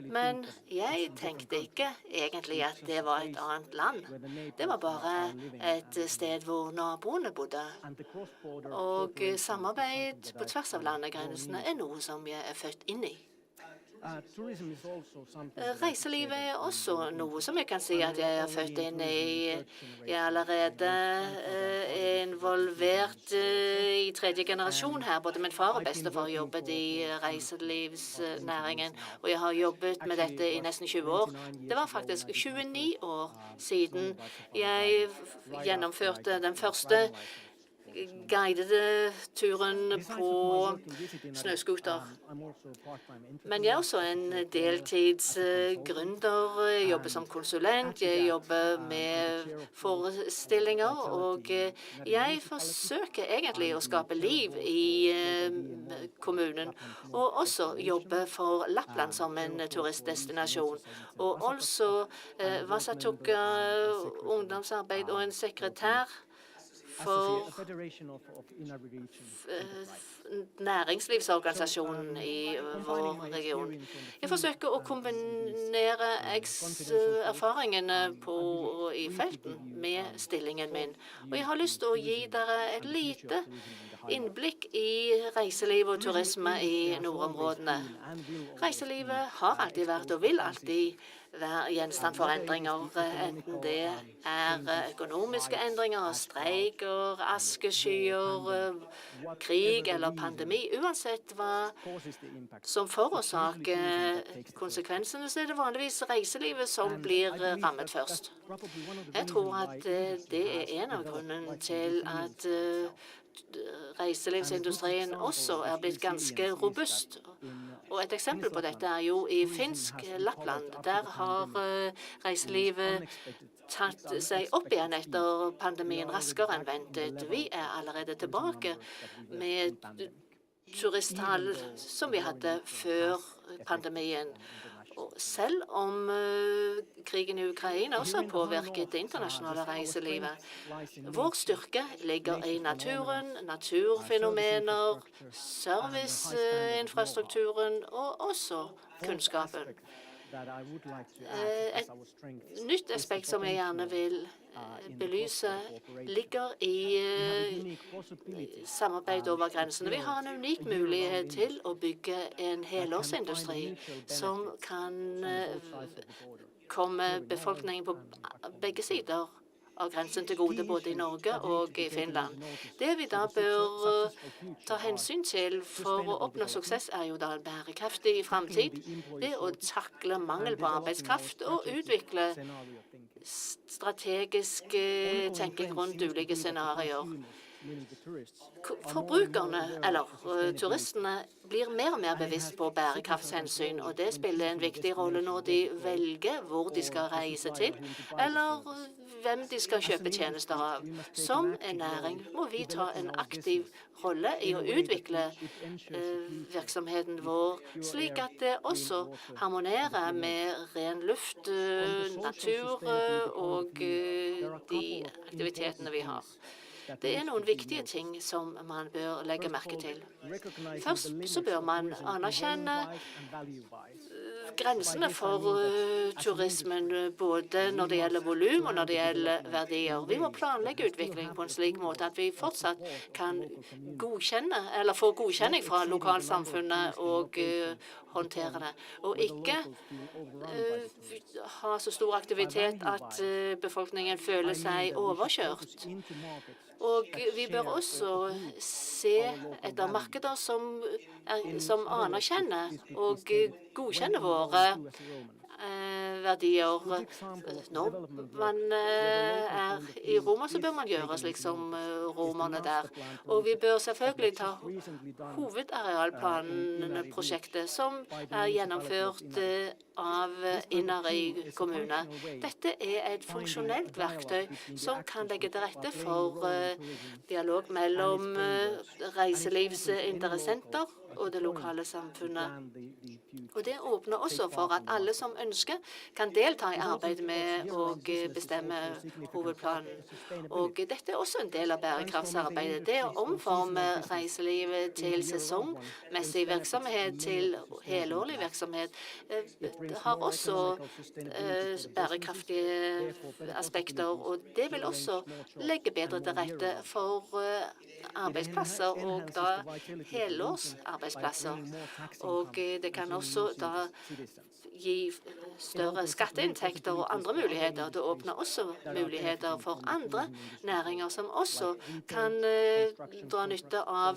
Men jeg tenkte ikke egentlig at det var et annet land. Det var bare et sted hvor naboene bodde. Og samarbeid på tvers av landegrensene er noe som jeg er født inn i. Reiselivet er også noe som jeg kan si at jeg er født inn i. Jeg er allerede involvert i tredje generasjon her. Både min far og bestefar jobbet i reiselivsnæringen, og jeg har jobbet med dette i nesten 20 år. Det var faktisk 29 år siden jeg gjennomførte den første guidede turen på snøscooter. Men jeg er også en deltidsgründer. Jeg jobber som konsulent, jeg jobber med forestillinger, og jeg forsøker egentlig å skape liv i kommunen, og også jobbe for Lappland som en turistdestinasjon. Og også Vasatoka ungdomsarbeid og en sekretær for næringslivsorganisasjonen i vår region. Jeg forsøker å kombinere erfaringene i felten med stillingen min. Og jeg har lyst til å gi dere et lite innblikk i reiseliv og turisme i nordområdene. Reiselivet har alltid vært og vil alltid være gjenstand for endringer, enten det er økonomiske endringer, streiker, askeskyer, krig eller pandemi. Uansett hva som forårsaker konsekvensene, så er det vanligvis reiselivet som blir rammet først. Jeg tror at det er en av grunnene til at reiselivsindustrien også er blitt ganske robust. Og et eksempel på dette er jo i finsk Lappland. Der har reiselivet tatt seg opp igjen etter pandemien raskere enn ventet. Vi er allerede tilbake med turisttall som vi hadde før pandemien. Og selv om krigen i Ukraina også har påvirket det internasjonale reiselivet. Vår styrke ligger i naturen, naturfenomener, serviceinfrastrukturen og også kunnskapen. Et nytt aspekt som jeg gjerne vil belyse, ligger i samarbeid over grensene. Vi har en unik mulighet til å bygge en helårsindustri som kan komme befolkningen på begge sider av grensen til gode, både i Norge og i Finland. Det vi da bør ta hensyn til for å oppnå suksess, er jo da en bærekraftig framtid. Det å takle mangel på arbeidskraft og utvikle strategisk tenking rundt ulike scenarioer. Forbrukerne, eller turistene, blir mer og mer bevisst på bærekraftshensyn, og det spiller en viktig rolle når de velger hvor de skal reise til, eller hvem de skal kjøpe tjenester av. Som en næring må vi ta en aktiv rolle i å utvikle virksomheten vår, slik at det også harmonerer med ren luft, natur og de aktivitetene vi har. Det er noen viktige ting som man bør legge merke til. Først så bør man anerkjenne grensene for turismen, både når det gjelder volum og når det gjelder verdier. Vi må planlegge utviklingen på en slik måte at vi fortsatt kan godkjenne, eller få godkjenning fra lokalsamfunnet og håndtere det. Og ikke ha så stor aktivitet at befolkningen føler seg overkjørt. Og vi bør også se etter markeder som anerkjenner og godkjenner våre verdier. Når man er i Roma, så bør man gjøre slik som romerne der. Og vi bør selvfølgelig ta hovedarealplanprosjektet, som er gjennomført av Innari kommune. Dette er et funksjonelt verktøy som kan legge til rette for dialog mellom reiselivsinteressenter og det lokale samfunnet. Og det åpner også for at alle som ønsker, kan delta i arbeidet med å bestemme hovedplanen. Og dette er også en del av bærekraftsarbeidet. Det å omforme reiselivet til sesongmessig virksomhet, til helårlig virksomhet, har også bærekraftige aspekter, og det vil også legge bedre til rette for arbeidsplasser, og da helårsarbeidsplasser. Og det kan også da gi større skatteinntekter og andre muligheter. Det åpner også muligheter for andre næringer som også kan dra nytte av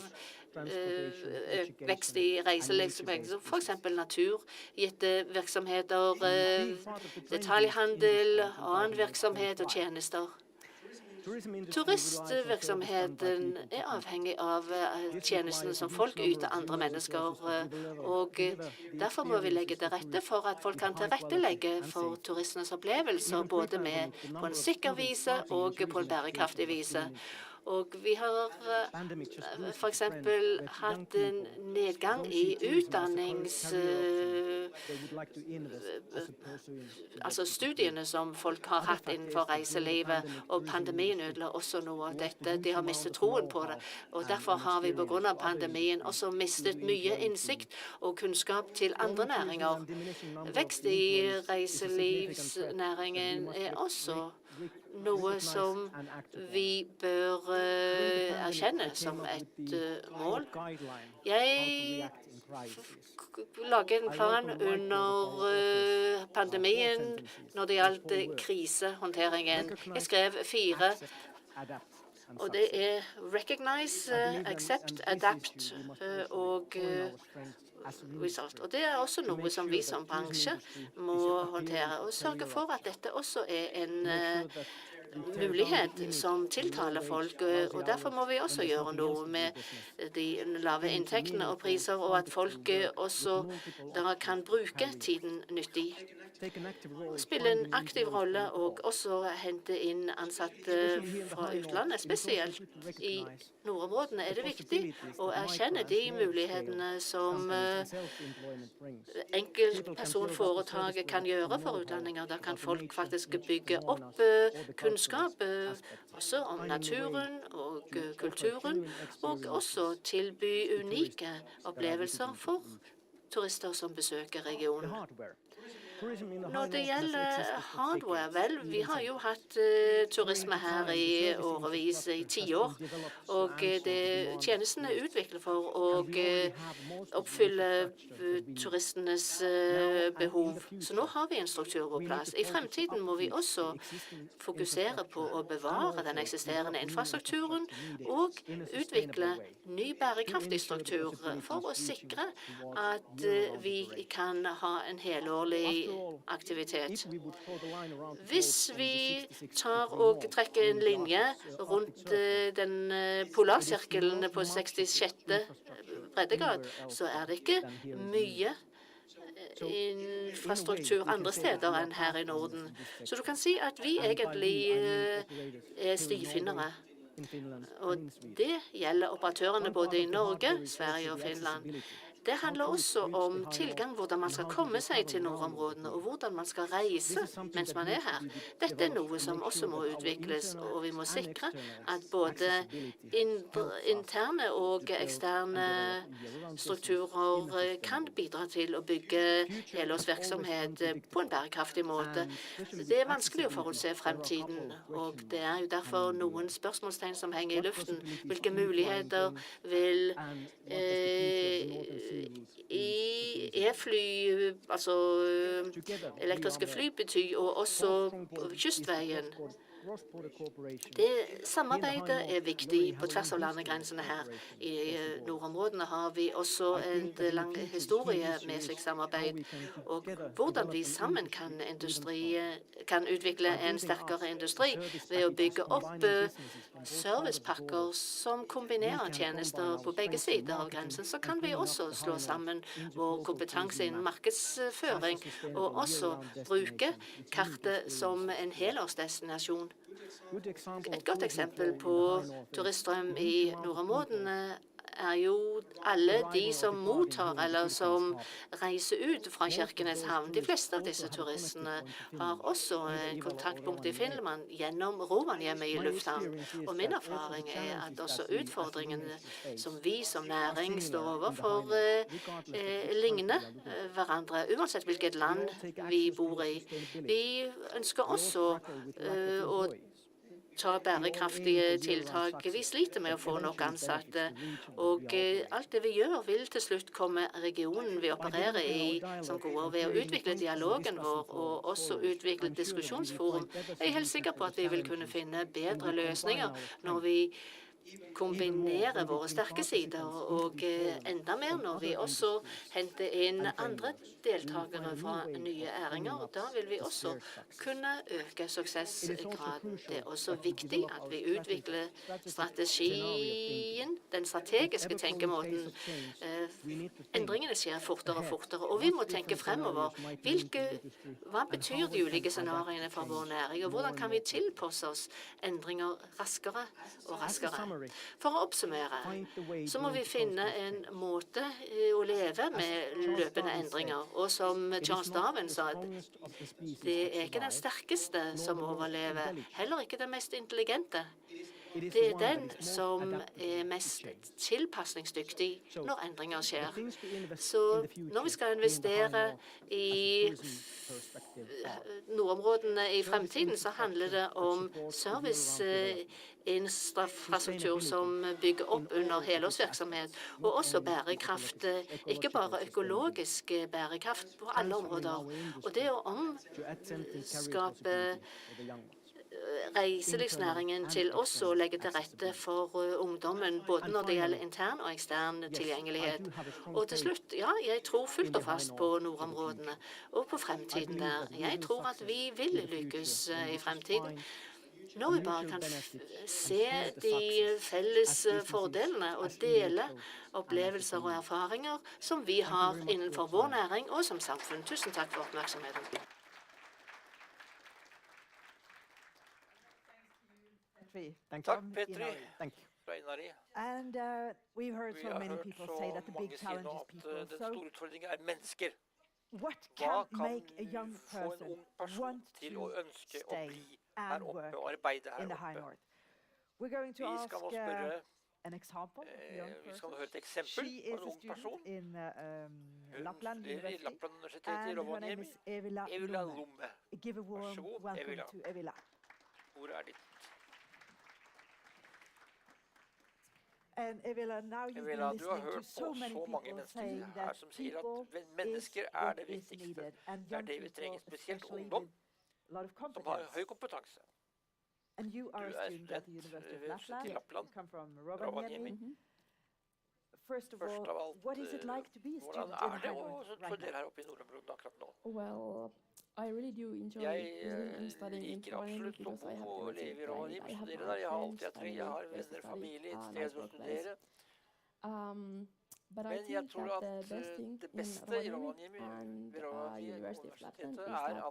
vekst i reiselivsvirksomhet, f.eks. naturgitte virksomheter, detaljhandel, annen virksomhet og tjenester. Turistvirksomheten er avhengig av tjenestene som folk yter andre mennesker, og derfor må vi legge til rette for at folk kan tilrettelegge for turistenes opplevelser, både på en sikker vise og på en bærekraftig vise. Og vi har for eksempel hatt en nedgang i altså studiene som folk har hatt innenfor reiselivet, og pandemien ødela også noe av dette. De har mistet troen på det, og derfor har vi på grunn av pandemien også mistet mye innsikt og kunnskap til andre næringer. Vekst i reiselivsnæringen er også noe som vi bør erkjenne som et mål. Jeg laget en plan under pandemien når det gjaldt krisehåndteringen. Jeg skrev 4, og det er recognize, accept, adapt og result. Og det er også noe som vi som bransje må håndtere, og sørge for at dette også er en mulighet som tiltaler folk, og derfor må vi også gjøre noe med de lave inntektene og priser, og at folk også da kan bruke tiden nyttig. Spille en aktiv rolle og også hente inn ansatte fra utlandet, spesielt i nordområdene er det viktig å erkjenne de mulighetene som enkeltpersonforetak kan gjøre for utdanninger. Da kan folk faktisk bygge opp kunnskap også om naturen og kulturen, og også tilby unike opplevelser for turister som besøker regionen. Når det gjelder hardware, vel, vi har jo hatt turisme her i årevis, i 10 år, og tjenestene er utviklet for å oppfylle turistenes behov. Så nå har vi en struktur på plass. I fremtiden må vi også fokusere på å bevare den eksisterende infrastrukturen og utvikle ny bærekraftig struktur for å sikre at vi kan ha en helårlig aktivitet. Hvis vi tar og trekker en linje rundt den polarsirkelen på 66. breddegrad, så er det ikke mye infrastruktur andre steder enn her i Norden. Så du kan si at vi egentlig er stifinnere. Og det gjelder operatørene både i Norge, Sverige og Finland. Det handler også om tilgang, hvordan man skal komme seg til nordområdene, og hvordan man skal reise mens man er her. Dette er noe som også må utvikles, og vi må sikre at både interne og eksterne strukturer kan bidra til å bygge helårsvirksomhet på en bærekraftig måte. Det er vanskelig å forutse fremtiden, og det er jo derfor noen spørsmålstegn som henger i luften. Hvilke muligheter vil e-fly, altså elektriske fly, bety, og også kystveien? Det samarbeidet er viktig på tvers av landegrensene her. I nordområdene har vi også en lang historie med slikt samarbeid, og hvordan vi sammen kan utvikle en sterkere industri ved å bygge opp servicepakker som kombinerer tjenester på begge sider av grensen. Så kan vi også slå sammen vår kompetanse innen markedsføring, og også bruke kartet som en helårsdestinasjon. Et godt eksempel på turiststrøm i nordområdene jo alle de som mottar eller som reiser ut fra Kirkenes havn. De fleste av disse turistene har også en kontaktpunkt i Finland gjennom Rovaniemi i lufthavn. Og min erfaring at også utfordringene som vi som næring står overfor, ligner hverandre, uansett hvilket land vi bor i. Vi ønsker også å ta bærekraftige tiltak. Vi sliter med å få nok ansatte, og alt det vi gjør vil til slutt komme regionen vi opererer i som gode. Ved å utvikle dialogen vår og også utvikle diskusjonsforum, er jeg helt sikker på at vi vil kunne finne bedre løsninger når vi kombinerer våre sterke sider, og enda mer når vi også henter inn andre deltakere fra nye æringer. Da vil vi også kunne øke suksessgraden. Det er også viktig at vi utvikler strategien, den strategiske tenkemåten. Endringene skjer fortere og fortere, og vi må tenke fremover. Hva betyr de ulike scenariene for vår næring, og hvordan kan vi tilpasse oss endringer raskere og raskere? For å oppsummere, så må vi finne en måte å leve med løpende endringer. Og som Charles Darwin sa, det er ikke den sterkeste som overlever, heller ikke den mest intelligente. Det er den som er mest tilpasningsdyktig når endringer skjer. Så når vi skal investere i nordområdene i fremtiden, så handler det om serviceinfrastruktur som bygger opp under helårsvirksomhet, og også bærekraft, ikke bare økologisk bærekraft på alle områder. Og det å omskape reiselivsnæringen til også å legge til rette for ungdommen, både når det gjelder intern og ekstern tilgjengelighet. Og til slutt, ja, jeg tror fullt og fast på nordområdene og på fremtiden der. Jeg tror at vi vil lykkes i fremtiden når vi bare kan se de felles fordelene og dele opplevelser og erfaringer som vi har innenfor vår næring og som samfunn. Tusen takk for oppmerksomheten. Takk, Petri. Fra Inari. And we've heard so many people say that the big challenge is people. Den store utfordringen er mennesker. What Hva can kan make a young få en person ung person want til å to ønske å stay bli her and oppe work og arbeide in the her high oppe? north? We're going to Vi ask skal nå spørre, an example, a young vi skal person. nå høre et eksempel She på is en a ung person. student in Hun Lapland studerer i University, Lappland Universitet i and her name Rovaniemi. is Evila Evila Lumme. Lumme. Give a warm så god, welcome Evila. to Evila. Ordet er ditt. And Evila, now you've Evila, been du har listening to hørt so på many så mange people mennesker saying her that som sier people at mennesker is er what det is viktigste. needed, and Det er young det vi trenger, people, spesielt especially ungdom with a lot of som har competence. høy kompetanse. And you are Du a er student at the student University of ved Universitetet i Lapland. Lappland, You come from Rovaniemi. Rovaniemi. First of Først all, av alt, what is it like to be a hvordan student in er det high å north right studere now? her oppe i nordområdene akkurat nå? Well, I really do enjoy Jeg living and studying in liker Rovaniemi absolutt å because I have bo og everything leve i great. Rovaniemi, I have studere my der. Jeg har friends, alltid jeg har family, place to venner, study, familie, et nice sted å workplace. studere. But I Men jeg think tror that at the best thing det in beste i Rovaniemi Rovaniemi, and ved Rovaniemi University of Lapland universitetet, is er that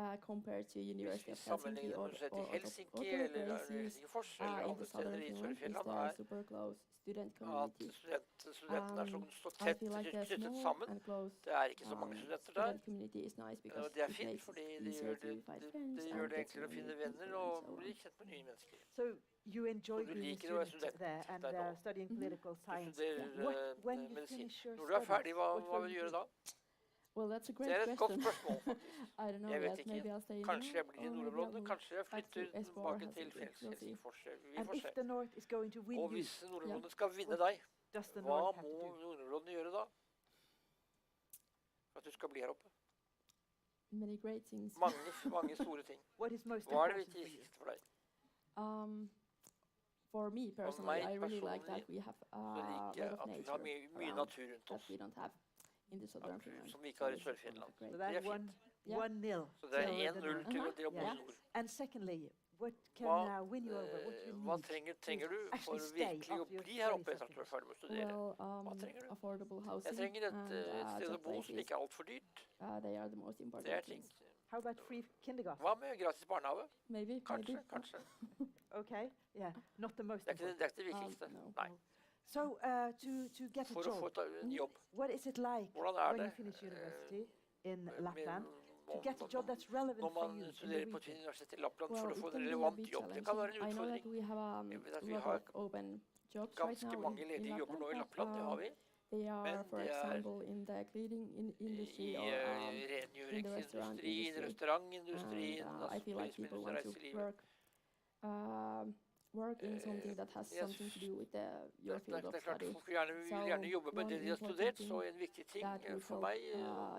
at compared to hvis University vi of Helsinki sammenligner or, universitetet i Helsinki other eller places Helsingfors eller in andre the steder southern i Finland, is Sør-Finland, there a er super close student at community. studentene er så I tett feel like the knyttet small sammen. and close Det er ikke så mange studenter der. student community is nice because Og det er it fint, makes fordi it det easier gjør to det, find friends det and gjør det get to enklere å know finne new people venner and og so bli on. kjent med nye mennesker. So you enjoy Så du being a liker å være student student there and der nå. studying political Du science. studerer When you medisin. finish your Når du er ferdig, studies, hva vil du gjøre da? Well, that's a Det er great et godt question. spørsmål, faktisk. I don't know Jeg vet yet. Maybe ikke. I'll stay in Kanskje jeg North, blir i or maybe I'll nordområdene, move kanskje jeg back to flytter Espoo or tilbake til Helsinki. We'll see. Helsingfors. Vi And får if se. the North is going to win Og you, hvis nordområdene skal vinne deg, does the hva North have må to do? nordområdene gjøre da? For at du skal bli her oppe? Many great things. Mange store ting. What is most Hva er det important for you? viktigste for deg? For me personally, I really like that we have Så a liker lot jeg of at vi har nature mye around natur rundt that oss, we don't have in the southern Finland. som vi ikke har i So it's one of Sør-Finland. the great So Det er that's fint. 1-0. Så det er to the 1-0 North. til de å bo i Yeah. nord. And secondly, what can win you over? What do you Hva need? trenger du for actually stay virkelig å after your bli her oppe studies etter at du er ferdig med å studere? Well, Hva trenger du? affordable Jeg housing trenger et and sted å job bo som places. ikke er altfor dyrt. They are the most Det er important ting. things. How about free kindergarten? Hva med gratis barnehage? Maybe. Kanskje. Okay, yeah, not the most Det er ikke det important. viktigste. no. Nei. So, to get a for å få job, en jobb. what is it like Hvordan when you finish university in Lapland to get a job that's relevant når for man you in the studerer på et region? universitet i Lappland for å Well, få it en can be a relevant bit jobb? Det kan være challenging. en I know that utfordring. we have Jeg vet at a vi lot har of open jobs right ganske now mange in ledige jobber nå i Lapland, Lappland, det har vi. they are, Men for det example, in the cleaning industry I or in the restaurant rengjøringsindustrien, industry. restaurantindustrien, And I feel like people want to reiselivet. work in something that has Yes. something to do with your field of Det er klart, study. folk vil gjerne jobbe med one det de har important studert, thing så en viktig ting that would for help, meg,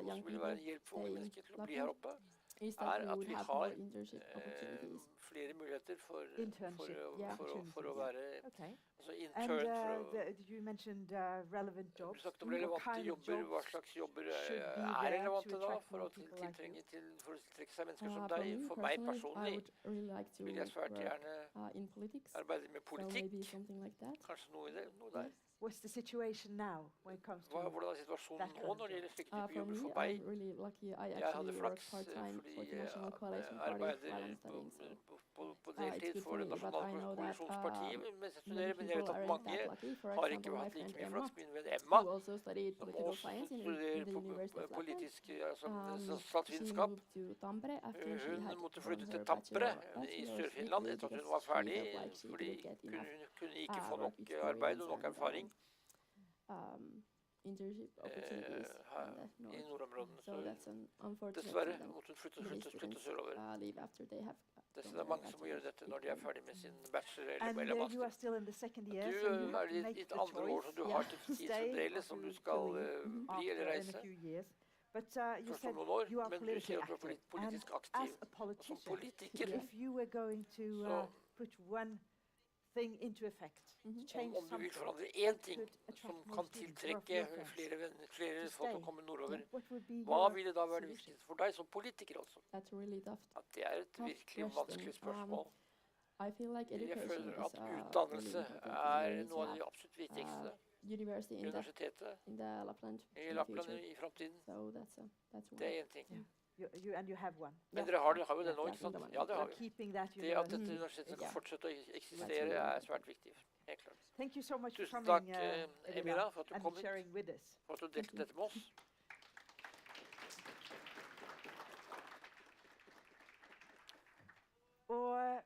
young som vil være en people hjelp for unge stay in mennesker til å bli Lapland her oppe, is that we at would vi have har more internship opportunities. flere muligheter Internship, for å være Okay. altså And intern for å you mentioned relevant Du jobs. snakket om What relevante kind of jobber, hva jobs slags jobber should be er there relevante to da attract for more å people like you? tiltrekke seg mennesker som For deg? me For meg personally, I personlig would really like to vil jeg svært work gjerne in politics, arbeide med so maybe politikk, something like that. kanskje noe der. What's the situation now when it comes to Hvordan er situasjonen that nå kind of når det gjelder slike typer For jobber me, for meg? I'm really lucky. I Jeg actually hadde work flaks part-time fordi for the National jeg Coalition Party while arbeider I'm studying, so på it's deltid good for for det me. But I nasjonale know that koalisjonspartiet mens jeg many studerer, men jeg people vet at aren't mange that lucky. For har ikke example, my hatt like friend mye Emma, flaks. Min venn Emma, who also studied som political også science in studerer the University of Lapland, politisk, altså she statsvitenskap. moved to Tampere after she Hun had måtte done flytte til her Tampere i bachelor's Sør-Finland degree etter at hun because var she ferdig, felt like she fordi didn't get hun enough kunne ikke få work nok arbeid og experience nok and erfaring internship opportunities in the i north. nordområdene. So that's an unfortunate Dessverre thing that måtte hun flytte many students sørover. leave after they have Det done er their mange som må gjøre bachelor's dette når de er degree. ferdig med sin bachelor And eller you master. are still in the second year, Du so you have er to i make ditt the andre år, så choice du har til to tid stay fremdeles or om to du skal go bli eller after in a reise. few years. But you Først said om noen år, you are men du politically sier at du er active. politisk And aktiv. as a politician, Som politiker, if you were going to så put one thing into effect, to change om du vil something, forandre én ting could som attract more kan students, more of tiltrekke your friends flere to folk til å stay, komme nordover, what would be hva your ville da være det solution? viktigste for deg som politiker, altså? That's really tough. At det er et virkelig vanskelig spørsmål. I feel like Jeg education føler is at really utdannelse important. er noe av det absolutt viktigste. University Universitetet in the Lapland i in Lappland future. i fremtiden, So that's one. det er én ting. And you have one. Men dere har jo det nå, ikke sant? Ja, det har You're vi. keeping that Det at dette university. universitetet skal fortsette å eksistere, er svært viktig. Helt klart. Thank you so much for Tusen coming, takk, Emila, for at du and kom hit, sharing with us. for at du delte dette med oss. Og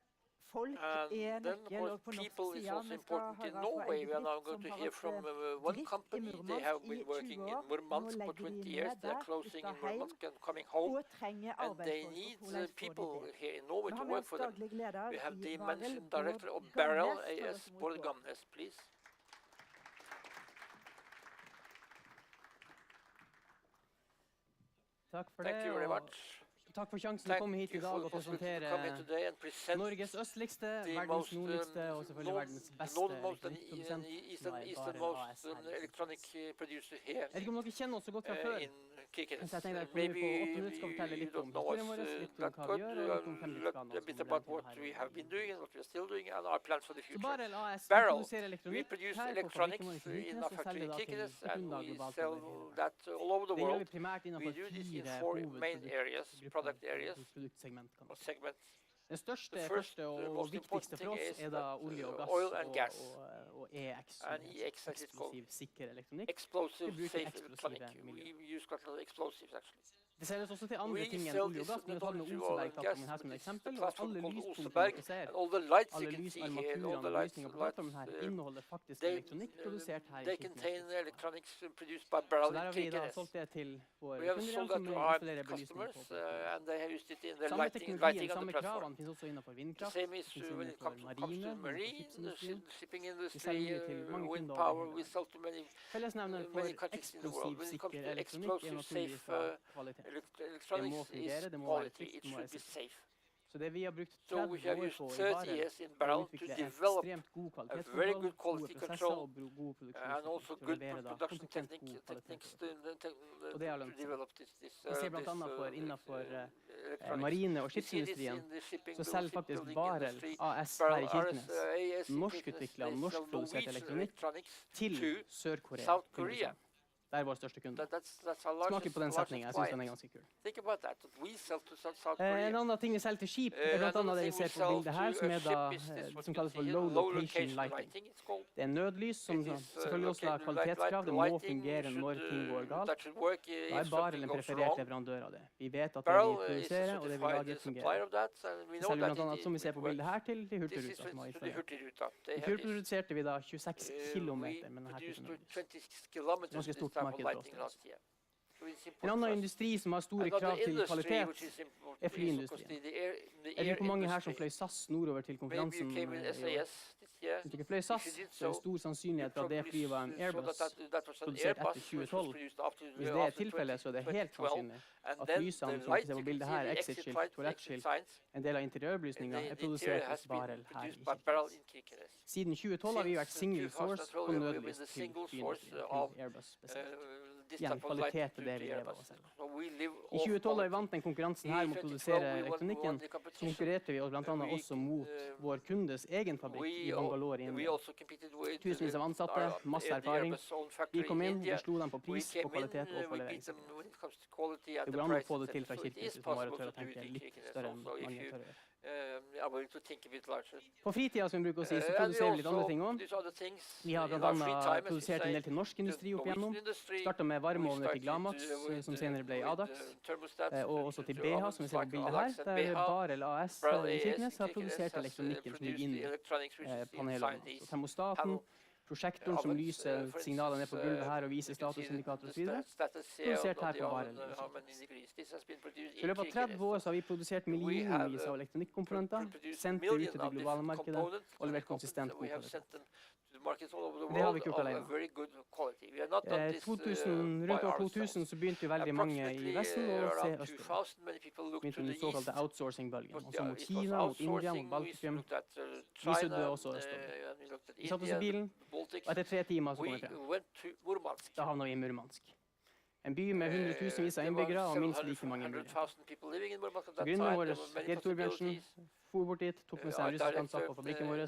folk And er then, nøkkel, of og på course, norsk people is side also vi skal important in høre fra Norway. en We are now bedrift going som to har hear vært from one drift i company. They Murmansk have i been 20 working in år. Murmansk Nå for legger de 20 years. ned They are der, closing skal in hjem, Murmansk and coming home. og trenger And they arbeidsfolk. need Og hvordan får de people det? here in Norway Nå to har vi work oss for them. daglig leder We have i the Varel, managing Bård director of Gamnes, Barrel for AS, oss mot Bård vår. Gamnes, please. Takk for Thank det, you very og much. takk for sjansen til å komme hit i dag og presentere Norges østligste, verdens nordligste og selvfølgelig verdens beste elektronikkprodusent, som er Barrel AS her i electronic producer here Jeg vet ikke om dere kjenner oss så godt fra før, in Kirkenes. så jeg tenkte at på 8 minutter skal fortelle litt om historien vår, litt om hva vi gjør, og litt om fremtidsplaner a bit about what we have been doing and what we are still doing and our plans for the Så future. Barrel AS Barrel, produserer we elektronikk produce her på electronics fabrikken vår i in Kirkenes our og factory in selger da til Kirkenes, and kunder we globalt sell over hele verden. that all over the Det gjør world. vi primært We innenfor do this in 4 four main areas, product areas, produktsegment, kan man or si. segments. Det største, The first, første og most viktigste important for oss thing is er da that, olje og gass oil and gas. og EX, som And er EX, as it's called. eksplosiv, sikker elektronikk. Explosive, Vi bruker safe eksplosive electronic. miljø. We use quite a lot of explosives, actually. Det selges også til andre We ting enn sell olje og this gass, men vi not tar only med to oil and gas, Oseberg-plattformen her som but et it's the eksempel, og platform alle called lyspunktene Oseberg, dere ser, and all the lights you alle can see here, and lysarmaturene all the og lights, belysninger på plattformen her inneholder faktisk they, elektronikk produsert her i they Kirkenes. contain electronics produced by Så Barrel der har in vi da Kirkenes. solgt det til våre We have kunder sold som that to our installerer belysning customers, på plattformen. and they have used it in the Samme lighting teknologien, on samme the platform. kravene finnes også innenfor The vindkraft, same is det finnes when it innenfor comes to marine, innenfor marine, the skipsindustrien. shipping Vi industry, selger til mange wind kunder over power. hele We verden. sell to many Fellesnevneren for countries in the world. eksplosiv, When it comes sikker to elektronikk er explosive, naturligvis safe da kvalitet. electronics Det må fungere, is det må være quality. trygt, It det må should være be sikkert. safe. Så det vi har brukt So 30 we have år used på i 30 Barrel, years in å Barrel to utvikle develop ekstremt god a very kvalitetskontroll, good gode quality prosesser control, og god and also produksjonsteknikk for å good levere da production konsekvent god techniques kvalitet. Og det har to lønt seg. develop this Vi ser blant annet for innenfor electronics. marine- og We see this skipsindustrien, in the shipping, så selger faktisk shipbuilding Barrel industry. AS her Barrel i Kirkenes AS in norskutvikla, Kirkenes, they sell norskprodusert Norwegian elektronikk electronics til to Sør-Korea. South Korea. Det vår største kunde. That's our Smaker på den setningen, jeg synes den ganske kul. Think about that. We sell to South Korea. En annen ting vi selger til skip, blant annet det vi ser på bildet her, som da det som kalles for low location lighting. Det nødlys som selvfølgelig også har kvalitetskrav, det må fungere når ting går galt. Da bare en preferert leverandør av det. Vi vet at det vi produserer og det vi lager fungerer. Vi selger blant annet, som vi ser på bildet her, til de hurtigruta som har installert. I fjor produserte vi da 26 kilometer med denne typen nødlys. Ganske stort marked for oss. En annen industri som har store krav til kvalitet, flyindustrien. Jeg vet ikke hvor mange her som fløy SAS nordover til konferansen i år. Hvis du ikke fløy SAS, så det stor sannsynlighet for at det flyet var en Airbus produsert etter 2012. Hvis det tilfellet, så det helt sannsynlig at lysene som vi ser på bildet her, exit-skilt, toalettskilt, en del av interiørbelysningen, produsert bare her i Kirkenes. Siden 2012 har vi vært single source på nødlys til flyindustrien, til Airbus spesielt. Igjen, kvalitet til det vi lever av selv. I 2012 vi vant den konkurransen her om å produsere elektronikken, så konkurrerte vi blant annet også mot vår kundes egen fabrikk i Bangalore i India. Tusenvis av ansatte, masse erfaring. Vi kom inn, vi slo dem på pris, på kvalitet og på leveringssikkerhet. Det går an å få det til fra Kirkenes hvis man bare tør å tenke litt større enn mange tør å gjøre. På fritida, som vi bruker å si, så produserer vi litt andre ting også. Vi har blant annet produsert en del til norsk industri opp igjennom. Startet med varmeovner til Glamax, som senere ble Adax, og også til BH, som vi ser på bildet her, der Barel AS i Kirkenes har produsert elektronikken som ligger inn i panelene. Så termostaten, prosjektoren som lyser signaler ned på gulvet her og viser statusindikator og så videre, produsert her på Barel. I løpet av 30 år så har vi produsert millionvis av elektronikkomponenter, sendt det ut til det globale markedet og levert konsistent god kvalitet. Det har vi ikke gjort alene. Rundt år 2000 så begynte jo veldig mange i Vesten å se østover. Begynte den såkalte outsourcing-bølgen, altså mot Kina, mot India, mot Baltikum. Vi sydde også østover. Vi satt oss i bilen, og etter 3 timer så kom vi frem. Da havnet vi i Murmansk. En by med hundretusenvis av innbyggere og minst like mange innbyggere. Gründeren vår, Geir Torbjørnsen, for bort dit, tok med seg en russisk ansatt på fabrikken vår,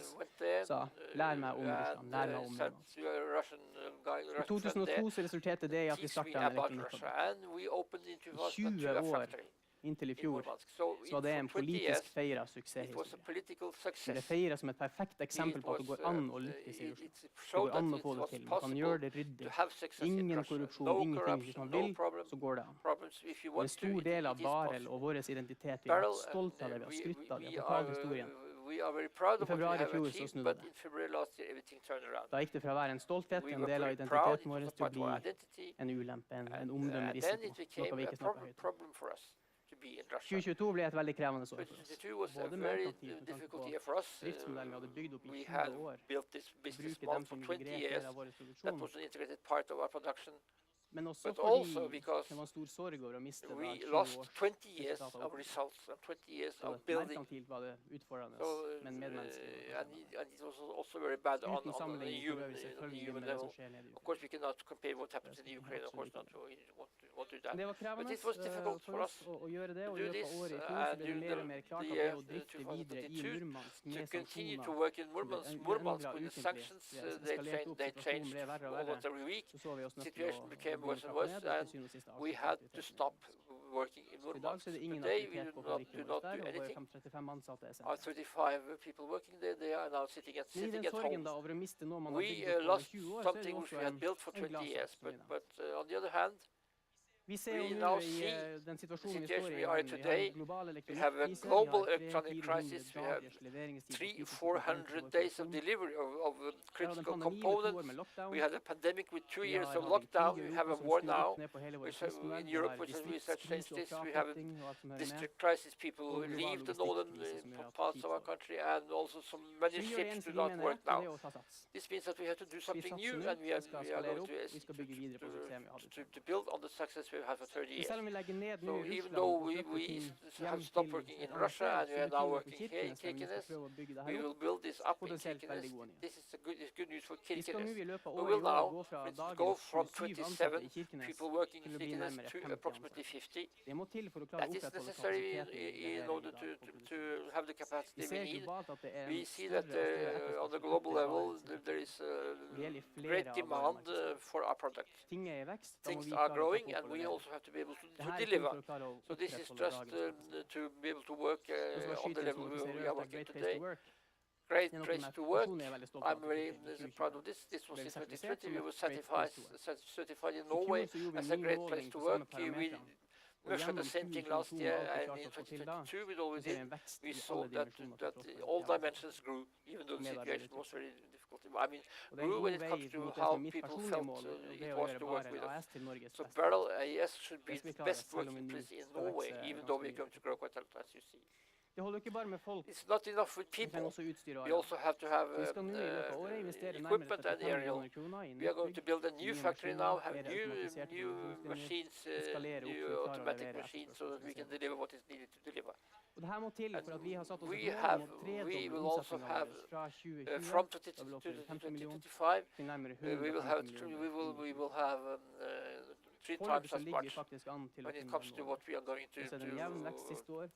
sa, lær meg om Russland, lær meg om Murmansk. I 2002 så resulterte det i at vi startet en elektronikkfabrikk. I 20 år inntil i fjor, så var det en politisk feiret suksesshistorie. Det feiret som et perfekt eksempel på at det går an å lykkes i Oslo. Det går an å få det til. Man kan gjøre det ryddig. Ingen korrupsjon, ingenting. Hvis man vil, så går det an. Og en stor del av Barel og vår identitet, vi har vært stolt av det, vi har skrytt av det, vi har fortalt historien. I februar i fjor så snudde det. Da gikk det fra å være en stolthet, en del av identiteten vår, til å bli en ulempe, en omdømmerisiko, noe vi ikke snakker høyt. 2022 ble et veldig krevende år for oss. Både merkantilt med tanke på driftsmodellen vi hadde bygd opp i 20 år, bruke dem som integrert av vår produksjon, men også fordi det var en stor sorg over å miste 20 års resultat av det. Merkantilt var det utfordrende, men medmenneskelig. Uten sammenligning for øvrig selvfølgelig med det som skjer nede i Ukraina. Det var krevende for oss å gjøre det, og i løpet av året i fjor så ble det mer og mer klart at det å drifte videre i Murmansk med sanksjoner, endelig ukentlig, eskalerte opp, situasjonen ble verre og verre, så vi oss nødt til å worse and worse, and we had to stop working in Murmansk. Today we do not do anything. Our 35 people working there, they are now sitting at home. We lost something which we had built for 20 years, but on the other hand, we now see the situation we are in today. We have a global electronic crisis. We have 300-400 days of delivery of critical components. We had a pandemic with 2 years of lockdown. We have a war now in Europe, which has changed this. We have a district crisis. People leave the northern parts of our country, and also many ships do not work now. This means that we have to do something new, and we are going to build on the success we had for 30 years. Selv om vi legger ned nå So i even Russland though og flytter we ting have hjem stopped til working in et annet Russia sted, and we så are now betyr det for working here in Kirkenes, når vi skal Kirkenes, prøve å bygge det we her will opp, build this up in potensielt Kirkenes. veldig gode nyheter. This is it's good news for Vi skal nå Kirkenes. i løpet av We året will i år now, gå for fra instance, go dagens from 27 ansatte 27 i Kirkenes people working in til å bli Kirkenes nærmere to 50 approximately ansatte. 50. Det må til for å klare That å is opprettholde necessary kapasiteten vi in leverer order i dag på to produksjon. have the Vi capacity we ser need. globalt at det er We en see that større og større on the etterspørsel global etter level varer. there is Det gjelder great flere av våre demand markedsområder. for our products. Ting er i vekst, da må Things vi are klare å growing, trappe and opp og we levere. also have to be able to Det her er kun deliver. for å klare å So this is opprettholde just dagens kapasitet. to be able to work Og så on the skyter jeg level som we dere are ser, working Great Place today. to Work. Great Det er noe place som to jeg work. personlig er veldig stolt av. I'm very proud of this. This was in 2020. We were certified in Norway as a great place to work. We measured the same thing last year, and in 2022 with all we did, we saw that all dimensions grew, even though the situation was very difficult. I mean, grew when it comes to how people felt it was to work with us. So Barrel AS should be the best working place in Norway, even though we're going to grow quite a lot, as you see. Det holder ikke bare med folk. It's not enough with Vi trenger people. også utstyr og We also have to have Vi skal nå i løpet av året investere nærmere equipment and 35 aerial. millioner kroner i We are going to build a new nye factory maskiner, now, have mer new automatiserte produksjonslinjer, machines, eskalere opp new for å klare å automatic levere machines, so that we can deliver what is needed to deliver. Og det her må til for at vi har satt oss We et mål have, om å we tredoble will also omsetningen have vår fra 2020, from da vi lå på 50 millioner, 2025, til nærmere we will have 150 millioner. we will have 3 times Foreløpig så as ligger vi much faktisk an til å when it kunne comes to nå what we are going det. Så er det en jevn vekst siste år, og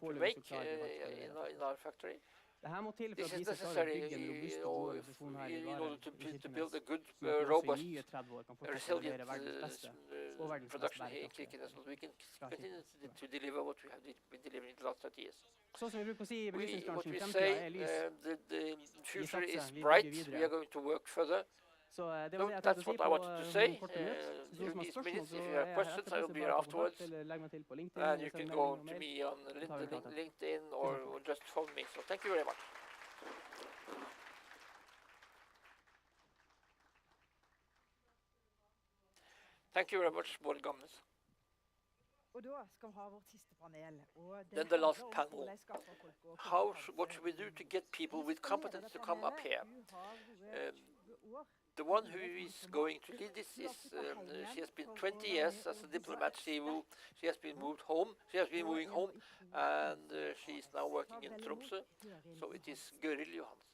foreløpig make så klarer vi faktisk å levere. in our factory. Det her må til for This at is vi skal klare å necessary bygge en robust og god organisasjon her i in order Varet, to i build a Kirkenes, good, som at vi også robust, i nye 30 år kan fortsette å resilient levere verdens beste og verdens mest production here in bærekraftige. Kirkenes, so we can continue to deliver what we have been delivering the last 30 years. Sånn som vi bruker å si i What belysningsbransjen, we fremtiden say, er lys. the future satser, is vi bright. bygger videre. We are going to work further. Så det No, var det jeg that's tenkte å si what I på wanted to say. noen korte minutter. Hvis noen som har These spørsmål, minutes, så if you er have jeg questions, her I will etterpå, be så here bare ta kontakt, afterwards. eller legg meg til på LinkedIn, And eller you send can melding go og to mail. me on Så tar vi praten. LinkedIn or just phone me. So thank you very much. Thank you very much, Bård Gamnes. Og da skal vi ha vårt siste panel. Og Then the last handler om panel. hvordan skaffe folk og What should we do to get people with competence to come up here? Du har vært 20 år. The one who is going to lead this is, she has been 20 years as a diplomat. She has been moved home. She has been moving home, and she is now working in Tromsø. So it is Gøril Johansen.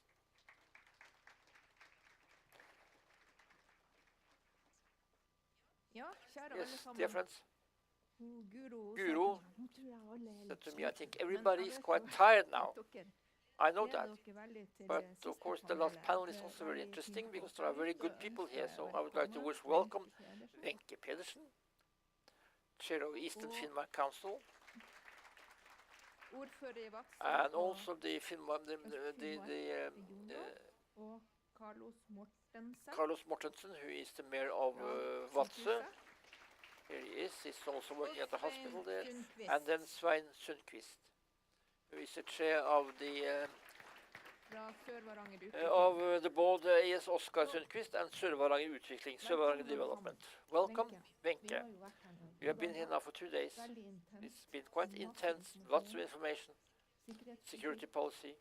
Ja, kjære alle Yes, sammen. dear friends. Guro Said to me, I think everybody is quite tired now. I know that. But of course, the last panel is also very interesting because there are very good people here. So I would like to wish welcome Wenche Pedersen, Chair of Eastern Finnmark Council, and also the Carlos Mortensen, who is the mayor of Vadsø. Here he is. He's also working at the hospital there. And then Svein Sundqvist, who is the chair of the board AS Oskar Sundqvist and Sør-Varanger Utvikling, Sør-Varanger Development. Welcome, Wenche. You have been here now for 2 days. It's been quite intense, lots of information, security policy,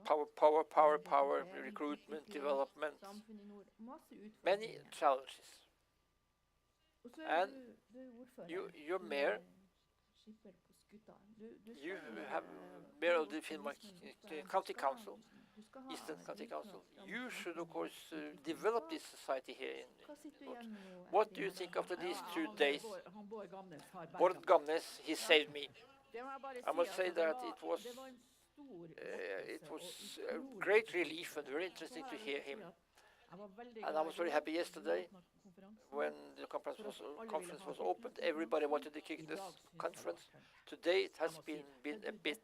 power, recruitment, development, many challenges. And you're mayor. You have mayor of the Finnmark County Council, Eastern County Council. You should, of course, develop this society here in Nord. What do you think after these 2 days? Bård Gamnes, he saved me. I must say that it was a great relief and very interesting to hear him. And I was very happy yesterday when the conference was opened. Everybody wanted the Kirkenes conference. Today it has been a bit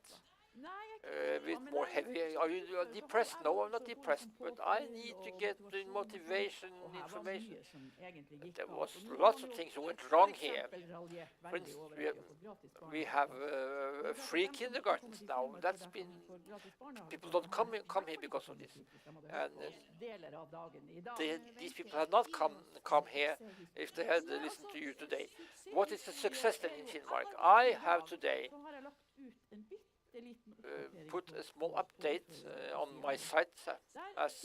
more heavy. Are you depressed? No, I'm not depressed, but I need to get the motivation, information. There was lots of things went wrong here. For instance, we have free kindergartens now. That's been people don't come here because of this, and these people had not come here if they had listened to you today. What is the success then in Finnmark? I have today put a small update on my site as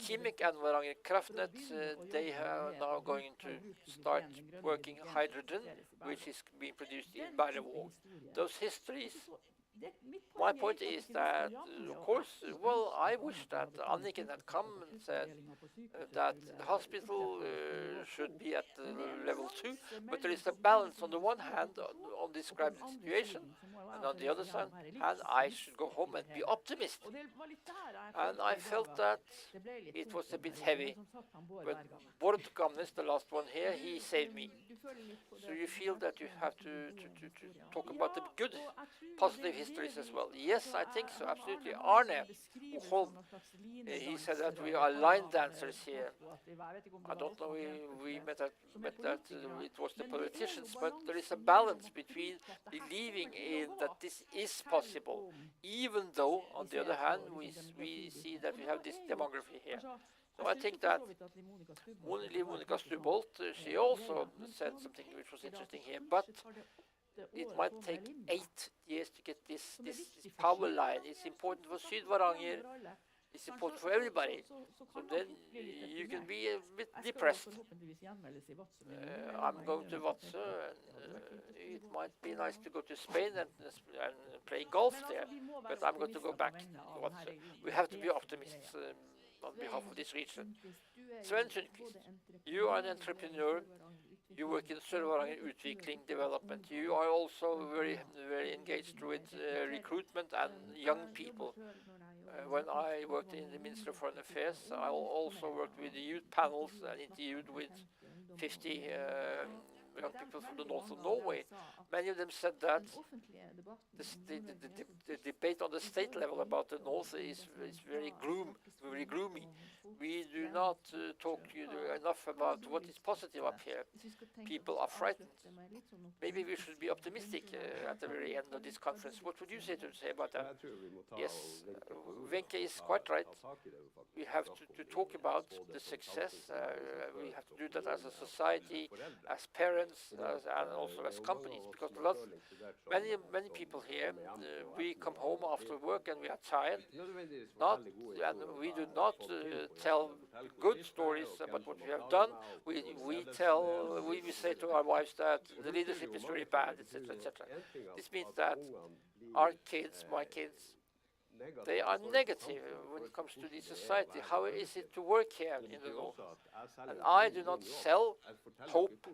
Kimik and Varanger Kraftnet, they are now going to start working hydrogen, which is being produced in Berlevåg. Those histories, my point is that, of course, well, I wish that Anniken had come and said that the hospital should be at level 2, but there is a balance on the one hand on described situation, and on the other hand, I should go home and be optimistic. And I felt that it was a bit heavy. But Bård Gamnes, the last one here, he saved me. So you feel that you have to talk about the good, positive histories as well. Yes, I think so, absolutely. Arne Holm, he said that we are line dancers here. I don't know, we met that it was the politicians, but there is a balance between believing in that this is possible, even though, on the other hand, we see that we have this demography here. So I think that Monica Stubolt, she also said something which was interesting here, but it might take 8 years to get this power line. It's important for Syd-Varanger. It's important for everybody. So then you can be a bit depressed. I'm going to Vadsø, and it might be nice to go to Spain and play golf there, but I'm going to go back to Vadsø. We have to be optimists on behalf of this region. Sven Sundqvist, you are an entrepreneur. You work in Sør-Varanger Utvikling Development. You are also very engaged with recruitment and young people. When I worked in the Ministry of Foreign Affairs, I also worked with the youth panels and interviewed with 50 young people from the north of Norway. Many of them said that the debate on the state level about the north is very gloomy. We do not talk enough about what is positive up here. People are frightened. Maybe we should be optimistic at the very end of this conference. What would you say about that? Yes, Wenche is quite right. We have to talk about the success. We have to do that as a society, as parents, and also as companies, because many people here, we come home after work and we are tired. And we do not tell good stories about what we have done. We say to our wives that the leadership is very bad, etc., etc. This means that our kids, my kids, they are negative when it comes to the society. How is it to work here in the north? And I do not sell hope.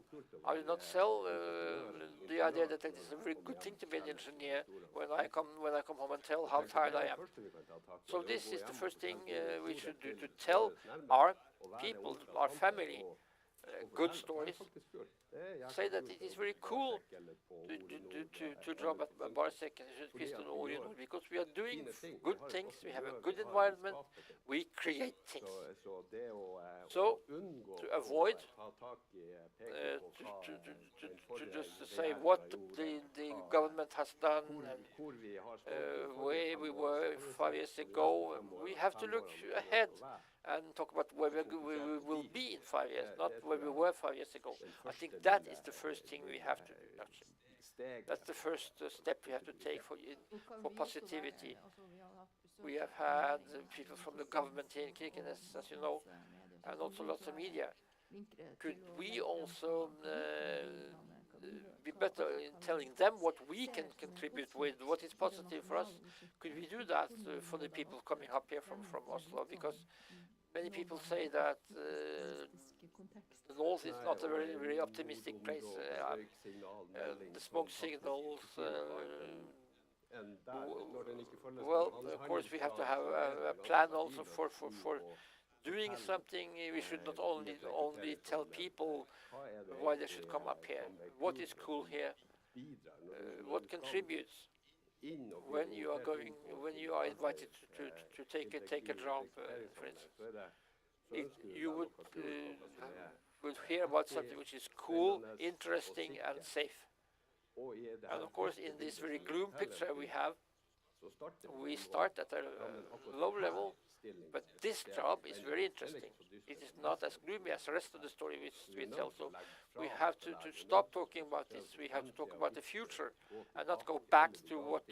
I do not sell the idea that it is a very good thing to be an engineer when I come home and tell how tired I am. So this is the first thing we should do, to tell our people, our family, good stories. Say that it is very cool to job at Barsek and Kirkenes, because we are doing good things, we have a good environment, we create things. So, to avoid to just say what the government has done and where we were 5 years ago, we have to look ahead and talk about where we will be in 5 years, not where we were 5 years ago. I think that is the first thing we have to do, actually. That's the first step we have to take for positivity. We have had people from the government here in Kirkenes, as you know, and also lots of media. Could we also be better in telling them what we can contribute with, what is positive for us? Could we do that for the people coming up here from Oslo? Because many people say that the north is not a very, very optimistic place. The smoke signals. Well, of course, we have to have a plan also for doing something. We should not only tell people why they should come up here. What is cool here? What contributes? When you are invited to take a job, for instance, you would hear about something which is cool, interesting, and safe. And of course, in this very gloom picture we have, we start at a low level, But this job is very interesting. It is not as gloomy as the rest of the story we tell. So we have to stop talking about this. We have to talk about the future and not go back to what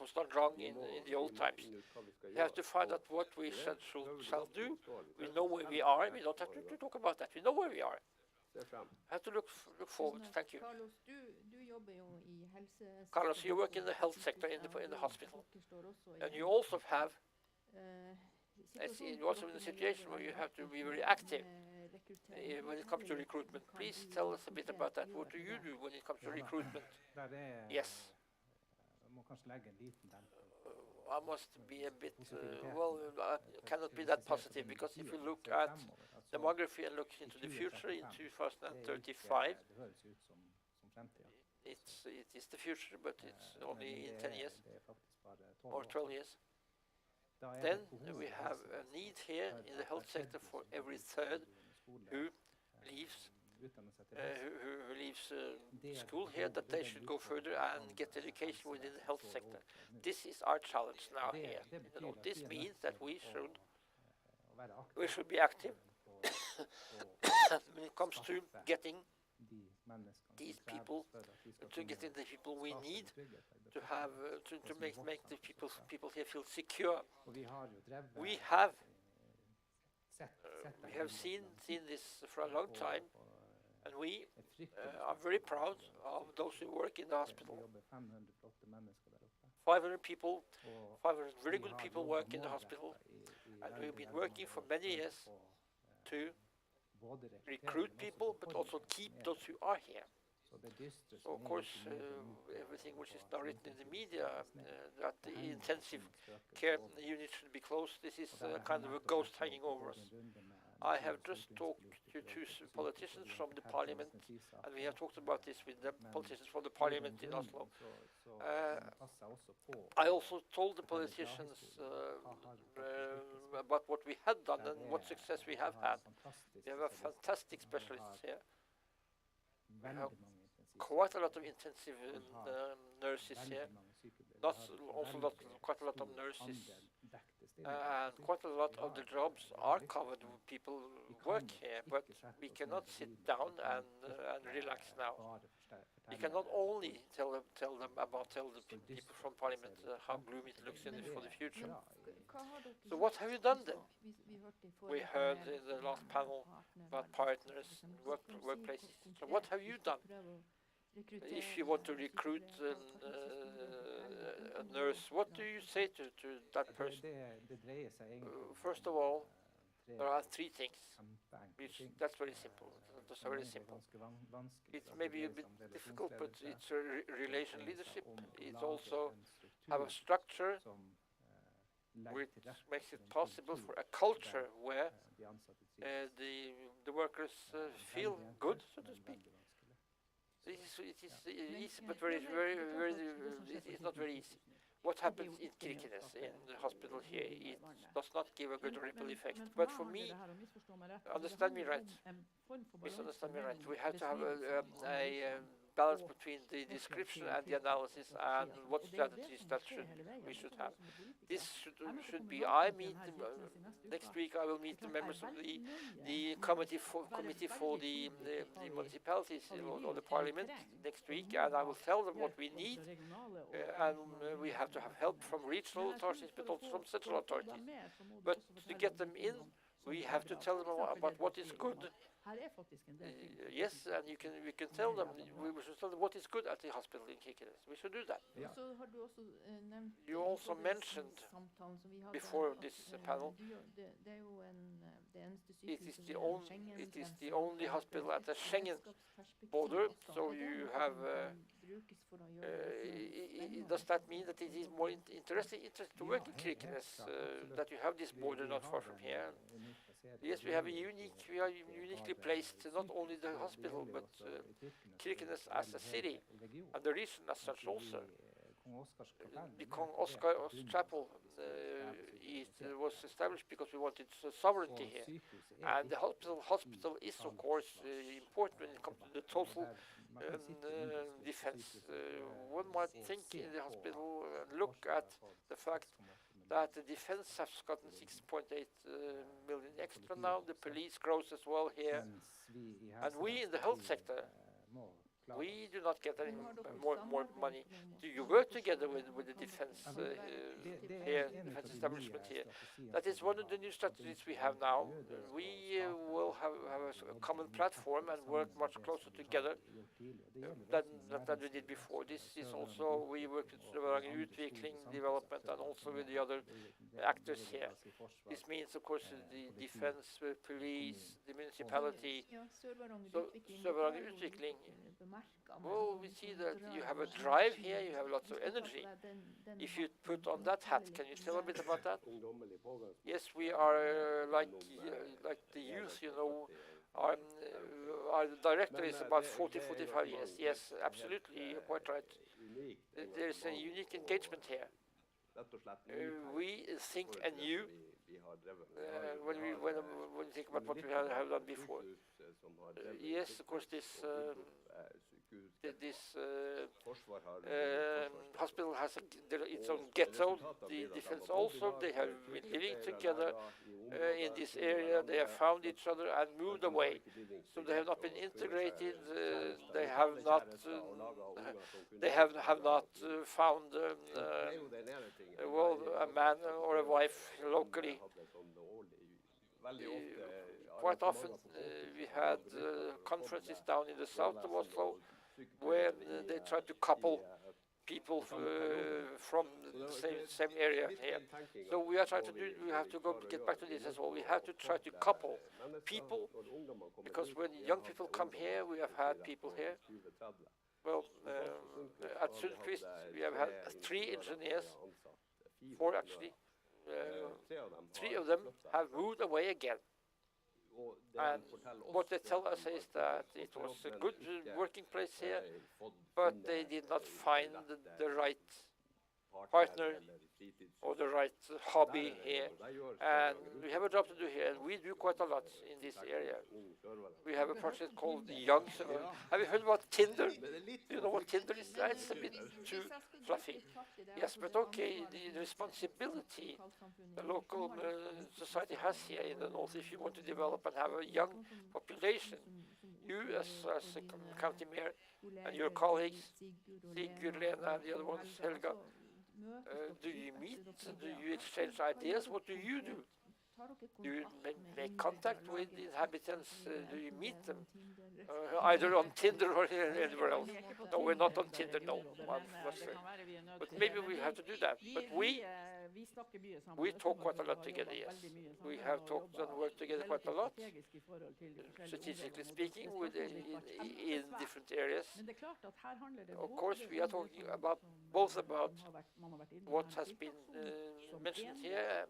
was done wrong in the old times. We have to find out what we shall do. We know where we are. We don't have to talk about that. We know where we are. Have to look forward. Thank you. Carlos, you work in the health sector in the hospital, and you also have. You're also in a situation where you have to be very active when it comes to recruitment. Please tell us a bit about that. What do you do when it comes to recruitment? Yes. I must be a bit, I cannot be that positive, because if you look at demography and look into the future in 2035, it is the future, but it's only in 10 years or 12 years. Then we have a need here in the health sector for every third who leaves school here, that they should go further and get education within the health sector. This is our challenge now here. This means that we should be active when it comes to getting these people, to getting the people we need to have to make the people here feel secure. We have seen this for a long time, and we are very proud of those who work in the hospital. 500 people, 500 very good people work in the hospital, and we've been working for many years to recruit people, but also keep those who are here. So of course, everything which is now written in the media, that the intensive care unit should be closed, this is kind of a ghost hanging over us. I have just talked to two politicians from the parliament, and we have talked about this with the politicians from the parliament in Oslo. I also told the politicians about what we had done and what success we have had. We have a fantastic specialists here. We have quite a lot of intensive nurses here. Quite a lot of nurses. And quite a lot of the jobs are covered with people who work here, but we cannot sit down and relax now. We cannot only tell the people from Parliament how gloomy it looks for the future. So what have you done then? We heard in the last panel about partners and workplaces. So what have you done? If you want to recruit a nurse, what do you say to that person? First of all, there are three things. That's very simple. Those are very simple. It may be a bit difficult, but it's a relation leadership. It's also have a structure which makes it possible for a culture where the workers feel good, so to speak. It is easy, but it's not very easy. What happens in Kirkenes, in the hospital here, it does not give a good ripple effect. But for me, understand me right, misunderstand me right, we have to have a balance between the description and the analysis and what strategies that we should have. This should be, next week I will meet the members of the committee for the municipalities or the parliament next week, and I will tell them what we need, and we have to have help from regional authorities, but also from central authorities. But to get them in, we have to tell them about what is good. Yes, and we can tell them, we should tell them what is good at the hospital in Kirkenes. We should do that. Yeah. You also mentioned before this panel, it is the only hospital at the Schengen border, so you have, does that mean that it is more interesting to work in Kirkenes, that you have this border not far from here? Yes, we are uniquely placed, not only the hospital, but Kirkenes as a city, and the region as such also. The Kong Oscar's chapel was established because we wanted sovereignty here. And the hospital is, of course, important when it comes to the total defense. One might think in the hospital, look at the fact that the defense has gotten 6.8 million extra now. The police grows as well here. And we in the health sector, we do not get any more money. Do you work together with the defense here, defense establishment here? That is one of the new strategies we have now. We will have a common platform and work much closer together than we did before. This is also, we work with Stavanger Utvikling development and also with the other actors here. This means, of course, the defense, the police, the municipality. So Stavanger Utvikling, well, we see that you have a drive here, you have lots of energy. If you put on that hat, can you tell a bit about that? Yes, we are like the youth, you know. Our director is about 40-45 years. Yes, absolutely, you're quite right. There's a unique engagement here. We think anew when we think about what we have done before. Yes, of course, this hospital has its own ghetto. The defense also, they have been living together in this area. They have found each other and moved away. So they have not been integrated. They have not found well, a man or a wife locally. Quite often we had conferences down in the south of Oslo where they tried to couple people from the same area here. So we are trying to do, we have to get back to this as well. We have to try to couple people, because when young people come here, we have had people here. Well, at Sundquist, we have had 3 engineers, 4 actually. 3 of them have moved away again. And what they tell us is that it was a good working place here, but they did not find the right partner or the right hobby here. And we have a job to do here, and we do quite a lot in this area. We have a project called Young. Have you heard about Tinder? Do you know what Tinder is? It's a bit too fluffy. Yes, but okay, the responsibility the local society has here in the north, if you want to develop and have a young population, you as a county mayor and your colleagues, Sigurd, Lena, and the other ones, Helga, do you meet? Do you exchange ideas? What do you do? Do you make contact with the inhabitants? Do you meet them? Either on Tinder or anywhere else? No, we're not on Tinder, no. But maybe we have to do that. But we talk quite a lot together, yes. We have talked and worked together quite a lot, strategically speaking, in different areas. Of course, we are talking about both about what has been mentioned here,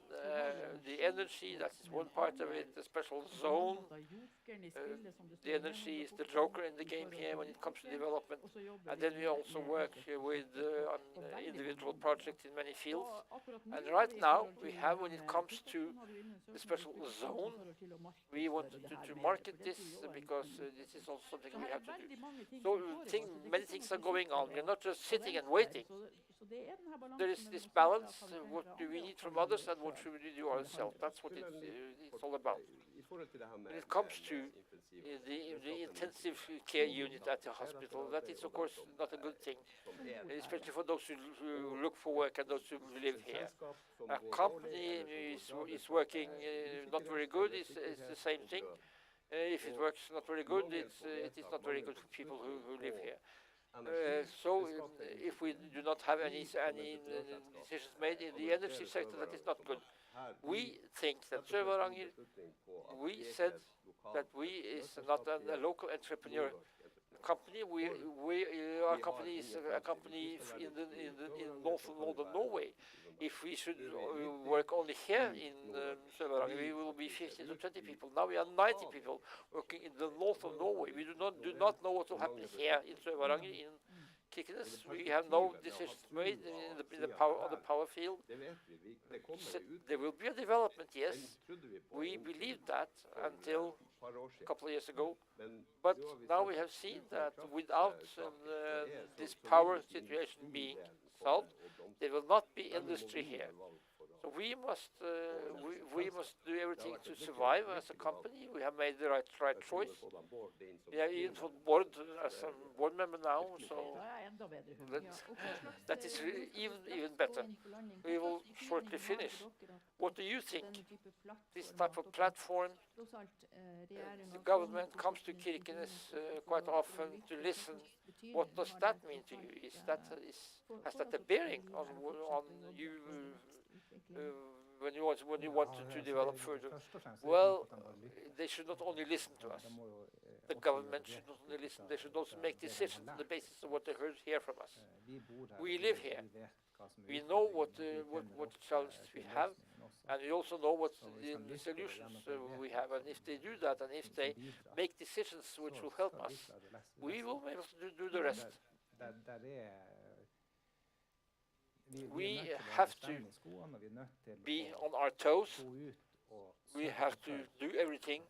the energy, that is one part of it, the special zone. The energy is the joker in the game here when it comes to development. And then we also work with individual projects in many fields. And right now, we have, when it comes to the special zone, we want to market this because this is also something we have to do. So many things are going on. We're not just sitting and waiting. There is this balance. What do we need from others and what should we do ourselves? That's what it's all about. When it comes to the intensive care unit at the hospital, that is of course not a good thing, especially for those who look for work and those who live here. A company is working not very good, it's the same thing. If it works not very good, it is not very good for people who live here. So if we do not have any decisions made in the energy sector, that is not good. We think that Sør-Varanger, we said that we is not a local entrepreneur company. Our company is a company in northern Norway. If we should work only here in Sør-Varanger, we will be 15 to 20 people. Now we are 90 people working in the north of Norway. We do not know what will happen here in Sør-Varanger, in Kirkenes. We have no decisions made on the power field. There will be a development, yes. We believed that until a couple of years ago. But now we have seen that without this power situation being solved, there will not be industry here. So we must do everything to survive as a company. We have made the right choice. We are even for board as a board member now, so that is even better. We will shortly finish. What do you think? This type of platform, the government comes to Kirkenes quite often to listen. What does that mean to you? Has that a bearing on you when you want to develop further? Well, they should not only listen to us. The government should not only listen. They should also make decisions on the basis of what they hear from us. We live here. We know what challenges we have, and we also know what the solutions we have. And if they do that, and if they make decisions which will help us, we will be able to do the rest. We have to be on our toes. We have to do everything.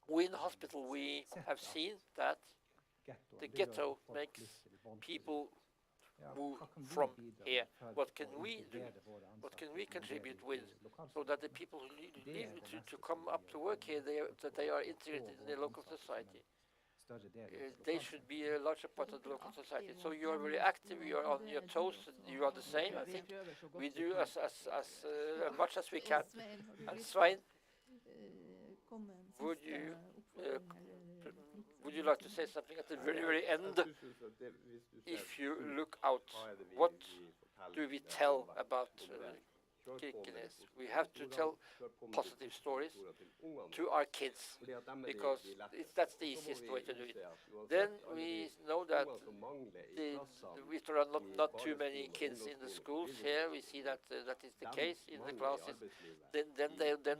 We in the hospital, we have seen that the ghetto makes people move from here. What can we do? What can we contribute with, so that the people who need to come up to work here, that they are integrated in the local society? They should be a larger part of the local society. So you are very active, you are on your toes, you are the same, I think. We do as much as we can. And Svein, would you like to say something at the very, very end? If you look out, what do we tell about Kirkenes? We have to tell positive stories to our kids, because that's the easiest way to do it. Then we know that if there are not too many kids in the schools here, we see that that is the case in the classes. Then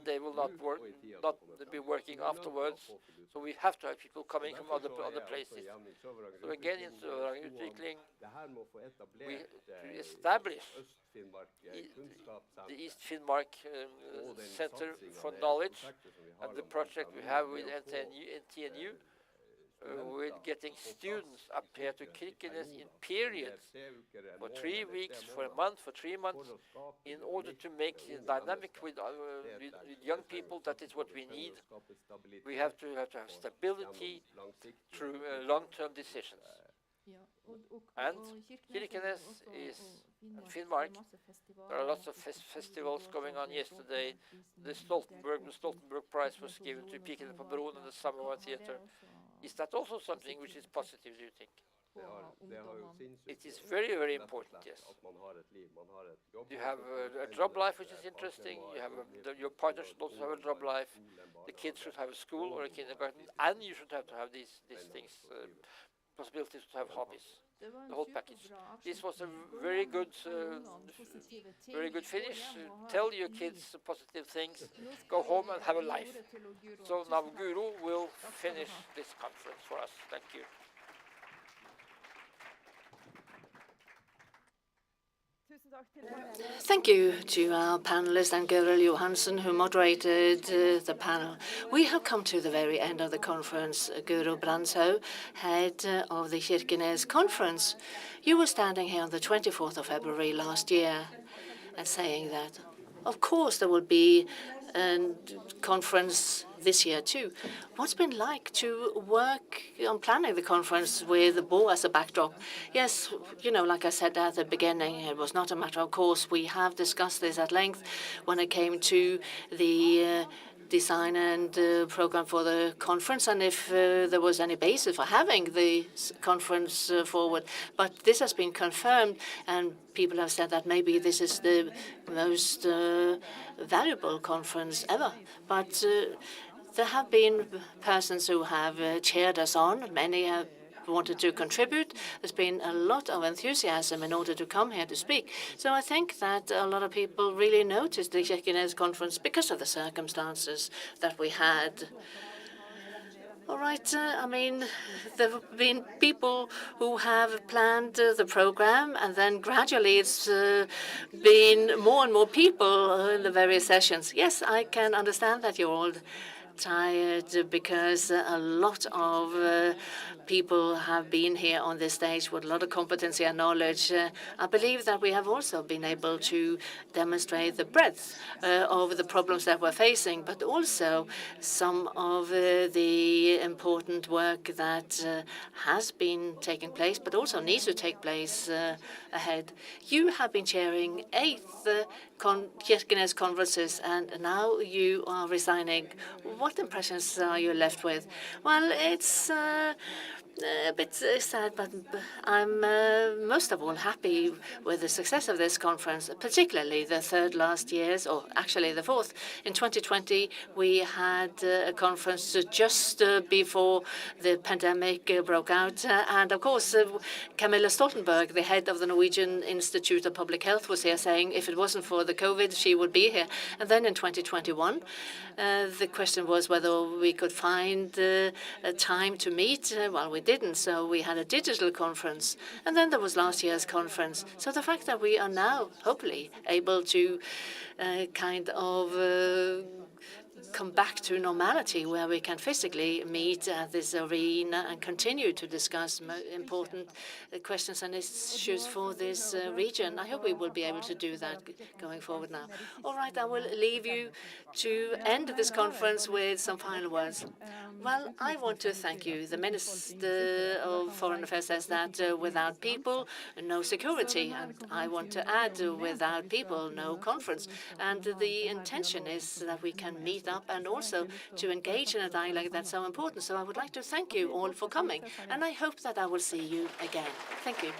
they will not be working afterwards. So we have to have people coming from other places. So again, in Utvikling, we establish the East Finnmark Center for Knowledge, and the project we have with NTNU, with getting students up here to Kirkenes in periods for 3 weeks, for a month, for 3 months, in order to make it dynamic with young people. That is what we need. We have to have stability through long-term decisions. And Kirkenes is Finnmark. There are lots of festivals going on. Yesterday, the Stoltenberg Prize was given to Kirkenes på Broen and the Summer Theatre. Is that also something which is positive, do you think? It is very, very important, yes. You have a job life which is interesting. You have your partner should also have a job life. The kids should have a school or a kindergarten, and you should have to have these things, possibilities to have hobbies. The whole package. This was a very good finish. Tell your kids positive things. Go home and have a life. So now Guro will finish this conference for us. Thank you. Thank you to our panelists and Guro Johansen, who moderated the panel. We have come to the very end of the conference. Guro Brandshaug, head of the Kirkenes conference. You were standing here on the 24th of February last year and saying that, of course, there will be a conference this year too. What's been like to work on planning the conference with the Bo as a backdrop? Yes, like I said at the beginning, it was not a matter of course. We have discussed this at length when it came to the design and program for the conference, and if there was any basis for having the conference forward. But this has been confirmed, and people have said that maybe this is the most valuable conference ever. But there have been persons who have cheered us on. Many have wanted to contribute. There's been a lot of enthusiasm in order to come here to speak. So I think that a lot of people really noticed the Kirkenes conference because of the circumstances that we had. All right, there have been people who have planned the program, and then gradually it's been more and more people in the various sessions. Yes, I can understand that you're all tired because a lot of people have been here on this stage with a lot of competency and knowledge. I believe that we have also been able to demonstrate the breadth of the problems that we're facing, but also some of the important work that has been taking place, but also needs to take place ahead. You have been chairing 8th Kirkenes conferences, and now you are resigning. What impressions are you left with? Well, it's a bit sad, but I'm most of all happy with the success of this conference, particularly the third last year's, or actually the fourth. In 2020, we had a conference just before the pandemic broke out. And of course, Camilla Stoltenberg, the head of the Norwegian Institute of Public Health, was here saying if it wasn't for the COVID, she would be here. And then in 2021, the question was whether we could find a time to meet. Well, we didn't, so we had a digital conference. And then there was last year's conference. So the fact that we are now, hopefully, able to kind of come back to normality where we can physically meet at this arena and continue to discuss important questions and issues for this region. I hope we will be able to do that going forward now. All right, I will leave you to end this conference with some final words. Well, I want to thank you. The Minister of Foreign Affairs says that without people, no security. And I want to add, without people, no conference. And the intention is that we can meet up and also to engage in a dialogue that's so important. So I would like to thank you all for coming. And I hope that I will see you again. Thank you.